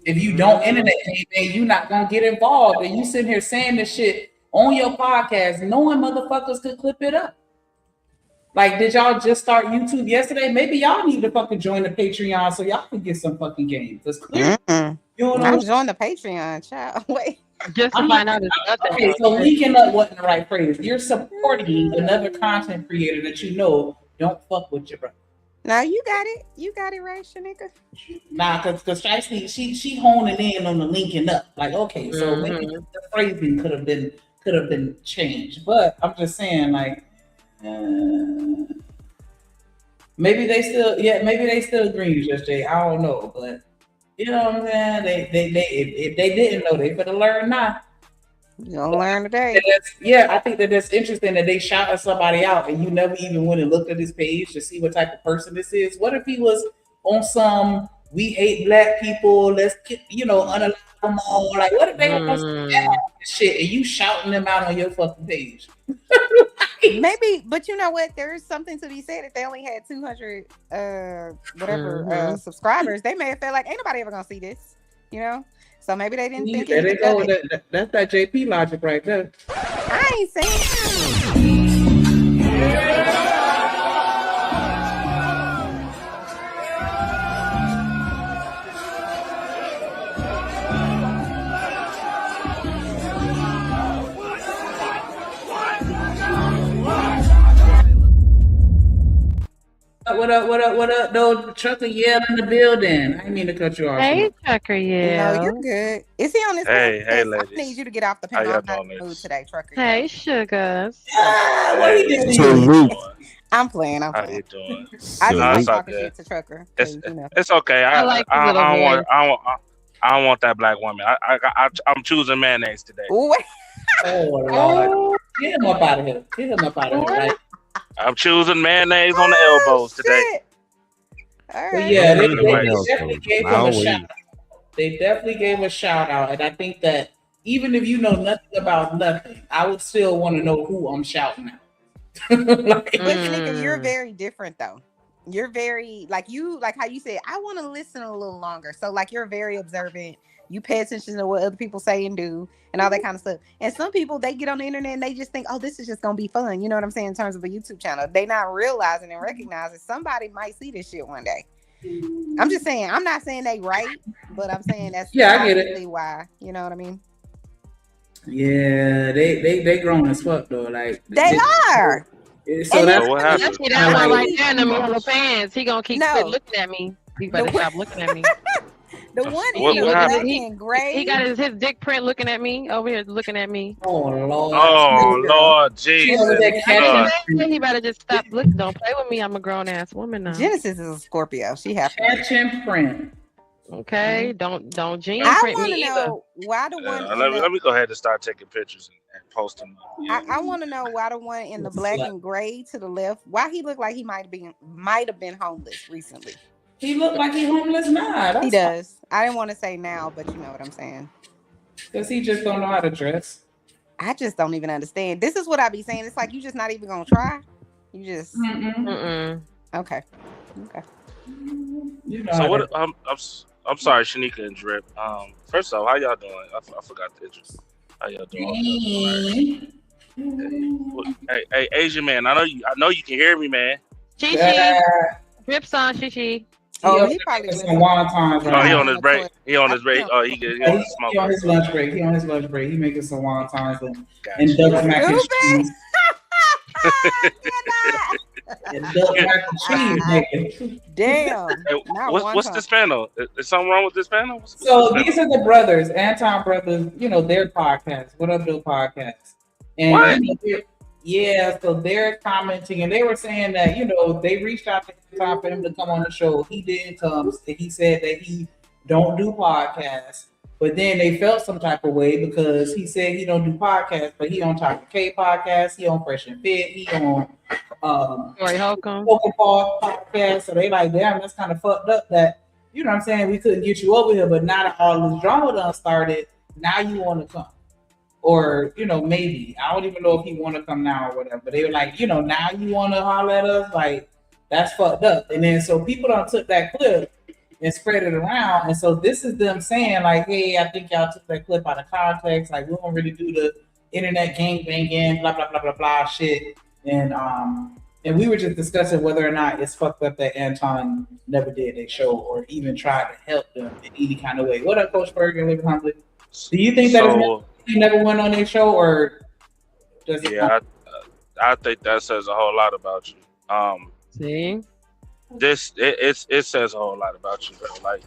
R: If you don't internet gangbang, you're not gonna get involved. And you sitting here saying this shit on your podcast, knowing motherfuckers could clip it up. Like, did y'all just start YouTube yesterday? Maybe y'all need to fucking join the Patreon so y'all can get some fucking games. That's clear. You don't know.
P: I'm joining the Patreon, child. Wait.
K: Just to find out.
R: Okay, so linking up wasn't the right phrase. You're supporting another content creator that you know don't fuck with your brother.
P: Now you got it. You got it right, Shanika.
R: Nah, because she honing in on the linking up. Like, okay, so maybe the phrasing could have been changed. But I'm just saying, like, maybe they still agree, Just Jay. I don't know, but you know what I'm saying? If they didn't know, they better learn now.
P: You gonna learn today.
R: I think that's interesting that they shouted somebody out and you never even went and looked at his page to see what type of person this is. What if he was on some "we hate black people, let's unalive them all"? Like, what if they were on some shit and you shouting them out on your fucking page?
P: Maybe, but you know what? There is something to be said. If they only had 200 subscribers, they may have felt like ain't nobody ever gonna see this, So maybe they didn't think it.
R: That's that JP logic right there.
P: I ain't saying.
R: What up, though? Trucker Yell in the building. I didn't mean to cut you off.
K: Hey, Trucker
P: No,
K: Yell.
P: you're good. Is he on his
S: Hey,
P: way?
S: hey,
P: 'Cause I
S: ladies.
P: need you to get off the
S: How
P: panel.
S: y'all
P: I'm not
S: doing,
P: in the mood
S: ladies?
P: today, Trucker.
K: Hey, Sugars.
R: What he did to you?
A: Salute.
P: I'm playing.
S: How you doing?
P: I just
S: No,
P: like
S: it's all
P: talking
S: good.
P: shit to Trucker.
S: It's
P: 'Cause, you know.
S: it's okay.
K: I like his little
S: I don't
K: voice.
S: I don't want that black woman. I'm choosing mayonnaise today.
P: Ooh,
R: Oh, Lord. Get him up out of here. Get him up out of here. Right?
S: I'm choosing mayonnaise on the elbows today.
P: shit. All
R: But
P: right.
R: yeah, they
S: Anyway.
R: definitely gave him a shout out. They definitely gave him a shout out. And I think that even if you know nothing about nothing, I would still want to know who I'm shouting at.
P: But Shanika, you're very different though. You're very like how you said, I want to listen a little longer. So like you're very observant. You pay attention to what other people say and do and all that kind of stuff. And some people, they get on the internet and they just think, oh, this is just gonna be fun. You know what I'm saying? In terms of a YouTube channel, they not realizing and recognizing somebody might see this shit one day. I'm just saying, I'm not saying they right, but I'm saying that's
R: I get it.
P: possibly why. You know what I mean?
R: Yeah, they grown as fuck though. Like
P: They are.
R: So that's
S: what happened?
K: Especially that one right there in the middle of pants. He gonna keep looking at me. He better stop looking at me.
P: The one
S: What
P: in the
S: happened?
P: black and gray.
K: He got his dick print looking at me over here, looking at me.
R: Oh Lord.
S: Oh Lord, Jesus.
K: He better just stop looking. Don't play with me. I'm a grown ass woman now.
P: Genesis is a Scorpio. She has to.
R: Catch and print.
K: Okay, don't gene
P: I
K: print
P: want
K: me
P: to
K: either.
P: know why the one.
S: Let me go ahead and start taking pictures and post them.
P: I want to know why the one in the black and gray to the left. Why he looked like he might have been homeless recently.
R: He looked like he's homeless now.
P: He does. I didn't want to say now, but you know what I'm saying.
R: Because he just don't know how to dress.
P: I just don't even understand. This is what I be saying. It's like you just not even gonna try. You just. Okay.
R: You know
S: So what? I'm sorry, Shanika and Drip. First off, how y'all doing? I forgot the intro. How y'all doing? Hey, Asian man. I know you can hear me, man.
K: Chi Drip's on Chi.
P: Oh, he probably
R: some wontons
S: Oh, he on his break. He on his break. Oh, he on smoke.
R: He on his lunch break. He making some wontons and duck mac and cheese. And duck mac and cheese.
P: Damn.
S: Hey, what's this panel? Is something wrong with this panel?
R: So these are the brothers, Anton brothers. You know their podcast. What up, do podcast? And so they're commenting, and they were saying that they reached out to Anton for him to come on the show. He didn't come. He said that he don't do podcasts. But then they felt some type of way because he said he don't do podcasts, but he on Talk K podcast, he on Fresh and Fit, he on
K: Corey Holcomb
R: podcast. So they like, damn, that's kind of fucked up that, you know what I'm saying, we couldn't get you over here, but now that all this drama done started, now you want to come. Or, maybe. I don't even know if he want to come now or whatever. But they were like, now you want to holler at us? Like, that's fucked up. And then so people done took that clip and spread it around. And so this is them saying like, hey, I think y'all took that clip out of context. Like, we don't really do the internet gangbanging, blah, blah, blah, blah, blah shit. And we were just discussing whether or not it's fucked up that Anton never did a show or even tried to help them in any kind of way. What up, Coach Berger, Living Humbly? Do you think that he never went on their show, or does it?
S: Yeah, I think that says a whole lot about you.
K: See?
S: It says a whole lot about you, bro. Like,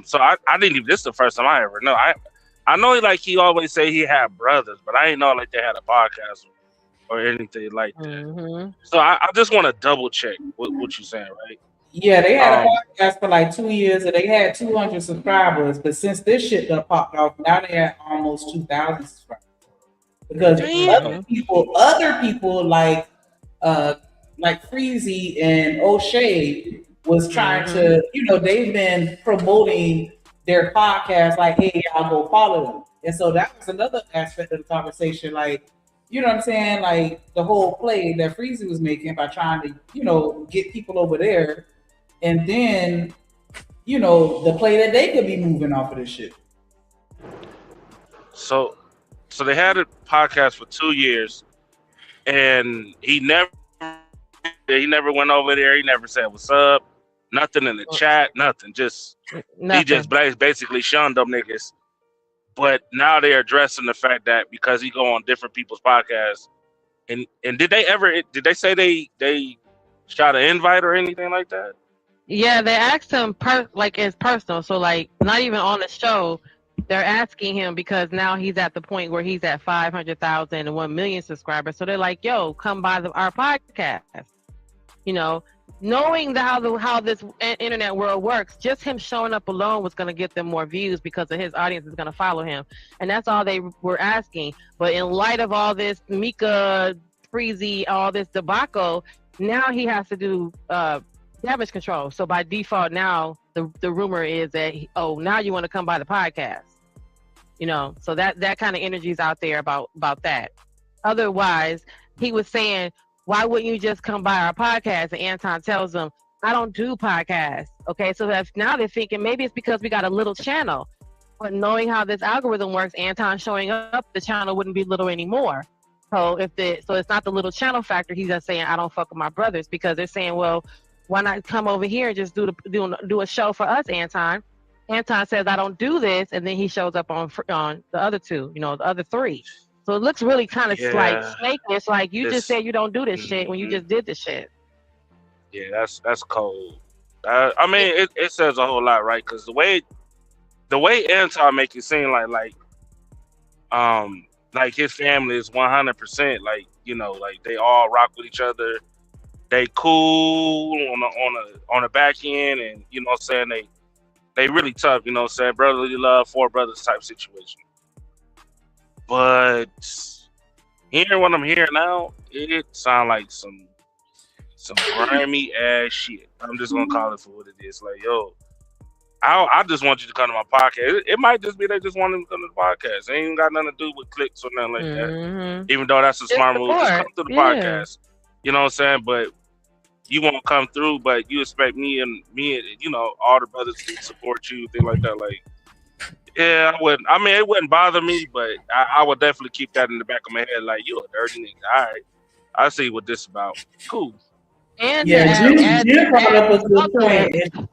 S: so I didn't even. This is the first time I ever know. I know he always say he had brothers, but I didn't know like they had a podcast or anything like that. Mm-hmm. So I just want to double check what you're saying, right?
R: Yeah, they had a podcast for like 2 years, and they had 200 subscribers. But since this shit done popped off, now they had almost 2,000 subscribers. Because other people like Freezy and O'Shea was trying to, they've been promoting their podcast like, hey, y'all go follow them. And so that was another aspect of the conversation, like, you know what I'm saying? Like the whole play that Freezy was making by trying to, get people over there. And then, the play that they could be moving off of this shit.
S: So they had a podcast for 2 years, and he never went over there. He never said what's up. Nothing in the chat. Nothing. He just basically shunned them niggas. But now they're addressing the fact that because he go on different people's podcasts, and did they say they shot an invite or anything like that?
K: Yeah, they asked him like it's personal, so like not even on the show. They're asking him because now he's at the point where he's at 500,000 and 1 million subscribers. So they're like, "Yo, come by our podcast." You know, knowing how this internet world works, just him showing up alone was going to get them more views because of his audience is going to follow him, and that's all they were asking. But in light of all this Mika, Freezy, all this debacle, now he has to do damage control. So by default, now the rumor is that now you want to come by the podcast. You know, so that kind of energy is out there about that. Otherwise, he was saying, why wouldn't you just come by our podcast? And Anton tells them, I don't do podcasts. Okay, so now they're thinking maybe it's because we got a little channel. But knowing how this algorithm works, Anton showing up, the channel wouldn't be little anymore. So it's not the little channel factor. He's just saying I don't fuck with my brothers, because they're saying, well, why not come over here and just do a show for us, Anton? Anton says I don't do this, and then he shows up on the other two, the other three. So it looks really kind of like snake. It's like you just said you don't do this shit when you just did this shit.
S: Yeah, that's cold. I mean, it says a whole lot, right? Because the way Anton make it seem like his family is 100%, like like they all rock with each other. They cool on the back end, and what I'm saying, they really tough, what I'm saying, brotherly love, four brothers type situation. But hearing what I'm hearing now, it sounds like some grimy ass shit. I'm just gonna call it for what it is. Like, yo, I just want you to come to my podcast. It might just be they just want him to come to the podcast. It ain't even got nothing to do with clicks or nothing like that. Even though that's a smart move, just come to the podcast. You know what I'm saying? But you won't come through, but you expect me and all the brothers to support you, things like that. Like, yeah, I wouldn't. I mean, it wouldn't bother me, but I would definitely keep that in the back of my head. Like, you a dirty nigga. All right, I see what this about. Cool.
K: And
R: Jim brought up a good point.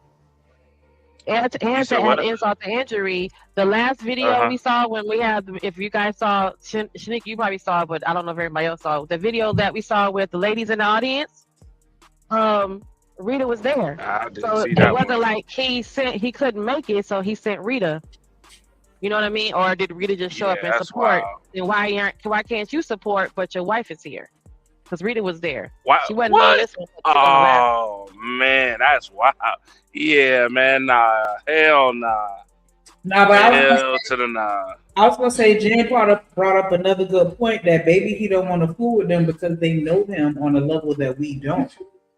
K: And to add insult to injury, the last video we saw when we had, if you guys saw, Shanique, you probably saw it, but I don't know if everybody else saw it. The video that we saw with the ladies in the audience, Rita was there. So it wasn't like he couldn't make it, so he sent Rita. You know what I mean? Or did Rita just show up and support? Then why can't you support but your wife is here? Because Rita was there. She wasn't on this one.
S: Oh man, that's wild. Yeah, man, nah, hell nah.
R: Nah, but
S: hell to the nah.
R: I was gonna say, Jen brought up another good point that maybe he don't want to fool with them because they know him on a level that we don't.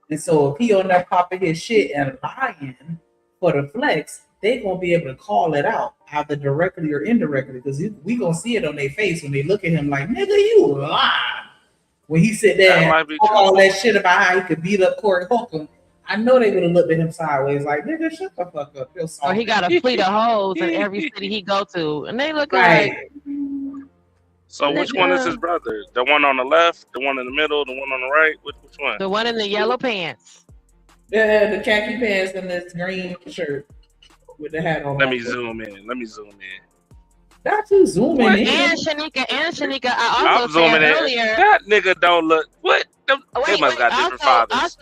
R: And so if he on there popping his shit and lying for the flex, they gonna be able to call it out, either directly or indirectly, because we gonna see it on their face when they look at him like, nigga, you lie. When he sit there and talk all that shit about how he could beat up Corey Holcomb, I know they would have looked at him sideways like, nigga, shut the fuck up.
K: Or he got a fleet of hoes in every city he go to, and they look
R: right.
K: like.
S: So which one is his brother? The one on the left, the one in the middle, the one on the right? Which one?
K: The one in the yellow pants.
R: Yeah, the khaki pants and this green shirt with the hat on.
S: Let me zoom in.
R: Not too zooming in.
K: And Shanika, I also said earlier.
S: That nigga don't look. What? They must got different fathers.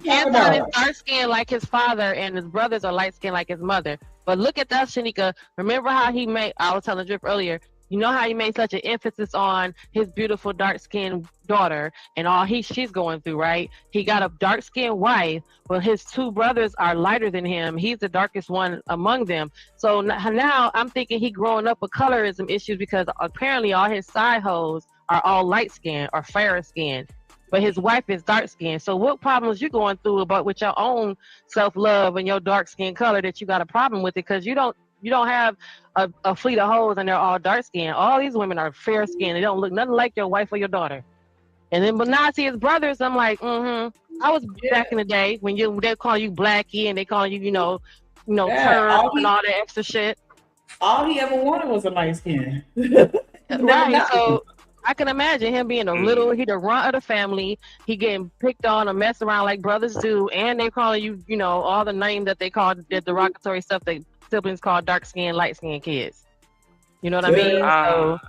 K: Anton is dark skinned like his father, and his brothers are light skinned like his mother. But look at that, Shanika. Remember how he made? I was telling Drip earlier. You know how he made such an emphasis on his beautiful dark-skinned daughter and all she's going through, right? He got a dark-skinned wife, but his two brothers are lighter than him. He's the darkest one among them. So now I'm thinking he growing up with colorism issues because apparently all his side hoes are all light-skinned or fairer-skinned, but his wife is dark-skinned. So what problems you going through about with your own self-love and your dark-skin color that you got a problem with it? Because you don't have a fleet of hoes and they're all dark skinned. All these women are fair skinned. They don't look nothing like your wife or your daughter. And then, but now I see his brothers. I'm like, I was back in the day when they call you Blackie and they call you, term and all that extra shit.
R: All he ever wanted was a light skin.
K: Right. So I can imagine him being he the runt of the family. He getting picked on or messed around like brothers do, and they calling you, all the names that they call the derogatory stuff that siblings call dark skinned, light skinned kids. You know what I mean? So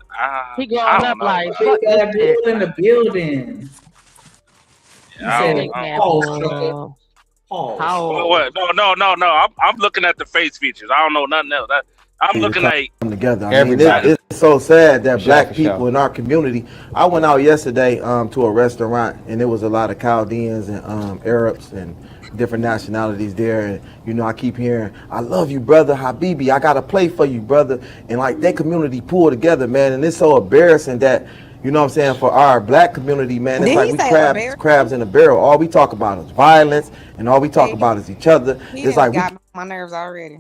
K: he growing up like
R: fuck that in the building.
K: Example.
S: What? No. I'm looking at the face features. I don't know nothing else. I'm looking at.
N: Come together. I mean,
Q: Everybody.
N: it's so sad that
Q: For
N: black
Q: sure.
N: people in our community. I went out yesterday to a restaurant, and there was a lot of Chaldeans and Arabs and different nationalities there. And you know, I keep hearing, "I love you, brother Habibi. I got to play for you, brother." And like that community pulled together, man. And it's so embarrassing that. You know what I'm saying? For our black community, man, it's
P: Did
N: like
P: he
N: we
P: say
N: crabs in a barrel. All we talk about is violence, and all we talk about is each other.
P: He
N: It's
P: done
N: like we
P: got my nerves already.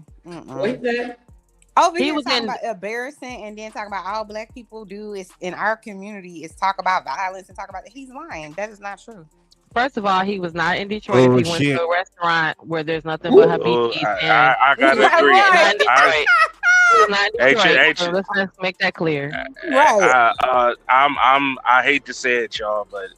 P: Over
K: He
P: here
K: was
P: talking
K: in-
P: about embarrassing, and then talking about all black people do is in our community is talk about violence and talk about. He's lying. That is not true.
K: First of all, he was not in Detroit. If he went to a restaurant where there's nothing but Habibis,
S: I gotta agree.
K: He was not in Detroit. He was not in Detroit.
S: H-
K: So let's make that clear.
S: I hate to say it, y'all, but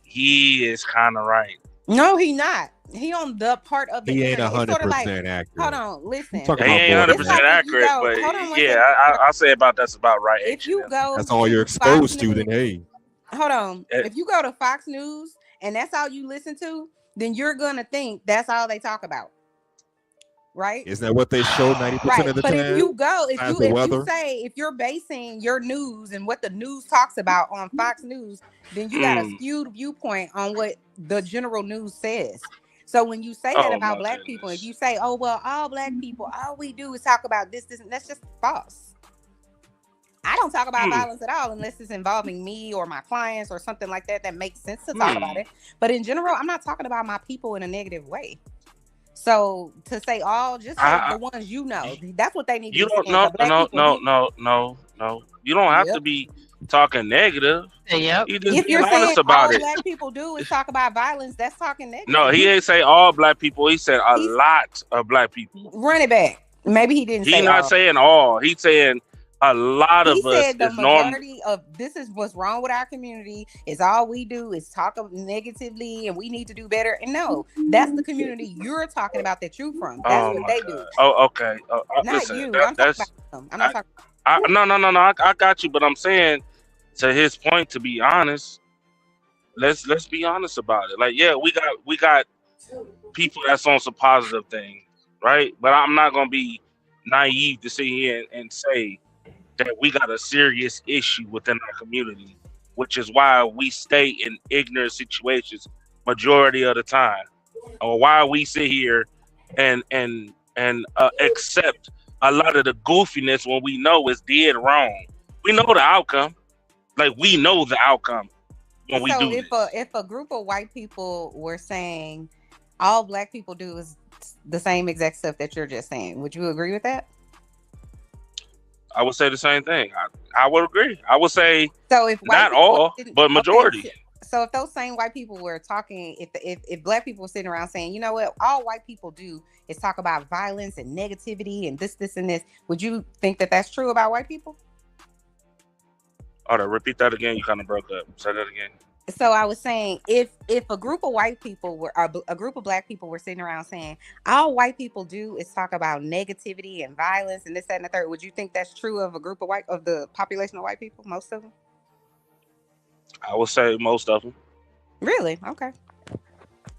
S: he is kind of right.
P: No, he not. He on the part of the
O: He ain't
P: internet. It's sorta
O: 100% accurate.
P: Hold on, listen.
S: He ain't 100% accurate, but yeah, I say that's about right.
P: If you go,
O: That's all you're exposed to, then hey.
P: hold on. If you go to Fox News and that's all you listen to, then you're gonna think that's all they talk about, right?
O: Isn't that what they show 90% of the
P: but
O: time?
P: if you go,
O: Besides the weather?
P: if you're basing your news and what the news talks about on Fox News, then you got a skewed viewpoint on what the general news says. So when you say that about black people, if you say, "Oh well, all black people, all we do is talk about this," and that's just false. I don't talk about violence at all unless it's involving me or my clients or something like that that makes sense to talk about it. But in general, I'm not talking about my people in a negative way. So to say all, just say the ones you know. That's what they need to
S: You
P: be
S: don't
P: saying.
S: no. You don't have to be talking negative.
K: Yep.
S: You just
P: If
S: be
P: you're
S: honest
P: saying
S: about
P: all
S: it.
P: black people do is talk about violence, that's talking negative.
S: No, he ain't say all black people. He said a lot of black people.
P: Run it back. Maybe he didn't say
S: He's not
P: all.
S: saying all. He's saying a lot of
P: He
S: us
P: said the
S: is normal.
P: majority of this is what's wrong with our community. Is all we do is talk negatively, and we need to do better. And no, that's the community you're talking about that you from. That's what they do.
S: Oh, okay.
P: Not
S: listen,
P: you.
S: that-
P: I'm talking
S: that's
P: about them. I'm not talking.
S: no. I got you, but I'm saying to his point. To be honest, let's be honest about it. Like, yeah, we got people that's on some positive things, right? But I'm not gonna be naive to sit here and say that we got a serious issue within our community, which is why we stay in ignorant situations majority of the time, or why we sit here and accept a lot of the goofiness when we know it's dead wrong. We know the outcome, like we know the outcome when we do.
P: If a group of white people were saying all black people do is the same exact stuff that you're just saying, would you agree with that?
S: I would say the same thing. I would agree. I would say
P: so. If
S: not all, but majority.
P: Okay, so if those same white people were talking, if black people were sitting around saying, you know what, all white people do is talk about violence and negativity and this, and this, would you think that that's true about white people?
S: Hold on, repeat that again. You kind of broke up. Say that again.
P: So I was saying, if a group of white people were, or a group of black people were sitting around saying, all white people do is talk about negativity and violence and this, that, and the third, would you think that's true of a group of the population of white people, most of them?
S: I would say most of them.
P: Really? Okay.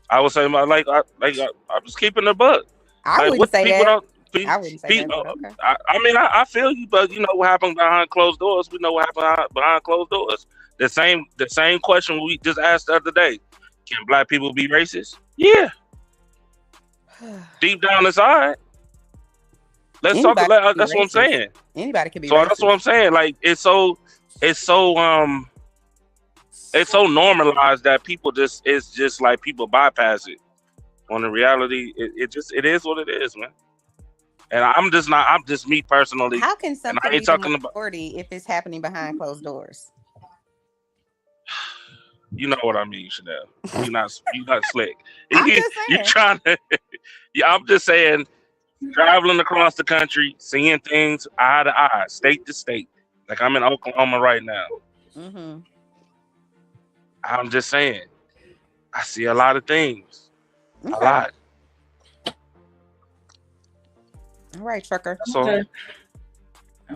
S: I would say I'm just keeping the buck.
P: I wouldn't say that. I wouldn't say that. Okay.
S: I mean, I feel you, but you know what happened behind closed doors. We know what happened behind closed doors. The same question we just asked the other day. Can black people be racist? Yeah. Deep down inside. Let's talk about that's what I'm saying.
P: Anybody can be
S: so
P: racist.
S: That's what I'm saying. Like it's so normalized that people it's just like people bypass it. On the reality, it is what it is, man. And I'm just me personally.
P: How can something be
S: talking
P: the majority if it's happening behind closed doors?
S: You know what I mean, Chanel. You not slick. You trying to? Yeah, I'm just saying. Traveling across the country, seeing things eye to eye, state to state. Like I'm in Oklahoma right now.
P: Mm-hmm.
S: I'm just saying. I see a lot of things.
P: Okay.
S: A lot.
P: All right, trucker.
S: So
Q: when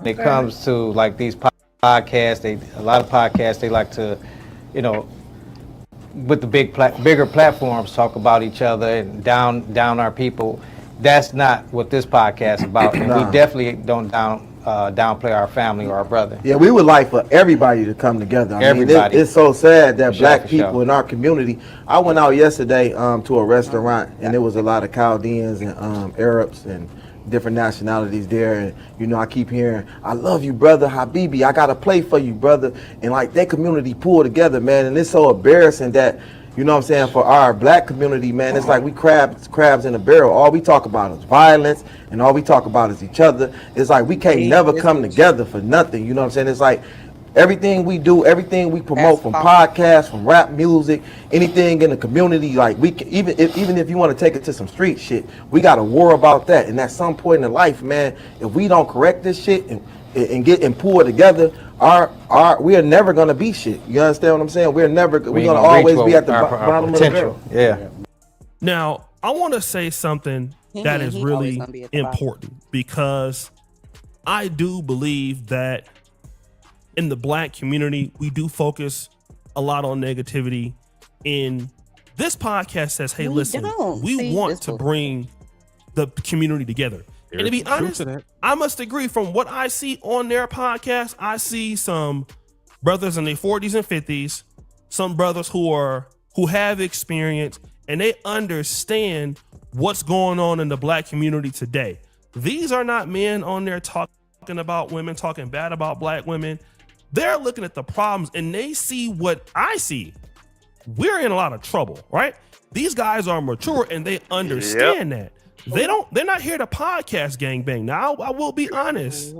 Q: it comes to like these podcasts, a lot of podcasts, they like to, with the bigger platforms talk about each other and down our people. That's not what this podcast is about, and
N: Nah.
Q: we definitely don't downplay our family or our brother.
N: Yeah, we would like for everybody to come together.
Q: Everybody.
N: It's so sad that
Q: For
N: black
Q: sure.
N: people in our community. I went out yesterday to a restaurant, and there was a lot of Chaldeans and Arabs and different nationalities there. And you know, I keep hearing, "I love you, brother Habibi. I got to play for you, brother." And like that community pulled together, man. And it's so embarrassing that, you know what I'm saying, for our black community, man, it's like we crabs in a barrel. All we talk about is violence, and all we talk about is each other. It's like we can't never come together for nothing. You know what I'm saying? It's like everything we do, everything we promote, from podcasts, from rap music, anything in the community, like we can, even if you want to take it to some street shit, we got to war about that. And at some point in life, man, if we don't correct this shit and get and pull it together, we are never gonna be shit. You understand what I'm saying? We're gonna always be at the bottom of the barrel.
Q: Yeah.
L: Now, I want to say something that is
P: He always
L: really
P: gonna be at the bottom.
L: important, because I do believe that in the black community, we do focus a lot on negativity. In this podcast says, hey, listen, we want to bring the community together. And to be honest, I must agree, from what I see on their podcast, I see some brothers in their 40s and 50s, some brothers who have experience, and they understand what's going on in the black community today. These are not men on there talking about women, talking bad about black women. They're looking at the problems, and they see what I see. We're in a lot of trouble, right? These guys are mature, and they understand that. They're not here to podcast gangbang. Now, I will be honest.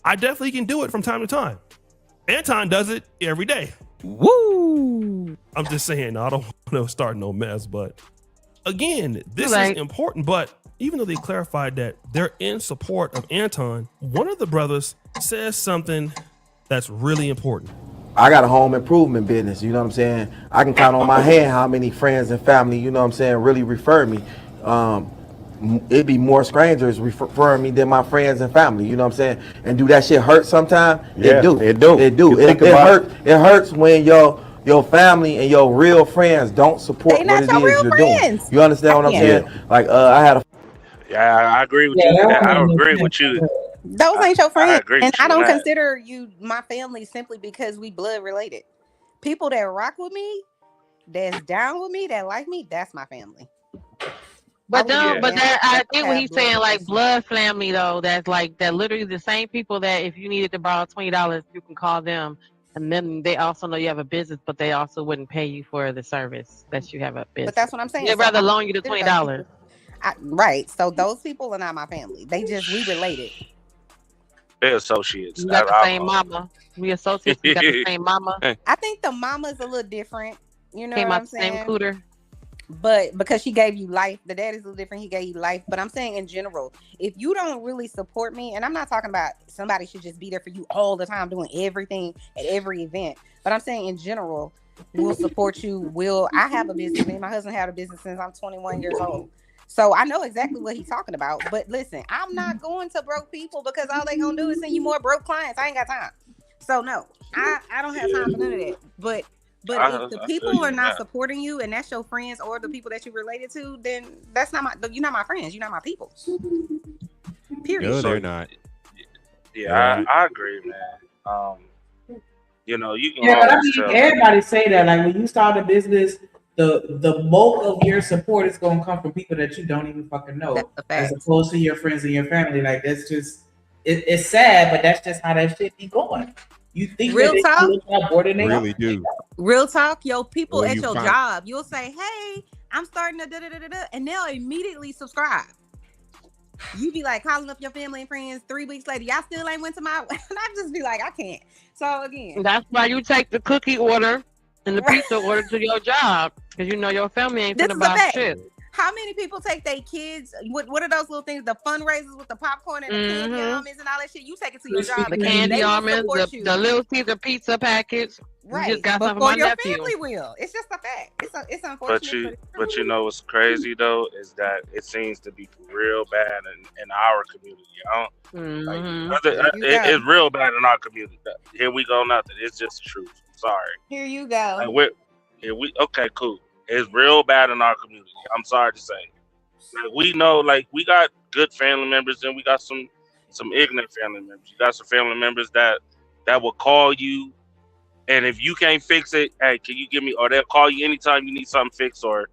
L: I definitely can do it from time to time. Anton does it every day. Woo! I'm just saying, I don't want to start no mess, but again, this is important. But even though they clarified that they're in support of Anton, one of the brothers says something that's really important.
N: I got a home improvement business, you know what I'm saying? I can count on my hand how many friends and family, you know what I'm saying, really refer me. It'd be more strangers referring me than my friends and family, you know what I'm saying? And do that shit hurt sometimes?
O: Yeah,
N: it do.
O: it do.
N: It hurts when your family and your real friends don't support what it is you're doing. You understand what I'm saying? Like I had a
S: I agree with you. I agree with you.
P: Those ain't your friends,
S: agree
P: and
S: with you
P: I don't
S: on that.
P: consider you my family simply because we blood related. People that rock with me, that's down with me, that like me, that's my family.
K: But I get what he's saying, like blood family though. That's like that. Literally the same people that if you needed to borrow $20, you can call them, and then they also know you have a business, but they also wouldn't pay you for the service that you have a business.
P: But that's what I'm saying.
K: They'd rather loan you the $20.
P: Right. So those people are not my family. We related.
S: They're associates.
K: We got the same mama. We associates. We got the same mama.
P: I think the mama's a little different. You know
K: Came
P: what
K: out
P: I'm
K: the same
P: saying?
K: cooter.
P: But because she gave you life, the daddy's a little different. He gave you life. But I'm saying in general, if you don't really support me, and I'm not talking about somebody should just be there for you all the time, doing everything at every event. But I'm saying in general, we'll support you. I have a business. Me and my husband had a business since I'm 21 years old. So I know exactly what he's talking about. But listen, I'm not going to broke people because all they gonna do is send you more broke clients. I ain't got time. So no, I don't have time for none of that. But if the people are not supporting you, and that's your friends or the people that you related to, then that's not you're not my friends. You're not my people. Period.
O: No, they're not.
S: Yeah, I agree, man. You know, you can.
R: Yeah, but I mean, everybody say that. Like when you start a business, the bulk of your support is gonna come from people that you don't even fucking know, as opposed to your friends and your family. Like that's just it's sad, but that's just how that shit be going. You think
P: Real talk?
O: Really do.
P: Real talk, yo, people
O: When
P: at
O: you
P: your
O: find-
P: job, you'll say, "Hey, I'm starting to da-da-da-da-da," and they'll immediately subscribe. You be like calling up your family and friends 3 weeks later, y'all still ain't went to my, and I just be like, I can't. So again,
K: That's why you take the cookie order and the pizza order to your job, because you know your family ain't
P: this
K: gonna
P: is a
K: buy
P: fact.
K: shit.
P: How many people take their kids? What are those little things? The fundraisers with the popcorn and the candy almonds and all that shit. You take it to your job.
K: The
P: and
K: candy
P: they will
K: almonds,
P: support you.
K: the Little Caesar pizza packets.
P: Right.
K: You just got some for
P: Before
K: my
P: your
K: nephew.
P: family will. It's just a fact. It's unfortunate.
S: But you know what's crazy though is that it seems to be real bad in our community. It's real bad in our community. Here we go, nothing. It's just the truth. Sorry.
P: Here you go.
S: Okay, cool. It's real bad in our community. I'm sorry to say. Like, we know, like, we got good family members and we got some ignorant family members. You got some family members that will call you, and if you can't fix it, hey, can you give me? Or they'll call you anytime you need something fixed, or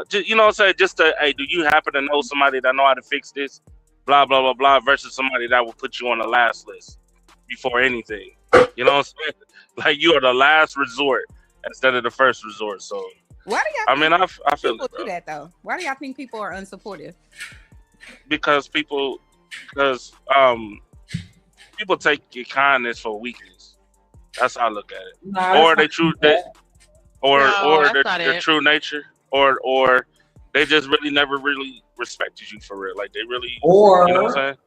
S: just, you know what I'm saying? Just to, hey, do you happen to know somebody that know how to fix this? Blah blah blah blah. Versus somebody that will put you on the last list before anything. You know what I'm saying? Like, you are the last resort instead of the first resort. So
P: Why do y'all think
S: I feel
P: people
S: it, bro.
P: do that though? Why do y'all think people are unsupportive?
S: Because people take your kindness for weakness. That's how I look at it.
R: Nah,
S: Or
R: that's
S: they
R: not
S: true,
R: that.
S: or
K: that's not
S: their
K: it.
S: true nature, or they just really never really respected you for real. Like, they really,
R: Or
S: you know what I'm saying?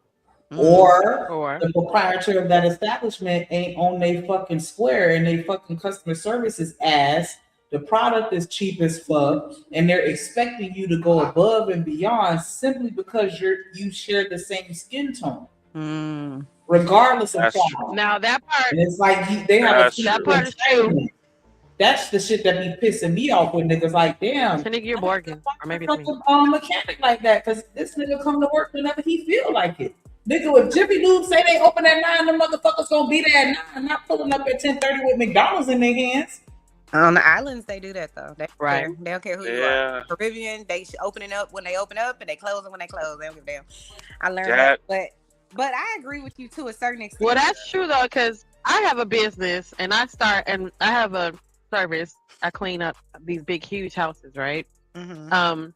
R: Or the proprietor of that establishment ain't on they fucking square and they fucking customer services ass. The product is cheap as fuck, and they're expecting you to go above and beyond simply because you share the same skin tone, regardless of
S: That's
R: class.
S: true.
K: Now that part,
R: And it's like they have
S: That's
R: a
S: true.
K: that part is true.
R: That's the shit that be pissing me off with niggas. Like, damn,
K: Shanika, you're barking, or maybe it's me.
R: fucking mechanic like that, because this nigga come to work whenever he feel like it. Nigga, if Jiffy Lube say they open at 9, the motherfuckers gonna be there at 9, not pulling up at 10:30 with McDonald's in their hands.
P: On the islands, they do that though. They don't
K: Right.
P: care. They don't care who you
S: Yeah.
P: are. Caribbean, they opening up when they open up, and they closing when they close. They don't give a damn. I learned
S: That-
P: that, but I agree with you to a certain extent.
K: Well, that's true though, because I have a business and I have a service. I clean up these big, huge houses, right?
P: Mm-hmm.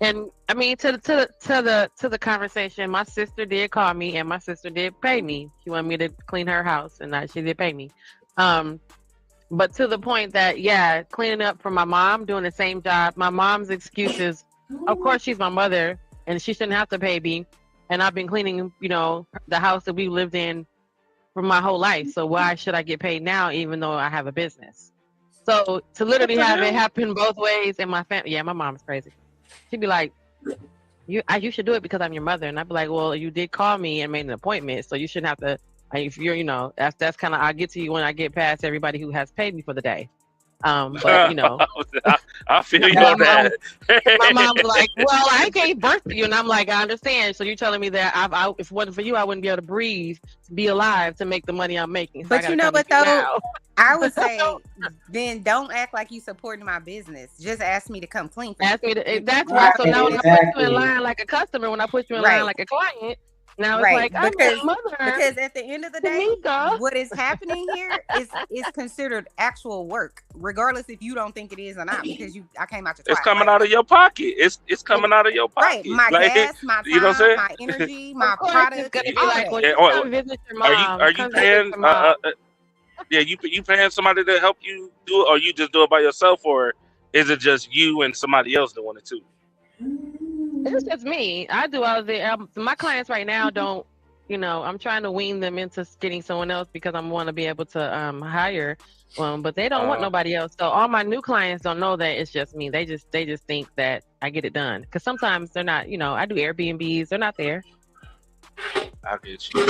K: And I mean, to the conversation, my sister did call me and my sister did pay me. She wanted me to clean her house, and she did pay me. But to the point that, yeah, cleaning up for my mom, doing the same job. My mom's excuses, of course, she's my mother, and she shouldn't have to pay me. And I've been cleaning, the house that we lived in for my whole life. So why should I get paid now, even though I have a business? So to literally have it happen both ways in my family, yeah, my mom's crazy. She'd be like, you should do it because I'm your mother. And I'd be like, well, you did call me and made an appointment, so you shouldn't have to. If you're, that's kind of, I'll get to you when I get past everybody who has paid me for the day. But
S: I feel you on that.
K: My mom was like, well, I gave birth to you. And I'm like, I understand. So you're telling me that if it wasn't for you, I wouldn't be able to breathe, to be alive, to make the money I'm making. So
P: But you know what though? I would say, then don't act like you supporting my business. Just ask me to come clean.
K: Ask me to. That's right. So now when I put you in line like a customer, when I put you in line like a client, now it's like, I'm your mother.
P: Because at the end of the day, what is happening here is considered actual work, regardless if you don't think it is or not. Because I came out your.
S: It's coming out of your pocket. It's coming out of your pocket.
P: Right, my gas, my time,
S: you know what I'm saying?
P: my energy, my product.
K: It's gonna be like when you come visit your mom.
S: Are you paying? Yeah, you paying somebody to help you do it, or you just do it by yourself, or is it just you and somebody else doing it too?
K: It's just me. I do all of the. My clients right now don't. I'm trying to wean them into getting someone else because I want to be able to hire. But they don't want nobody else. So all my new clients don't know that it's just me. They just think that I get it done. Because sometimes they're not. I do Airbnbs. They're not there.
S: I get you.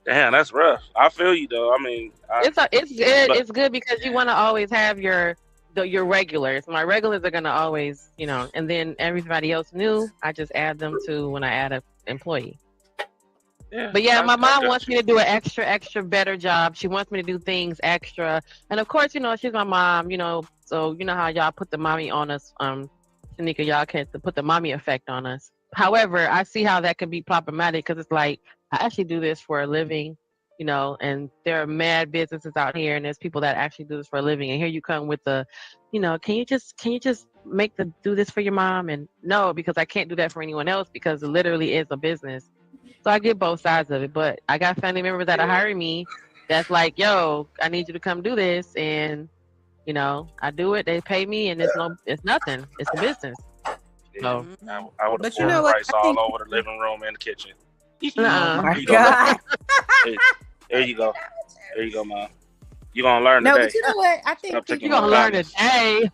S: Damn, that's rough. I feel you though. I mean,
K: it's good. It's good because you want to always have your regulars. My regulars are gonna always, and then everybody else new, I just add them to when I add an employee.
S: Yeah,
K: but yeah, my mom wants me to do an extra better job. She wants me to do things extra, and of course, she's my mom. So you know how y'all put the mommy on us. Shanika, y'all can put the mommy effect on us. However, I see how that can be problematic because it's like, I actually do this for a living, and there are mad businesses out here, and there's people that actually do this for a living. And here you come with the, can you just do this for your mom? And no, because I can't do that for anyone else because it literally is a business. So I get both sides of it. But I got family members that are hiring me that's like, yo, I need you to come do this. And, I do it. They pay me, and it's nothing. It's a business.
S: So I would have poured rice all over the living room and the kitchen.
P: Oh my God.
S: There you go. There you go, Mom. You're going to learn today.
P: No, but you know what? I think
K: you're going to learn today.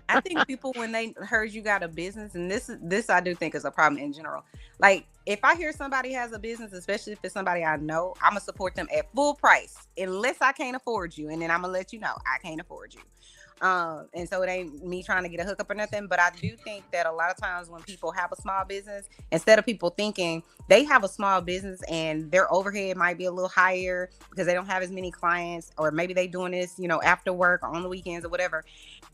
P: I think people, when they heard you got a business, and this I do think is a problem in general. Like, if I hear somebody has a business, especially if it's somebody I know, I'm gonna support them at full price, unless I can't afford you, and then I'm gonna let you know I can't afford you. And so it ain't me trying to get a hookup or nothing, but I do think that a lot of times when people have a small business, instead of people thinking they have a small business and their overhead might be a little higher because they don't have as many clients, or maybe they doing this, after work or on the weekends or whatever,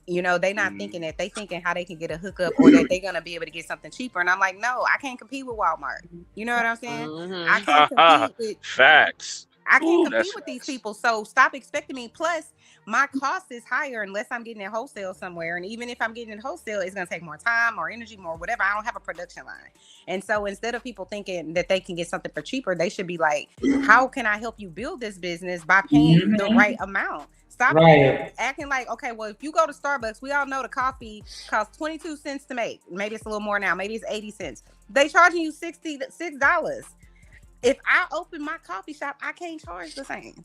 P: they not thinking that, they thinking how they can get a hookup or that they're gonna be able to get something cheaper. And I'm like, no, I can't compete with Walmart. You know what I'm saying? I can't compete with
S: Facts.
P: I can't
S: Ooh,
P: compete
S: that's
P: with these people. So stop expecting me. Plus, my cost is higher unless I'm getting it wholesale somewhere. And even if I'm getting it wholesale, it's going to take more time, more energy, more whatever. I don't have a production line. And so instead of people thinking that they can get something for cheaper, they should be like, how can I help you build this business by paying the right amount? Stop acting like, okay, well, if you go to Starbucks, we all know the coffee costs 22 cents to make. Maybe it's a little more now. Maybe it's 80 cents. They charging you $66. If I open my coffee shop, I can't charge the same.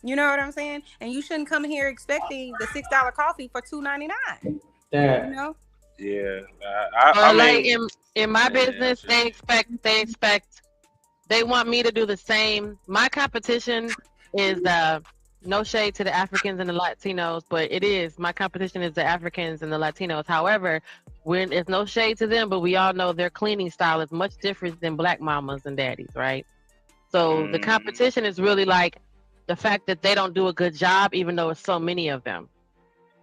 P: You know what I'm saying? And you shouldn't come here expecting the $6 coffee for $2.99.
R: Yeah.
P: You know?
S: Yeah. I
K: like
S: mean,
K: in my business, they want me to do the same. My competition is no shade to the Africans and the Latinos, but my competition is the Africans and the Latinos. However, when it's no shade to them, but we all know their cleaning style is much different than black mamas and daddies, right? So the competition is really like the fact that they don't do a good job, even though it's so many of them.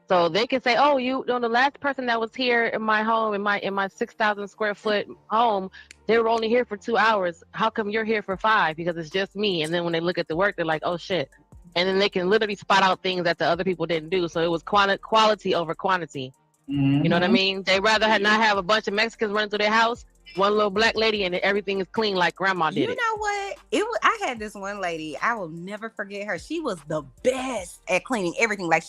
K: So they can say, "Oh, the last person that was here in my home, in my 6,000 square foot home, they were only here for 2 hours. How come you're here for 5? Because it's just me." And then when they look at the work, they're like, "Oh shit!" And then they can literally spot out things that the other people didn't do. So it was quality over quantity. You know what I mean? They rather not have a bunch of Mexicans running through their house, one little black lady, and everything is clean like grandma did it.
P: You know what? I had this one lady. I will never forget her. She was the best at cleaning everything. Like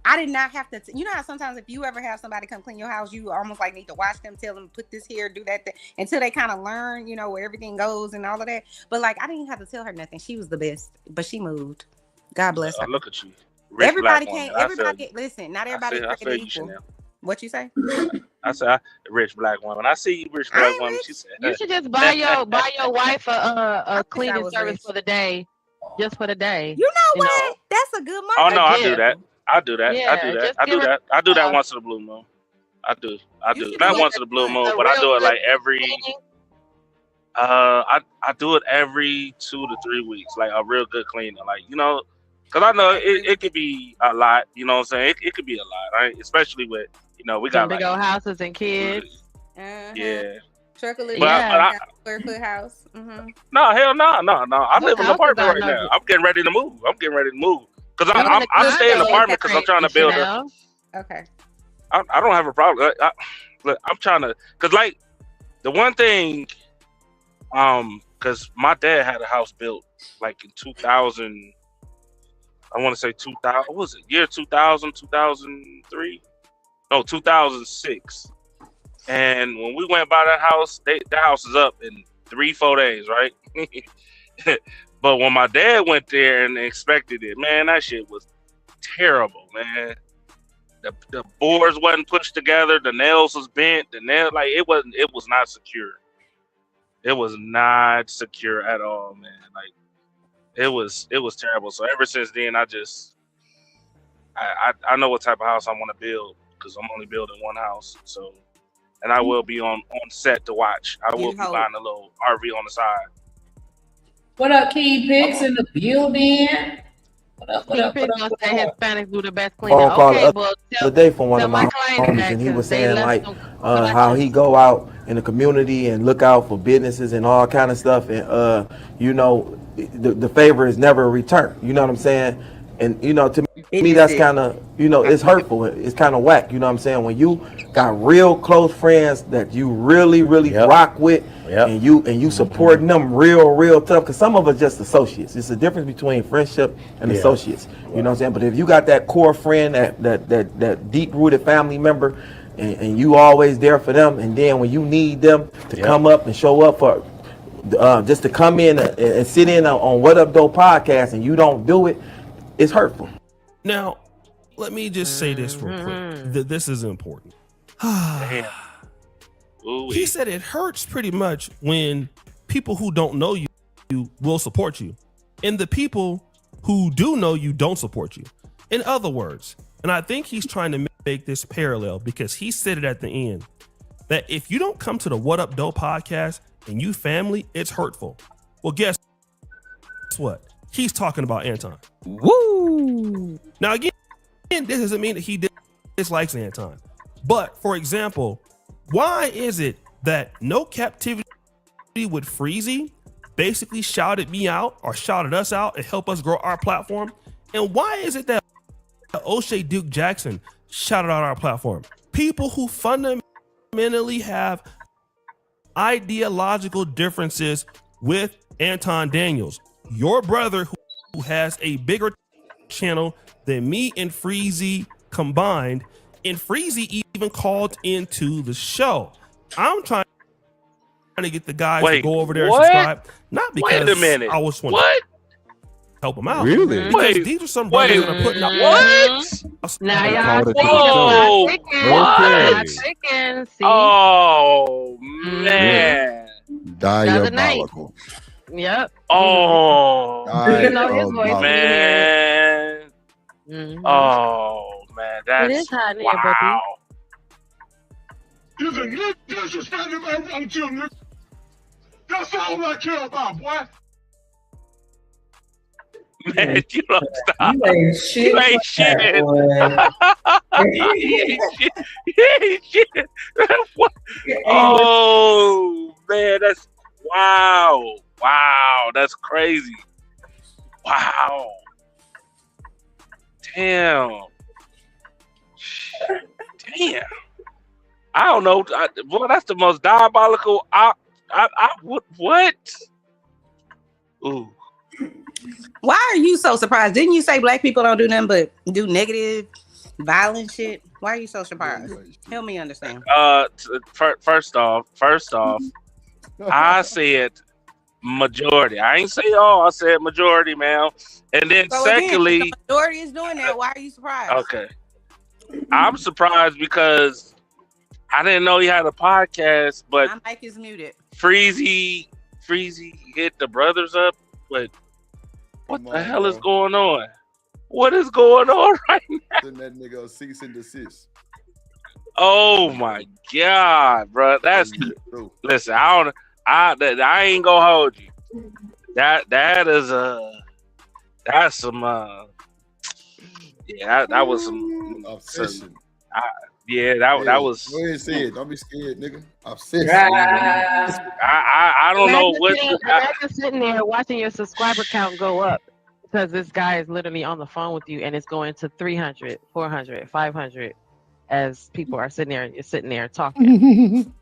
P: I did not have to. You know how sometimes if you ever have somebody come clean your house, you almost like need to watch them, tell them put this here, do that, until they kind of learn, where everything goes and all of that. But like I didn't have to tell her nothing. She was the best. But she moved. God bless her.
S: Look at you.
P: Everybody can't. Listen. Not everybody created equal. What you say?
S: I said, rich black woman. I see you, rich black woman. She said,
K: you should just buy your wife a cleaning service for the day, just for the day.
P: You know what? That's a good market.
S: Oh no, I do that. I do that.
K: Yeah,
S: I do that once in the blue moon. I do. Not once in the blue moon, but I do it like every. I do it every 2 to 3 weeks, like a real good cleaner, like because I know it could be a lot. You know what I'm saying? It could be a lot, right? Especially with we got
K: big old houses and kids.
S: Yeah.
P: Square foot house.
S: No, hell no. I live in an apartment right now. I'm getting ready to move. Because I'm staying in an apartment because I'm trying to build it.
P: Okay.
S: I don't have a problem. I'm trying to, because like the one thing, because my dad had a house built like in 2000. I want to say 2000. What was it? Year 2000, 2003? No, 2006. And when we went by that house, the house is up in 3-4 days, right? But when my dad went there and inspected it, man, that shit was terrible, man. The boards wasn't pushed together, the nails was bent, it was not secure. It was not secure at all, man. Like it was terrible. So ever since then, I know what type of house I want to build because I'm only building one house. So, and I will be on set to watch. I will be buying a little RV on the side.
R: What up, King Pigs in the building? What up?
K: Hispanics do the best cleaning.
N: The day from one of my homies, and he was saying like how he go out in the community and look out for businesses and all kind of stuff, and the favor is never returned. You know what I'm saying? And to me that's kind of it's hurtful. It's kind of whack. You know what I'm saying? When you got real close friends that you really rock with, and you supporting them real tough. Because some of us just associates. It's a difference between friendship and associates. You know what I'm saying? But if you got that core friend, that deep rooted family member, and you always there for them, and then when you need them to come up and show up for just to come in and sit in on What Up Though podcast, and you don't do it, it's hurtful.
L: Now, let me just say this real quick. This is important.
S: Damn.
L: He said it hurts pretty much when people who don't know you will support you, and the people who do know you don't support you. In other words, and I think he's trying to make this parallel because he said it at the end, that if you don't come to the What Up Doe podcast and you family, it's hurtful. Well, guess what? He's talking about Anton.
T: Woo!
L: Now, again, this doesn't mean that he dislikes Anton. But, for example, why is it that No Captivity with Freezy basically shouted me out or shouted us out and helped us grow our platform? And why is it that O'Shea Duke Jackson shouted out our platform? People who fundamentally have ideological differences with Anton Daniels, your brother who has a bigger channel than me and Freezy combined, and Freezy even called into the show. I'm trying to get the guys to go over there and subscribe, not because I was want to help them out.
T: Really?
L: Because these are some brothers that are putting out.
S: What?
K: Now y'all chicken.
S: Oh man.
A: Diabolical.
K: Yep.
S: Oh
A: Diabolical.
S: man. Oh man, that's
K: It is hot in here,
S: wow.
B: You can get disrespected by young children. That's all I care about, boy.
S: Man, you don't stop.
R: You ain't shit.
S: You ain't shit. You ain't shit. What? Oh man, that's wow. Wow, that's crazy. Wow. Damn. Damn. I don't know. Boy, that's the most diabolical. What? Ooh.
P: Why are you so surprised? Didn't you say black people don't do nothing but do negative, violent shit? Why are you so surprised? Help me understand.
S: First off, I said majority. I ain't say all. I said majority, man. And then
P: So
S: secondly,
P: again, if the majority is doing that. Why are you surprised?
S: okay, I'm surprised because I didn't know he had a podcast. But
P: My mic is muted.
S: Freezy hit the brothers up. But what the hell is going on? What is going on right now?
A: Send that nigga a cease and desist.
S: Oh my god, bro! That's listen. I ain't gonna hold you. That is that's some yeah, that was some
A: obsession.
S: That was.
A: Go ahead and say it. Don't be scared, nigga. Obsession.
S: I don't know what.
K: Imagine sitting there watching your subscriber count go up because this guy is literally on the phone with you and it's going to 300, 400, 500 as people are sitting there talking.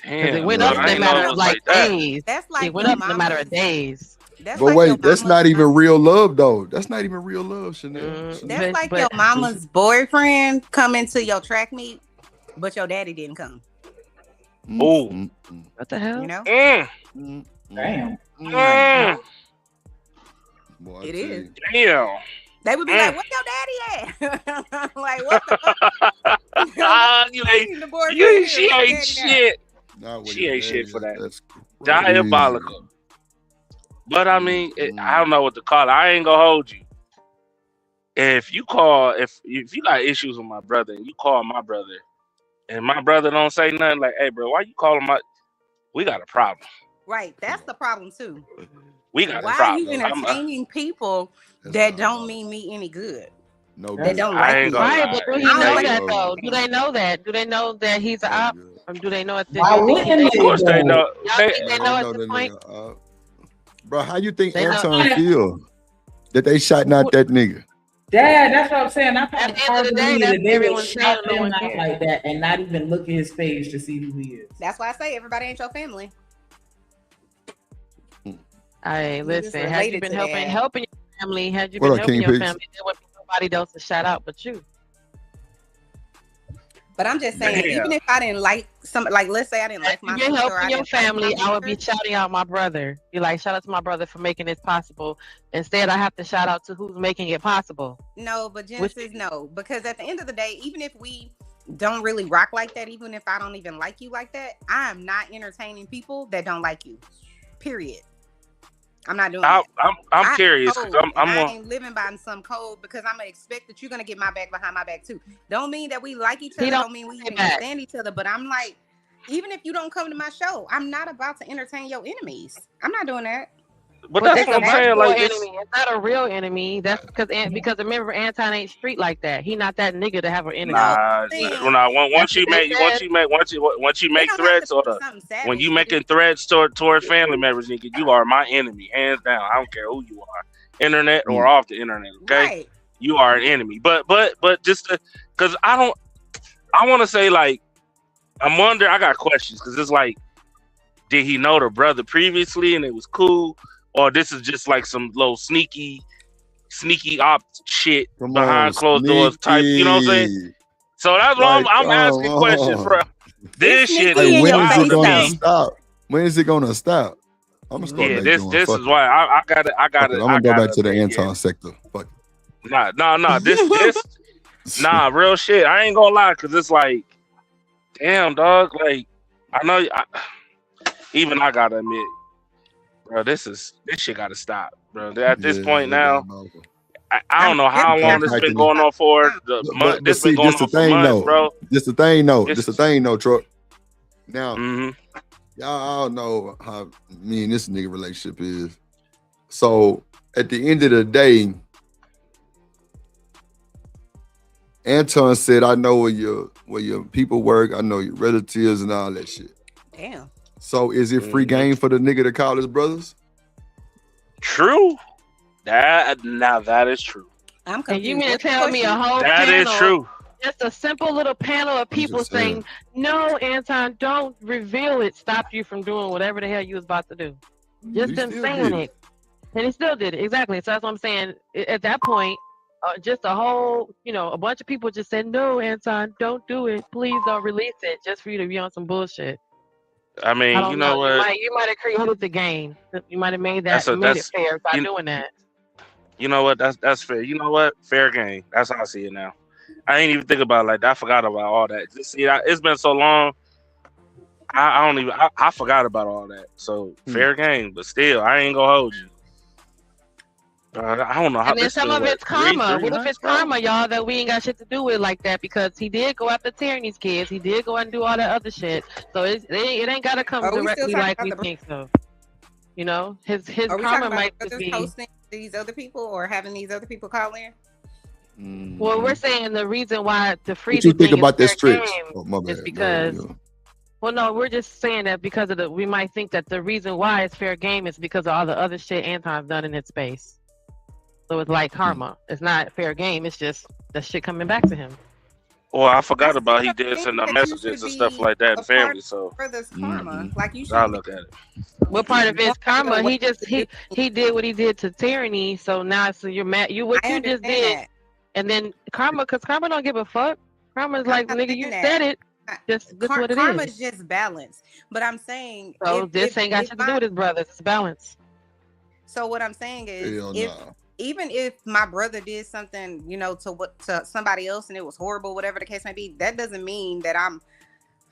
S: Damn,
K: it went up in a matter of like days.
P: That's like
K: it went up in a matter of days.
P: That's
A: But
P: like
A: wait,
P: your
A: that's
P: mama's-
A: not even real love, though. That's not even real love, Chanel.
P: That's like your mama's boyfriend coming to your track meet, but your daddy didn't come.
S: Oh,
K: what the hell?
P: You know?
R: Damn.
A: Boy,
P: It is.
S: Damn.
P: They would be like, "Where your daddy at?" Like, what the fuck?
S: She ain't shit. She ain't shit for that. Diabolical. But I mean, I don't know what to call it. I ain't gonna hold you. If you got issues with my brother and you call my brother, and my brother don't say nothing, like, "Hey, bro, why you calling my?" We got a problem.
P: Right, that's the problem too.
S: We got
P: Why
S: a
P: are
S: problem.
P: you entertaining people that don't mean me any good?
A: No,
P: that don't like me.
K: Right, but do he
P: I don't
K: know
P: like
K: that
P: me.
K: though? Do they know that? Do they know that he's an op? Or do they know at this
R: Why wouldn't
S: Of course they know.
K: Y'all think they know at this point?
A: Bro, how you think
K: They know-
A: Anton feel that they shot not that nigga?
R: Dad, that's what I'm saying. I find
K: At
R: it
K: the end
R: hard
K: of
R: to
K: the day,
R: believe
K: that's
R: that they would
K: everyone's
R: shout
K: saying, no
R: him
K: one
R: out
K: cares.
R: like that and not even look at his page to see who he is.
P: That's why I say everybody ain't your family.
K: Hey, listen, had you
P: related
K: been
P: to that.
K: helping your family, had you
A: What
K: been
A: up,
K: helping
A: King
K: your
A: Peace?
K: family, there wouldn't be nobody else to shout out but you.
P: But I'm just saying, even if I didn't like like let's say I didn't like my
K: If you're
P: sister,
K: helping your family, I would be shouting out my brother. Be like, shout out to my brother for making this possible. Instead, I have to shout out to who's making it possible.
P: No, but Genesis, no, because at the end of the day, even if we don't really rock like that, even if I don't even like you like that, I am not entertaining people that don't like you. Period. I'm not doing that.
S: I'm curious because
P: I ain't living by some code because I'm gonna expect that you're gonna get my back behind my back too. Don't mean that we like each other. Don't mean we even understand each other. But I'm like, even if you don't come to my show, I'm not about to entertain your enemies. I'm not doing that.
S: But that's what I'm saying. Like,
K: enemy. It's not a real enemy. That's because remember, Anton ain't street like that. He not that nigga to have an enemy.
S: Once you make threats, or when you making threats toward family members, nigga, you are my enemy, hands down. I don't care who you are, internet or off the internet. Okay,
P: right.
S: You are an enemy. But just because I want to say, like, I'm wondering. I got questions because it's like, did he know the brother previously and it was cool? Or this is just like some little sneaky op shit behind closed doors type, you know what I'm saying? So that's why I'm asking questions, bro. This shit
A: like,
S: is
A: when is it gonna
S: me.
A: stop? When is it gonna stop? I'm gonna start.
S: Yeah, this is why I got it.
A: I'm gonna go back to the Anton sector. Fuck.
S: Nah. This nah, real shit. I ain't gonna lie, cause it's like, damn, dog. Like, I know. Even I gotta admit. Bro, this shit gotta stop, bro. At this point now, I don't know how long this been going on for. This been going on for months, bro.
A: This the thing, though, Truck. Now, y'all know how me and this nigga relationship is. So at the end of the day, Anton said, "I know where your people work. I know your relatives and all that shit."
P: Damn.
A: So is it free game for the nigga to call his brothers?
S: True. That is true.
P: I'm
K: confused. And you mean to tell me a whole
S: that
K: panel,
S: is true.
K: Just a simple little panel of people saying, "No, Anton, don't reveal it." Stopped you from doing whatever the hell you was about to do. Just them saying it, and he still did it exactly. So that's what I'm saying. At that point, just a whole, a bunch of people just said, "No, Anton, don't do it. Please don't release it," just for you to be on some bullshit.
S: I mean, you know what?
K: You might have created the game. You might have made it fair by doing that.
S: You know what? That's fair. You know what? Fair game. That's how I see it now. I ain't even think about it like that. I forgot about all that. Just see, it's been so long. I forgot about all that. So fair game, but still, I ain't gonna hold you. I don't know how.
K: And then some of it's karma. What if it's karma, y'all, that we ain't got shit to do with like that? Because he did go after Tierney's kids. He did go out and do all that other shit. So it ain't gotta come directly like we think so. His karma might just be
P: hosting these other people or having these other people call in.
K: Well, we're saying the reason why the free.
A: What you think about this trick?
K: Is because. Well, no, we're just saying that because of we might think that the reason why it's fair game is because of all the other shit Anton's done in his space. So it's like karma. It's not fair game. It's just the shit coming back to him.
S: Well, I forgot about he did send the messages and stuff like that in family. So
P: brother's karma, like you should.
S: I look at it.
K: What part of his karma? He did what he did to Tyranny. So now, you're mad. You just did, and then karma, because karma don't give a fuck. Karma's like, nigga, you said it. This what it is.
P: Karma's just balance. But I'm saying,
K: so this ain't got shit to do with his brothers. It's balance.
P: So what I'm saying is, even if my brother did something, to somebody else and it was horrible, whatever the case may be, that doesn't mean that I'm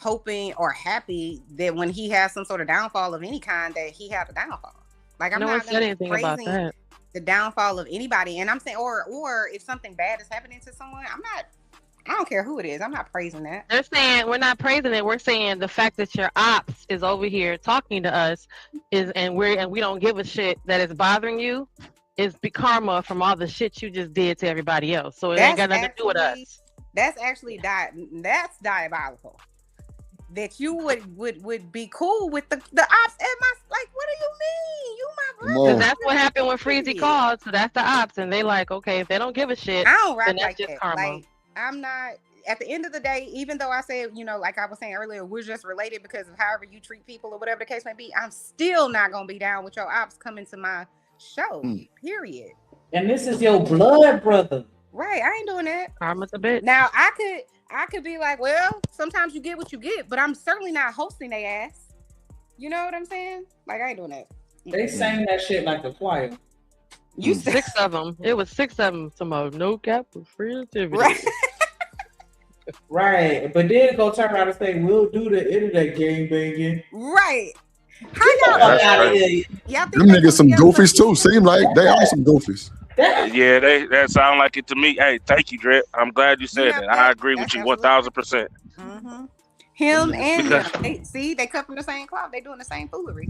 P: hoping or happy that when he has some sort of downfall of any kind, that he had a downfall. Like, I'm not praising the downfall of anybody. And I'm saying, or if something bad is happening to someone, I don't care who it is. I'm not praising that.
K: They're saying we're not praising it. We're saying the fact that your ops is over here talking to us and we don't give a shit that it's bothering you. Is the karma from all the shit you just did to everybody else. So it ain't got nothing to do with us.
P: That's actually that's diabolical. That you would be cool with the ops and like, what do you mean? You my brother.
K: Because that's what happened when Freezy called. So that's the ops. And they like, okay, if they don't give a shit,
P: I don't rock
K: then that's
P: like
K: just
P: that.
K: karma.
P: Like, I'm not, at the end of the day, even though I said, like I was saying earlier, we're just related because of however you treat people or whatever the case may be, I'm still not going to be down with your ops coming to my show, period.
R: And this is your blood brother.
P: Right, I ain't doing that.
K: Karma's a bitch.
P: Now I could be like, well, sometimes you get what you get, but I'm certainly not hosting their ass. You know what I'm saying? Like I ain't doing that.
R: They sang that shit like the choir.
P: You
K: Six of them. It was 6 of them. Some no cap for free activity.
P: Right.
R: Right, but then go turn around and say, "We'll do the internet game banging."
P: Right. How
R: y'all
S: That's
R: out of
S: crazy.
R: here?
A: Them niggas some goofies too. Seem like they are some goofies.
S: Yeah, that sound like it to me. Hey, thank you, Drip. I'm glad you said that. I agree with you 1,000%.
P: Mm-hmm. Him and
S: Because-
P: him. They cut from the same cloth. They doing the same foolery.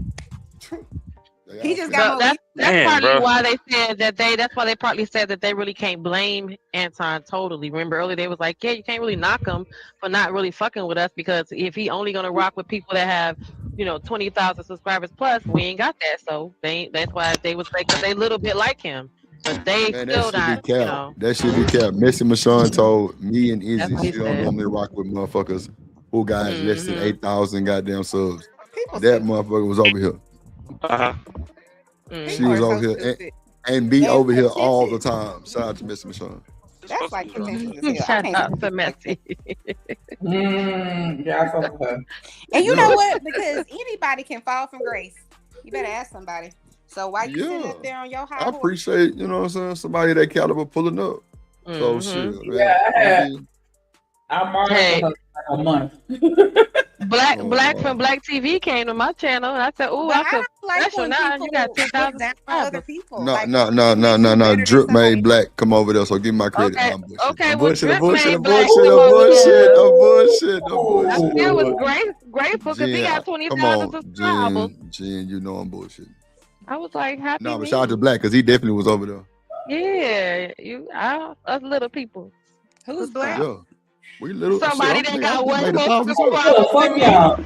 A: They
P: He
A: all
P: just
A: fit.
P: got more.
K: That's
S: Damn,
K: partly
S: bro.
K: why they said that that's why they partly said that they really can't blame Anton totally. Remember earlier they was like, yeah, you can't really knock him for not really fucking with us because if he only gonna rock with people that have, 20,000 subscribers plus, we ain't got that. So that's why they was like, cause they a little bit like him, but they
A: Man,
K: still
A: that
K: not,
A: shit be cap. That shit be cap. Missy Michonne told me and
K: That's
A: Izzy
K: what he
A: she don't
K: said.
A: normally rock with motherfuckers who got less than
K: Mhm.
A: 8,000 goddamn subs. That motherfucker was over here.
S: Uh-huh.
A: She was over here and be
P: And
A: over here all the
P: contentious.
A: time. Shout out to Missy Michonne.
P: That's like contentious as hell. I
K: Shut
P: can't
K: up
P: stand
K: for messy.
R: Yeah, I fuck with her.
P: And you know what? Because anybody can fall from grace. You better ask somebody. So why you sitting
A: Yeah.
P: up there on your high
A: I
P: horse?
A: appreciate, you know what I'm saying, somebody of that caliber pulling up. So
K: Mhm.
A: shit, man.
R: Yeah, I marked
K: Hey.
R: her for like a month.
K: Black
A: Oh,
K: from Black TV came to my channel and I said, "Oh,
P: But
K: I
P: I
K: feel
P: don't like
K: special
P: when
K: now.
P: people
K: You got
P: look
K: 10,000
P: down on other
K: subscribers."
P: people.
A: No,
P: Like,
A: no,
P: what
A: no,
P: makes
A: no,
P: you
A: no, no.
P: better than
A: Drip
P: somebody
A: made Black come over there, so give me my credit.
K: Okay,
A: No, I'm bullshit.
K: okay.
A: I'm
K: Well,
A: bullshit. I'm
K: Drip
A: bullshit.
K: made
A: I'm
K: Black
A: bullshit.
K: come
A: I'm
K: over
A: bullshit.
K: there.
A: I'm bullshit. I'm
K: I
A: bullshit.
K: still was
A: I'm
K: grateful because he
A: Jen,
K: got
A: come
K: 20,000
A: on,
K: subscribers.
A: Jen, you know I'm bullshit.
K: I was like, happy
A: No, but
K: me.
A: shout out to Black because he definitely was over there.
K: Yeah, us little people.
P: Who's Black?
A: Yeah, we little
K: Somebody
A: shit.
K: that
A: I
K: got way
A: made
K: more
A: 1,000 subs.
K: subscribers
R: Fuck
K: than me.
R: y'all.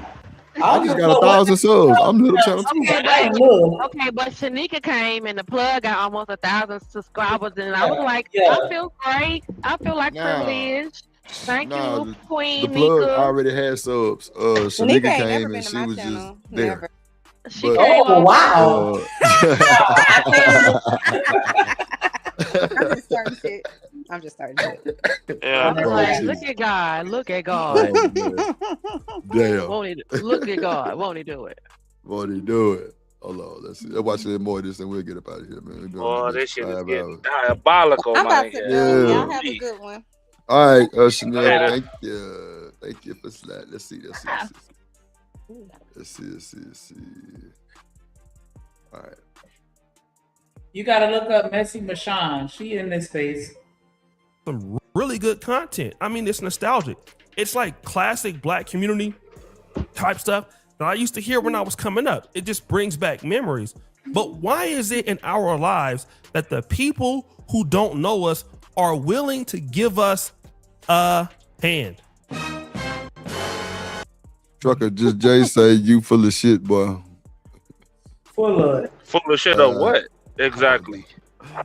A: I just got 1,000 subs. I'm little channel too.
K: Okay,
R: I look.
K: but Shanika came and the plug got almost 1,000 subscribers, and I was like,
R: Yeah.
K: I feel great. I feel like
A: Nah,
K: privileged. Thank
A: nah.
K: you,
A: The
K: Queen
A: plug
K: Nika.
A: already had subs.
P: Shanika
A: Shanika
P: ain't
A: came
P: never
A: and
P: been to
A: she
P: my
A: was just
P: channel.
A: there.
P: Never.
K: She
A: But
K: came
R: Oh
K: over.
R: wow.
P: I'm just starting shit. I'm just starting shit.
S: Yeah,
K: I was
A: Bro,
K: like,
A: she-
K: look at God. Look at
A: Oh,
K: God.
A: man. Damn.
K: Won't he look at God? Won't he do it?
A: Won't he do it? Hold on, let's see. Let's watch a little more of this and we'll get up out of here, man. We've been on
S: boy,
A: this
S: this shit is
A: 5
S: getting
A: hours.
S: diabolical,
P: I'm
S: man.
P: about to go.
A: Yeah.
P: Y'all have a good one.
A: All right, Chanel,
S: Later.
A: thank you. Thank you for that. Let's see. Let's see. All right.
R: You gotta look up Messy Michonne. She in this space.
L: Some really good content. I mean, it's nostalgic. It's like classic Black community type stuff that I used to hear when I was coming up. It just brings back memories. But why is it in our lives that the people who don't know us are willing to give us a hand?
A: Trucker, just Jay say you full of shit, boy.
R: Full of
S: shit of what? Exactly.
K: I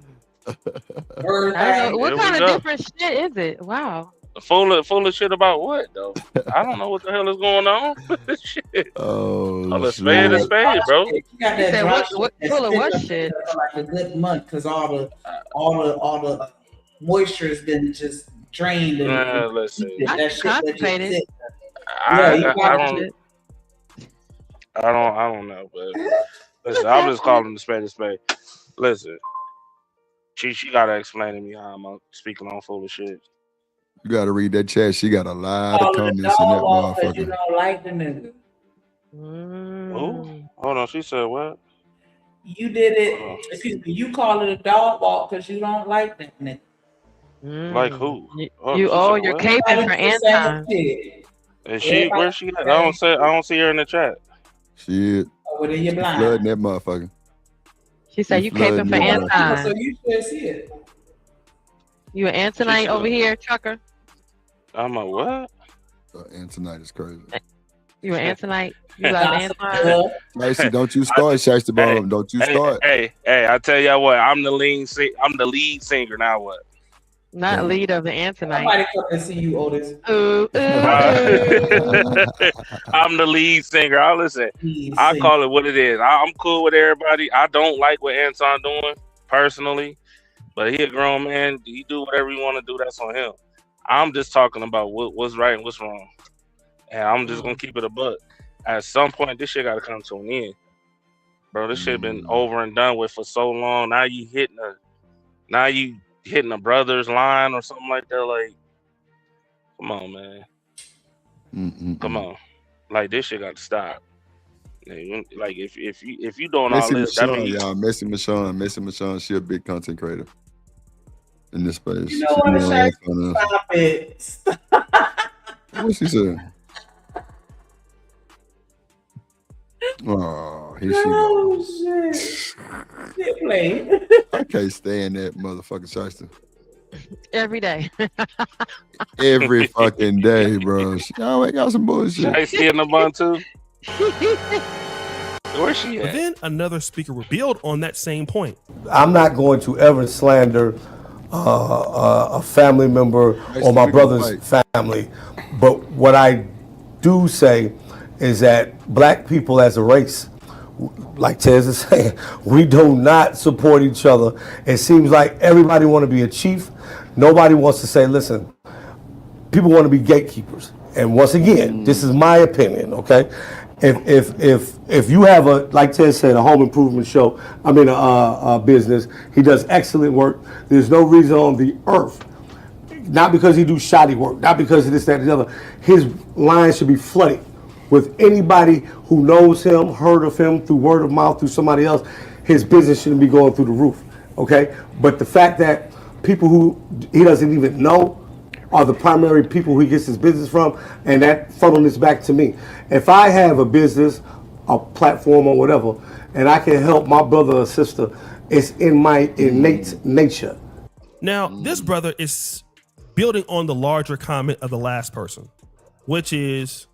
K: don't know. What
S: Here
K: kind
S: we
K: of
S: go.
K: different shit is it? Wow.
S: Full of shit about what though? I don't know what the hell is going on. Shit.
A: Oh,
S: A spade is a spade, bro.
R: You got
K: He
R: that
K: said,
R: dry
K: what
R: shit
K: full of
R: that
K: what
R: sits up
K: shit?
R: there for like a good month because all the moisture has been just drained and
S: Listen.
R: that shit that just
K: Constipated.
R: sits.
S: I
R: you
S: don't know, but listen, I'm just calling the spade a spade. Listen, she gotta explain to me how I'm speaking on full of shit.
A: You gotta read that chat. She got a lot of
R: Call it a
A: comments in
R: dog
A: that
R: walk 'cause you
A: motherfucker.
R: don't like the nigga.
S: Who? Hold on, she said what?
R: You did it. Excuse me. You call it a dog walk because you don't like that nigga.
S: Like who? Oh,
K: You
S: she
K: oh,
S: said
K: you're
S: what?
K: caping for Anton.
S: Is she? Where she at? I don't see her in the chat.
A: Shit.
R: What are you
A: You
R: blind?
A: flooding that motherfucker.
K: She said you caping for
A: flooding that
K: Anton.
R: So you should see it.
K: You an Antonite over here, trucker?
S: I'm a what?
A: Antonite is crazy.
K: You an Antonite? You love Anton?
A: Lacey, don't you start, Shasta Bomb. Don't you start.
S: Hey, I tell you what, I'm the lead singer. Now what?
K: Not lead of the Antonite.
R: Somebody come and see you, Otis.
K: Ooh,
S: I'm the lead singer. I listen. I call it what it is. I'm cool with everybody. I don't like what Anton doing personally. But he a grown man. He do whatever he want to do. That's on him. I'm just talking about what's right and what's wrong. And I'm just gonna keep it a buck. At some point, this shit got to come to an end, bro. This shit been over and done with for so long. Now you hitting a brother's line or something like that. Like, come on, man. Come on. Like, this shit got to stop. Like, if you doing all this, that means
A: y'all. Messy Michonne, she a big content creator in this space.
R: You know what, Shay? Stop it.
A: What she said? Oh, here she goes.
R: Shit, play.
A: I can't stand that motherfucking Shyster.
K: Every day.
A: Every fucking day, bro. She always got some bullshit.
S: I see in the bun too. Where's she
L: But
S: at?
L: then another speaker would build on that same point.
U: I'm not going to ever slander a family member or my brother's family, but what I do say is that black people as a race, like Tez is saying, we do not support each other. It seems like everybody want to be a chief. Nobody wants to say, listen, people want to be gatekeepers. And once again, this is my opinion, okay? If you have a, like Ted said, a home improvement show, a business, he does excellent work. There's no reason on the earth, not because he do shoddy work, not because of this, that, and the other, his line should be flooded with anybody who knows him, heard of him through word of mouth, through somebody else. His business shouldn't be going through the roof, okay? But the fact that people who he doesn't even know are the primary people who he gets his business from, and that funnels back to me. If I have a business, a platform or whatever, and I can help my brother or sister, it's in my innate nature.
L: Now, this brother is building on the larger comment of the last person, which is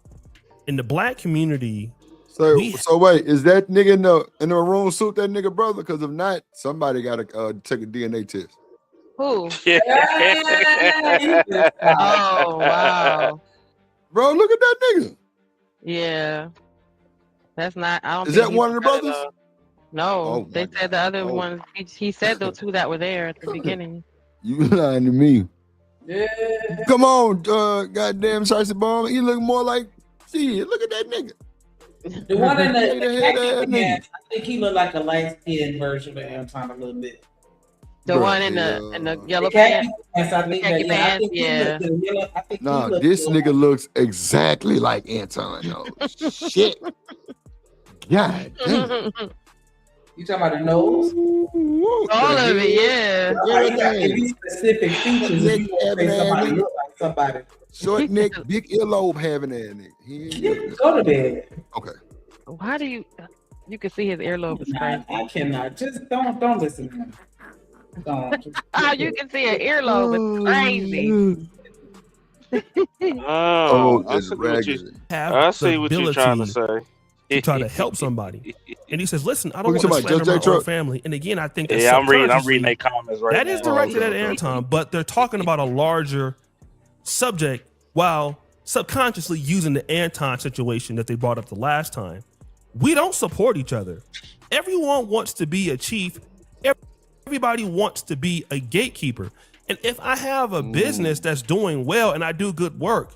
L: in the black community.
A: So wait, is that nigga in the maroon suit that nigga brother? Because if not, somebody got to take a DNA test.
K: Who?
A: Oh,
K: wow.
A: Bro, look at that nigga.
K: Yeah. That's not, I don't
A: Is
K: think
A: that
K: he's
A: one of the
K: part
A: brothers?
K: No,
A: Oh,
K: they said the other ones, he said the two that were there at the beginning.
A: You lying to me.
R: Yeah.
A: Come on, goddamn Shiesty Bomb. He look more like, see, look at that nigga.
R: The one in the
A: Head-ass nigga.
R: I think he looked like a light-skinned version of Anton a little bit.
K: The one in the yellow pants.
R: Yes, I think that,
K: Khaki pants, yeah.
A: Nah, this nigga looks exactly like Anton. Oh, shit. God damn.
R: You talking about the nose?
K: All of it, yeah.
R: He got these specific features. If you want to say somebody look like somebody.
A: Short neck, big earlobe having that nigga.
R: Go to bed.
A: Okay.
K: Why do you can see his earlobe is crazy.
R: I cannot. Just don't listen to him. Don't.
K: Oh, you can see an earlobe. It's crazy.
S: Oh, I see what you're trying to say.
L: To try to help somebody, and he says, "Listen, I don't
A: What
L: want
A: you
L: to
A: talking
L: slander
A: about,
L: my
A: J.
L: own family." And again, I think that
S: Yeah, I'm reading their comments right now.
L: that is directed at Anton, but they're talking about a larger subject while subconsciously using the Anton situation that they brought up the last time. We don't support each other. Everyone wants to be a chief. Everybody wants to be a gatekeeper. And if I have a business that's doing well and I do good work,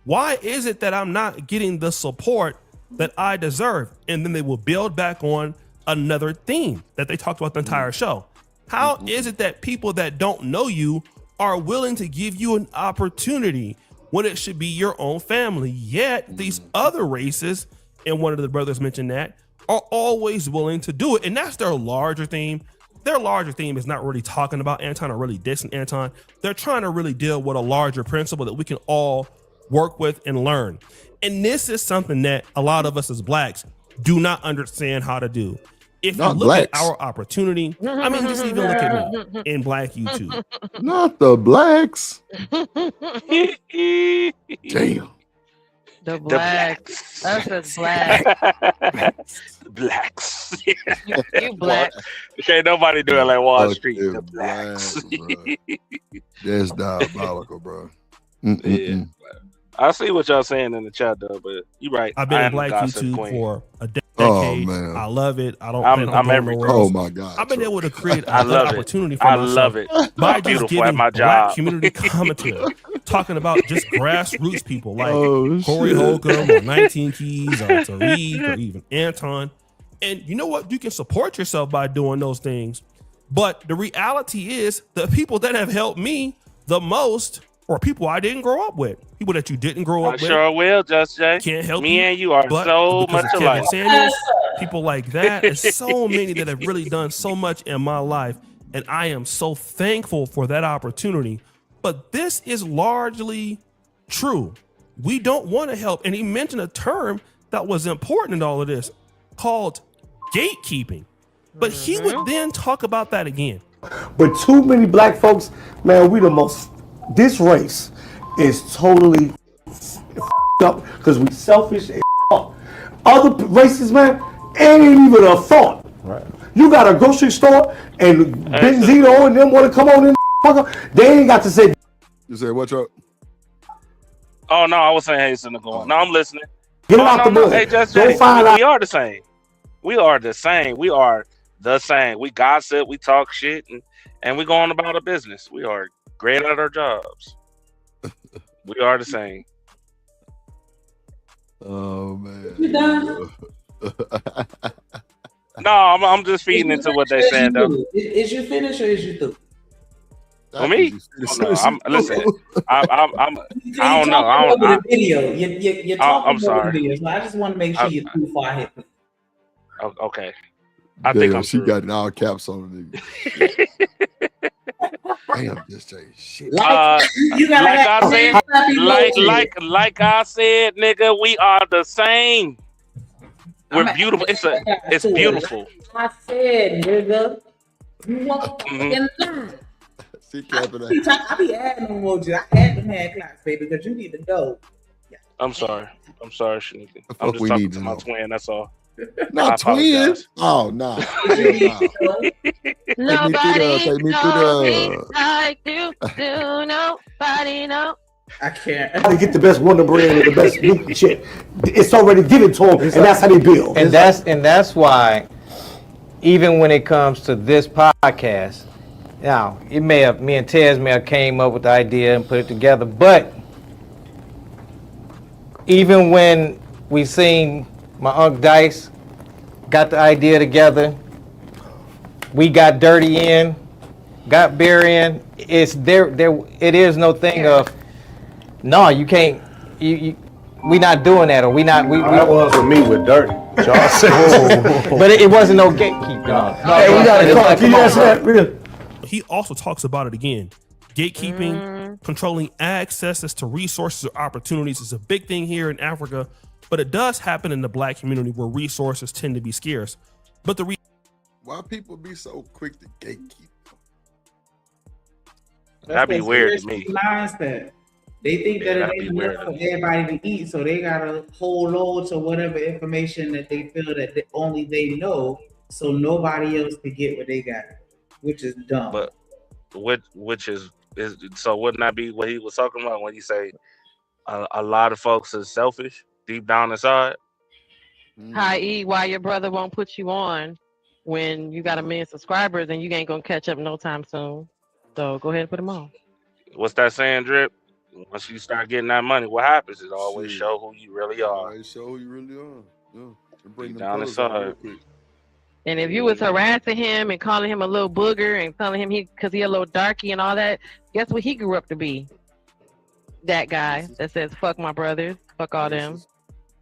L: why is it that I'm not getting the support that I deserve? And then they will build back on another theme that they talked about the entire show. How is it that people that don't know you are willing to give you an opportunity when it should be your own family? Yet these other races, and one of the brothers mentioned that, are always willing to do it. And that's their larger theme. Their larger theme is not really talking about Anton or really dissing Anton. They're trying to really deal with a larger principle that we can all work with and learn. And this is something that a lot of us as blacks do not understand how to do. If you look at our opportunity, I mean, just even look at me in black YouTube.
A: Not the blacks. Damn.
K: The blacks. Us black.
S: Blacks.
K: You black.
S: Okay, nobody doing like Wall Street. The blacks.
A: That's diabolical, bro.
S: Yeah. I see what y'all saying in the chat though, but you're right.
L: I've been
S: I
L: in
S: am the
L: Black
S: gossip
L: YouTube
S: queen.
L: for a decade.
A: Oh, man.
L: I love it. I don't
S: I'm
L: plan on going
S: everything.
L: nowhere else.
A: Oh my God.
L: I've been able to create
S: I
L: a good
S: love it.
L: opportunity for
S: I
L: myself
S: love it.
L: by
S: I'm
L: just
S: beautiful at
L: giving
S: my
L: Black
S: job.
L: community commentary, talking about just grassroots people like
A: Oh,
L: Corey
A: shit.
L: Holcomb or 19 Keys or Tariq or even Anton. And you know what? You can support yourself by doing those things. But the reality is the people that have helped me the most are people I didn't grow up with. People that you didn't grow
S: I
L: up with.
S: sure will, Just Jay.
L: Can't help
S: Me
L: you,
S: and you are
L: but
S: so
L: because
S: much
L: of Kevin
S: alike.
L: Samuels, people like that, and so many that have really done so much in my life. And I am so thankful for that opportunity. But this is largely true. We don't want to help. And he mentioned a term that was important in all of this called gatekeeping. But he would then talk about that again.
U: But too many black folks, man, we the most, this race is totally up because we selfish as fuck. Other races, man, ain't even a thought. Right. You got a grocery store and Benzino and them want to come on in, they ain't got to say.
A: You say what's up?
S: Oh no, I was saying hey, cynical. No, I'm listening.
U: Get out the mud.
S: Hey, Just
U: Don't
S: Jay,
U: find
S: we
U: out.
S: are the same. We are the same. We are the same. We gossip, we talk shit, and we go on about our business. We are great at our jobs. We are the same.
A: Oh man.
R: You done?
S: No, I'm just feeding into what they saying though.
R: Is you finished or is you through?
S: For me? Oh, no, listen. I don't know. I don't.
R: The video. You're talking
S: I'm sorry.
R: over the video, so I just want to make sure you're through before I hit.
S: Okay. I think I'm
A: she
S: through.
A: got all caps on nigga. Damn, Just Jay. Shit.
R: You gotta
S: like
R: have
S: I said,
R: happy emoji.
S: like I said, nigga, we are the same. We're beautiful. It's beautiful.
R: I said, nigga. You want to
A: See, clapping
R: I be adding emojis. I add them hand claps, baby, because you need to know.
S: I'm sorry. I'm sorry, Shanika.
A: fuck
S: I'm just
A: we
S: talking
A: need
S: to
A: to
S: my
A: know?
S: twin. That's all.
A: Not twins. Oh no.
F: Nobody
A: Take me
F: knows me
A: through
F: like you do. Nobody know.
R: I can't.
U: How to get the best Wonder Bread and the best new shit. It's already given to them, and that's how they build.
Q: And that's why, even when it comes to this podcast, now it may have me and Tez may have came up with the idea and put it together, but even when we seen my Uncle Dice got the idea together, we got Dirty in, got Beer in. It's there. It is no thing of no. You can't. We not doing that, or we not.
U: That was with me with Dirty. Y'all said.
Q: But it wasn't no gatekeeping on it.
U: Hey, we gotta call. Can you answer that? Real?
L: He also talks about it again. Gatekeeping, controlling accesses to resources or opportunities is a big thing here in Africa, but it does happen in the Black community where resources tend to be scarce. But
A: why people be so quick to gatekeep?
S: That'd be weird to me.
R: Mindset. They think that it ain't enough for everybody to eat, so they gotta hold on to whatever information that they feel that only they know, so nobody else can get what they got, which is dumb.
S: But which is so wouldn't that be what he was talking about when he say a lot of folks are selfish deep down inside?
K: i.e. why your brother won't put you on when you got 1 million subscribers and you ain't gonna catch up no time soon. So go ahead and put him on.
S: What's that saying, Drip? Once you start getting that money, what happens? It always show who you really are.
A: Always show who you really are. Yeah. Bring them
S: Down
A: colors out real
S: inside.
A: quick.
K: And if you was harassing him and calling him a little booger and telling him because he a little darky and all that, guess what he grew up to be? That guy that says fuck my brothers, fuck all them.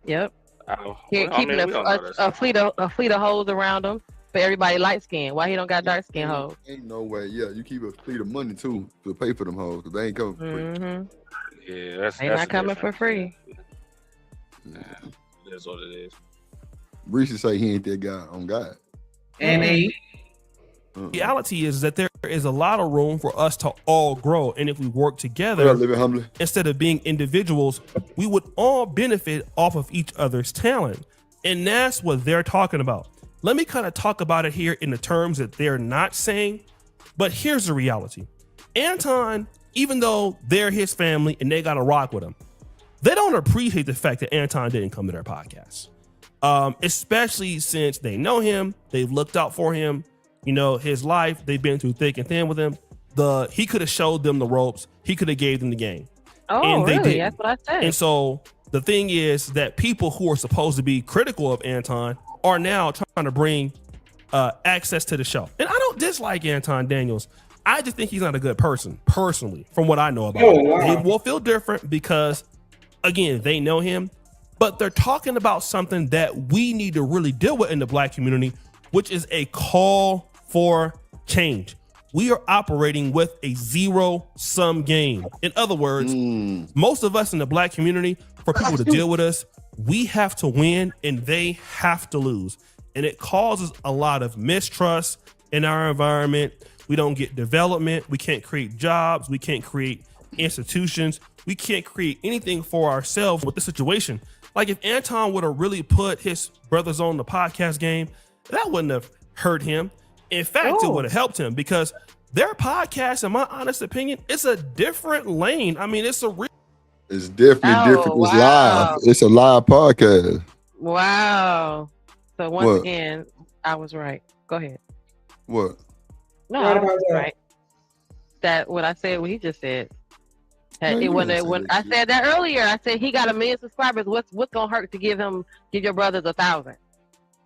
K: Yep.
S: Oh,
K: Keeping a fleet of hoes around him for everybody light skin. Why he don't got dark skin hoes?
A: Ain't no way. Yeah, you keep a fleet of money too to pay for them hoes because they ain't coming for free.
S: Yeah, that's
K: not coming for free.
S: That's what it is.
A: Reese say he ain't that guy on God.
R: And
L: reality is that there is a lot of room for us to all grow, and if we work together
A: living humbly
L: instead of being individuals, we would all benefit off of each other's talent. And that's what they're talking about. Let me kind of talk about it here in the terms that they're not saying, but here's the reality. Anton, even though they're his family and they got to rock with him, they don't appreciate the fact that Anton didn't come to their podcast. Especially since they know him, they've looked out for him, you know, his life, they've been through thick and thin with him. He could have showed them the ropes, he could have gave them the game.
K: Oh,
L: and they
K: really?
L: didn't.
K: That's what I said.
L: And so the thing is that people who are supposed to be critical of Anton are now trying to bring access to the show. And I don't dislike Anton Daniels. I just think he's not a good person, personally, from what I know about him.
R: Wow.
L: It will feel different because, again, they know him, but they're talking about something that we need to really deal with in the Black community, which is a call for change. We are operating with a zero-sum game. In other words, most of us in the Black community, for people to deal with us, we have to win and they have to lose. And it causes a lot of mistrust in our environment. We don't get development. We can't create jobs. We can't create institutions. We can't create anything for ourselves with the situation. Like if Anton would have really put his brothers on the podcast game, that wouldn't have hurt him. In fact, it would have helped him because their podcast, in my honest opinion, it's a different lane. I mean, it's definitely
A: different. It's live. It's a live podcast.
K: Wow. So once again, I was right. Go ahead.
A: What?
K: No, I was right. That what I said, what he just said. When I said that earlier, I said he got 1 million subscribers. What's gonna hurt to give your brothers 1,000?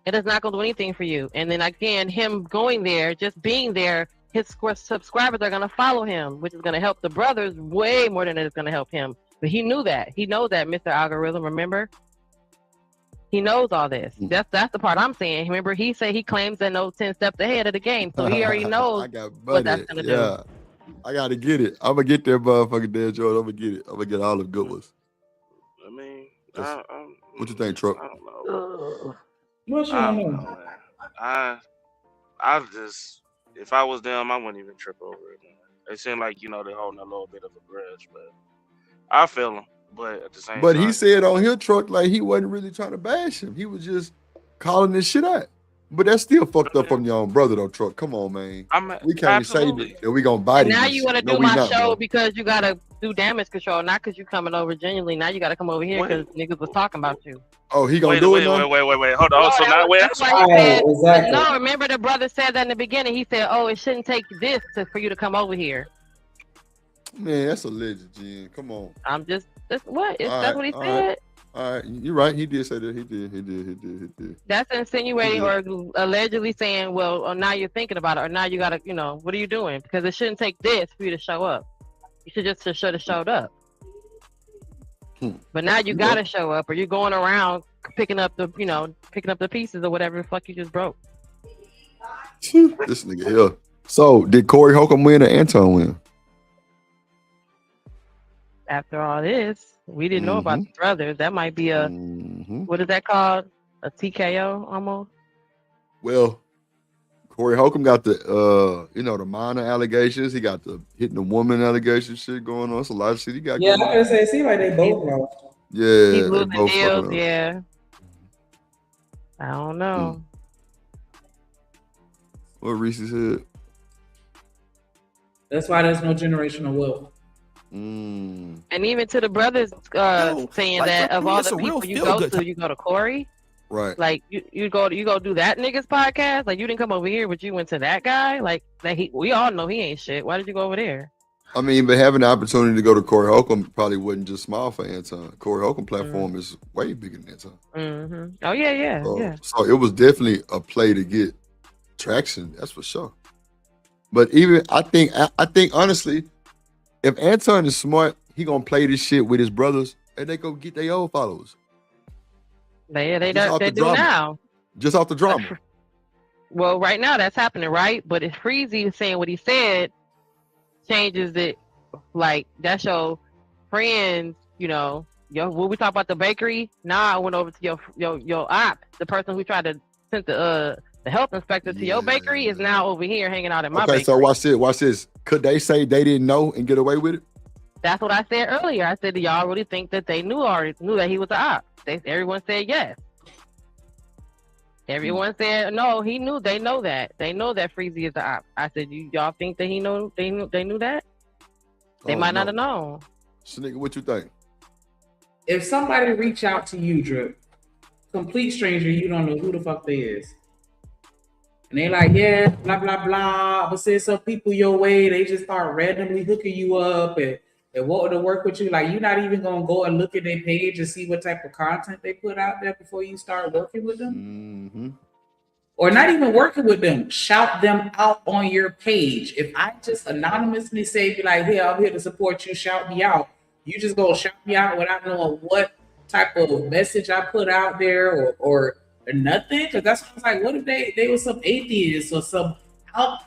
K: It is not gonna do anything for you. And then again, him going there, just being there, his subscribers are gonna follow him, which is gonna help the brothers way more than it is gonna help him. But he knew that. He knows that, Mr. Algorithm. Remember, he knows all this. That's the part I'm saying. Remember, he said he claims to know 10 steps ahead of the game, so he already knows what that's gonna do.
A: I gotta get it. I'm gonna get that motherfucking Dan Jordan. I'm gonna get it. I'm gonna get all the good ones.
S: I mean,
A: what you think, Truck?
S: I don't know.
R: What you
S: I
R: know?
S: don't know, man. I just, if I was them, I wouldn't even trip over it, man. It seemed like, they're holding a little bit of a grudge, but I feel them. But at the same time.
A: But he said on his Truck, like he wasn't really trying to bash him. He was just calling this shit out. But that's still fucked up from your own brother, though, Truck. Come on, man. We can't say that we gonna bite him.
K: Now you want to do my show because you gotta do damage control, not because you coming over genuinely. Now you gotta come over here because niggas was talking about you.
A: Oh, he gonna do it now?
S: Wait. Hold on. So now wait.
K: Exactly. No, remember the brother said that in the beginning. He said, "Oh, it shouldn't take this for you to come over here."
A: Man, that's a legend, Jen. Come on.
K: I'm just that's what he said.
A: All right, you're right. He did say that. He did.
K: That's insinuating or allegedly saying, well, now you're thinking about it, or now you gotta, what are you doing? Because it shouldn't take this for you to show up. You should just should have showed up. But now you gotta show up, or you're going around picking up the pieces or whatever the fuck you just broke.
A: This nigga here. So, did Corey Holcomb win or Anton win?
K: After all this, we didn't know about the brothers. That might be a what is that called? A TKO almost.
A: Well, Corey Holcomb got the the minor allegations. He got the hitting the woman allegation shit going on. It's a lot of shit he got.
R: Yeah, I was gonna say, it seems like they both lost.
A: Yeah,
K: he's losing deals. Yeah, I don't know.
A: What Reese said.
R: That's why there's no generational wealth.
K: And even to the brothers saying like, that of all the people you go to, you go to Corey.
A: Right.
K: Like you go do that nigga's podcast. Like you didn't come over here, but you went to that guy. Like we all know he ain't shit. Why did you go over there?
A: I mean, but having the opportunity to go to Corey Holcomb probably wasn't just small for Anton. Corey Holcomb platform is way bigger than Anton.
K: Oh yeah.
A: So it was definitely a play to get traction. That's for sure. But even I think honestly, if Anton is smart, he gonna play this shit with his brothers, and they go get their old followers.
K: They do now.
A: Just off the drama.
K: Well, right now that's happening, right? But if Freezy saying what he said changes it, like that's your friends, when we talk about the bakery. Now I went over to your op, the person who tried to send the health inspector to your bakery is now over here hanging out at my bakery.
A: Okay, so watch this. Could they say they didn't know and get away with it?
K: That's what I said earlier. I said, do y'all really think that they knew that he was the op? Everyone said yes. Everyone said no. He knew. They know that. They know that Freezy is the op. I said, y'all think that he knew? They knew that? They might not have known.
A: So, nigga, what you think?
R: if somebody reach out to you, Drip, complete stranger, you don't know who the fuck they is. And they like, yeah, blah, blah, blah. But send some people your way. They just start randomly hooking you up and wanting to work with you. Like, you're not even going to go and look at their page and see what type of content they put out there before you start working with them.
A: Mm-hmm.
R: Or not even working with them. Shout them out on your page. If I just anonymously say, be like, hey, I'm here to support you, shout me out. You just go shout me out without knowing what type of message I put out there or nothing. Because that's what I was like, what if they were some atheists or some
A: But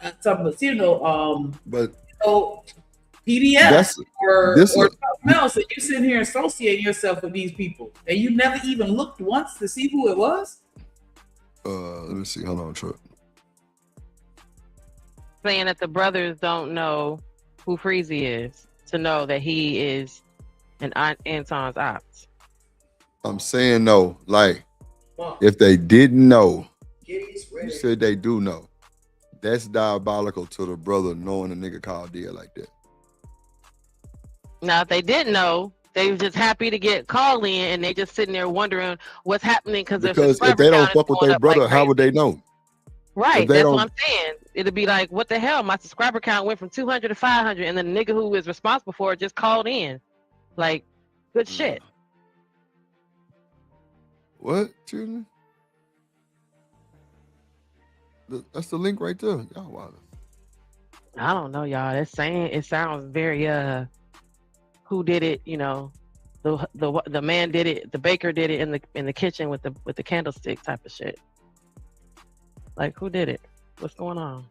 R: PDFs or
A: this
R: something else, and you sitting here associating yourself with these people, and you never even looked once to see who it was?
A: let me see. Hold on, Truck.
K: Saying that the brothers don't know who Freezy is to know that he is an Anton's ops.
A: I'm saying no. Like, if they didn't know, you said they do know. That's diabolical to the brother knowing a nigga called dead like that.
K: Now, if they didn't know, they were just happy to get called in, and they just sitting there wondering what's happening because
A: if they don't fuck with their brother, how would they know?
K: Right, that's what I'm saying. It'd be like, what the hell? My subscriber count went from 200 to 500, and the nigga who is responsible for it just called in. Like, good shit.
A: What? Excuse me? That's the link right there. Y'all wild.
K: I don't know, y'all. That's saying it sounds very who did it? You know, the man did it. The baker did it in the kitchen with the candlestick type of shit. Like, who did it? What's going on?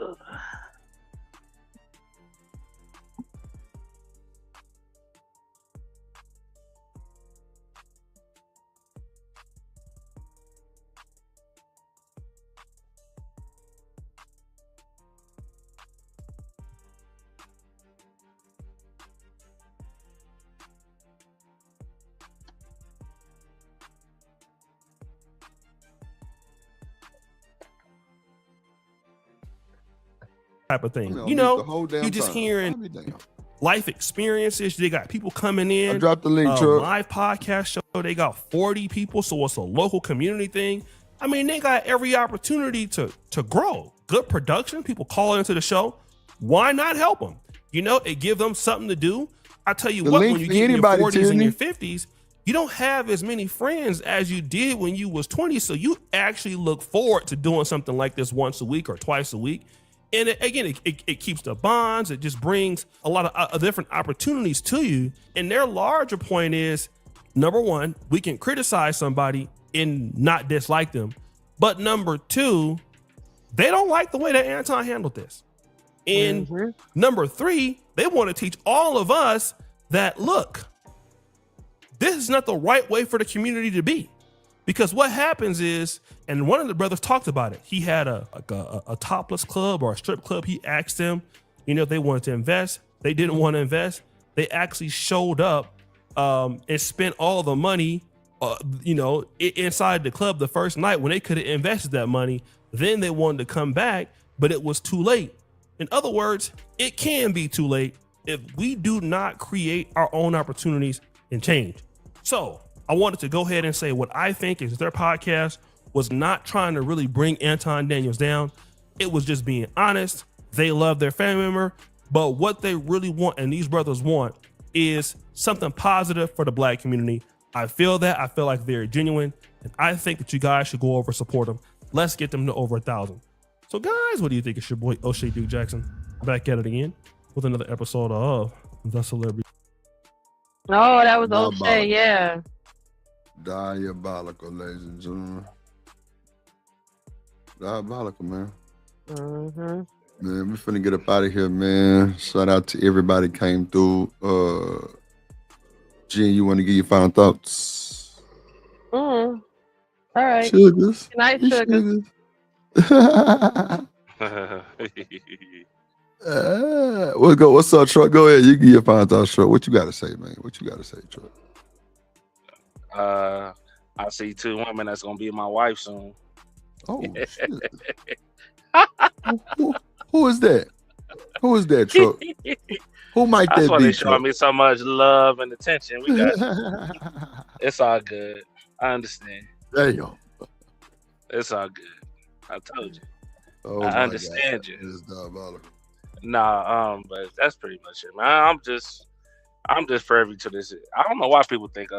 K: Ugh.
L: Type of thing.
A: I mean,
L: You
A: the
L: know,
A: whole damn
L: you just
A: time.
L: hearing life experiences. They got people coming in.
A: I dropped the link, Chuck.
L: Live podcast show. They got 40 people, so it's a local community thing. I mean, they got every opportunity to grow. Good production. People calling into the show. Why not help them? You know, it give them something to do. I tell you
A: The
L: what,
A: link
L: when you
A: for
L: get in your
A: anybody,
L: 40s and
A: Tierney.
L: your 50s, you don't have as many friends as you did when you was 20. So you actually look forward to doing something like this once a week or twice a week. And it keeps the bonds. It just brings a lot of different opportunities to you. And their larger point is, number one, we can criticize somebody and not dislike them. But number two, they don't like the way that Anton handled this. And number three, they want to teach all of us that, look, this is not the right way for the community to be. Because what happens is, and one of the brothers talked about it, he had a topless club or a strip club. He asked them, you know, if they wanted to invest. They didn't want to invest. They actually showed up and spent all the money, inside the club the first night when they could have invested that money. Then they wanted to come back, but it was too late. In other words, it can be too late if we do not create our own opportunities and change. So I wanted to go ahead and say what I think is their podcast was not trying to really bring Anton Daniels down. It was just being honest. They love their family member, but what they really want, and these brothers want, is something positive for the Black community. I feel that. I feel like they're genuine, and I think that you guys should go over and support them. Let's get them to over 1,000. So guys, what do you think? It's your boy O'Shea Duke Jackson back at it again with another episode of The Celebrity.
K: Oh, that was O'Shea, yeah.
A: Diabolical, ladies and gentlemen. Diabolical, man.
K: Mm-hmm.
A: Man, we finna get up out of here, man. Shout out to everybody came through. Jen, you want to give your final thoughts?
K: All right.
A: Sugars.
K: Good night, Sugars.
A: What's up, Troy? Go ahead. You give your final thoughts, Troy. What you got to say, man? What you got to say, Troy?
S: I see 2 women that's gonna be my wife soon.
A: Oh shit. Who is that? Who is that, Truck? Who might
S: That's
A: that
S: why
A: be,
S: they showing
A: Truck?
S: me so much love and attention. We got you. It's all good. I understand.
A: Damn.
S: It's all good. I told you.
A: Oh
S: I
A: my
S: understand
A: God.
S: you.
A: This is diabolical.
S: Nah, but that's pretty much it, man. I'm just privy to this. I don't know why people think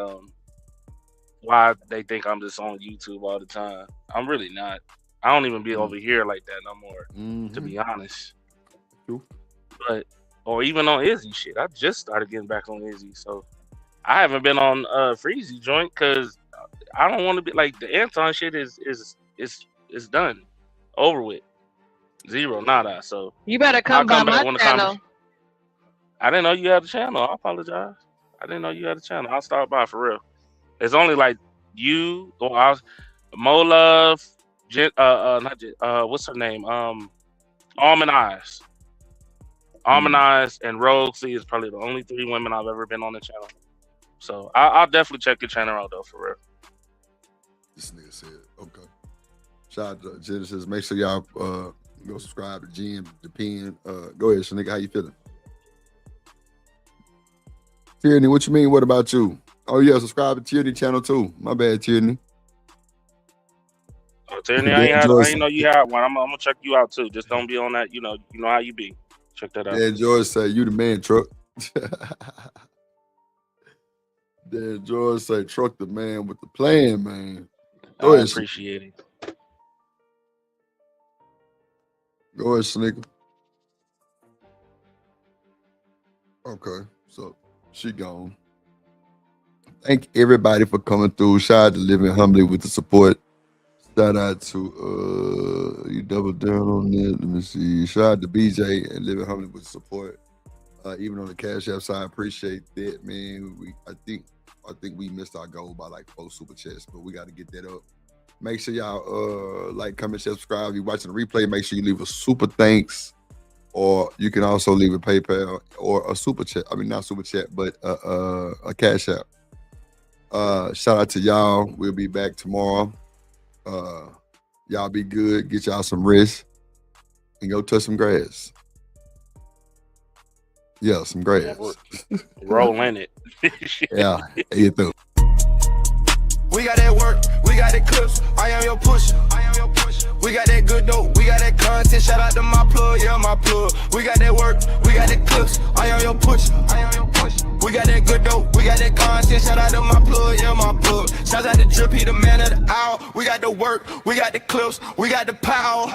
S: why they think I'm just on YouTube all the time. I'm really not. I don't even be over here like that no more, to be honest.
A: True.
S: But or even on Izzy shit. I just started getting back on Izzy, so I haven't been on Freezy joint because I don't want to be like the Anton shit is done, over with, zero, nada. So
K: You better come by my channel.
S: I didn't know you had a channel. I apologize. I didn't know you had a channel. I'll start by for real. It's only like you or Mo Love, what's her name? Almond Eyes. Almond Eyes and Rogue C is probably the only 3 women I've ever been on the channel. So I'll definitely check your channel out though, for real.
A: This nigga said, okay. Shout out to Genesis. Make sure y'all go subscribe to Jim, the Pen. Go ahead, nigga. How you feeling? Tierney, what you mean? What about you? Oh yeah, subscribe to Tierney channel too. My bad, Tierney.
S: Oh, Tierney, I ain't know you had one. I'm gonna check you out too. Just don't be on that. You know how you be. Check that out.
A: Dan George say you the man, Truck. Dan George say Truck the man with the plan, man. Go ahead,
S: appreciate it.
A: Go ahead, Sneaker. Okay, so she gone. Thank everybody for coming through. Shout out to Living Humbly with the support. Shout out to you double down on that. Let me see. Shout out to BJ and Living Humbly with the support. Even on the Cash App side, I appreciate that, man. I think we missed our goal by like 4 super chats, but we got to get that up. Make sure y'all like, comment, share, subscribe. If you're watching the replay, make sure you leave a super thanks, or you can also leave a PayPal or a super chat. I mean, not super chat, but a Cash App. Shout out to y'all. We'll be back tomorrow. Y'all be good. Get y'all some rest and go touch some grass. Yeah, some grass.
S: Roll in it.
A: Yeah, you through.
D: We got that work, we got that clips. I am your pusher. We got that good dope, we got that content. Shout out to my plug, yeah, my plug. We got that work, we got that clips. I am your pusher. We got that good dope, we got that content. Shout out to my plug, yeah, my plug. Shout out to Drip, he the man of the hour. We got the work, we got the clips, we got the power.